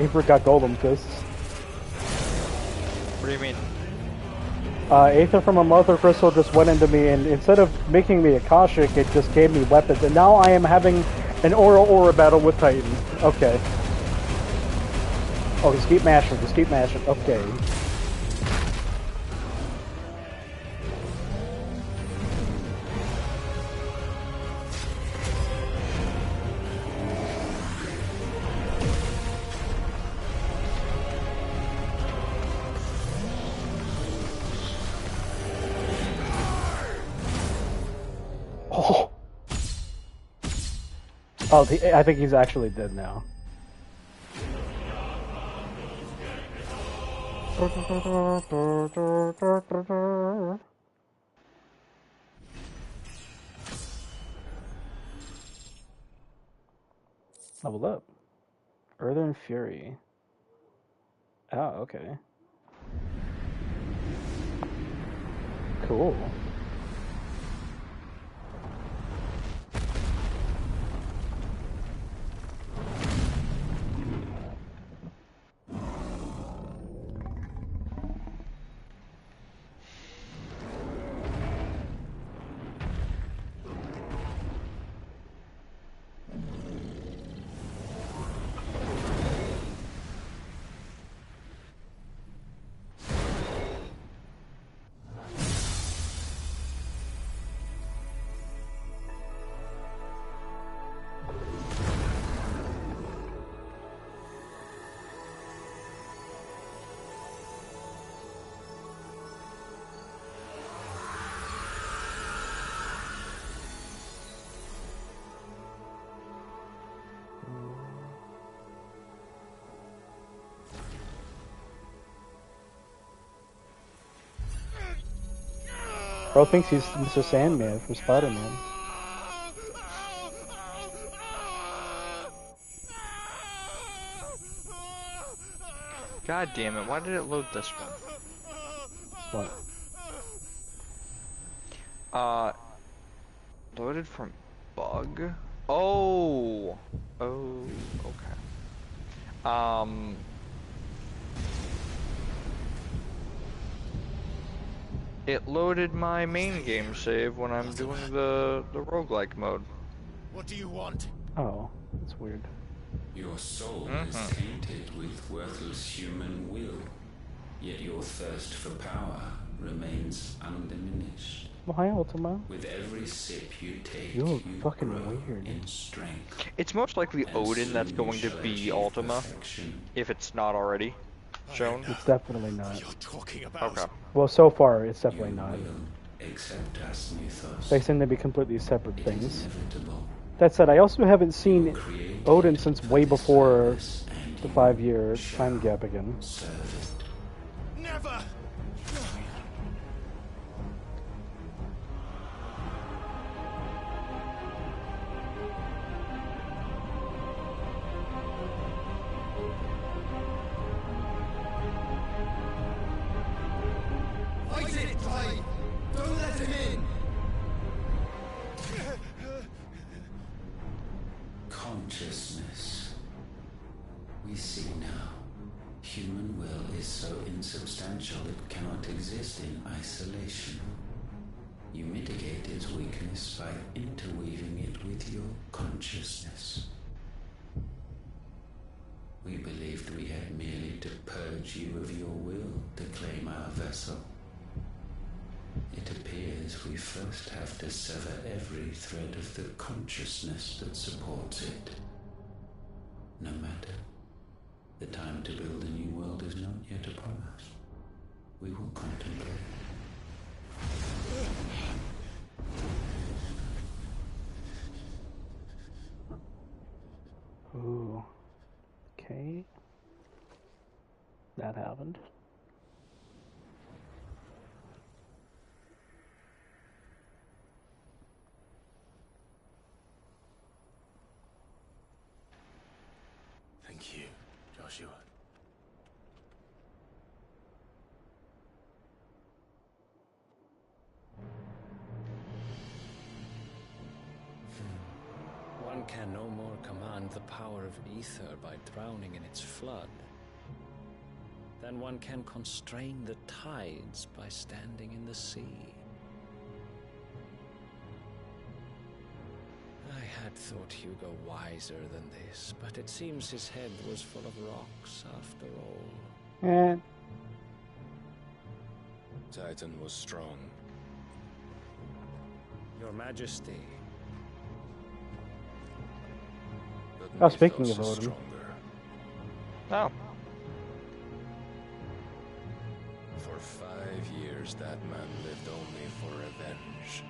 Aether got golem fists. What do you mean? Aether from a Mother Crystal just went into me, and instead of making me Akashic, it just gave me weapons, and now I am having an aura battle with Titan. Okay. Oh, just keep mashing, okay. Oh, I think he's actually dead now. Level up. Earther and Fury. Oh, okay. Cool. Bro thinks he's Mr. Sandman from Spider-Man. God damn it, why did it load this one? What? Loaded from bug? Oh! Oh, okay. It loaded my main game save when I'm doing the roguelike mode. What do you want? Oh, that's weird. Your soul is tainted with worthless human will, yet your thirst for power remains undiminished. Why, Ultima? With every sip you take, You look you fucking grow weird. in strength. It's most likely Odin that's going to be Ultima, if it's not already shown. It's definitely not. Okay. Well, so far, it's definitely not. Accept us, Mythos. They seem to be completely separate things. That said, I also haven't seen Odin since way before the 5-year time gap again. Never! Fight it, Clive! Don't let him in! Consciousness. We see now. Human will is so insubstantial it cannot exist in isolation. You mitigate its weakness by interweaving it with your consciousness. We believed we had merely to purge you of your will to claim our vessel. It appears we first have to sever every thread of the consciousness that supports it. No matter. The time to build a new world is not yet upon us. We will contemplate. Ooh. Okay. That happened. Thank you, Joshua. One can no more command the power of ether by drowning in its flood than one can constrain the tides by standing in the sea. I had thought Hugo wiser than this, but it seems his head was full of rocks after all. Eh. Titan was strong. Your Majesty. Oh, speaking of Odin. Oh. For 5 years, that man lived only for revenge.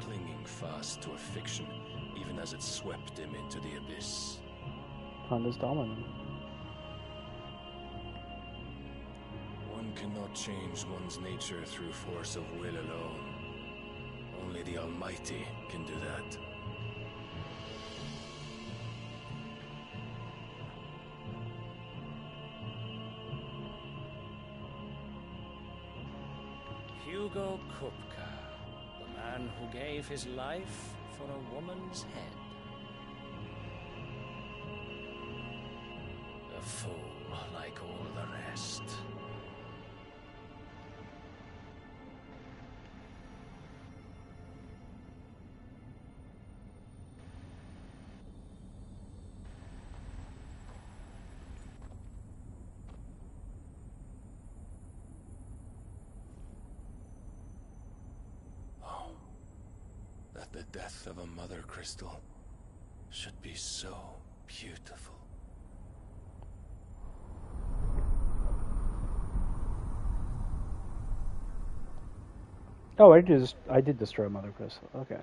Clinging fast to a fiction, even as it swept him into the abyss. Honda's dominant. One cannot change one's nature through force of will alone. Only the Almighty can do that. Hugo Kupka, the man who gave his life for a woman's head. A fool like all the rest. That the death of a mother crystal should be so beautiful. Oh, I did destroy Mother Crystal. Okay.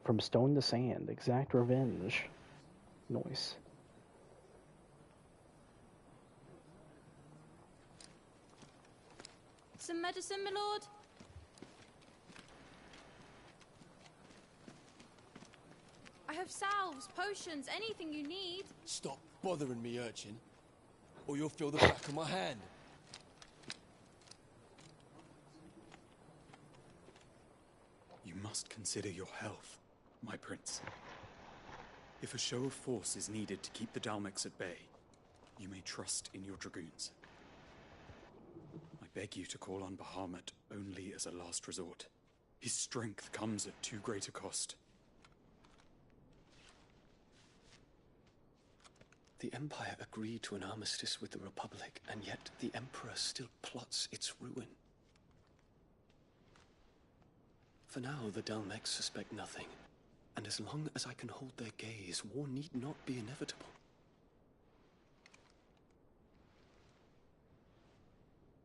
From stone to sand, exact revenge. Nice. Some medicine, my lord? I have salves, potions, anything you need. Stop bothering me, urchin, or you'll feel the back of my hand. You must consider your health, my prince. If a show of force is needed to keep the Dalmex at bay, you may trust in your dragoons. I beg you to call on Bahamut only as a last resort. His strength comes at too great a cost. The Empire agreed to an armistice with the Republic, and yet the Emperor still plots its ruin. For now, the Dalmex suspect nothing, and as long as I can hold their gaze, war need not be inevitable.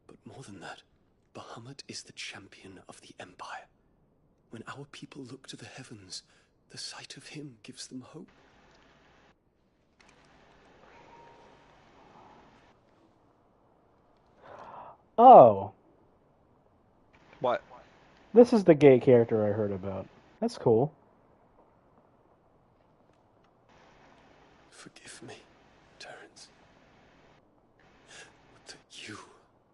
But more than that, Bahamut is the champion of the Empire. When our people look to the heavens, the sight of him gives them hope. Oh. What? This is the gay character I heard about. That's cool. Forgive me, Terence. Would that you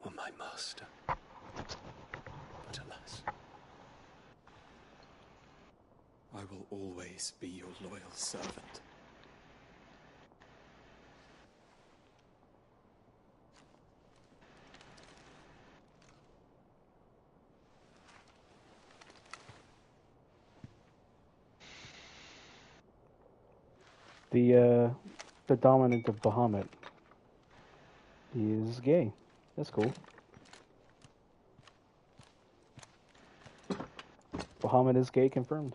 were my master. But alas. I will always be your loyal servant. The dominant of Bahamut. He is gay. That's cool. Bahamut is gay confirmed.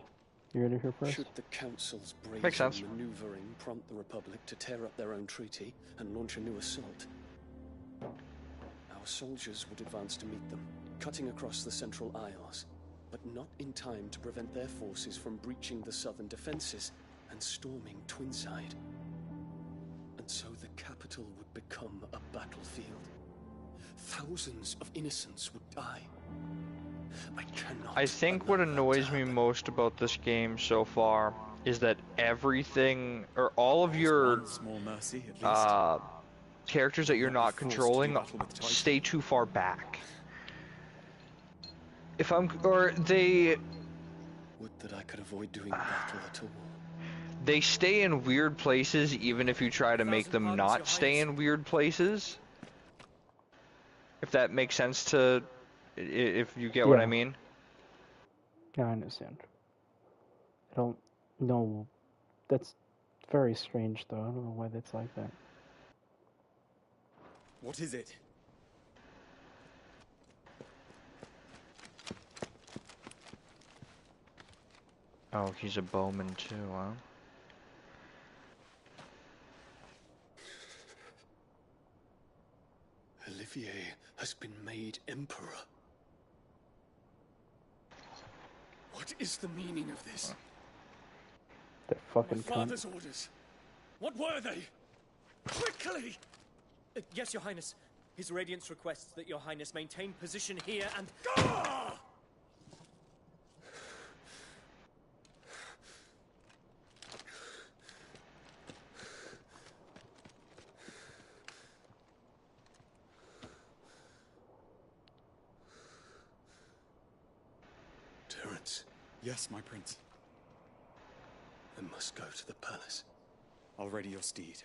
You heard it here first. Should the Council's Makes sense. brazen maneuvering prompt the Republic to tear up their own treaty and launch a new assault, our soldiers would advance to meet them, cutting across the Central Isles, but not in time to prevent their forces from breaching the southern defenses and storming Twinside. And so the capital would become a battlefield. Thousands of innocents would die. I think what annoys me most about this game so far is that everything, or all of your characters that you're not controlling stay too far back. If I'm, or they... Would that I could avoid doing battle at all. They stay in weird places even if you try to make them not stay in weird places. If that makes sense to... If you get what I mean. Yeah, I understand. I don't know. That's very strange, though. I don't know why that's like that. What is it? Oh, he's a bowman too, huh? Olivier has been made Emperor. What is the meaning of this? That fucking My father's cunt. orders. What were they? Quickly! Yes, Your Highness. His Radiance requests that Your Highness maintain position here and... Terence. Yes, my prince. I must go to the palace. I'll ready your steed.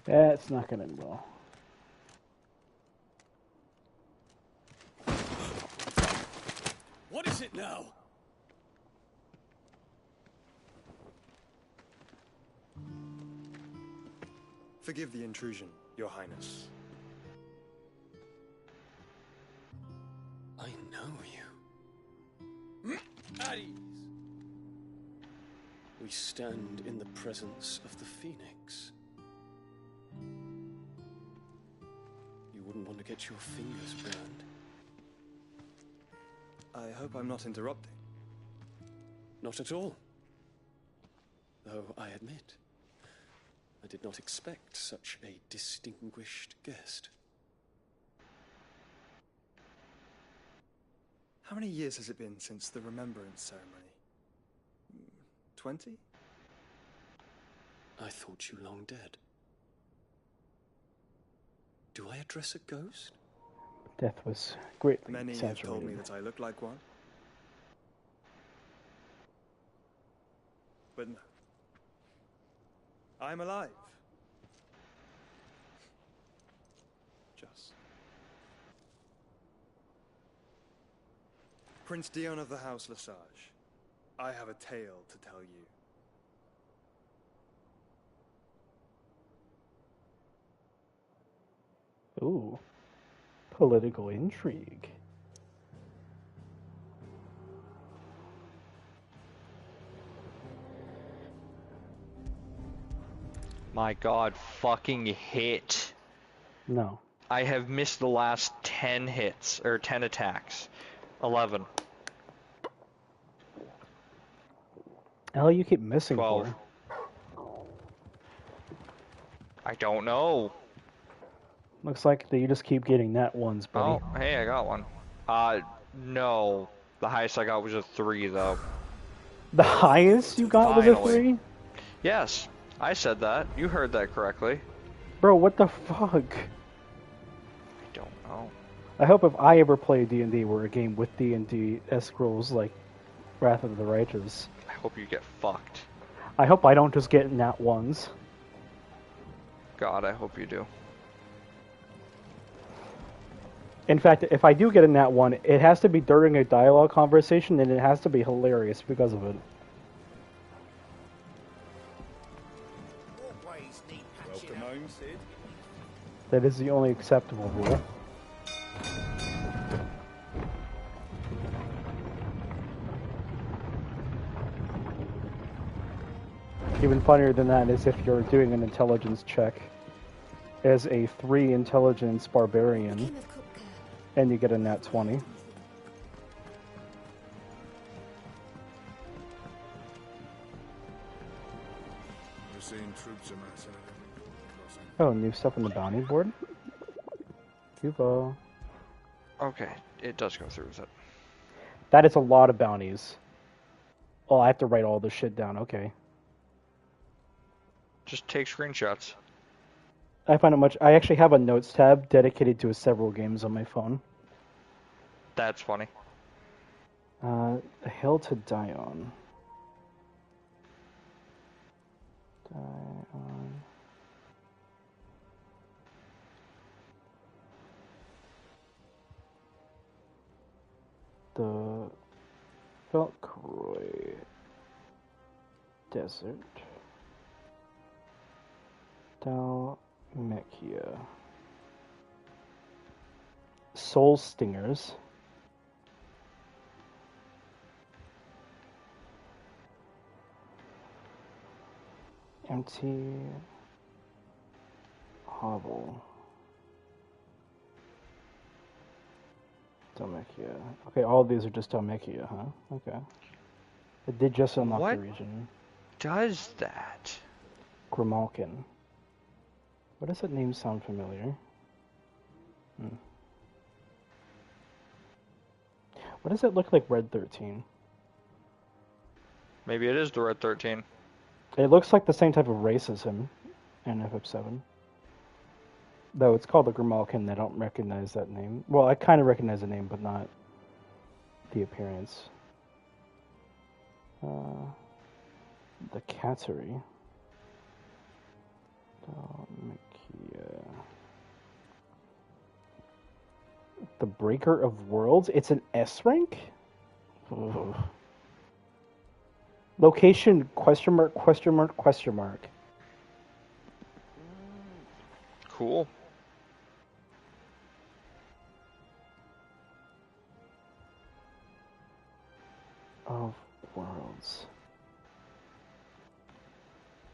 That's not gonna end well. What is it now? Forgive the intrusion, Your Highness. I know you. At ease. We stand in the presence of the Phoenix. You wouldn't want to get your fingers burned. I hope I'm not interrupting. Not at all. Though I admit, I did not expect such a distinguished guest. How many years has it been since the Remembrance ceremony? 20? I thought you long dead. Do I address a ghost? Death was greatly Many have told me that I look like one. But no. I'm alive. Just. Prince Dion of the House Lesage, I have a tale to tell you. Ooh. Political intrigue. My god, fucking hit. No. I have missed the last 10 hits, or 10 attacks. 11. The hell you keep missing 12. for? I don't know. Looks like that you just keep getting that ones, buddy. Oh, hey, I got one. No. The highest I got was a 3, though. The highest you got was a 3? Yes, I said that. You heard that correctly. Bro, what the fuck? I don't know. I hope if I ever play D&D where a game with D&D scrolls like Wrath of the Righteous. I hope you get fucked. I hope I don't just get nat ones. God, I hope you do. In fact, if I do get a nat 1, it has to be during a dialogue conversation, and it has to be hilarious because of it. That is the only acceptable rule. Even funnier than that is if you're doing an intelligence check as a 3 intelligence barbarian and you get a nat 20. We're seeing troops amassing. Oh, new stuff on the bounty board? Cuba. Okay, it does go through with it. That is a lot of bounties. Oh, I have to write all this shit down, okay. Just take screenshots. I find it much... I actually have a notes tab dedicated to several games on my phone. That's funny. A hill to die on. Die on... The Velcroy Desert. Dalmekia. Soul Stingers. Empty Hovel. Dalmekia. Okay, all of these are just Dalmekia, huh? Okay. It did just unlock the region. Does that? Grimalkin. What does that name sound familiar? What does it look like Red 13? Maybe it is the Red 13. It looks like the same type of race as him in FF7. Though it's called the Grimalkin, I don't recognize that name. Well, I kind of recognize the name, but not the appearance. The Cattery. The Breaker of Worlds? It's an S rank? Ugh. Location, question mark, question mark, question mark. Cool. Of Worlds.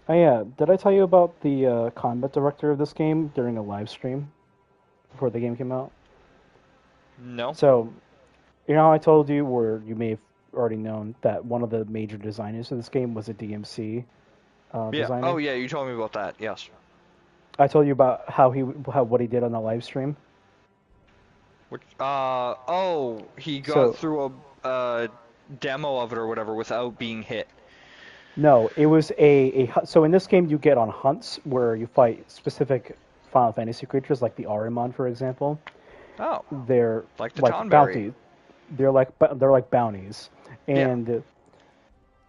Oh yeah, did I tell you about the combat director of this game during a live stream before the game came out? No. So, you know how I told you, or you may have already known, that one of the major designers of this game was a DMC designer? Oh yeah, you told me about that, yes. I told you about what he did on the live stream? He got through a demo of it or whatever without being hit. No, it was so in this game you get on hunts where you fight specific Final Fantasy creatures, like the Arimon, for example. Oh. They're like the like bounties. They're like bounties, and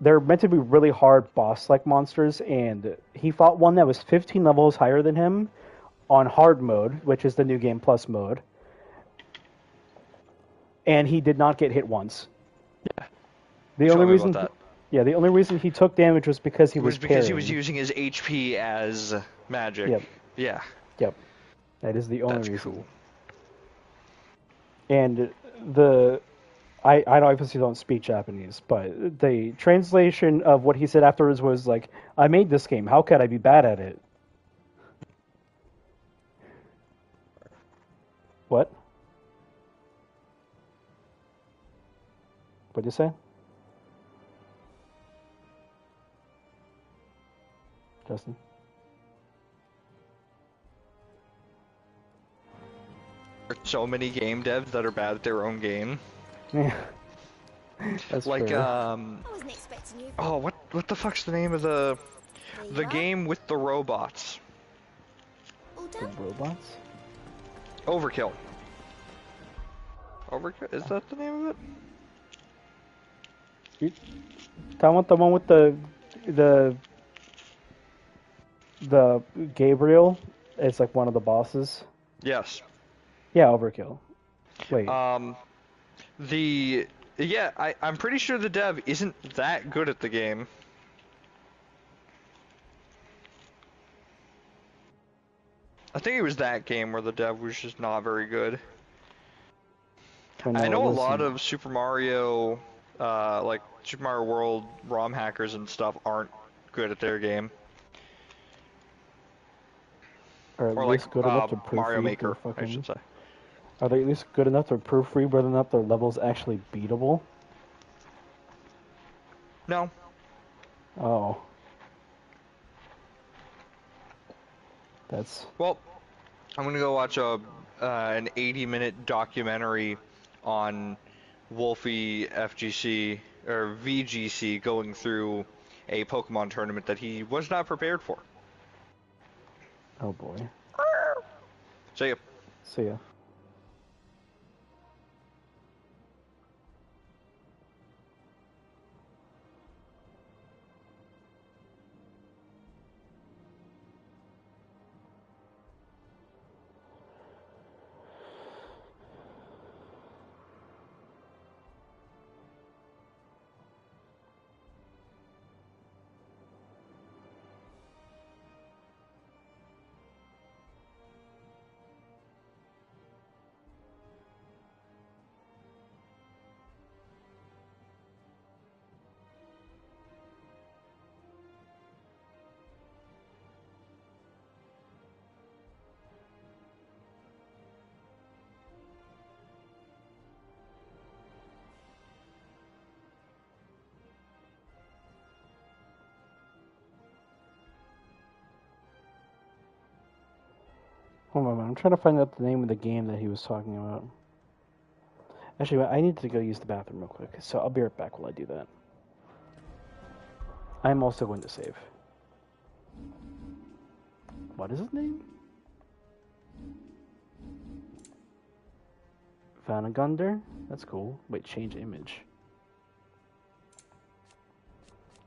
they're meant to be really hard boss-like monsters. And he fought one that was 15 levels higher than him on hard mode, which is the new game plus mode. And he did not get hit once. Yeah. The only reason he took damage was because he was because he was using his HP as magic. Yep. Yeah. Yep. That is the only reason. Cool. And I obviously don't speak Japanese, but the translation of what he said afterwards was like, I made this game, how could I be bad at it? What? What'd you say? Justin? There are so many game devs that are bad at their own game. Yeah. That's like, fair. I wasn't expecting you. Oh, what the fuck's the name of the game with the robots? The robots? Overkill. Overkill? Is that the name of it? I want the one with the Gabriel. It's like one of the bosses. Yes. Yeah, Overkill. Wait. I'm pretty sure the dev isn't that good at the game. I think it was that game where the dev was just not very good. No, I it know a was lot of Super Mario, like Super Mario World ROM hackers and stuff aren't good at their game. Or at Or least like good enough to Mario proofread Maker, their I should say. Are they at least good enough to proofread whether or not their level's actually beatable? No. Oh. That's... Well, I'm gonna go watch an 80-minute documentary on Wolfie FGC, or VGC, going through a Pokemon tournament that he was not prepared for. Oh boy. See ya. See ya. Hold on, I'm trying to find out the name of the game that he was talking about. Actually, I need to go use the bathroom real quick, so I'll be right back while I do that. I'm also going to save. What is his name? Vanagunder? That's cool. Wait, change image.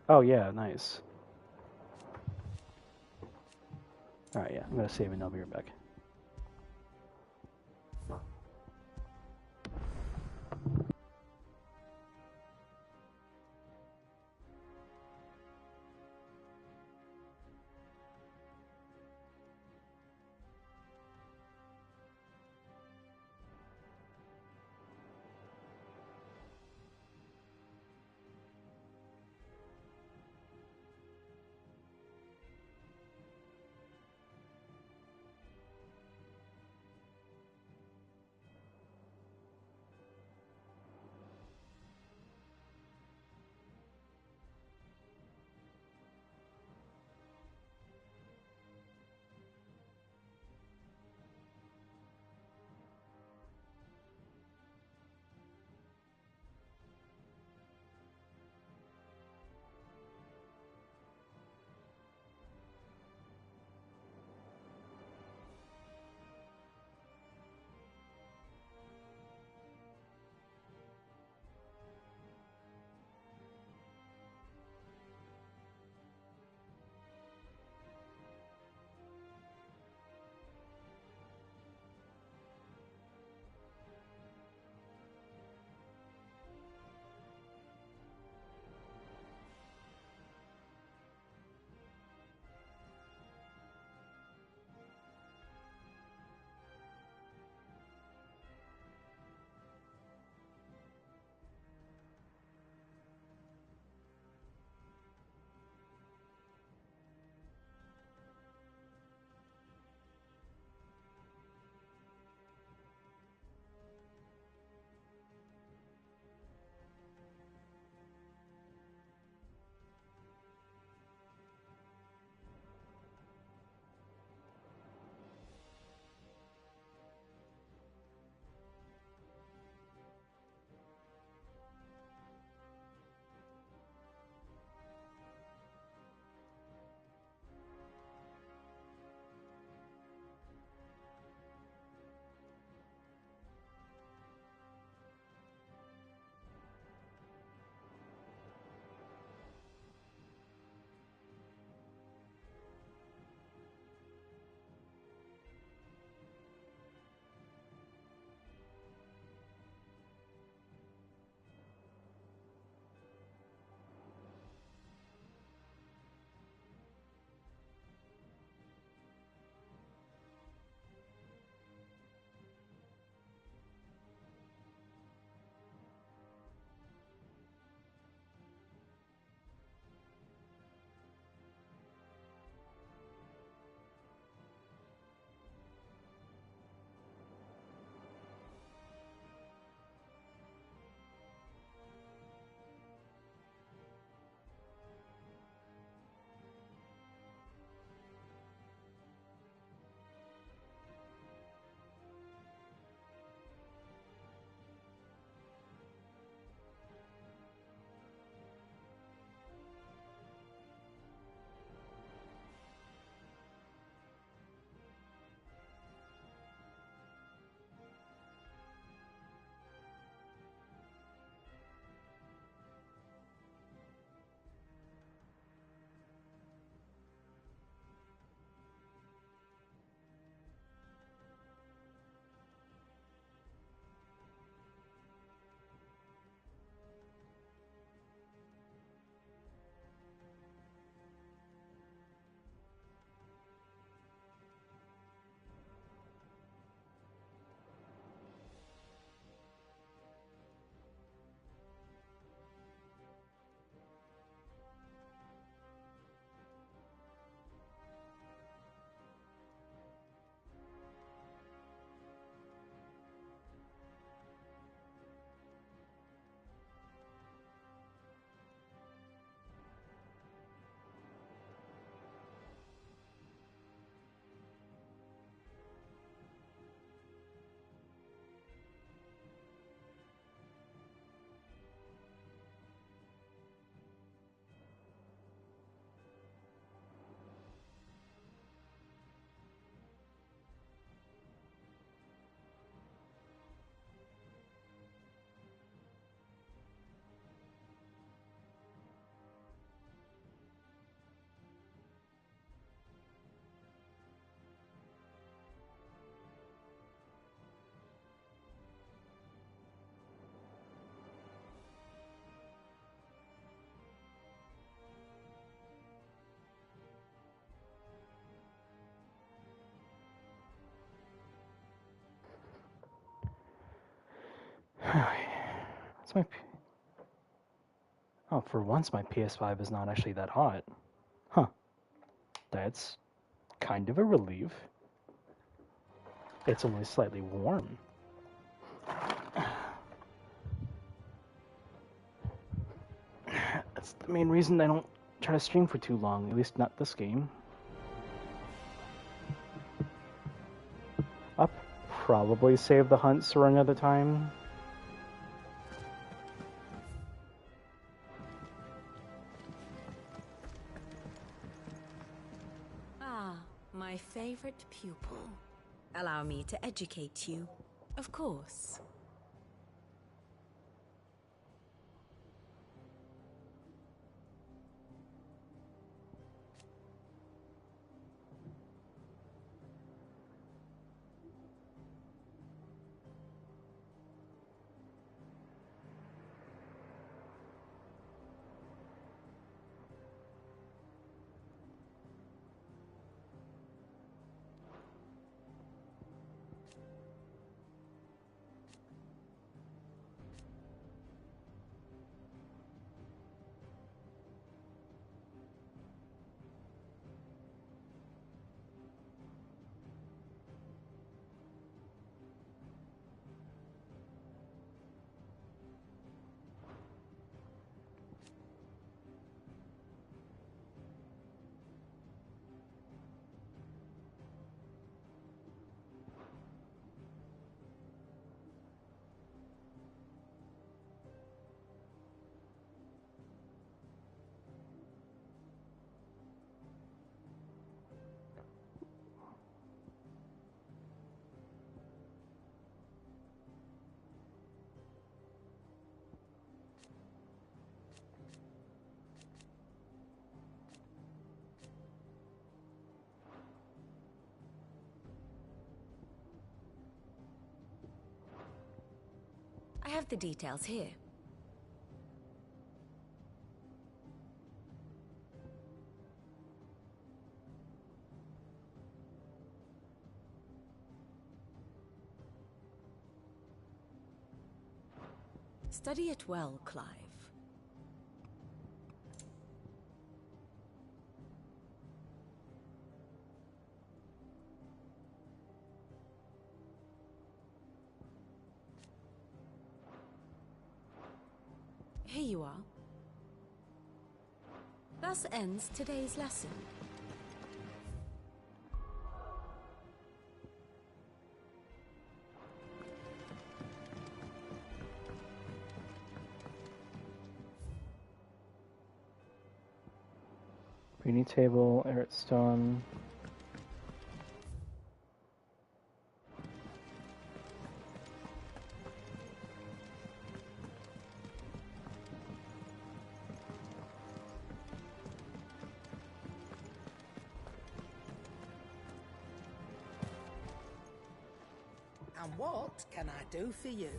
Oh yeah, nice. Alright, yeah, I'm gonna save and I'll be right back. It's my... Oh, for once my PS5 is not actually that hot. Huh. That's kind of a relief. It's only slightly warm. That's the main reason I don't try to stream for too long, at least not this game. I'll probably save the hunts for another time. Ah, my favorite pupil. Allow me to educate you, of course. I have the details here. Study it well, Clive. Here you are. Thus ends today's lesson. Beauty table, Erit stone. And what can I do for you?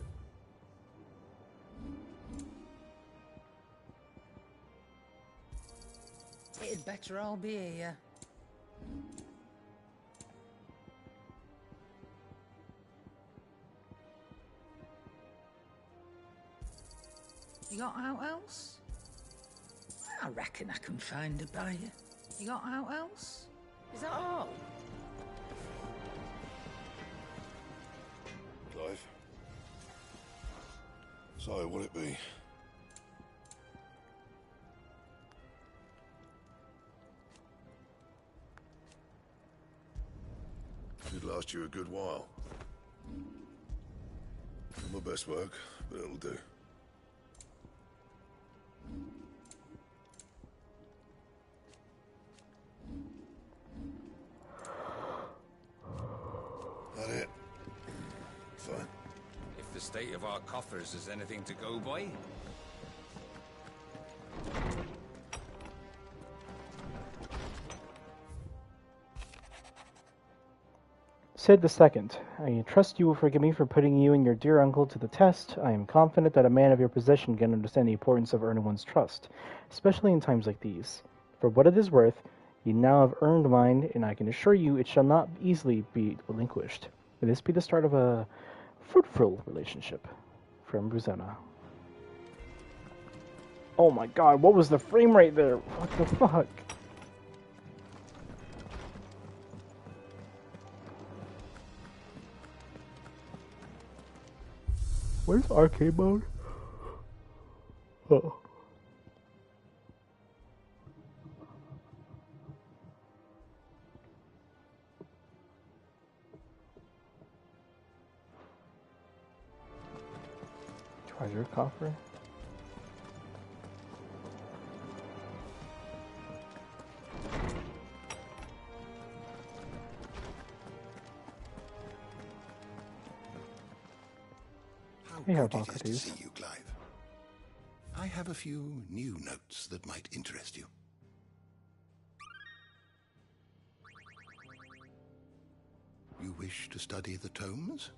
It'd better all be here. You got out else? I reckon I can find a buyer. You got out else? Is that all? Clive. So, what'd it be? Should last you a good while. Not my best work, but it'll do. That it? Fine. If the state of our coffers is anything to go by. Sid II, I trust you will forgive me for putting you and your dear uncle to the test. I am confident that a man of your position can understand the importance of earning one's trust, especially in times like these. For what it is worth, you now have earned mine, and I can assure you it shall not easily be relinquished. May this be the start of a fruitful relationship. From Bruzona. Oh my god, what was the frame rate there? What the fuck? Where's arcade mode? Oh. Treasure coffer? Hey, Good it is to Hippocrates. see you, Clive. I have a few new notes that might interest you. You wish to study the tomes?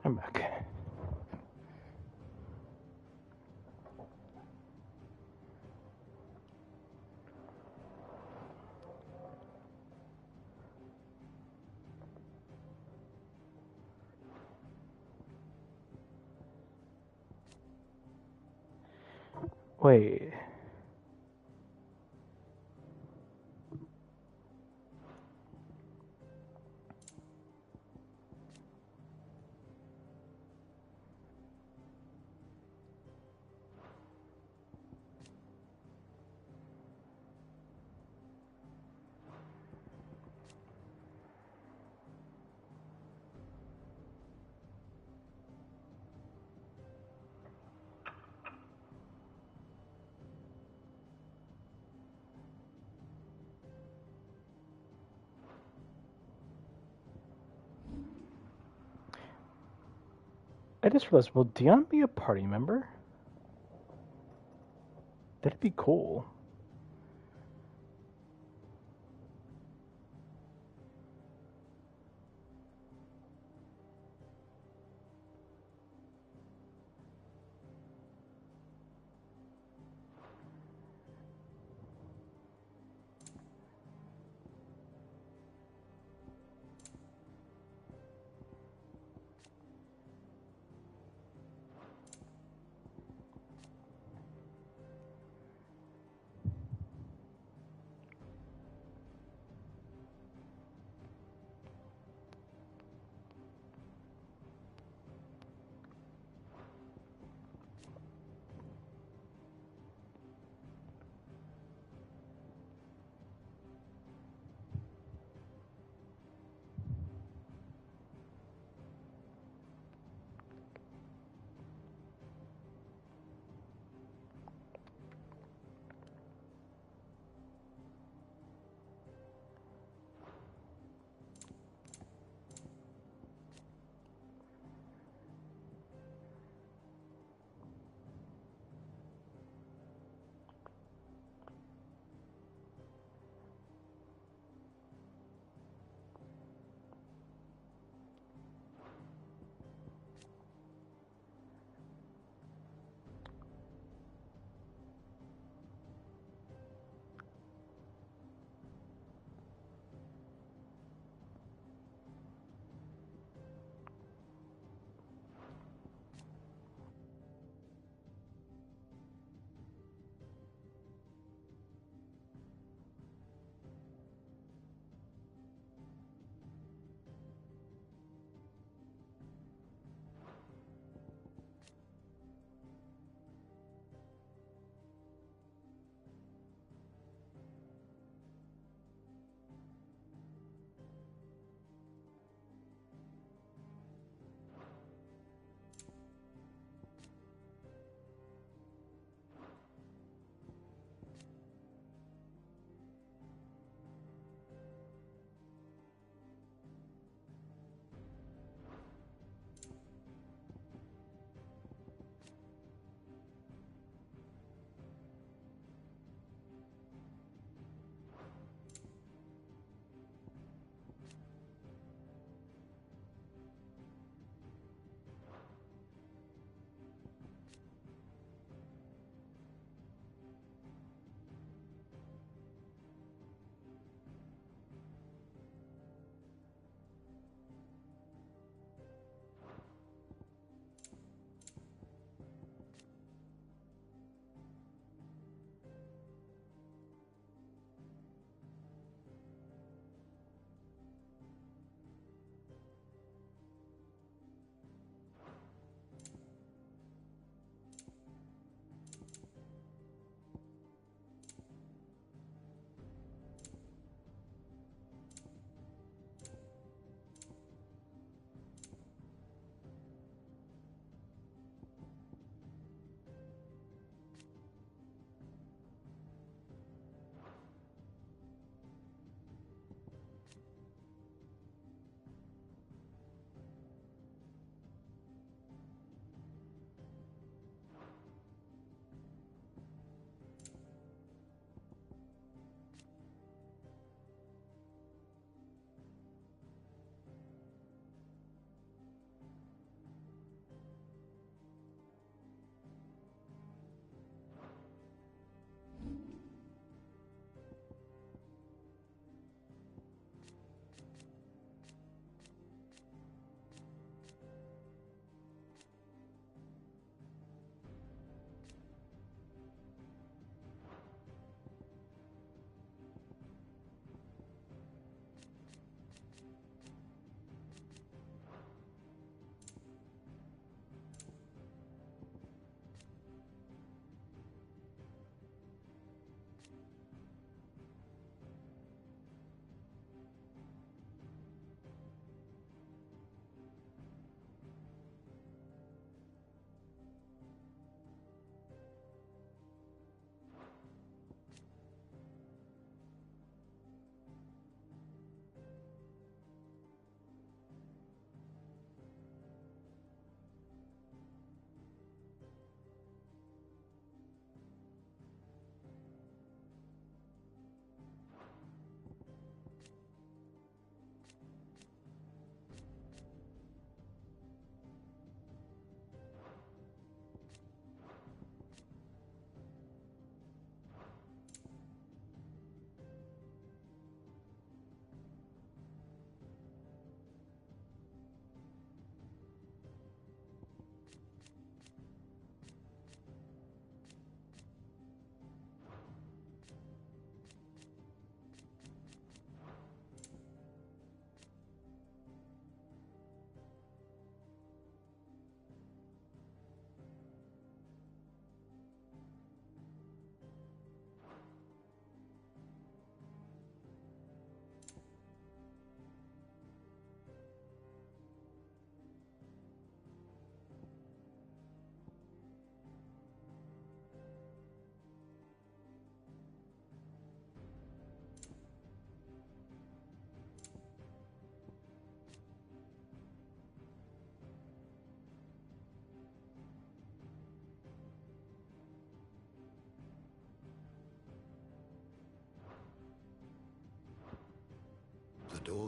I'm back. Wait. I just realized, will Dion be a party member? That'd be cool.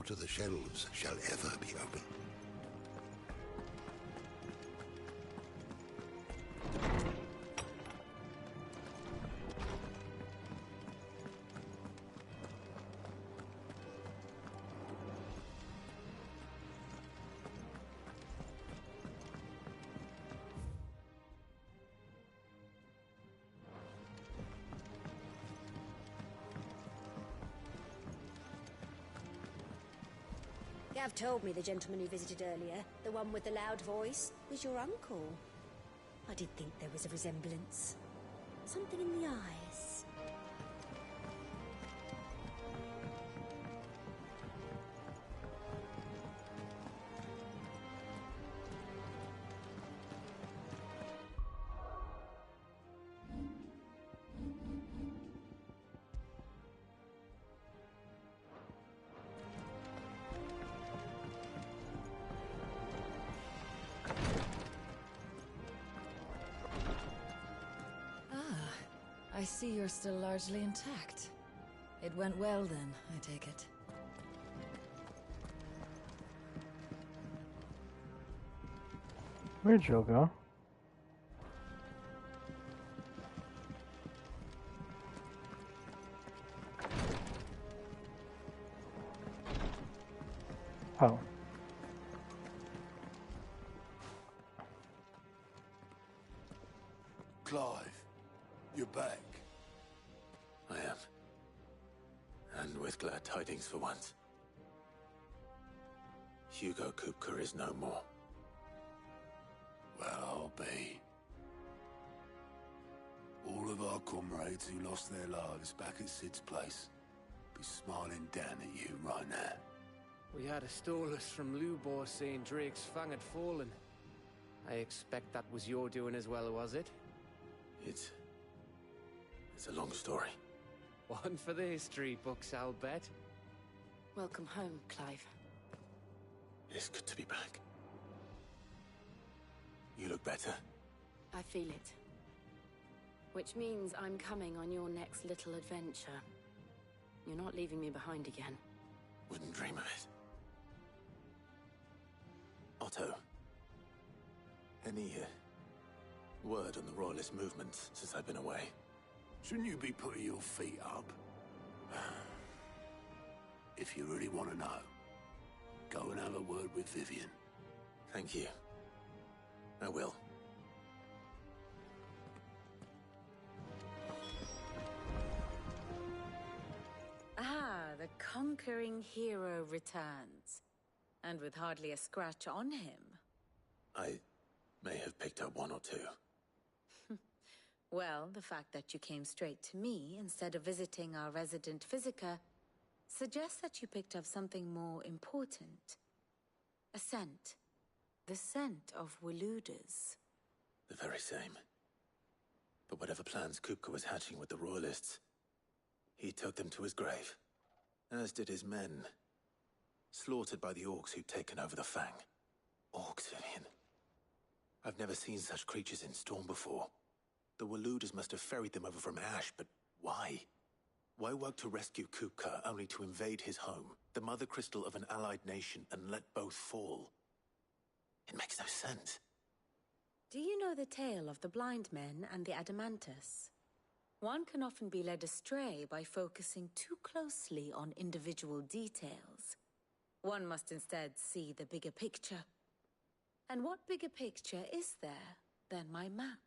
door to the shelves shall ever be open. Gav told me the gentleman you visited earlier, the one with the loud voice, was your uncle. I did think there was a resemblance. Something in the eyes. I see you're still largely intact. It went well then, I take it. Where'd Joe go? Oh. Clive, you're back. I am. And with glad tidings for once. Hugo Kupka is no more. Well, I'll be. All of our comrades who lost their lives back at Sid's place be smiling down at you right now. We had a stolus from Lubor saying Drake's fang had fallen. I expect that was your doing as well, was it? It's a long story. One for the history books, I'll bet. Welcome home, Clive. It's good to be back. You look better. I feel it. Which means I'm coming on your next little adventure. You're not leaving me behind again. Wouldn't dream of it. Otto. Any word on the Royalist movement since I've been away? Shouldn't you be putting your feet up? If you really want to know, go and have a word with Vivian. Thank you. I will. Ah, the conquering hero returns. And with hardly a scratch on him. I may have picked up one or two. Well, the fact that you came straight to me instead of visiting our resident Physica suggests that you picked up something more important. A scent. The scent of Waludas. The very same. But whatever plans Kupka was hatching with the Royalists, he took them to his grave. As did his men. Slaughtered by the orcs who'd taken over the Fang. Orcs, Vivian. I've never seen such creatures in Storm before. The Waludas must have ferried them over from Ash, but why? Why work to rescue Kupka only to invade his home, the mother crystal of an allied nation, and let both fall? It makes no sense. Do you know the tale of the blind men and the Adamantus? One can often be led astray by focusing too closely on individual details. One must instead see the bigger picture. And what bigger picture is there than my map?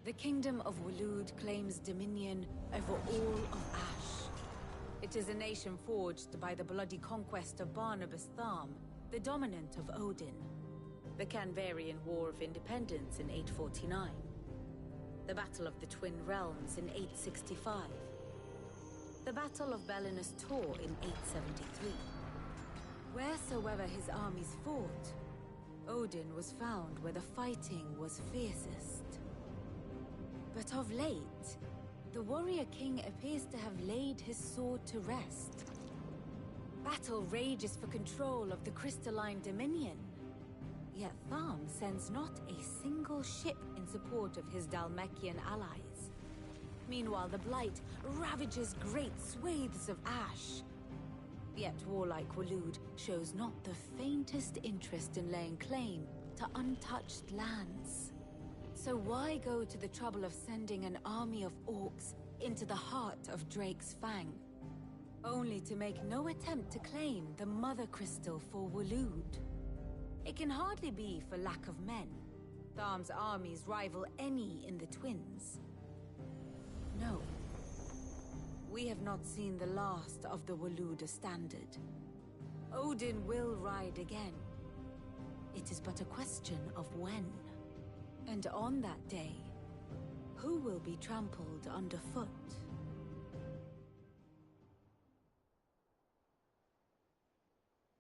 The Kingdom of Walud claims dominion over all of Ash. It is a nation forged by the bloody conquest of Barnabas Tharm, the dominant of Odin. The Canvarian War of Independence in 849. The Battle of the Twin Realms in 865. The Battle of Belinus Tor in 873. Wheresoever his armies fought, Odin was found where the fighting was fiercest. But of late, the warrior king appears to have laid his sword to rest. Battle rages for control of the crystalline dominion. Yet Tharm sends not a single ship in support of his Dhalmekian allies. Meanwhile, the Blight ravages great swathes of ash. Yet warlike Waloed shows not the faintest interest in laying claim to untouched lands. So why go to the trouble of sending an army of orcs into the heart of Drake's Fang, only to make no attempt to claim the Mother Crystal for Waloed? It can hardly be for lack of men. Tharm's armies rival any in the Twins. No. We have not seen the last of the Waloed standard. Odin will ride again. It is but a question of when. And on that day, who will be trampled underfoot?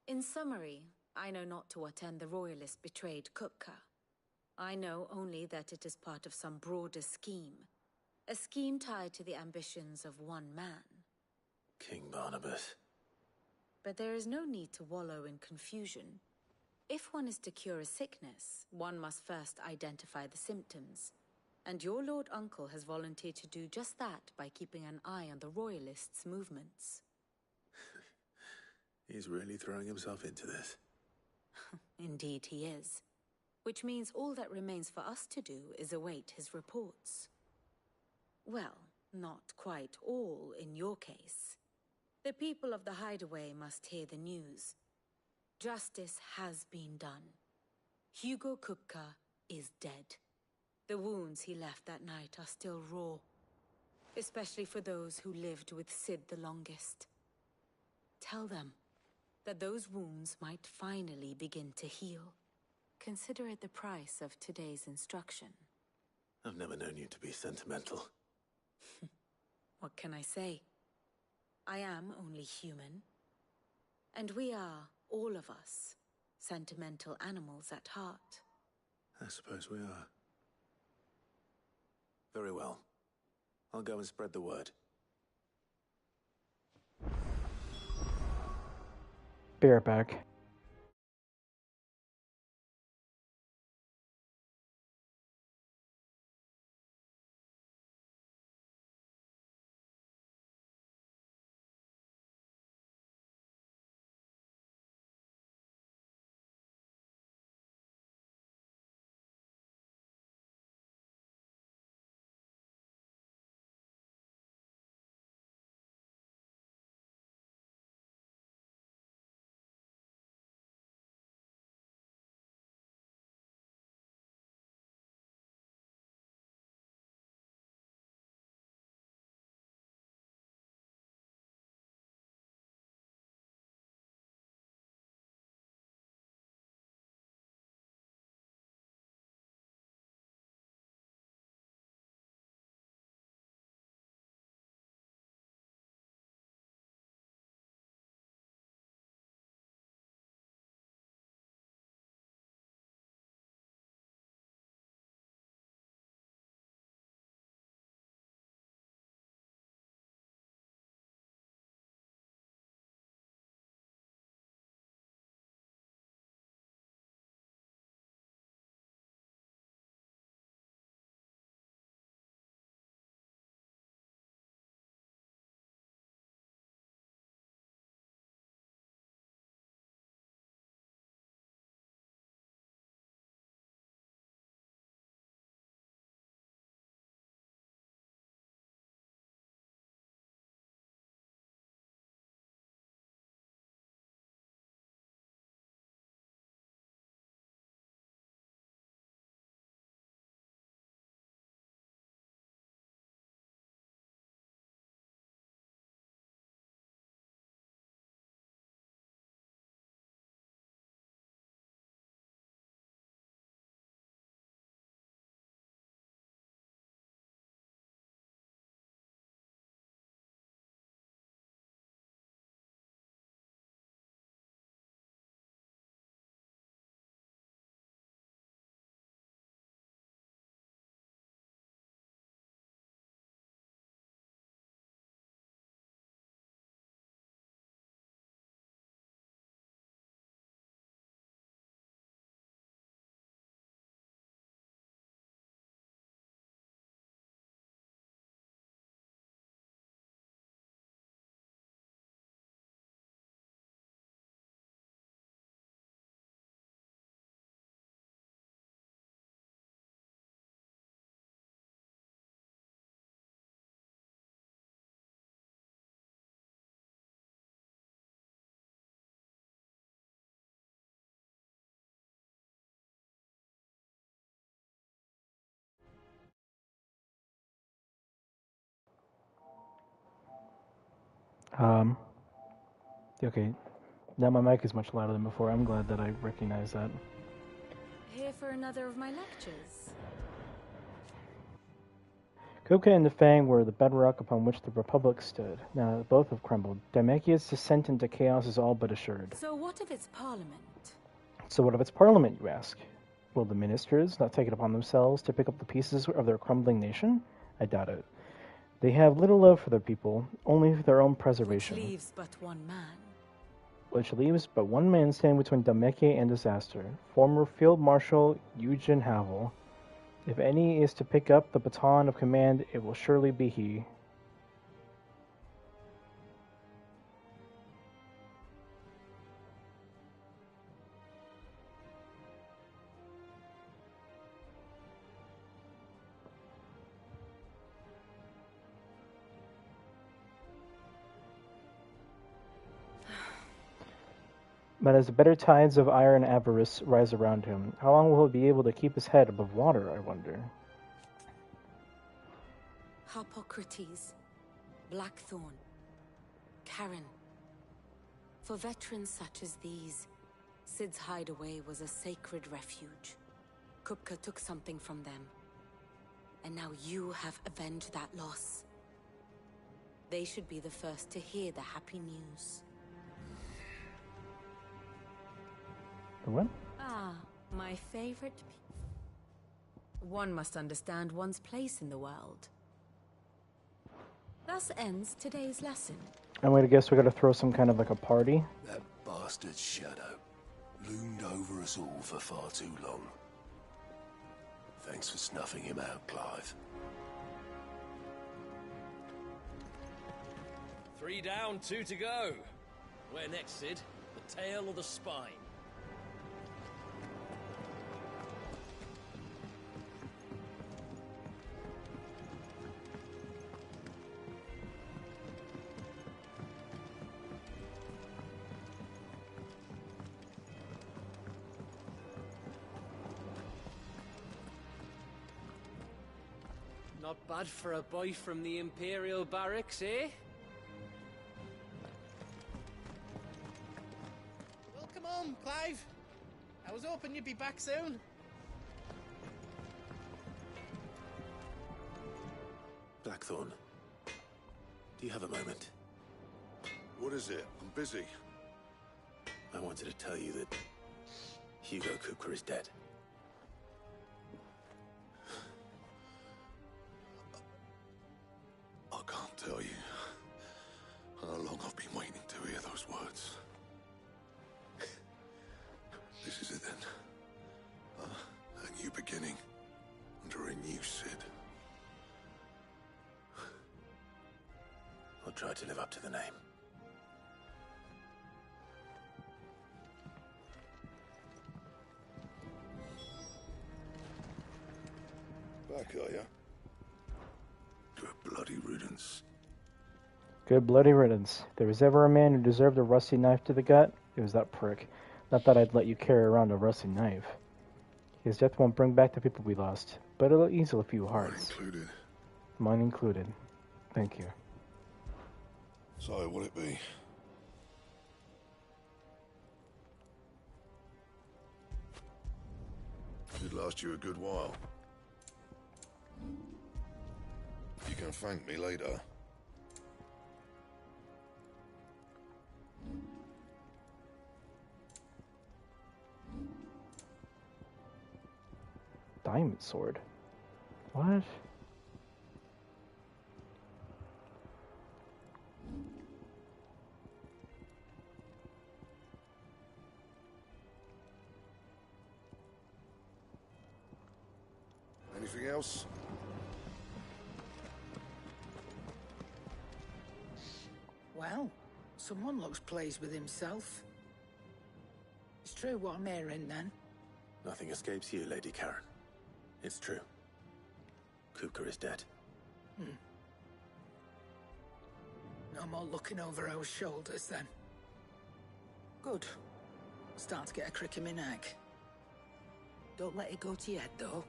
In summary, I know not to what end the Royalists betrayed Kupka. I know only that it is part of some broader scheme. A scheme tied to the ambitions of one man. King Barnabas. But there is no need to wallow in confusion. If one is to cure a sickness, one must first identify the symptoms. And your Lord Uncle has volunteered to do just that by keeping an eye on the Royalists' movements. He's really throwing himself into this. Indeed he is. Which means all that remains for us to do is await his reports. Well, not quite all in your case. The people of the Hideaway must hear the news. Justice has been done. Hugo Kupka is dead. The wounds he left that night are still raw, especially for those who lived with Sid the longest. Tell them that those wounds might finally begin to heal. Consider it the price of today's instruction. I've never known you to be sentimental. What can I say? I am only human. And we are, all of us, sentimental animals at heart. I suppose we are. Very well. I'll go and spread the word. Be right back. Okay. Now my mic is much louder than before. I'm glad that I recognize that. Here for another of my lectures. Kupka and the Fang were the bedrock upon which the Republic stood. Now that both have crumbled, Demakia's descent into chaos is all but assured. So what of its parliament? So what of its parliament, you ask? Will the ministers not take it upon themselves to pick up the pieces of their crumbling nation? I doubt it. They have little love for their people, only for their own preservation. Which leaves but one man. Which leaves but one man standing between Demakia and disaster, former Field Marshal Eugen Havel. If any is to pick up the baton of command, it will surely be he. But as the bitter tides of ire and avarice rise around him, how long will he be able to keep his head above water, I wonder? Harpocrates, Blackthorn, Karen. For veterans such as these, Sid's hideaway was a sacred refuge. Kupka took something from them, and now you have avenged that loss. They should be the first to hear the happy news. The what? Ah, my favorite One must understand one's place in the world. Thus ends today's lesson. I'm gonna guess we're gonna throw some kind of like a party. That bastard's shadow loomed over us all for far too long. Thanks for snuffing him out, Clive. 3 down, 2 to go. Where next, Sid? The tail or the spine? Not bad for a boy from the Imperial barracks, eh? Welcome home, Clive. I was hoping you'd be back soon. Blackthorn, do you have a moment? What is it? I'm busy. I wanted to tell you that Hugo Kupka is dead. I can't tell you how long I've been waiting to hear those words. This is it then. A new beginning under a new Sid. I'll try to live up to the name. Back, are ya? Good bloody riddance. Good bloody riddance. If there was ever a man who deserved a rusty knife to the gut, it was that prick. Not that I'd let you carry around a rusty knife. His death won't bring back the people we lost, but it'll ease a few hearts. Mine included. Mine included. Thank you. So, what'll it be? Should last you a good while. You can thank me later. Diamond sword? What? Anything else? Well, someone looks pleased with himself. It's true what I'm hearing, then. Nothing escapes you, Lady Karen. It's true. Kupka is dead. No more looking over our shoulders, then. Good. Start to get a crick in my neck. Don't let it go to your head, though.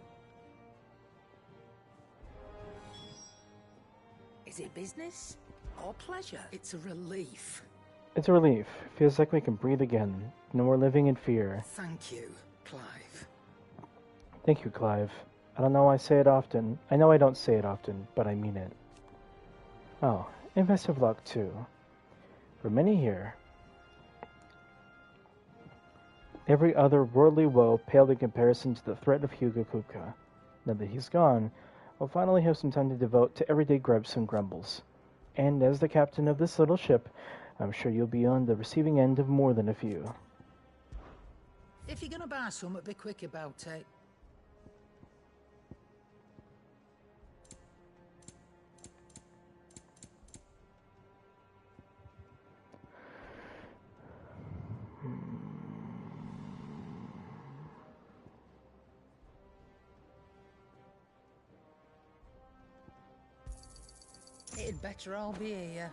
Is it business? or pleasure. It's a relief. It's a relief. Feels like we can breathe again. No more living in fear. Thank you, Clive. Thank you, Clive. I don't know I say it often. I know I don't say it often, but I mean it. Oh, and best of luck, too. For many here, every other worldly woe paled in comparison to the threat of Hugo Kupka. Now that he's gone, I'll finally have some time to devote to everyday gripes and grumbles. And as the captain of this little ship, I'm sure you'll be on the receiving end of more than a few. If you're gonna buy something, be quick about it. It'd better all be here.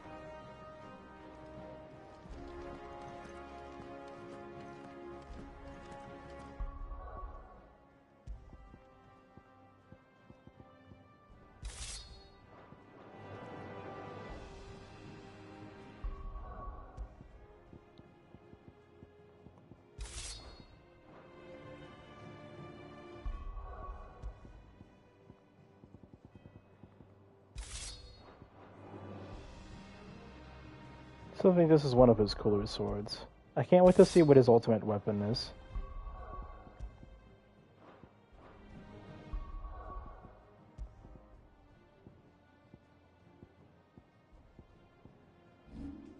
So I think this is one of his cooler swords. I can't wait to see what his ultimate weapon is.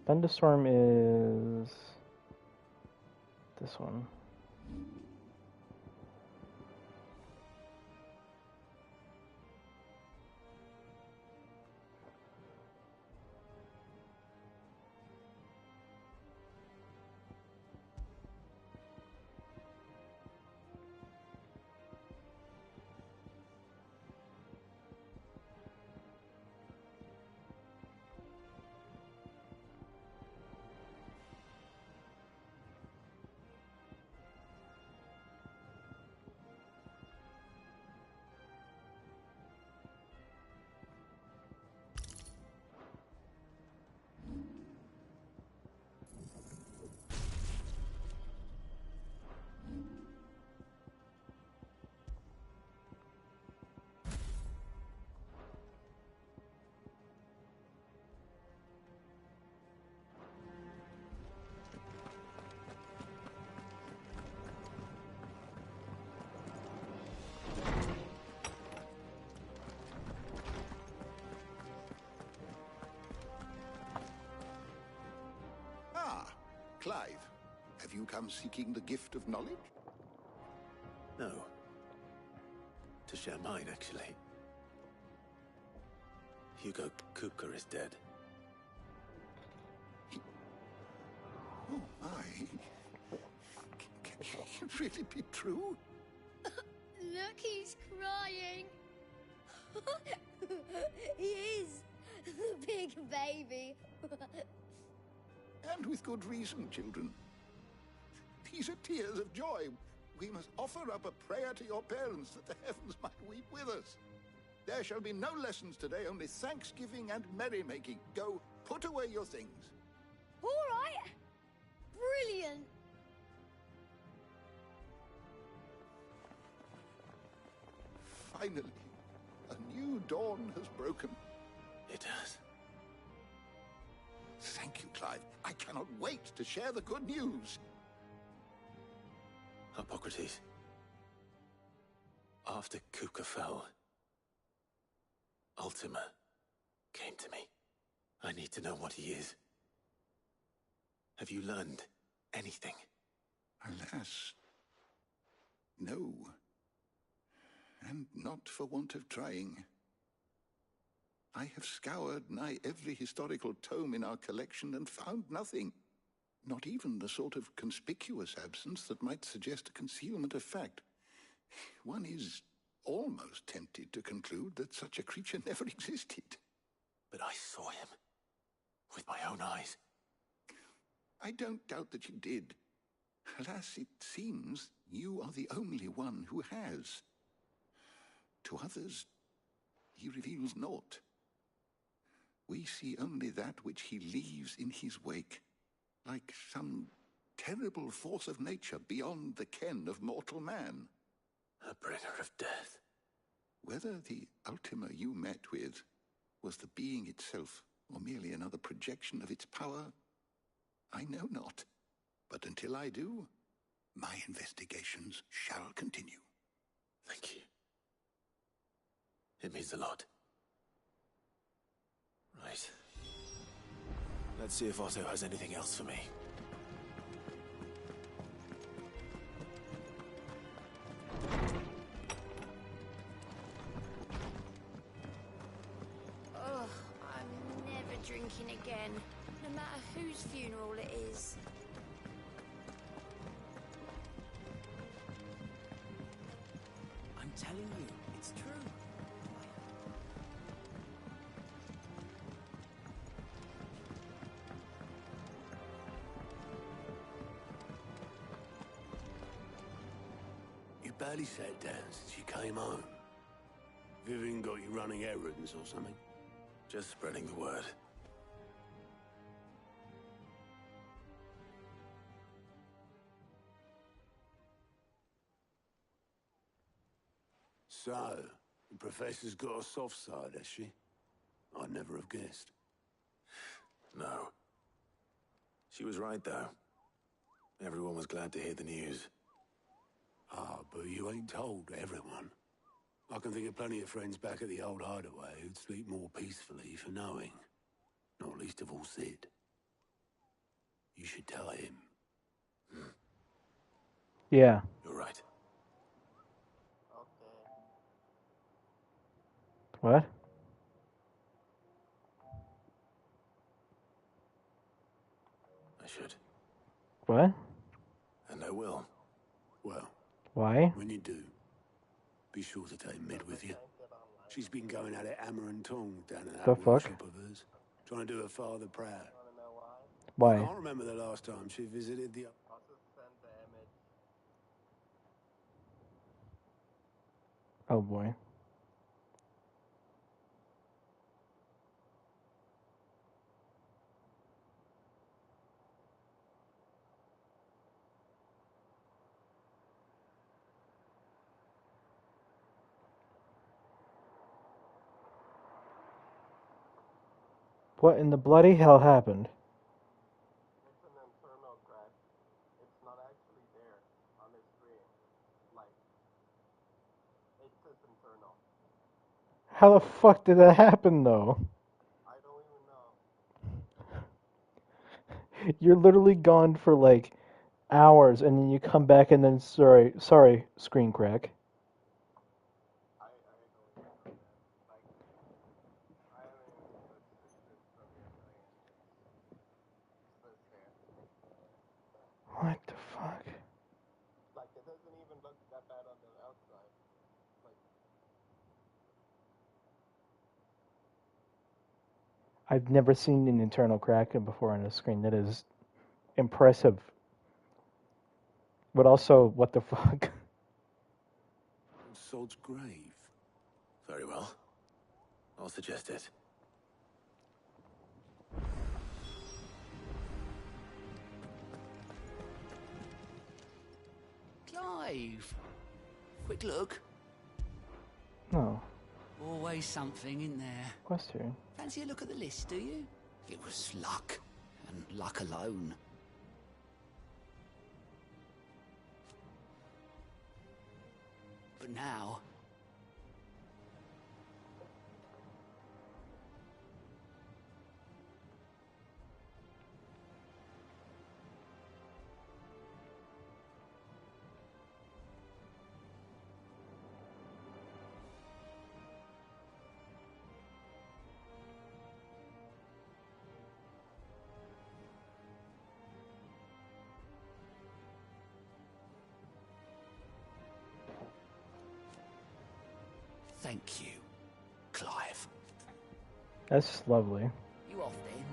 Thunderstorm is this one. Clive, have you come seeking the gift of knowledge? No. To share mine, actually. Hugo Kupka is dead. Oh, my. Can it really be true? Look, he's crying. He is. The big baby. And with good reason, children. These are tears of joy. We must offer up a prayer to your parents that the heavens might weep with us. There shall be no lessons today, only thanksgiving and merrymaking. Go, put away your things. All right. Brilliant. Finally, a new dawn has broken. It has. Thank you, Clive. I cannot wait to share the good news. Hippocrates. After Kupka fell, Ultima came to me. I need to know what he is. Have you learned anything? Alas, no. And not for want of trying. I have scoured nigh every historical tome in our collection and found nothing. Not even the sort of conspicuous absence that might suggest a concealment of fact. One is almost tempted to conclude that such a creature never existed. But I saw him. With my own eyes. I don't doubt that you did. Alas, it seems you are the only one who has. To others, he reveals naught. We see only that which he leaves in his wake, like some terrible force of nature beyond the ken of mortal man. A bringer of death. Whether the Ultima you met with was the being itself, or merely another projection of its power, I know not. But until I do, my investigations shall continue. Thank you. It means a lot. Right. Let's see if Otto has anything else for me. Ugh, I'm never drinking again, no matter whose funeral it is. I'm telling you, it's true. You barely sat down since you came home. Vivian got you running errands or something? Just spreading the word. So, the Professor's got a soft side, has she? I'd never have guessed. No. She was right, though. Everyone was glad to hear the news. Ah, but you ain't told everyone. I can think of plenty of friends back at the old hideaway who'd sleep more peacefully for knowing. Not least of all Sid. You should tell him. Yeah. You're right. What? I should. What? And I will. Well, Why? when you do, be sure to take Mid with you. She's been going at it hammer and tong down in that The fuck? workshop of hers. Trying to do her father proud. Why? I can't remember the last time she visited the... Oh boy. What in the bloody hell happened? How the fuck did that happen, though? You're literally gone for like hours, and then you come back, and then sorry, screen crack. What the fuck? Like, it doesn't even look that bad on the outside. Like, I've never seen an internal crack before on a screen. That is impressive. But also, what the fuck? Sod's grave. Very well. I'll suggest it. Clive! Quick look. No. Always something in there. Question. Fancy a look at the list, do you? It was luck, and luck alone. But now... Thank you, Clive. That's lovely. You off then?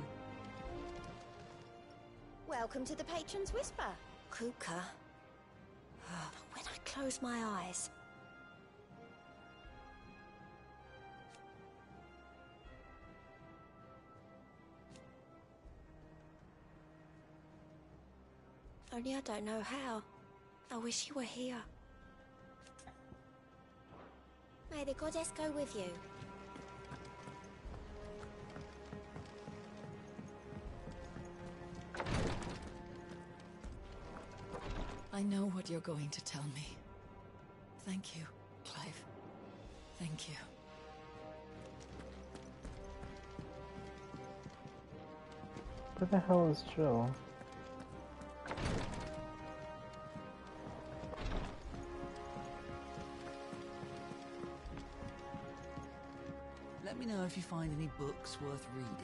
Welcome to the Patron's Whisper, Kuka. When I close my eyes... Only I don't know how. I wish you were here. May the goddess go with you. I know what you're going to tell me. Thank you, Clive. Thank you. Where the hell is Jill? Let me know if you find any books worth reading.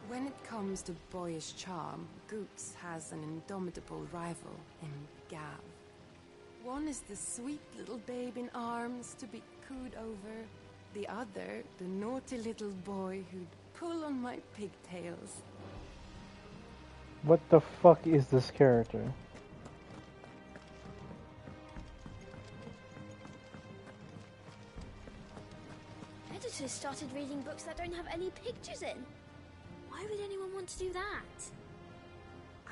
When it comes to boyish charm, Goots has an indomitable rival in Gav. One is the sweet little babe in arms to be cooed over. The other, the naughty little boy who'd pull on my pigtails. What the fuck is this character? Editors started reading books that don't have any pictures in. Why would anyone want to do that?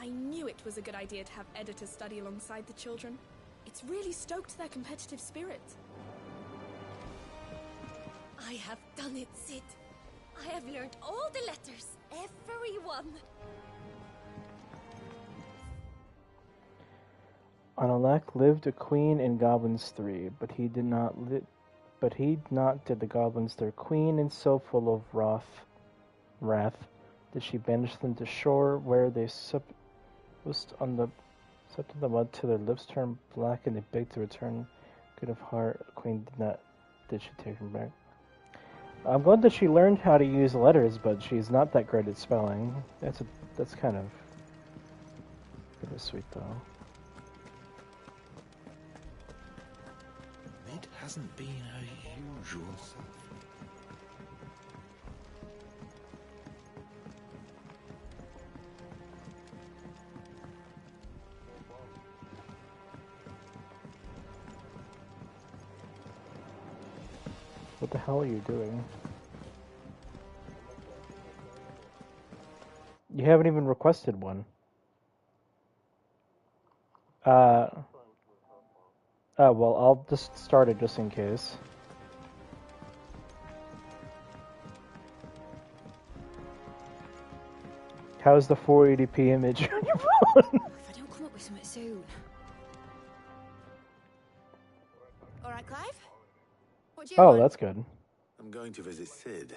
I knew it was a good idea to have editors study alongside the children. It's really stoked their competitive spirit. I have done it, Sid. I have learned all the letters. Every one. On Alec lived a queen in Goblins 3, but he did not did the goblins their queen, and so full of wrath did she banish them to shore, where they supped in the mud till their lips turned black, and they begged to return. Good of heart, the queen did she take them back. I'm glad that she learned how to use letters, but she's not that great at spelling. That's kind of bittersweet, though. It hasn't been her usual self. What the hell are you doing? You haven't even requested one. Oh, well, I'll just start it just in case. How's the 480p image on your phone? If I don't come up with something soon. Alright, Clive? What do you want? That's good. I'm going to visit Sid,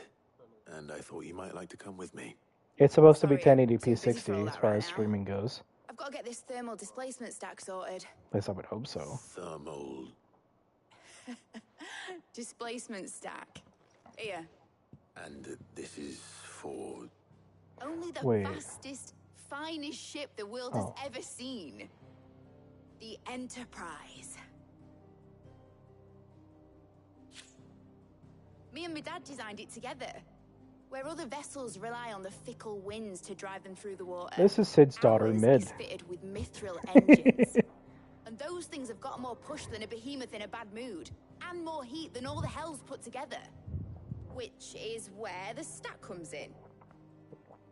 and I thought you might like to come with me. It's supposed to be 1080p 60 as far as streaming goes. I've got to get this thermal displacement stack sorted. At least I would hope so. Thermal... Displacement stack. Here. And this is for... Only the Wait. fastest, finest ship the world has ever seen. The Enterprise. Me and my dad designed it together. Where other vessels rely on the fickle winds to drive them through the water. This is Sid's daughter, Ours Mid. is fitted with mithril engines. And those things have got more push than a behemoth in a bad mood. And more heat than all the hells put together. Which is where the stack comes in.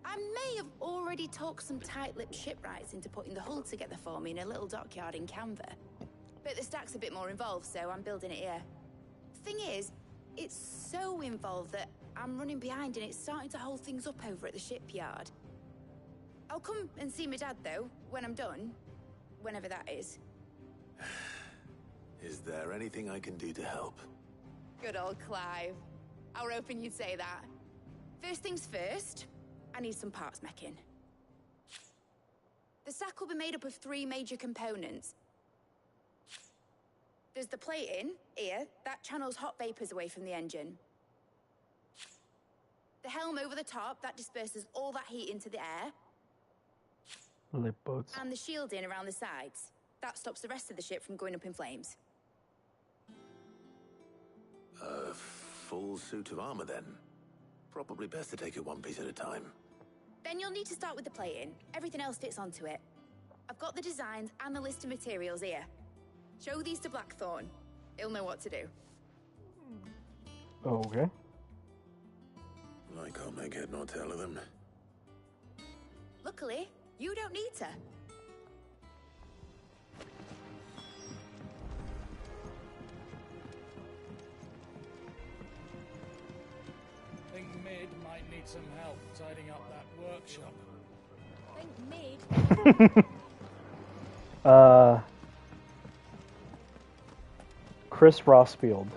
I may have already talked some tight-lipped shipwrights into putting the hull together for me in a little dockyard in Canva. But the stack's a bit more involved, so I'm building it here. Thing is, it's so involved that I'm running behind and it's starting to hold things up over at the shipyard. I'll come and see my dad, though, when I'm done. Whenever that is. Is there anything I can do to help? Good old Clive. I were hoping you'd say that. First things first, I need some parts meching. The sack will be made up of 3 major components. There's the plating, here, that channels hot vapors away from the engine. The helm over the top, that disperses all that heat into the air. Lip boats. And the shielding around the sides. That stops the rest of the ship from going up in flames. A full suit of armor, then. Probably best to take it one piece at a time. Then you'll need to start with the plating. Everything else fits onto it. I've got the designs and the list of materials here. Show these to Blackthorn. He'll know what to do. Okay. I can't make head nor tail of them. Luckily, you don't need to. Think Mid might need some help tidying up that workshop. Think Mid? Chris Rossfield.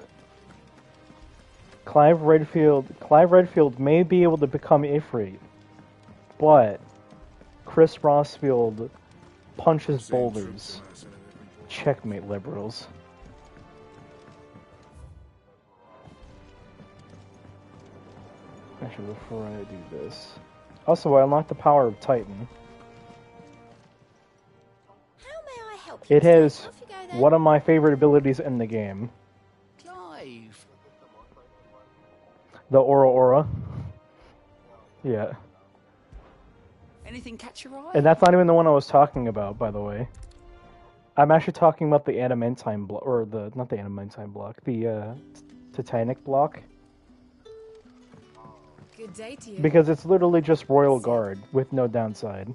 Clive Redfield may be able to become Ifrit, but Chris Rossfield punches boulders. Checkmate, liberals. Actually, before I do this. Also, I unlocked the power of Titan. How may I help you? It has one of my favorite abilities in the game. Clive. The Aura. Yeah. Anything catch your eye? And that's not even the one I was talking about, by the way. I'm actually talking about the adamantine block, or not the adamantine block, the Titanic block. Good day to you. Because it's literally just Royal Guard with no downside.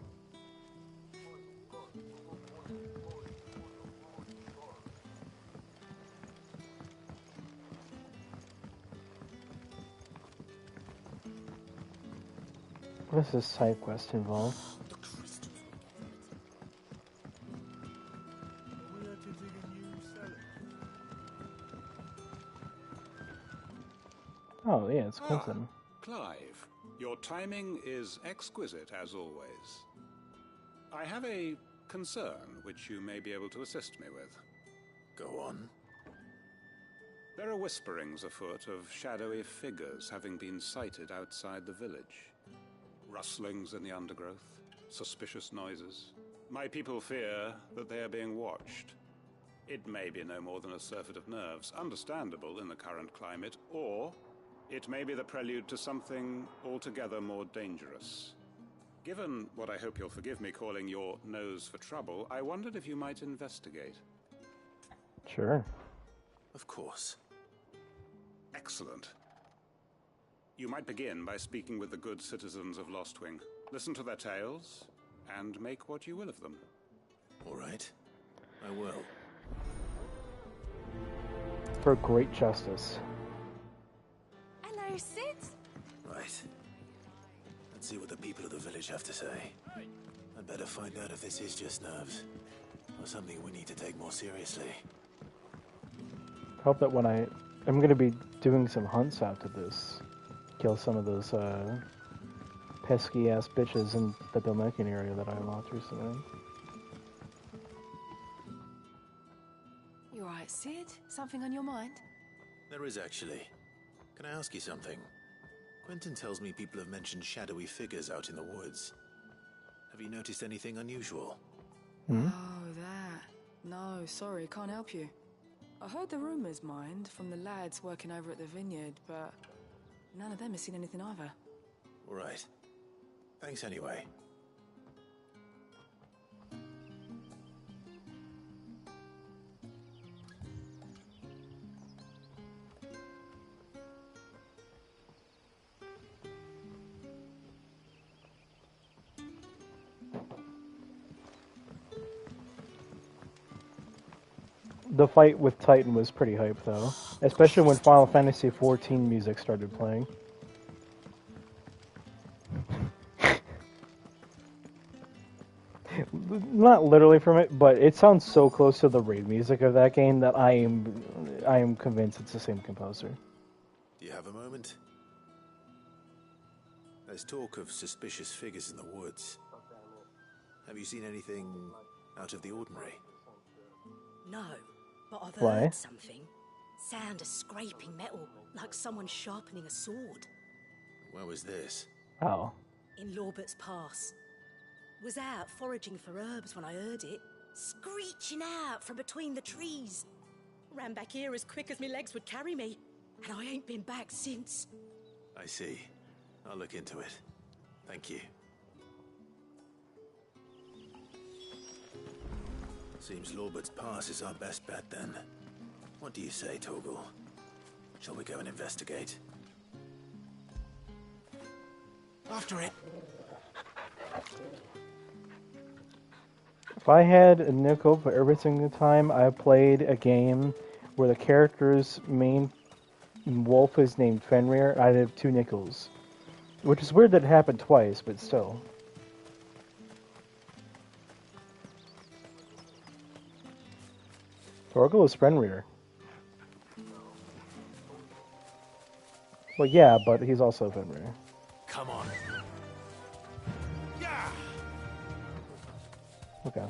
What does this side quest involve? Oh yeah, it's Clinton. Clive, your timing is exquisite as always. I have a concern which you may be able to assist me with. Go on. There are whisperings afoot of shadowy figures having been sighted outside the village. Rustlings in the undergrowth, suspicious noises. My people fear that they are being watched. It may be no more than a surfeit of nerves, understandable in the current climate, or it may be the prelude to something altogether more dangerous. Given what I hope you'll forgive me calling your nose for trouble, I wondered if you might investigate. Sure. Of course. Excellent. You might begin by speaking with the good citizens of Lostwing. Listen to their tales, and make what you will of them. All right. I will. For great justice. Hello, Sid. Right. Let's see what the people of the village have to say. I'd better find out if this is just nerves, or something we need to take more seriously. Hope that when I'm gonna be doing some hunts after this, kill some of those pesky ass bitches in the Dothraki area that I unlocked recently. You alright, Sid? Something on your mind? There is actually. Can I ask you something? Quentin tells me people have mentioned shadowy figures out in the woods. Have you noticed anything unusual? Hmm? Oh, that. No, sorry, can't help you. I heard the rumours, mind, from the lads working over at the vineyard, but none of them has seen anything either. All right. Thanks anyway. The fight with Titan was pretty hype, though. Especially when Final Fantasy XIV music started playing. Not literally from it, but it sounds so close to the raid music of that game that I am convinced it's the same composer. Do you have a moment? There's talk of suspicious figures in the woods. Have you seen anything out of the ordinary? No, but I've Why? heard something. Sound of scraping metal, like someone sharpening a sword. Where was this? Oh. In Lorbert's Pass. Was out foraging for herbs when I heard it, screeching out from between the trees. Ran back here as quick as my legs would carry me, and I ain't been back since. I see. I'll look into it. Thank you. Seems Lorbert's Pass is our best bet then. What do you say, Torgal? Shall we go and investigate? After it. If I had a nickel for every single time I played a game where the character's main wolf is named Fenrir, I'd have 2 nickels. Which is weird that it happened twice, but still. Torgal is Fenrir. Well, yeah, but he's also Fenrir. Come on. Yeah. Okay.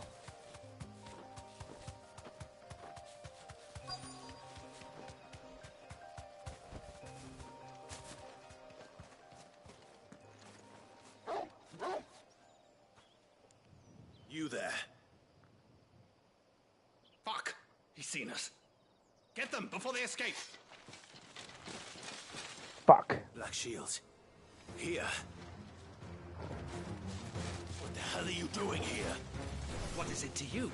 You there. Fuck! He's seen us. Get them before they escape. Fuck. Black Shields. Here. What the hell are you doing here? What is it to you?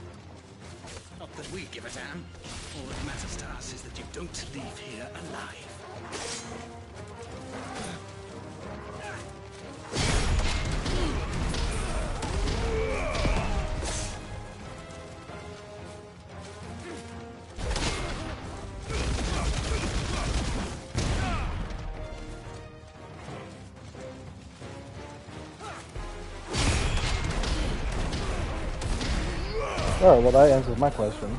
Not that we give a damn. All that matters to us is that you don't leave here alive. Oh, well that answers my question.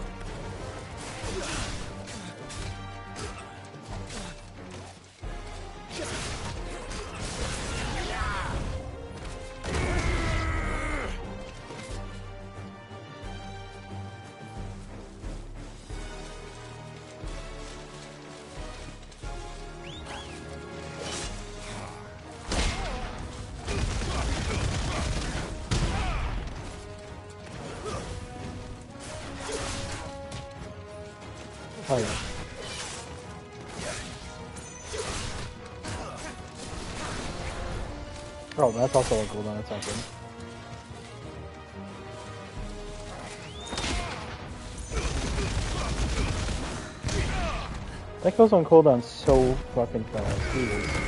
Oh, yeah. Oh, that's also a cooldown, that's not good. That goes on cooldown so fucking fast, Jesus.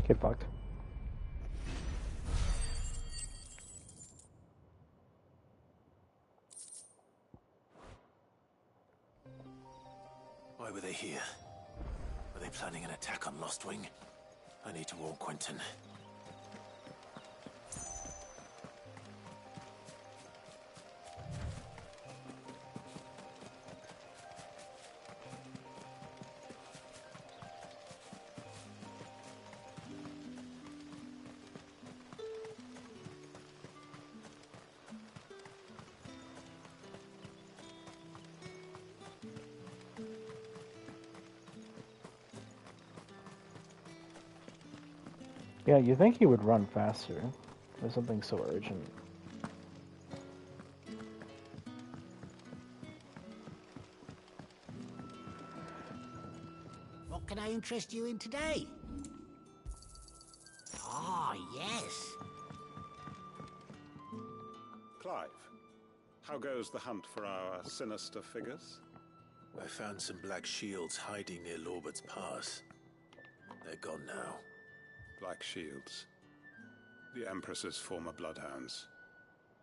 Get fucked. Why were they here? Were they planning an attack on Lostwing? I need to warn Quentin. Yeah, you think he would run faster for something so urgent. What can I interest you in today? Ah, yes. Clive, how goes the hunt for our sinister figures? I found some Black Shields hiding near Lorbert's Pass. They're gone now. Black Shields. The Empress's former bloodhounds.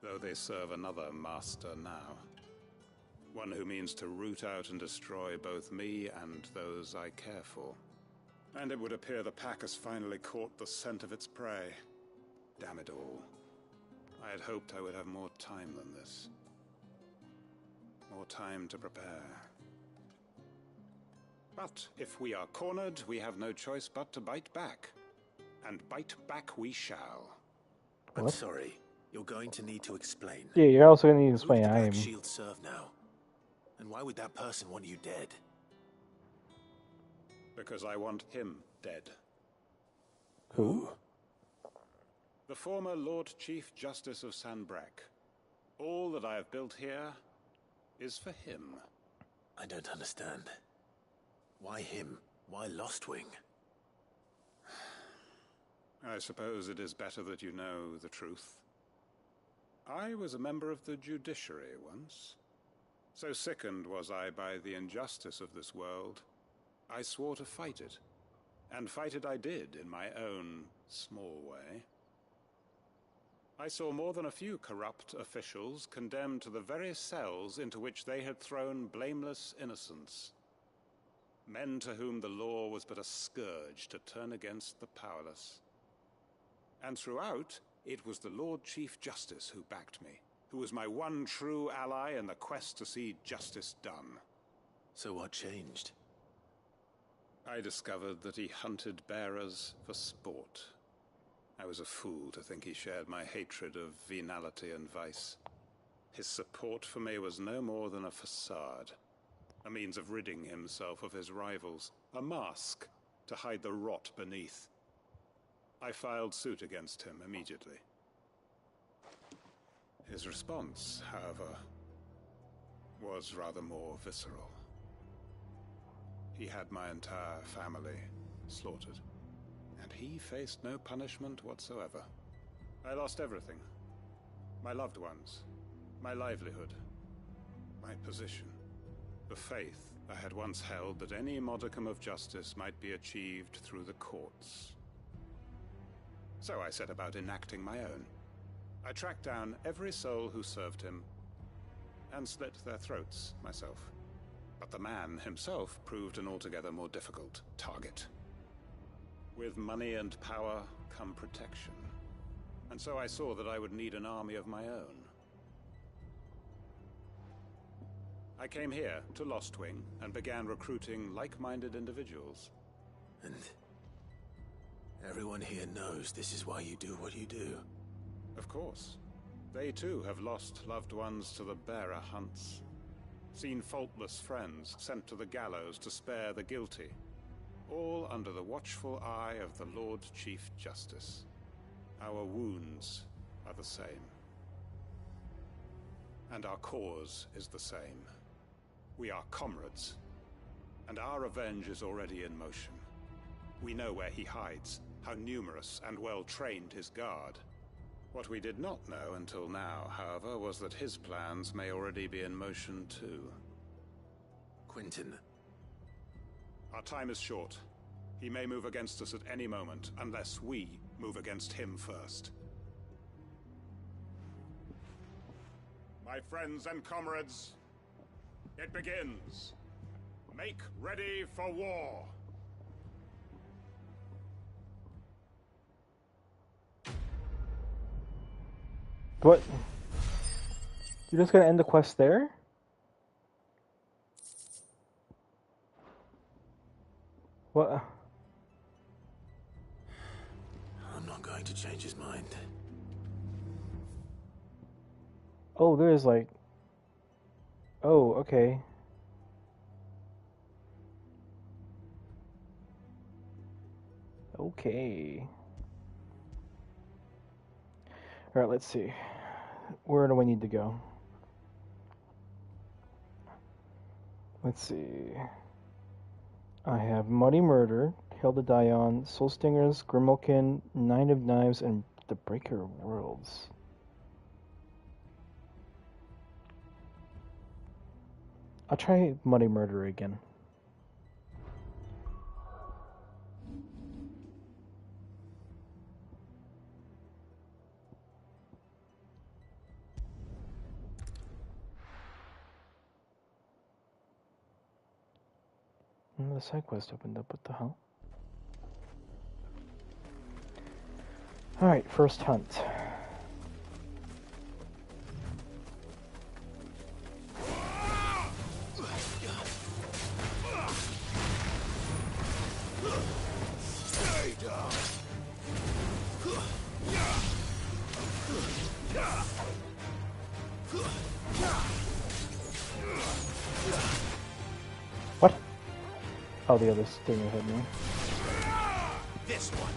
Though they serve another master now. One who means to root out and destroy both me and those I care for. And it would appear the pack has finally caught the scent of its prey. Damn it all. I had hoped I would have more time than this. More time to prepare. But if we are cornered, we have no choice but to bite back. And bite back we shall. I'm sorry. You're going to need to explain. Yeah, you're also going to need to explain I Who do am. Black Shields serve now? And why would that person want you dead? Because I want him dead. Who? The former Lord Chief Justice of Sanbreque. All that I have built here is for him. I don't understand. Why him? Why Lostwing? I suppose it is better that you know the truth. I was a member of the judiciary once. So sickened was I by the injustice of this world, I swore to fight it. And fight it I did in my own small way. I saw more than a few corrupt officials condemned to the very cells into which they had thrown blameless innocents. Men to whom the law was but a scourge to turn against the powerless. And throughout, it was the Lord Chief Justice who backed me, who was my one true ally in the quest to see justice done. So what changed? I discovered that he hunted bearers for sport. I was a fool to think he shared my hatred of venality and vice. His support for me was no more than a facade, a means of ridding himself of his rivals, a mask to hide the rot beneath. I filed suit against him immediately. His response, however, was rather more visceral. He had my entire family slaughtered, and he faced no punishment whatsoever. I lost everything. My loved ones, my livelihood, my position, the faith I had once held that any modicum of justice might be achieved through the courts. So I set about enacting my own. I tracked down every soul who served him, and slit their throats myself. But the man himself proved an altogether more difficult target. With money and power come protection, and so I saw that I would need an army of my own. I came here to Lostwing and began recruiting like-minded individuals. And everyone here knows this is why you do what you do. Of course. They too have lost loved ones to the bearer hunts. Seen faultless friends sent to the gallows to spare the guilty. All under the watchful eye of the Lord Chief Justice. Our wounds are the same. And our cause is the same. We are comrades. And our revenge is already in motion. We know where he hides, how numerous and well-trained his guard. What we did not know until now, however, was that his plans may already be in motion too. Quentin. Our time is short. He may move against us at any moment, unless we move against him first. My friends and comrades, it begins. Make ready for war. What? You're just gonna end the quest there? What? I'm not going to change his mind. Oh, there's like... Oh, okay. Okay. Alright, let's see. Where do I need to go? Let's see. I have Muddy Murder, Hilda Dion, Soul Stingers, Grimalkin, Nine of Knives, and the Breaker of Worlds. I'll try Muddy Murder again. The side quest opened up. What the hell? Alright, first hunt. Stay down. What? Oh, the other stinger hit me. This one.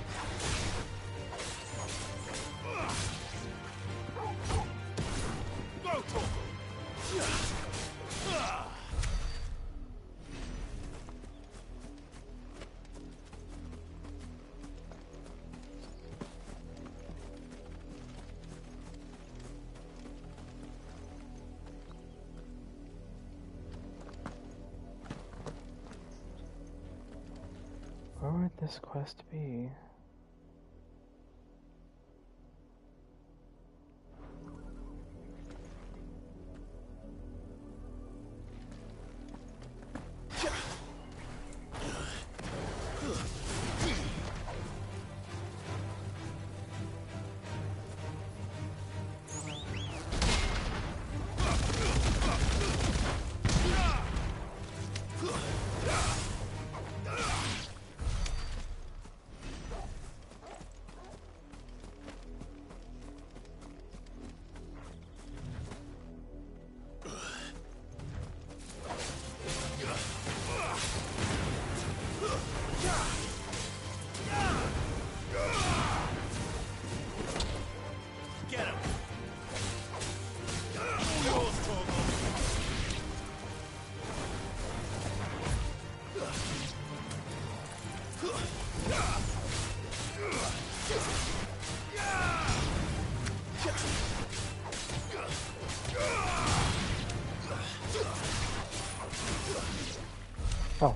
Where would this quest be? Oh.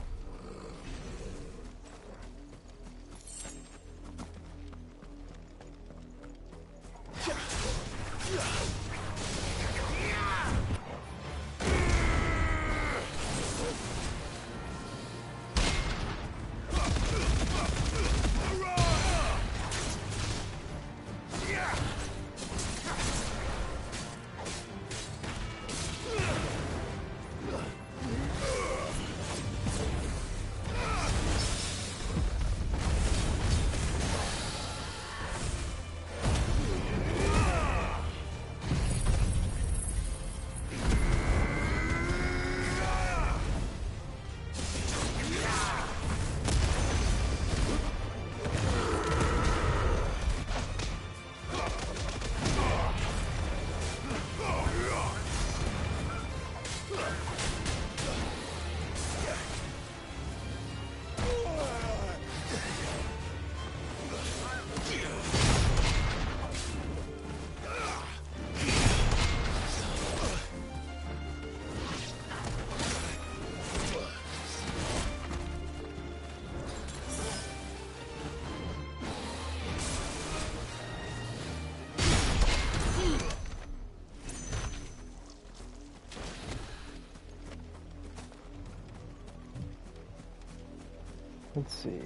Let's see.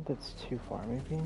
That's too far, maybe?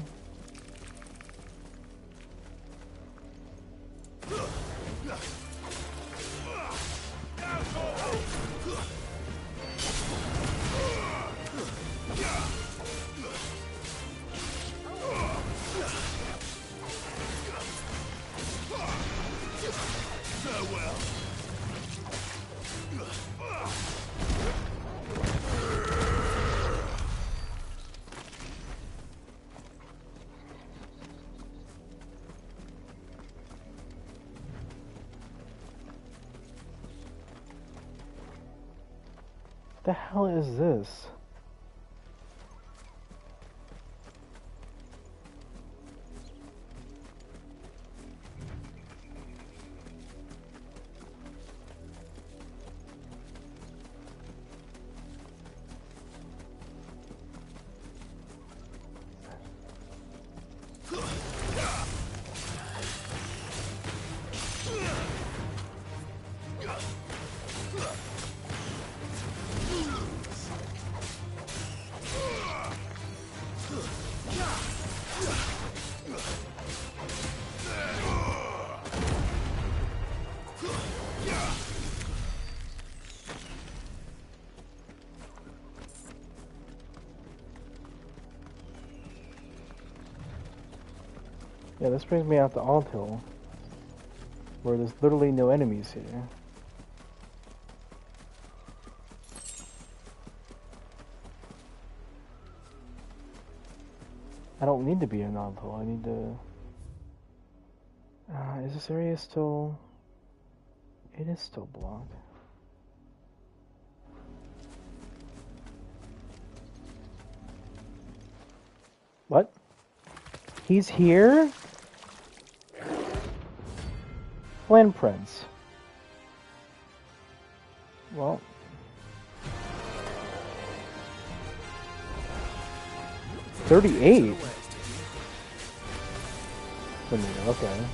The hell is this? Yeah, this brings me out to Alt Hill, where there's literally no enemies here. I don't need to be in Alt Hill, I need to this area is still... It is still blocked. What? He's here? Land Prince. Well... 38? Okay.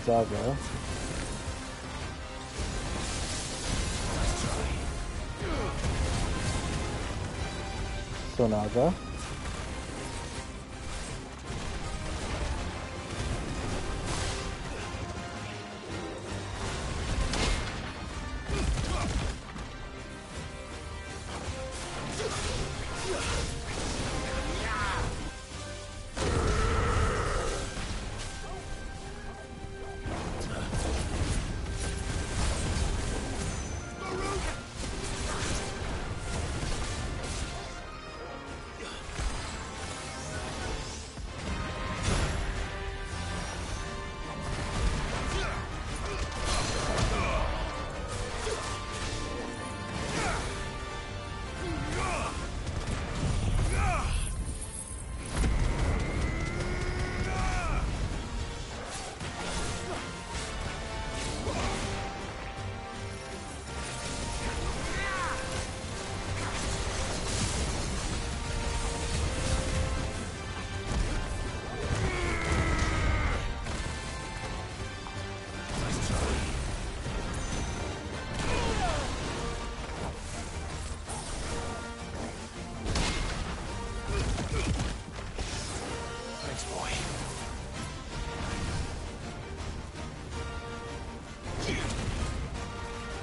Zaga. Sonaga.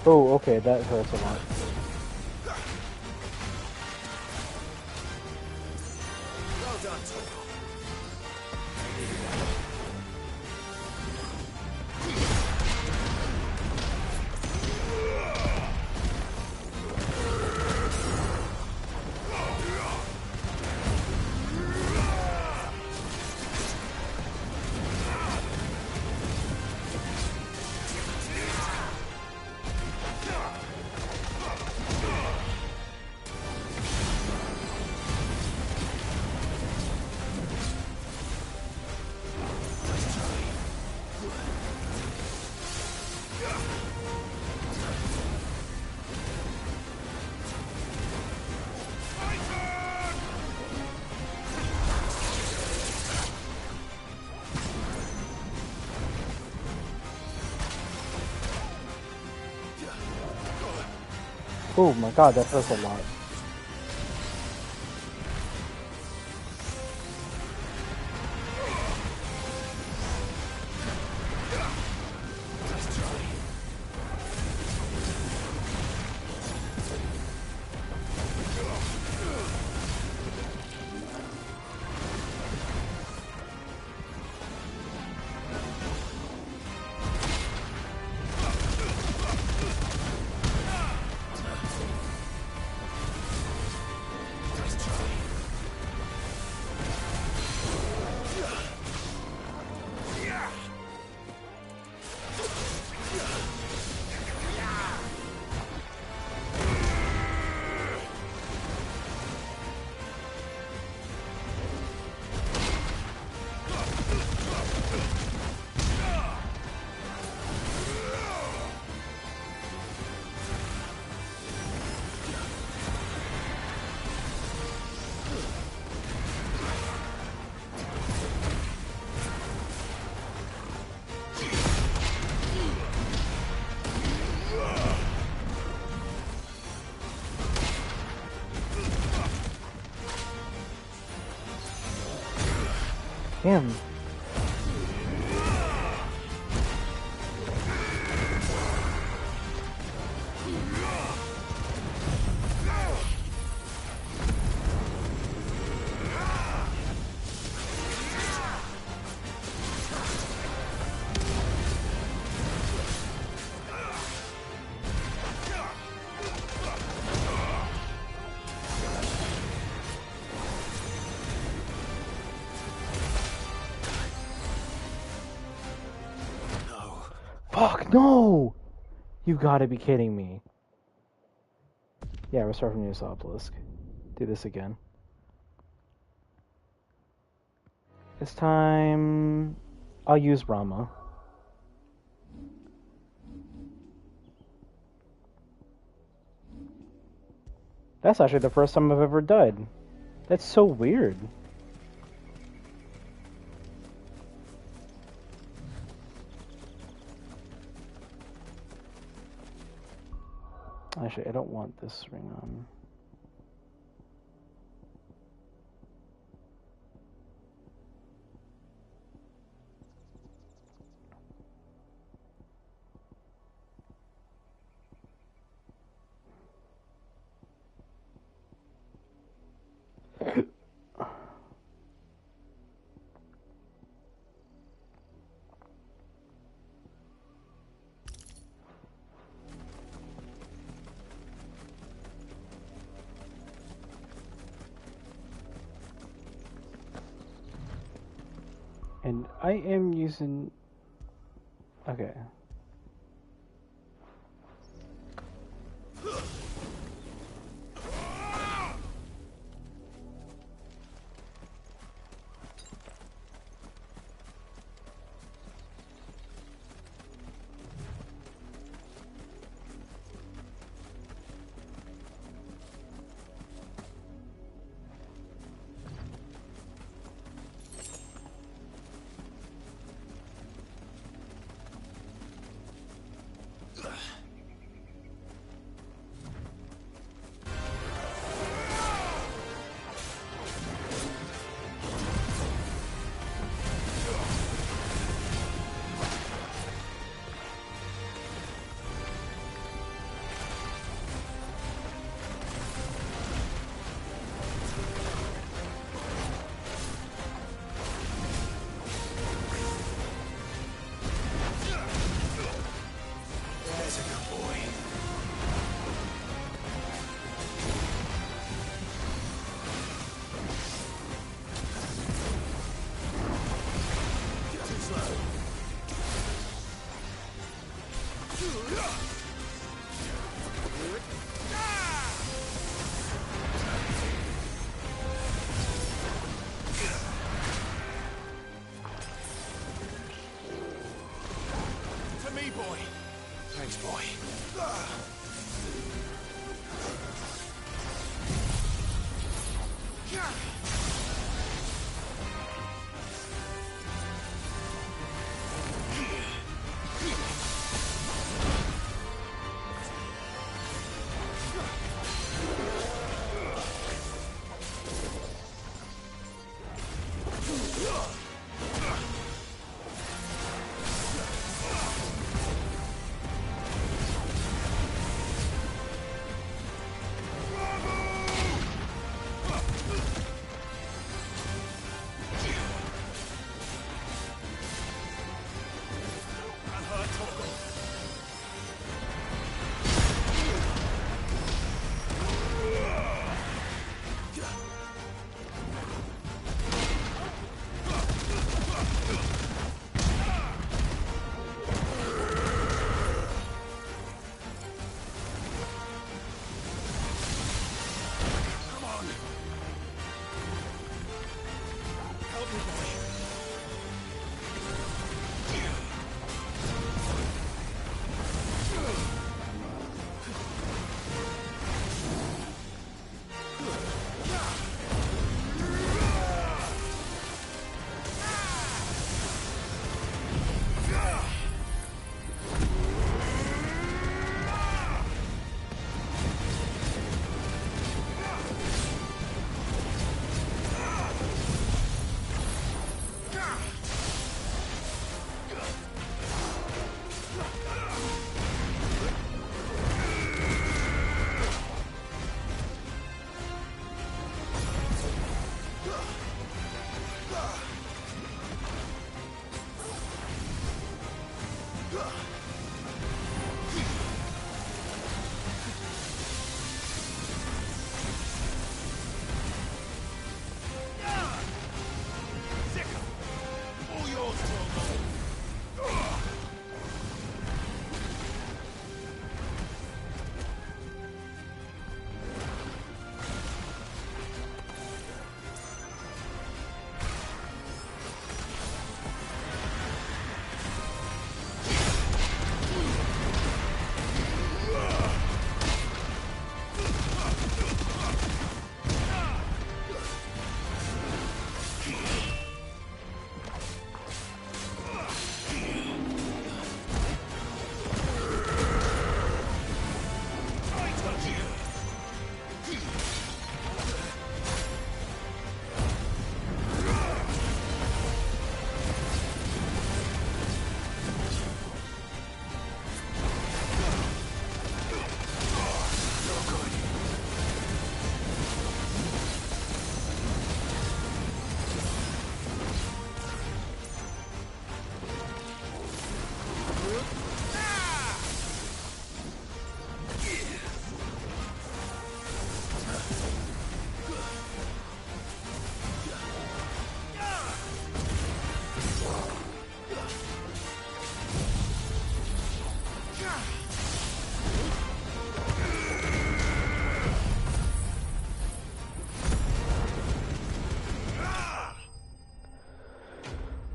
Oh, okay, that hurts a lot. Well done, Toko. Oh my god, that hurts a lot. Damn. Fuck, no! You gotta be kidding me. Yeah, restart from News Obelisk. Do this again. This time, I'll use Rama. That's actually the first time I've ever died. That's so weird. Actually, I don't want this ring on. And I am using... Okay.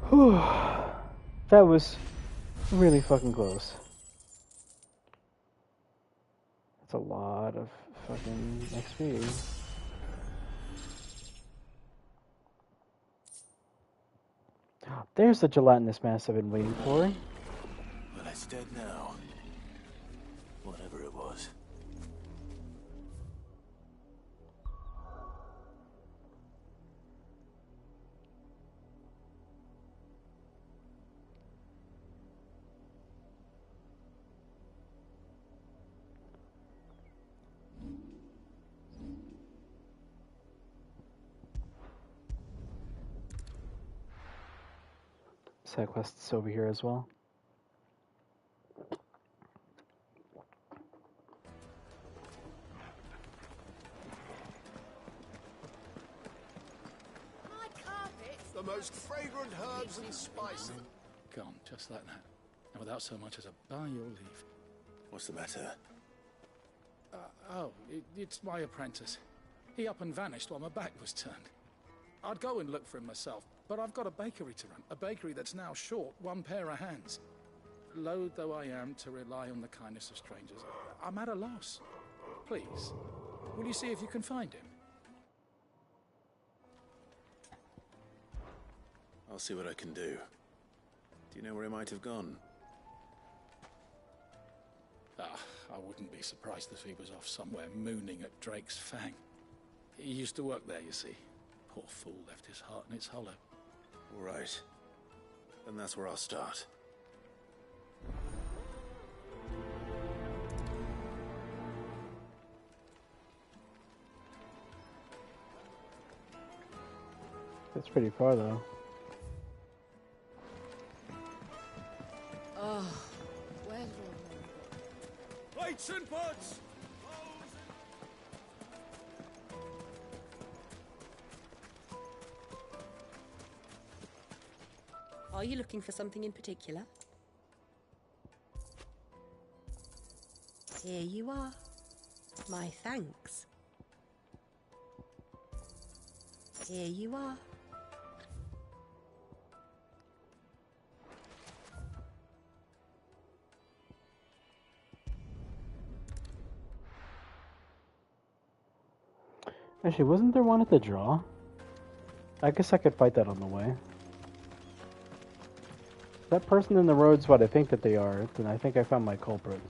Whew. That was really fucking close. That's a lot of fucking XP. There's the gelatinous mass I've been waiting for. Well, it's dead now. Whatever it was. Side quests over here as well. The most fragrant herbs and spices. Gone, just like that. And without so much as a by your leave. What's the matter? It's my apprentice. He up and vanished while my back was turned. I'd go and look for him myself, but I've got a bakery to run. A bakery that's now short one pair of hands. Loath though I am to rely on the kindness of strangers, I'm at a loss. Please, will you see if you can find him? I'll see what I can do. Do you know where he might have gone? I wouldn't be surprised if he was off somewhere mooning at Drake's Fang. He used to work there, you see. Poor fool left his heart in its hollow. All right. Then that's where I'll start. That's pretty far though. Oh, well. Plates and pots! Are you looking for something in particular? Here you are. My thanks. Here you are. Actually, wasn't there one at the draw? I guess I could fight that on the way. If that person in the road's what I think that they are, then I think I found my culprit.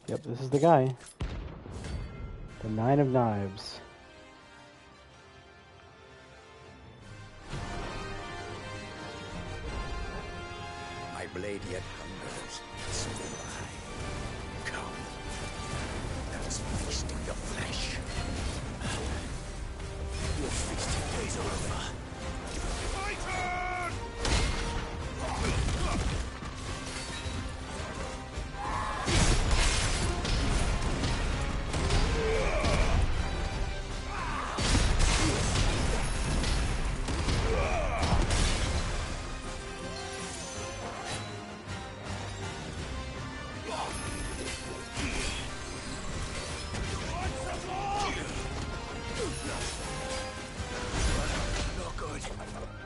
Yep, this is the guy. The Nine of Knives. My blade yet hungers. So do I. Come. Let us feast on your flesh. Your feasting days are over. My turn!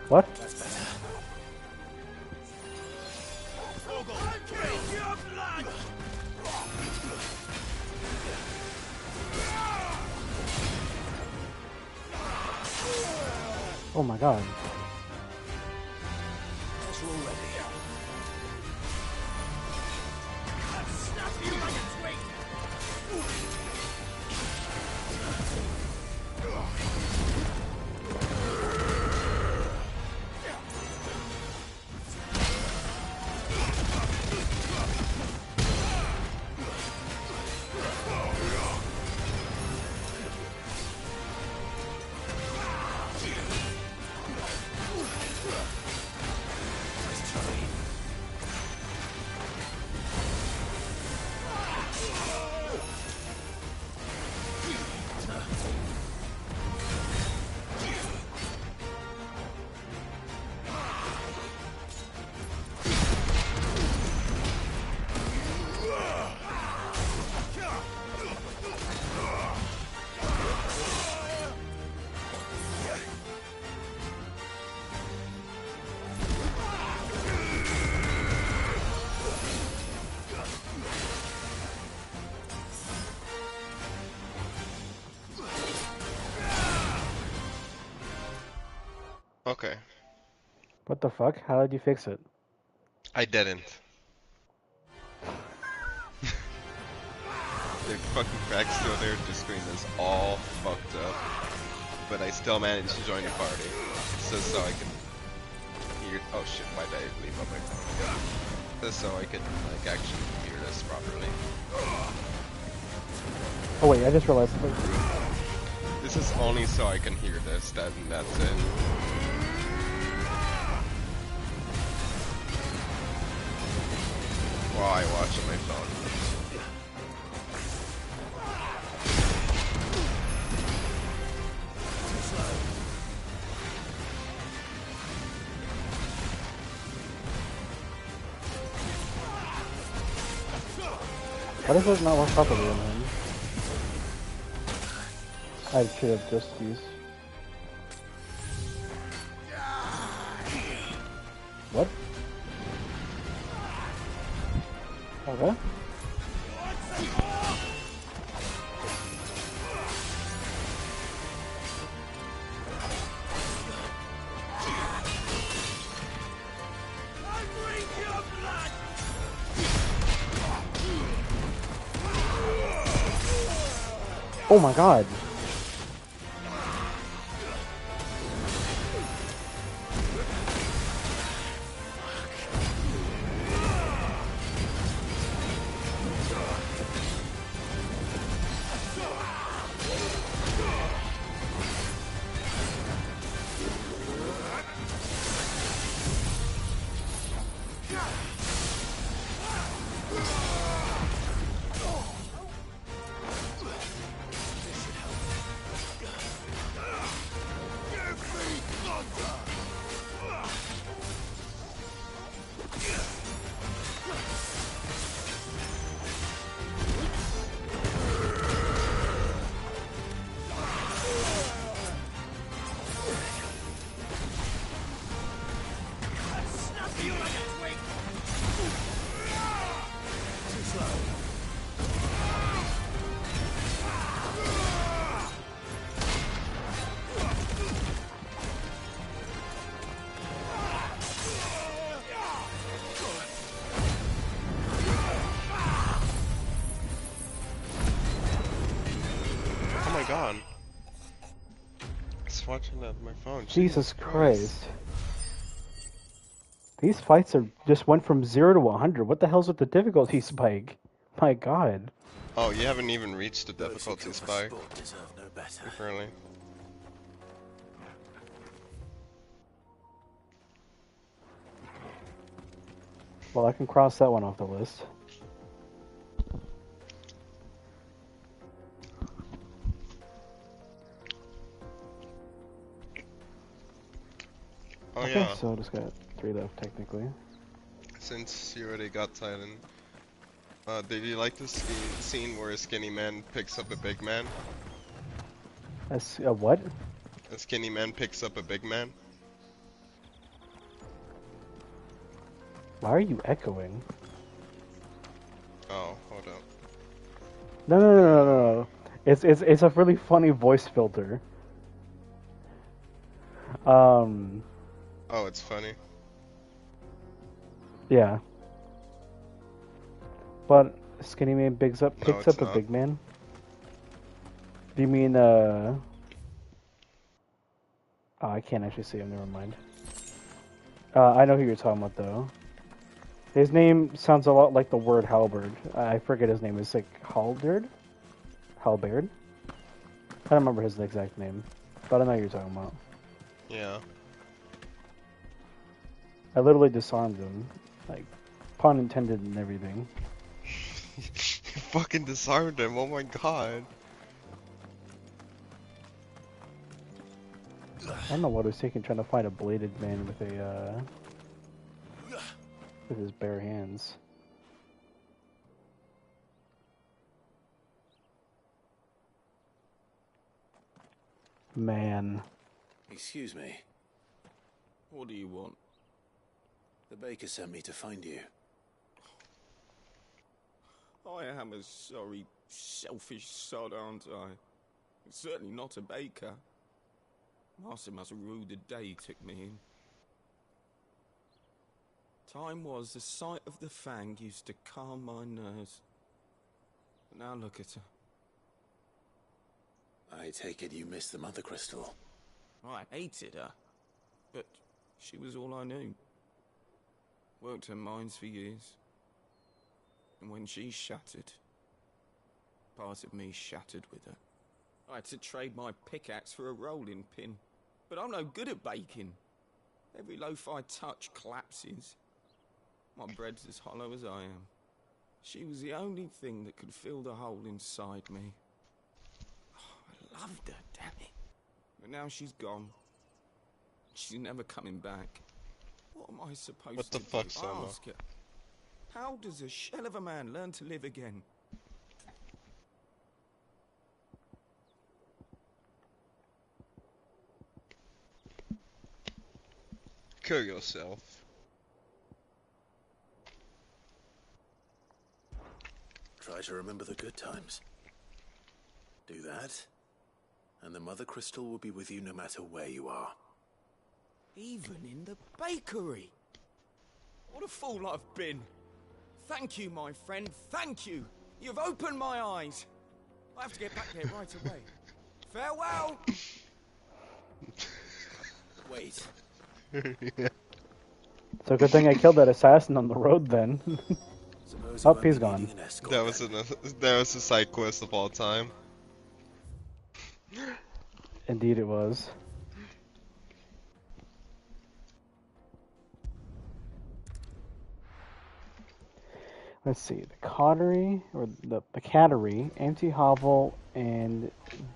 What? That's better. Oh my god. Okay. What the fuck? How did you fix it? I didn't. The fucking crack's still there, the screen is all fucked up. But I still managed to join the party. Just so I can hear. Oh shit, why did I leave my phone? Just so I can like actually hear this properly. Oh wait, I just realized something. This is only so I can hear this, that's it. While I watch on my phone. Why does it not work properly in him? I should have just used. What? Okay. Oh my god. God. It's watching that on my phone. Jesus Christ. These fights are just went from 0 to 100. What the hell's with the difficulty spike? My god. Oh, you haven't even reached the difficulty spike. No better. Apparently. Well, I can cross that one off the list. Oh okay, yeah. so I just got 3 left technically. Since you already got Titan, did you like the scene where a skinny man picks up a big man? A what? A skinny man picks up a big man? Why are you echoing? Oh, hold up. No. It's a really funny voice filter. Oh, it's funny. Yeah. But skinny man picks up a not. big man? Do you mean Oh, I can't actually see him, never mind. I know who you're talking about though. His name sounds a lot like the word halberd. I forget his name. It's like Halberd? Halberd? I don't remember his exact name. But I know who you're talking about. Yeah. I literally disarmed him. Like, pun intended and everything. You fucking disarmed him, oh my god. I don't know what it was taking trying to find a bladed man with with his bare hands. Man. Excuse me. What do you want? The baker sent me to find you. I am a sorry, selfish sod, aren't I? Certainly not a baker. Master must have ruled the day he took me in. Time was the sight of the Fang used to calm my nerves. But now look at her. I take it you missed the Mother Crystal. I hated her, but she was all I knew. Worked her mines for years. And when she shattered, part of me shattered with her. I had to trade my pickaxe for a rolling pin. But I'm no good at baking. Every loaf I touch collapses. My bread's as hollow as I am. She was the only thing that could fill the hole inside me. Oh, I loved her, damn it. But now she's gone. She's never coming back. What am I supposed to do? Ask her. How does a shell of a man learn to live again? Kill yourself. Try to remember the good times. Do that, and the Mother Crystal will be with you no matter where you are. Even in the bakery. What a fool I've been. Thank you, my friend, thank you. You've opened my eyes. I have to get back there right away. Farewell! Wait. It's a good thing I killed that assassin on the road then. Oh, he's gone. That was the side quest of all time. Indeed it was. Let's see, the Cottery, or the Cattery, Empty Hovel, and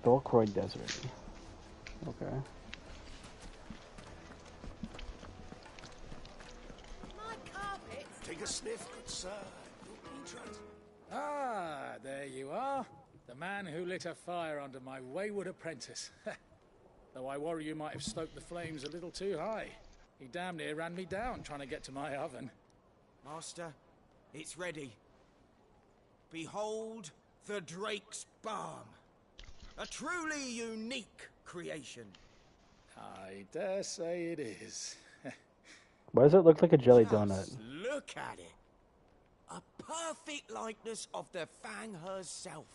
Belcroy Desert. Okay. Take a sniff, good sir. Ah, there you are. The man who lit a fire under my wayward apprentice. Though I worry you might have stoked the flames a little too high. He damn near ran me down trying to get to my oven. Master, it's ready. Behold the Drake's Balm. A truly unique creation. I dare say it is. Why does it look like a jelly Just donut? look at it. A perfect likeness of the Fang herself.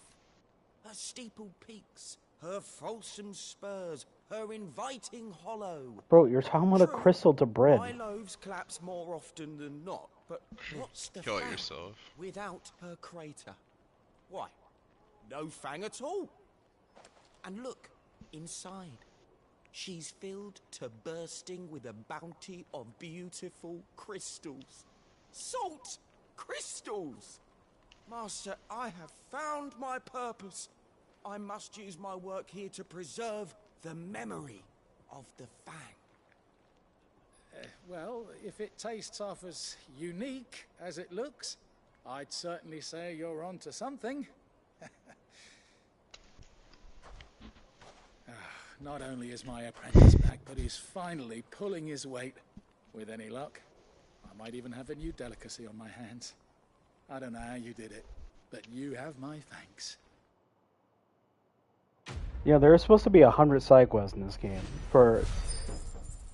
Her steepled peaks, her fulsome spurs, her inviting hollow. Bro, you're talking about a crystal to bread. My loaves collapse more often than not, but what's the Kill Fang yourself. without her crater? Why, no Fang at all. And look, inside. She's filled to bursting with a bounty of beautiful crystals. Salt crystals! Master, I have found my purpose. I must use my work here to preserve the memory of the Fang. Well, if it tastes half as unique as it looks, I'd certainly say you're onto something. Not only is my apprentice back, but he's finally pulling his weight. With any luck, I might even have a new delicacy on my hands. I don't know how you did it, but you have my thanks. Yeah, there are supposed to be 100 side quests in this game. For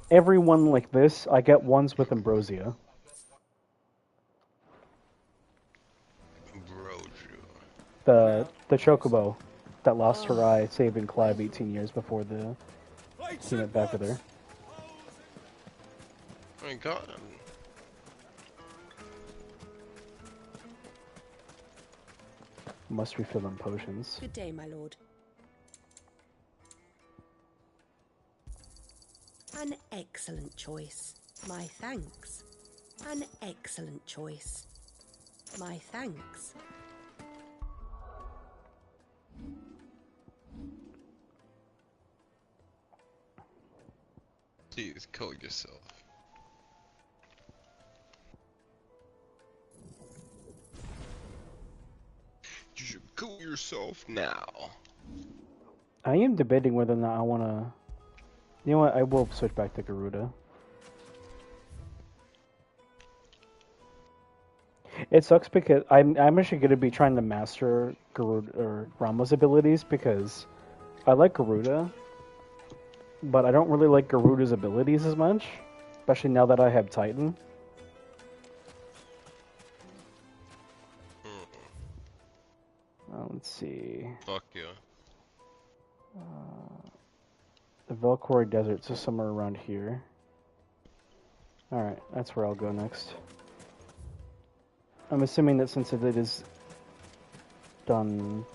every one like this, I get ones with Ambrosia. The Chocobo that lost her eye, saving Clive 18 years before the he went back with her. Oh my god. Must refill them potions. Good day, my lord. An excellent choice. My thanks. An excellent choice. My thanks. Please kill yourself. You should kill yourself now. I am debating whether or not I want to... You know what, I will switch back to Garuda. It sucks because I'm actually going to be trying to master Garuda or Rama's abilities because I like Garuda, but I don't really like Garuda's abilities as much, especially now that I have Titan. Let's see. Fuck you. The Valkyrie Desert, so somewhere around here. Alright, that's where I'll go next. I'm assuming that since it is done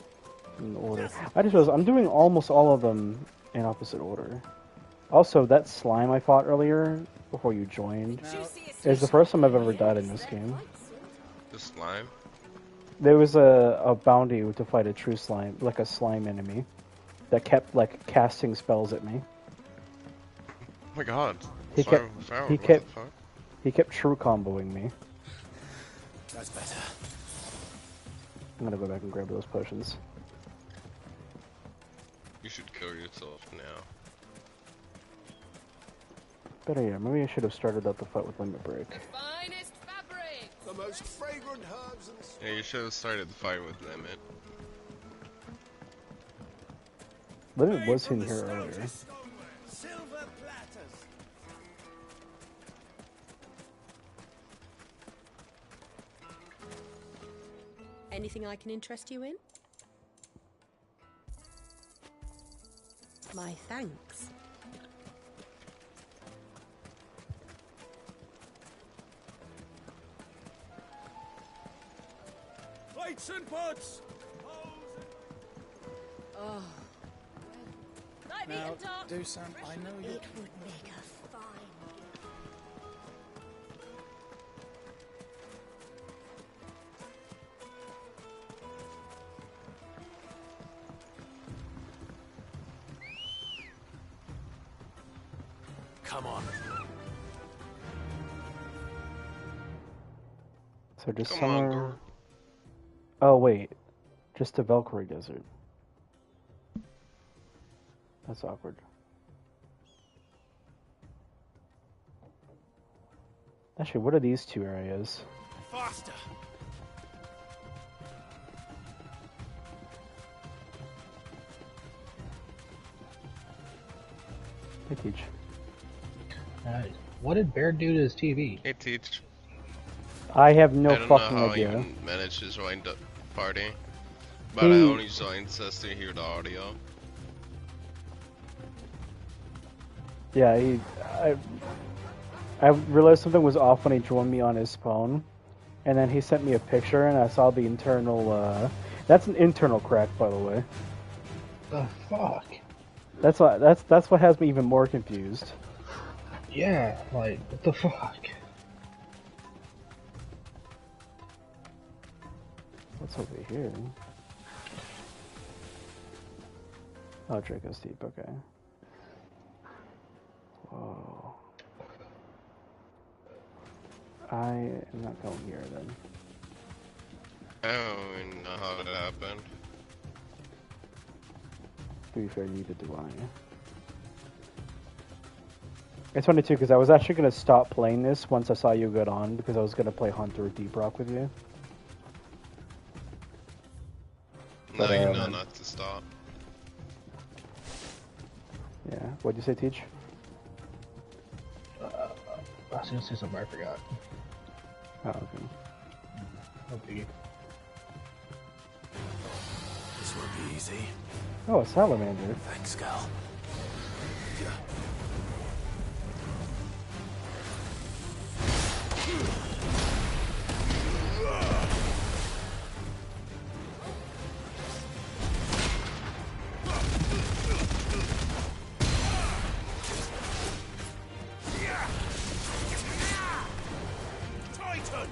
in order. I just realized I'm doing almost all of them in opposite order. Also, that slime I fought earlier, before you joined, is the first time I've ever died in this game. The slime? There was a bounty to fight a true slime, like a slime enemy, that kept, like, casting spells at me. Oh my god. He kept true comboing me. That's better. I'm gonna go back and grab those potions. You should kill yourself now. Better yet, maybe I should have started out the fight with Limit Break. Finest fabric! The most fragrant herbs and... Yeah, you should have started the fight with Limit. Limit was in here earlier. Silver platters. Anything I can interest you in? My thanks. Plates and pots! Oh. Now, Dusan, I know you... It would make a fine Come on. So just Come somewhere... on, girl. Oh wait, just a Valkyrie Desert. That's awkward. Actually, what are these two areas? Faster! Hey, Teach. What did Bear do to his TV? Hey, Teach. I have no I don't fucking know how idea. I even managed to join the party. But I He- only joined just to hear the audio. Yeah, I realized something was off when he joined me on his phone, and then he sent me a picture, and I saw the internal. That's an internal crack, by the way. The fuck? That's what has me even more confused. Yeah, like what the fuck? What's over here? Oh, Draco's Deep. Okay. Whoa. I am not going here then. I don't even know how that happened. To be fair, neither do I. It's funny too, because I was actually going to stop playing this once I saw you get on, because I was going to play Hunter Deep Rock with you. Now But, you know not to stop. Yeah. What'd you say, Teach? I was gonna say something I forgot. Oh, okay. No biggie. This won't be easy. Oh, a salamander. Thanks, Gal. Titan!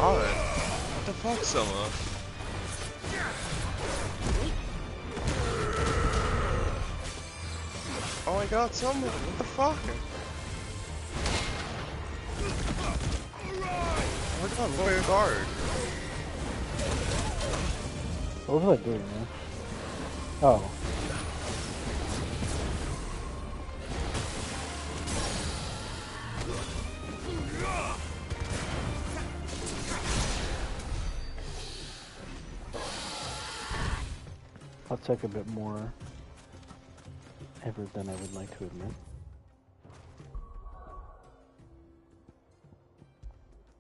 god. What the fuck, Selma? Oh my god, Selma, what the fuck? Oh my god, lower guard. What was I doing, man? Oh. I'll take a bit more effort than I would like to admit.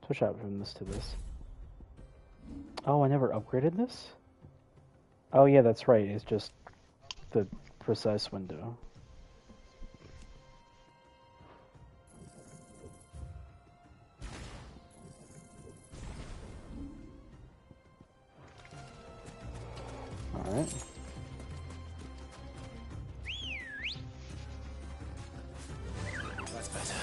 Switch out from this to this. Oh, I never upgraded this? Oh yeah, that's right, it's just the precise window. Alright. That's better.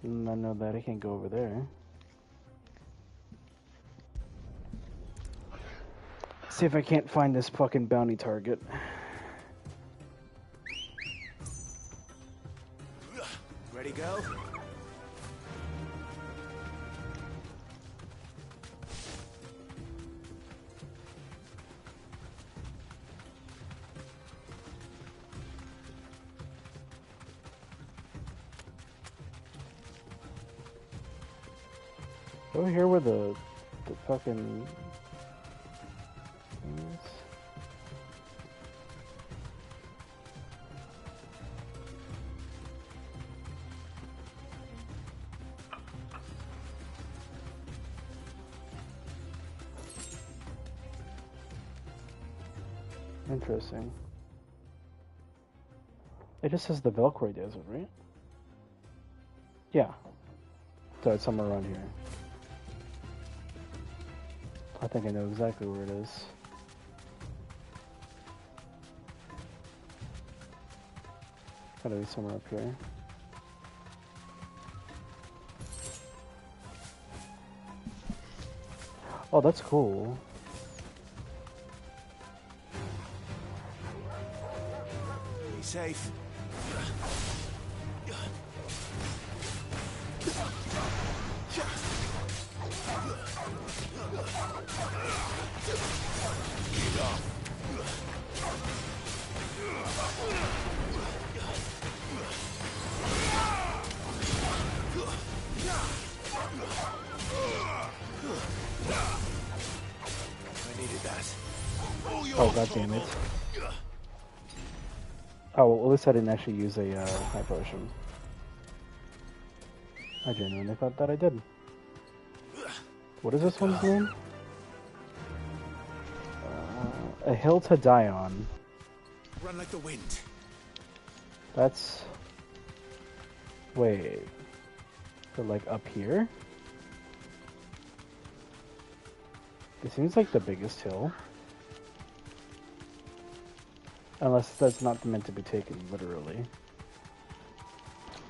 I know that I can't go over there. See if I can't find this fucking bounty target. Ready, go? Over here where the fucking thing is. Interesting. It just says the Velcro Desert, right? Yeah. So it's somewhere around here. I think I know exactly where it is. Gotta be somewhere up here. Oh, that's cool. Be safe. I needed that. Oh, god damn it. Oh, well, at least I didn't actually use a high potion. I genuinely thought that I did. What is this one's name? A Hill to Die On. Run like the wind. That's... Wait. So, like, up here? It seems like the biggest hill. Unless that's not meant to be taken literally.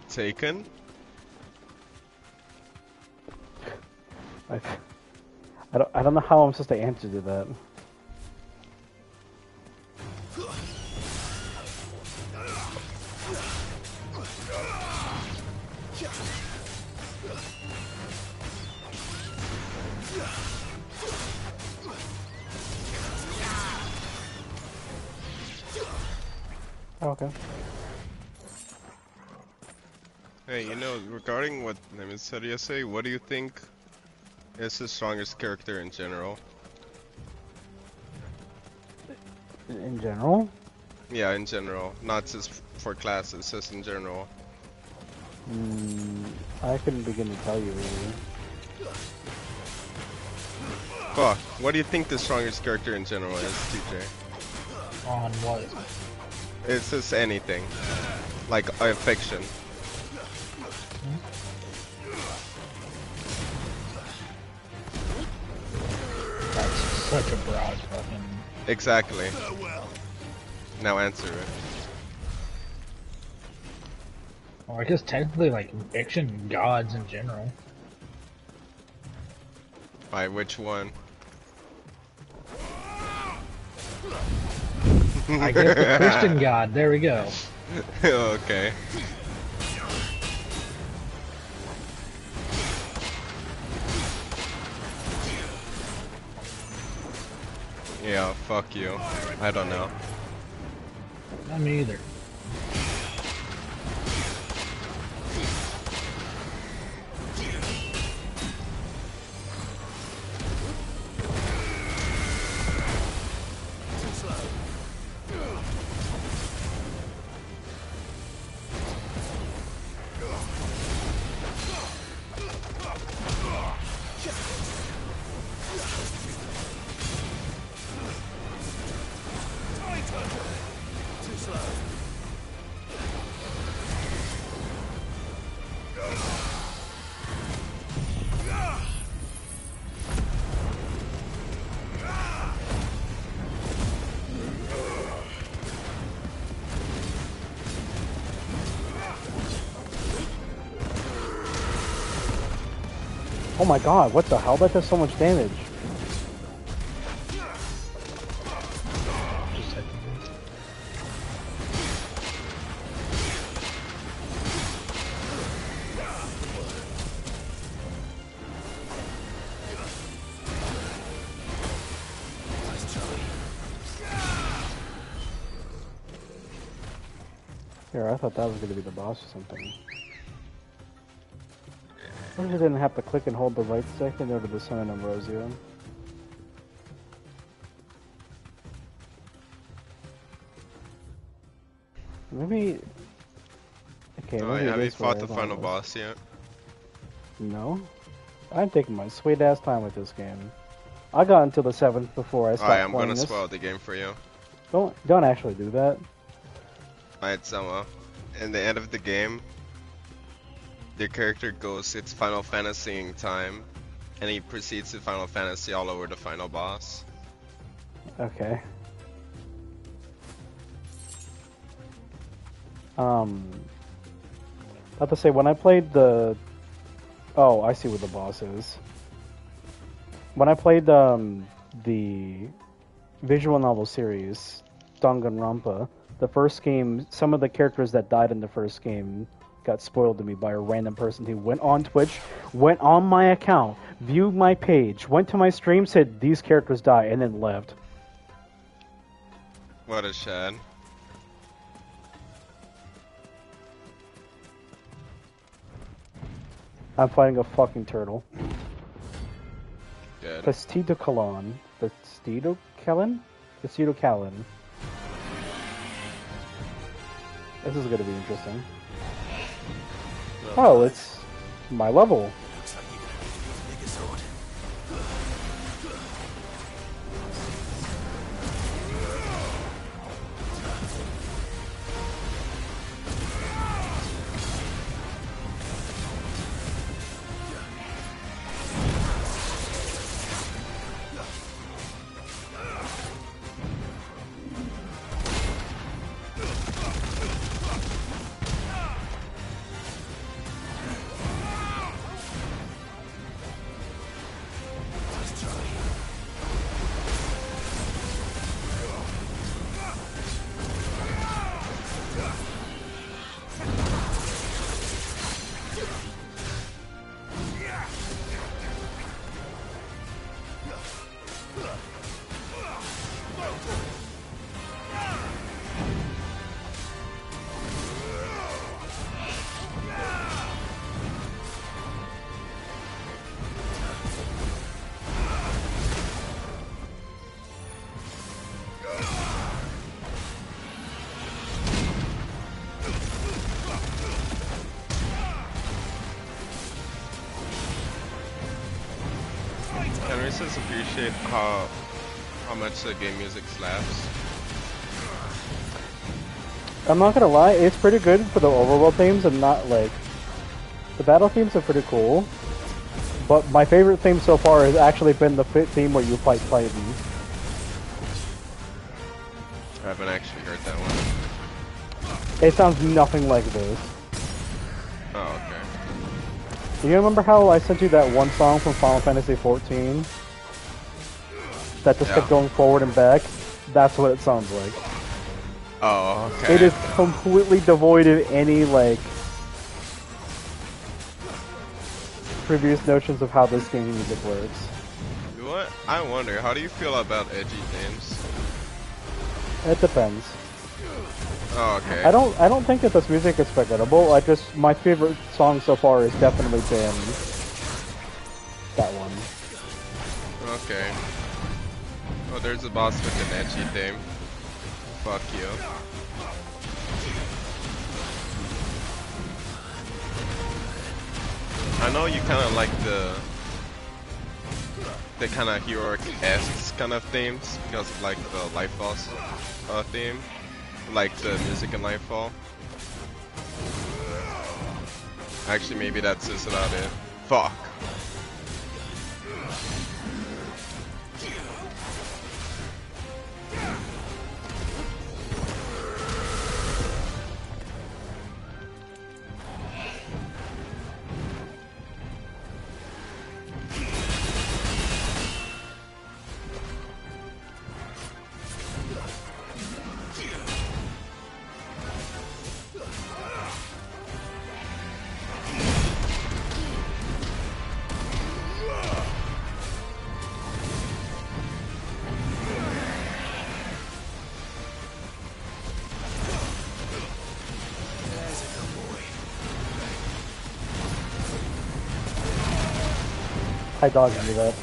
Taken? I don't know how I'm supposed to answer to that. Oh, okay. Hey, you know, regarding what Nemesis said yesterday, what do you think is the strongest character in general? In general? Yeah, in general. Not just for classes, just in general. I couldn't begin to tell you, really. Fuck, what do you think the strongest character in general is, TJ? On what? It's just anything. Like, fiction. That's such a broad fucking... Exactly. Now answer it. Well, I guess technically, like, fiction gods in general. By which one? I guess the Christian god. There we go. Okay. Yeah, fuck you. I don't know. Not me either. Oh my god, what the hell? That does so much damage. Here, I thought that was going to be the boss or something. I wish I didn't have to click and hold the right stick in order to summon Ambrosio. Maybe... Okay, Oh, maybe have you fought the where final boss yet? No. I'm taking my sweet ass time with this game. I got until the 7th before I stopped Alright, I'm playing gonna this. spoil the game for you. Don't actually do that. Alright, so in the end of the game, your character goes it's Final Fantasy time, and he proceeds to Final Fantasy all over the final boss. Okay. About to say, when I played the... Oh, I see what the boss is. When I played the visual novel series, Danganronpa, the first game, some of the characters that died in the first game got spoiled to me by a random person who went on Twitch, went on my account, viewed my page, went to my stream, said these characters die, and then left. What a shad. I'm fighting a fucking turtle. Good. Vestido Callan. Vestido Callan? Vestido Callan. This is gonna be interesting. Oh, it's my level. Looks like you're gonna need to use a bigger sword. Henry says appreciate how much the game music slaps. I'm not gonna lie, it's pretty good for the overworld themes and not like... The battle themes are pretty cool. But my favorite theme so far has actually been the theme where you fight Titans. I haven't actually heard that one. It sounds nothing like this. Oh, okay. Do you remember how I sent you that one song from Final Fantasy XIV? That just kept going forward and back? That's what it sounds like. Oh, okay. It is completely devoid of any, like, previous notions of how this game music works. What? I wonder, how do you feel about edgy themes? It depends. Oh, okay. I don't think that this music is forgettable. My favorite song so far has definitely been that one. Okay. Oh, there's a boss with an edgy theme. Fuck you. I know you kind of like the kind of heroic-esque kind of themes because of like the Lightfall theme, like the music in Lightfall. Actually, maybe that's just about it. Fuck. I dodged you that.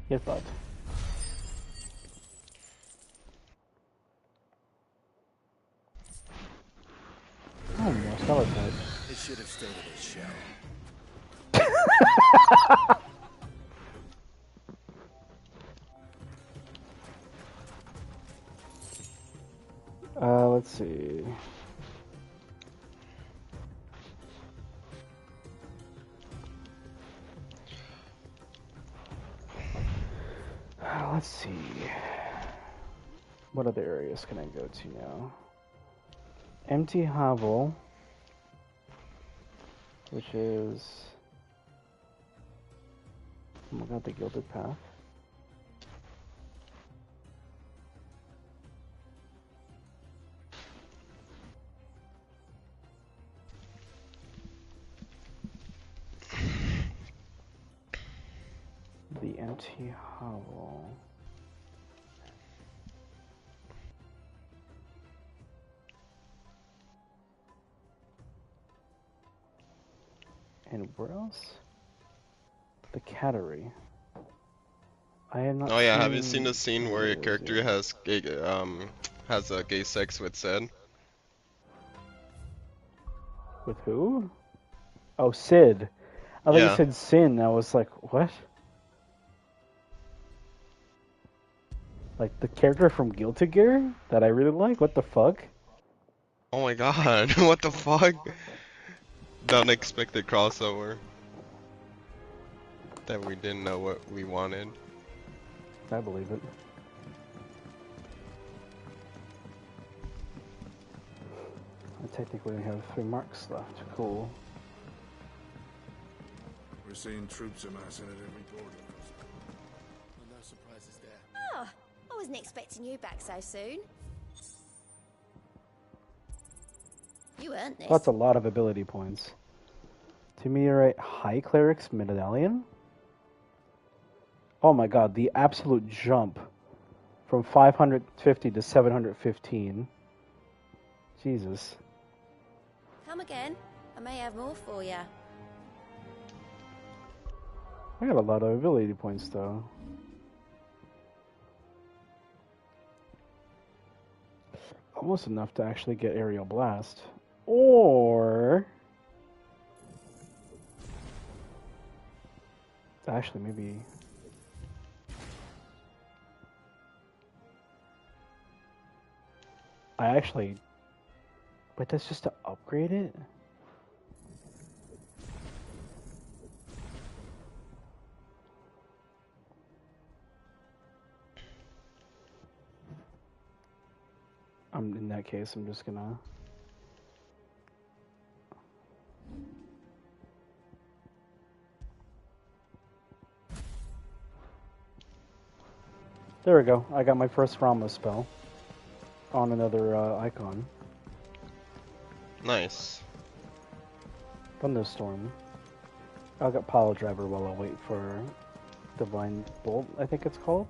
Get that. Oh, more skeletons. It should have stayed in its shell. Let's see. Let's see. What other areas can I go to now? Empty Hovel, which is... Oh my god, the Gilded Path. The Empty Hovel. And where else? The Cattery. I am not. Oh yeah, have you seen the scene where your character has gay sex with Sid? With who? Oh, Sid. I thought you Yeah. said Sin. I was like, what? Like the character from Guilty Gear that I really like? What the fuck? Oh my god, what the fuck? The unexpected crossover. That we didn't know what we wanted. I believe it. I technically have 3 marks left. Cool. We're seeing troops amassing at every border. No surprises there. Oh, I wasn't expecting you back so soon. You earned this. That's a lot of ability points. To meteorite High Cleric's Medallion? Oh my god, the absolute jump from 550 to 715. Jesus. Come again. I may have more for you. I got a lot of ability points though. almost enough to actually get aerial blast. Or actually maybe but that's just to upgrade it? In that case, I'm just gonna... There we go. I got my first Rama spell on another icon. Nice. Thunderstorm. I'll get Pile Driver while I wait for Divine Bolt, I think it's called.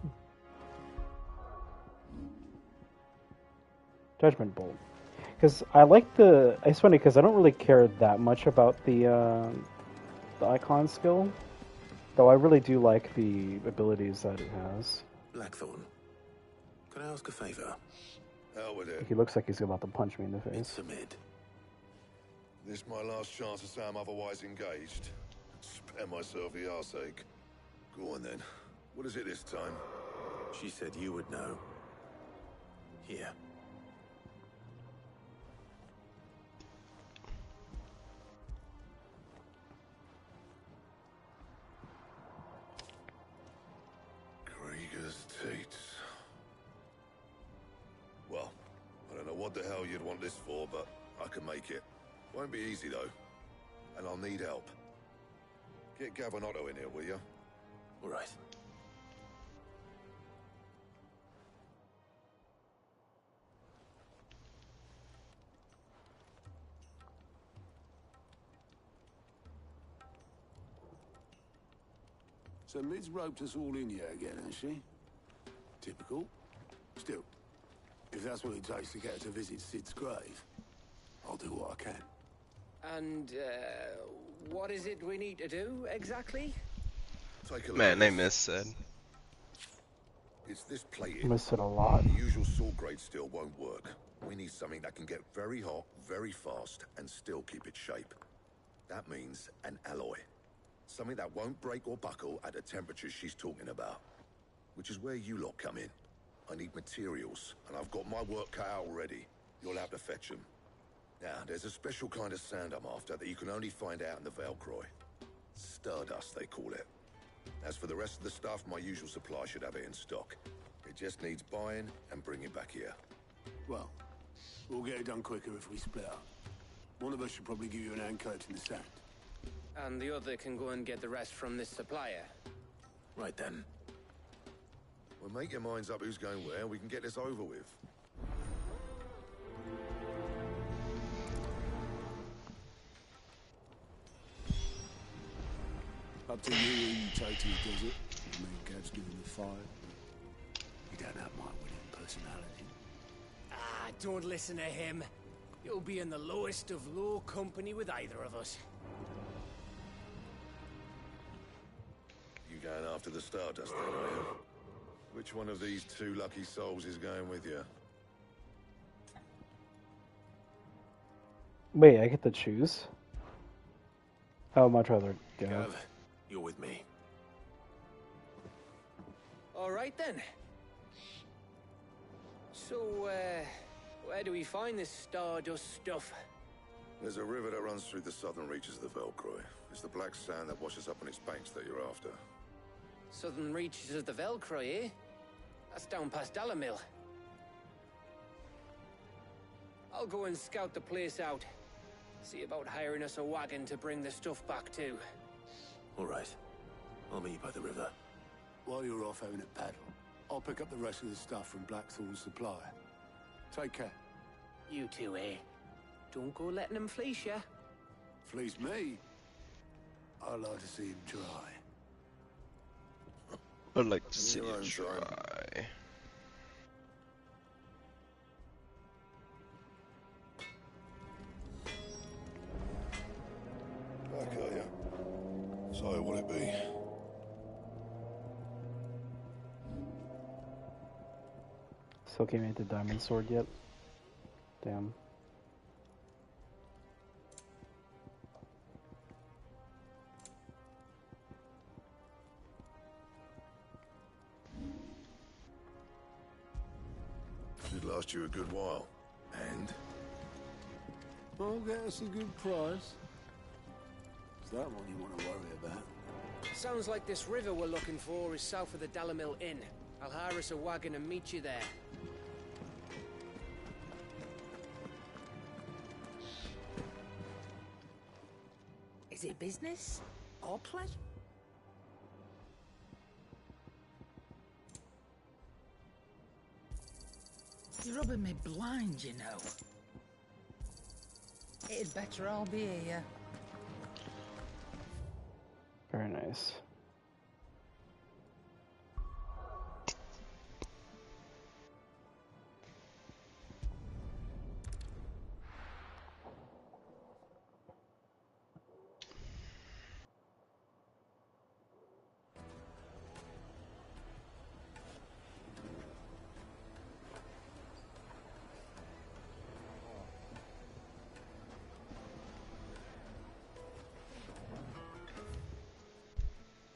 Judgment Bolt. Because I like the... It's funny because I don't really care that much about the icon skill. Though I really do like the abilities that it has. Blackthorn, can I ask a favor? Hell with it. He looks like he's about to punch me in the face. Submit. This my last chance to say I'm otherwise engaged. Spare myself the arseache. Go on then. What is it this time? She said you would know. Here. Well, I don't know what the hell you'd want this for, but I can make it. Won't be easy, though. And I'll need help. Get Gavin-Otto in here, will you? All right. So Mid's roped us all in here again, hasn't she? Typical. Still, if that's what it takes to get her to visit Sid's grave, I'll do what I can. And, what is it we need to do, exactly? Take a look. Man, they missed Sid. It's this plating. Missed it a lot. The usual sword grade steel won't work. We need something that can get very hot, very fast, and still keep its shape. That means an alloy. Something that won't break or buckle at the temperatures she's talking about. Which is where you lot come in. I need materials, and I've got my work cut out already. You'll have to fetch them. Now, there's a special kind of sand I'm after that you can only find out in the Velcroy. Stardust, they call it. As for the rest of the stuff, my usual supply should have it in stock. It just needs buying and bringing back here. Well, we'll get it done quicker if we split up. One of us should probably give you an hand coat in the sand. And the other can go and get the rest from this supplier. Right then. Well, make your minds up who's going where, and we can get this over with. Up to you who you take to the desert. I mean, Gav's doing the fight. You don't have my winning personality. Ah, don't listen to him. You'll be in the lowest of low company with either of us. You going after the Stardust then, are you? Which one of these two lucky souls is going with you? Wait, I get to choose? I would much rather go. Gav, you're with me. All right then. So, where do we find this Stardust stuff? There's a river that runs through the southern reaches of the Velcroy. It's the black sand that washes up on its banks that you're after. Southern reaches of the Velcroy, eh? That's down past Dalamil. I'll go and scout the place out. See about hiring us a wagon to bring the stuff back to. All right. I'll meet you by the river. While you're off having a paddle, I'll pick up the rest of the stuff from Blackthorn's supplier. Take care. You two, eh? Don't go letting them fleece ya. Fleece me? I'd like to see him try. I'd like to see you try. Back, are you? So, will it be? Still can't make the diamond sword yet. Damn. Should last you a good while. And? I'll get us a good price. Is that what you want to worry about? Sounds like this river we're looking for is south of the Dalamil Inn. I'll hire us a wagon and meet you there. Is it business or pleasure? You're rubbing me blind, you know. It'd better all be here. Very nice.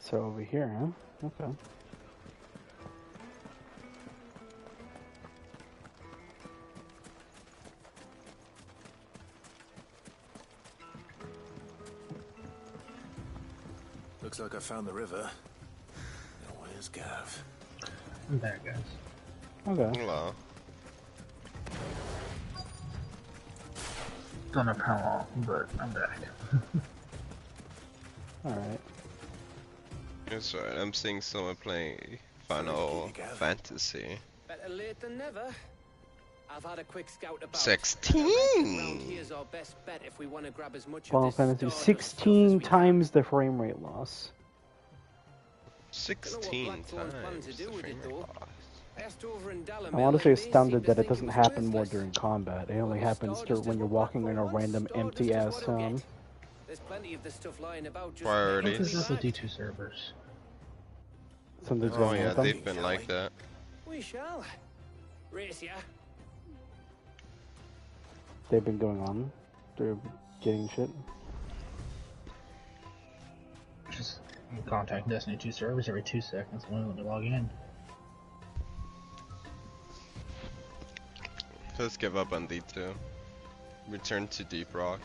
So over here, huh? Okay. Looks like I found the river. Now where's Gav? I'm back, guys. Okay. Hello. Don't know how long, but I'm back. Alright. That's right, I'm seeing someone playing Final Fantasy. Better late than never. I've had a quick scout about. 16. Around here's our best bet if we want to grab as much Final of this Fantasy stardust 16 times the frame rate loss. 16 times the frame rate loss. I'm honestly astounded that it doesn't happen more during combat. It only happens when you're walking in a random empty ass town. There's plenty of this stuff lying about. Just Priorities. What is up with D2 servers? Something's Oh going on yeah, with them. they've been like that. We shall. Race ya. They've been going on. They're getting shit. Just contact Destiny 2 servers every 2 seconds when they log in. Let's give up on D2. Return to Deep Rock.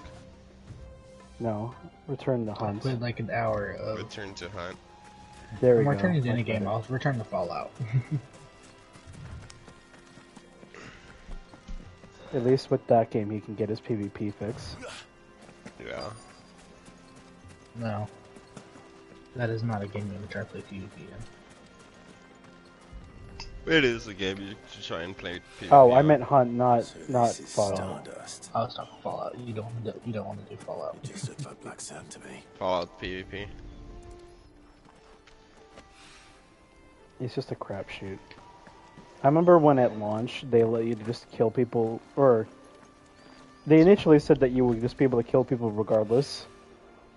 No, return to Hunt. Played like an hour of... Return to Hunt. There we I'm go. returning to any Much game, better. I'll return to Fallout. At least with that game, he can get his PvP fix. Yeah. No. That is not a game you would try to play PvP in. It is a game you should try and play PvP. Oh, I meant Hunt, not Fallout. I was talking Fallout. You don't want to do Fallout. Just looked like Black Sand to me. Fallout PvP. It's just a crapshoot. I remember when at launch they let you just kill people, or they initially said that you would just be able to kill people regardless,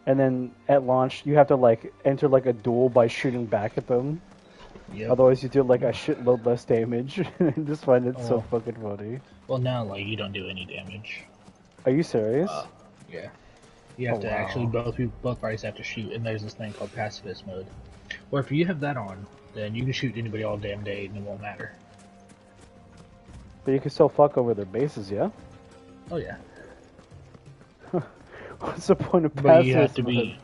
and then at launch you have to like enter like a duel by shooting back at them. Yep. Otherwise you do like a shitload less damage. I just find it so fucking funny. Well, now like you don't do any damage. Are you serious? Yeah. You have to actually both parties have to shoot, and there's this thing called pacifist mode, where if you have that on, then you can shoot anybody all damn day and it won't matter. But you can still fuck over their bases, yeah? Oh yeah. What's the point of But pacifist you have to mode? be.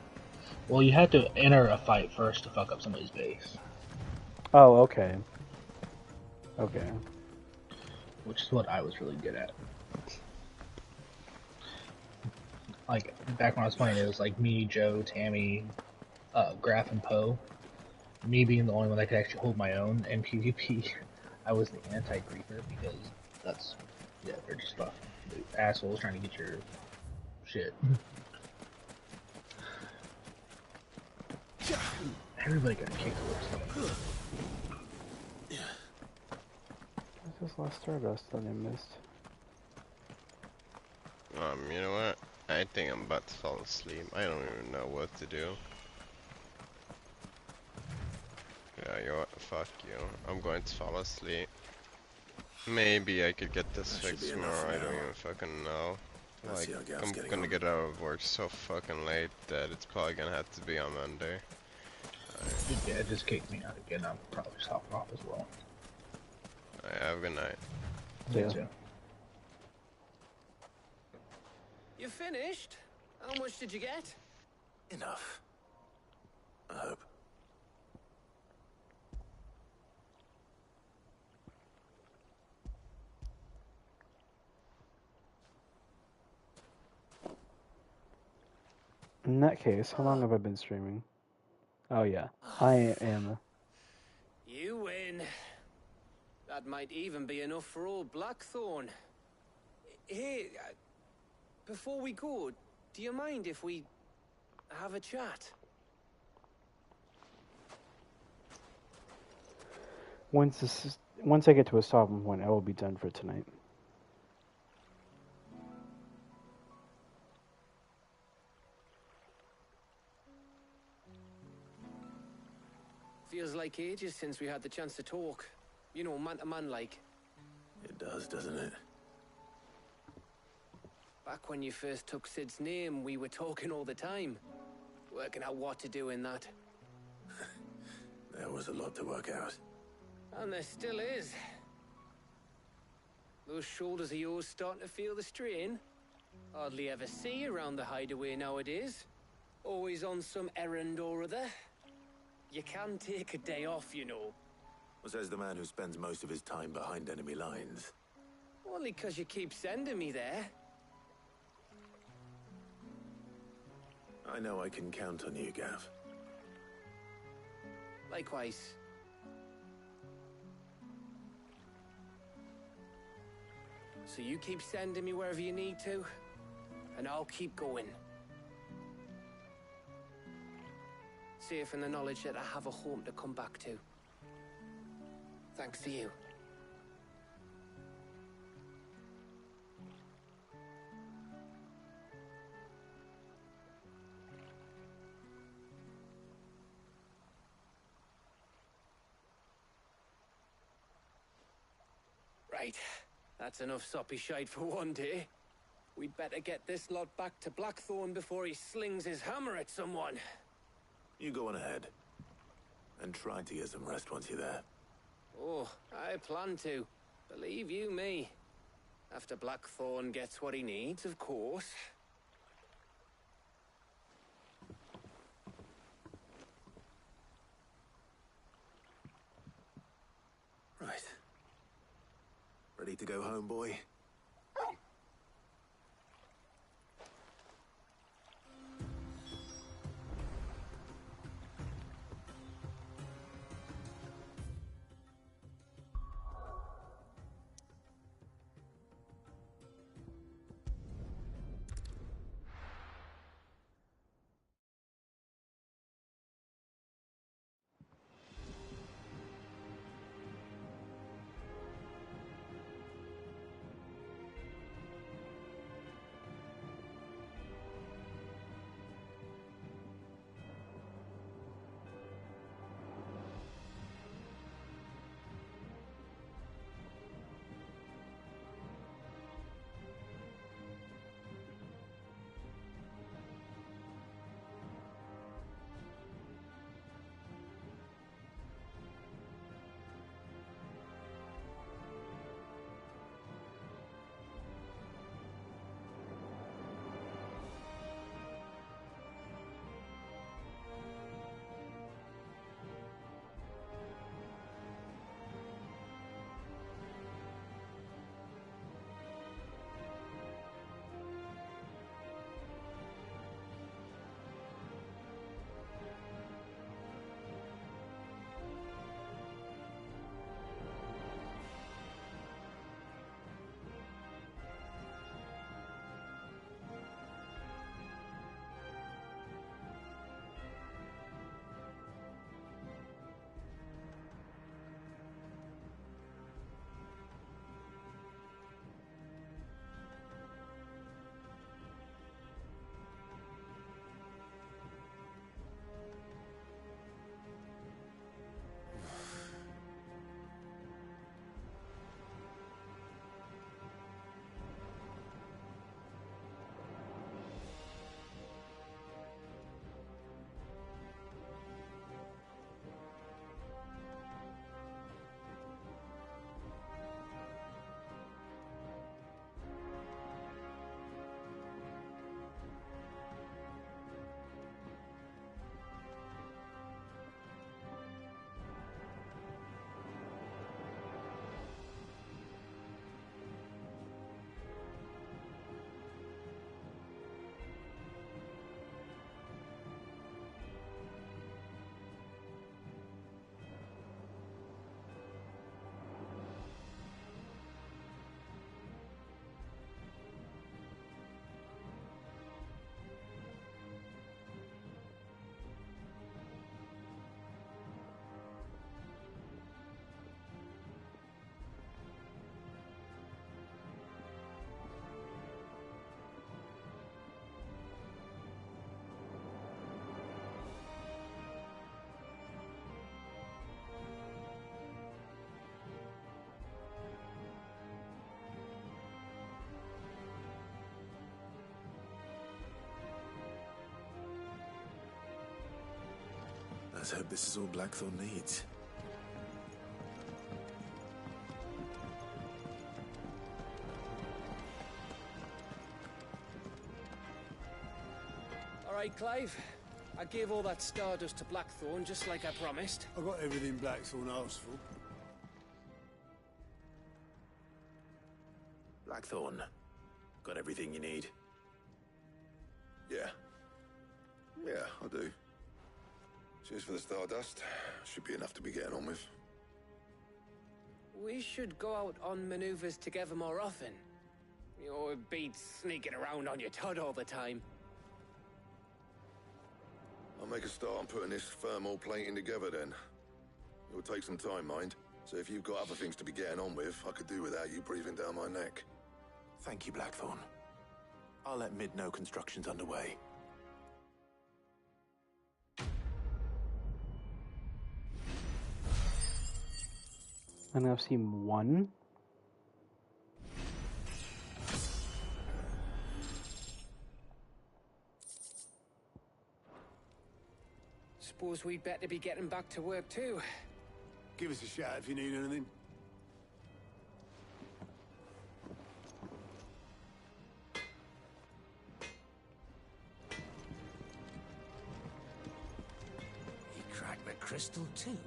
Well, you have to enter a fight first to fuck up somebody's base. Oh, okay. Okay. Which is what I was really good at. Like, back when I was playing, it was like me, Joe, Tammy, Graf, and Poe. Me being the only one that could actually hold my own, and PvP, I was the anti-creeper because that's, yeah, they're just fucking assholes trying to get your shit. Everybody got kicked with stuff. What's this last Stardust that I missed? You know what? I think I'm about to fall asleep. I don't even know what to do. Yeah, you know what? Fuck you. I'm going to fall asleep. Maybe I could get this That should fixed be enough tomorrow, I for don't now. even fucking know. Let's Like, see how Gav's I'm getting gonna on. get out of work so fucking late that it's probably gonna have to be on Monday. Yeah, it just kicked me out again. I'm probably stopping off as well. Alright, have a good night. You too. You finished? How much did you get? Enough. I hope. In that case, how long have I been streaming? Oh yeah, I am. You win. That might even be enough for old Blackthorn. Hey, before we go, do you mind if we have a chat? Once I get to a stopping point, I will be done for tonight. Feels like ages since we had the chance to talk. You know, man to man like. It does, doesn't it? Back when you first took Sid's name, we were talking all the time. Working out what to do in that. There was a lot to work out. And there still is. Those shoulders of yours starting to feel the strain. Hardly ever see you around the hideaway nowadays. Always on some errand or other. You can take a day off, you know. Well, says the man who spends most of his time behind enemy lines. Only 'cause you keep sending me there. I know I can count on you, Gav. Likewise. So you keep sending me wherever you need to, and I'll keep going. Safe in the knowledge that I have a home to come back to. Thanks to you. Right. That's enough soppy shite for one day. We'd better get this lot back to Blackthorn before he slings his hammer at someone. You go on ahead. And try to get some rest once you're there. Oh, I plan to. Believe you me. After Blackthorn gets what he needs, of course. Right. Ready to go home, boy? Let's hope this is all Blackthorn needs. All right, Clive. I gave all that stardust to Blackthorn, just like I promised. I got everything Blackthorn asked for. Blackthorn, got everything you need? Yeah. Yeah, I do. Cheers for the stardust. Should be enough to be getting on with. We should go out on maneuvers together more often. You know, it beats sneaking around on your Todd all the time. I'll make a start on putting this thermal plating together then. It will take some time, mind. So if you've got other things to be getting on with, I could do without you breathing down my neck. Thank you, Blackthorn. I'll let Mid know construction's underway. And I've seen one. Suppose we'd better be getting back to work too. Give us a shout if you need anything. He cracked the crystal too?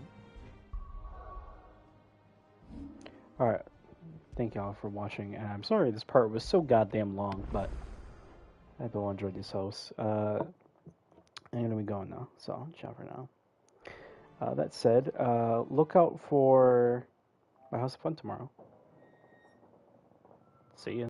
Alright. Thank y'all for watching. And I'm sorry this part was so goddamn long, but I hope you all enjoyed yourselves. I'm going to be going now, so ciao for now. That said, look out for my House of Fun tomorrow. See ya.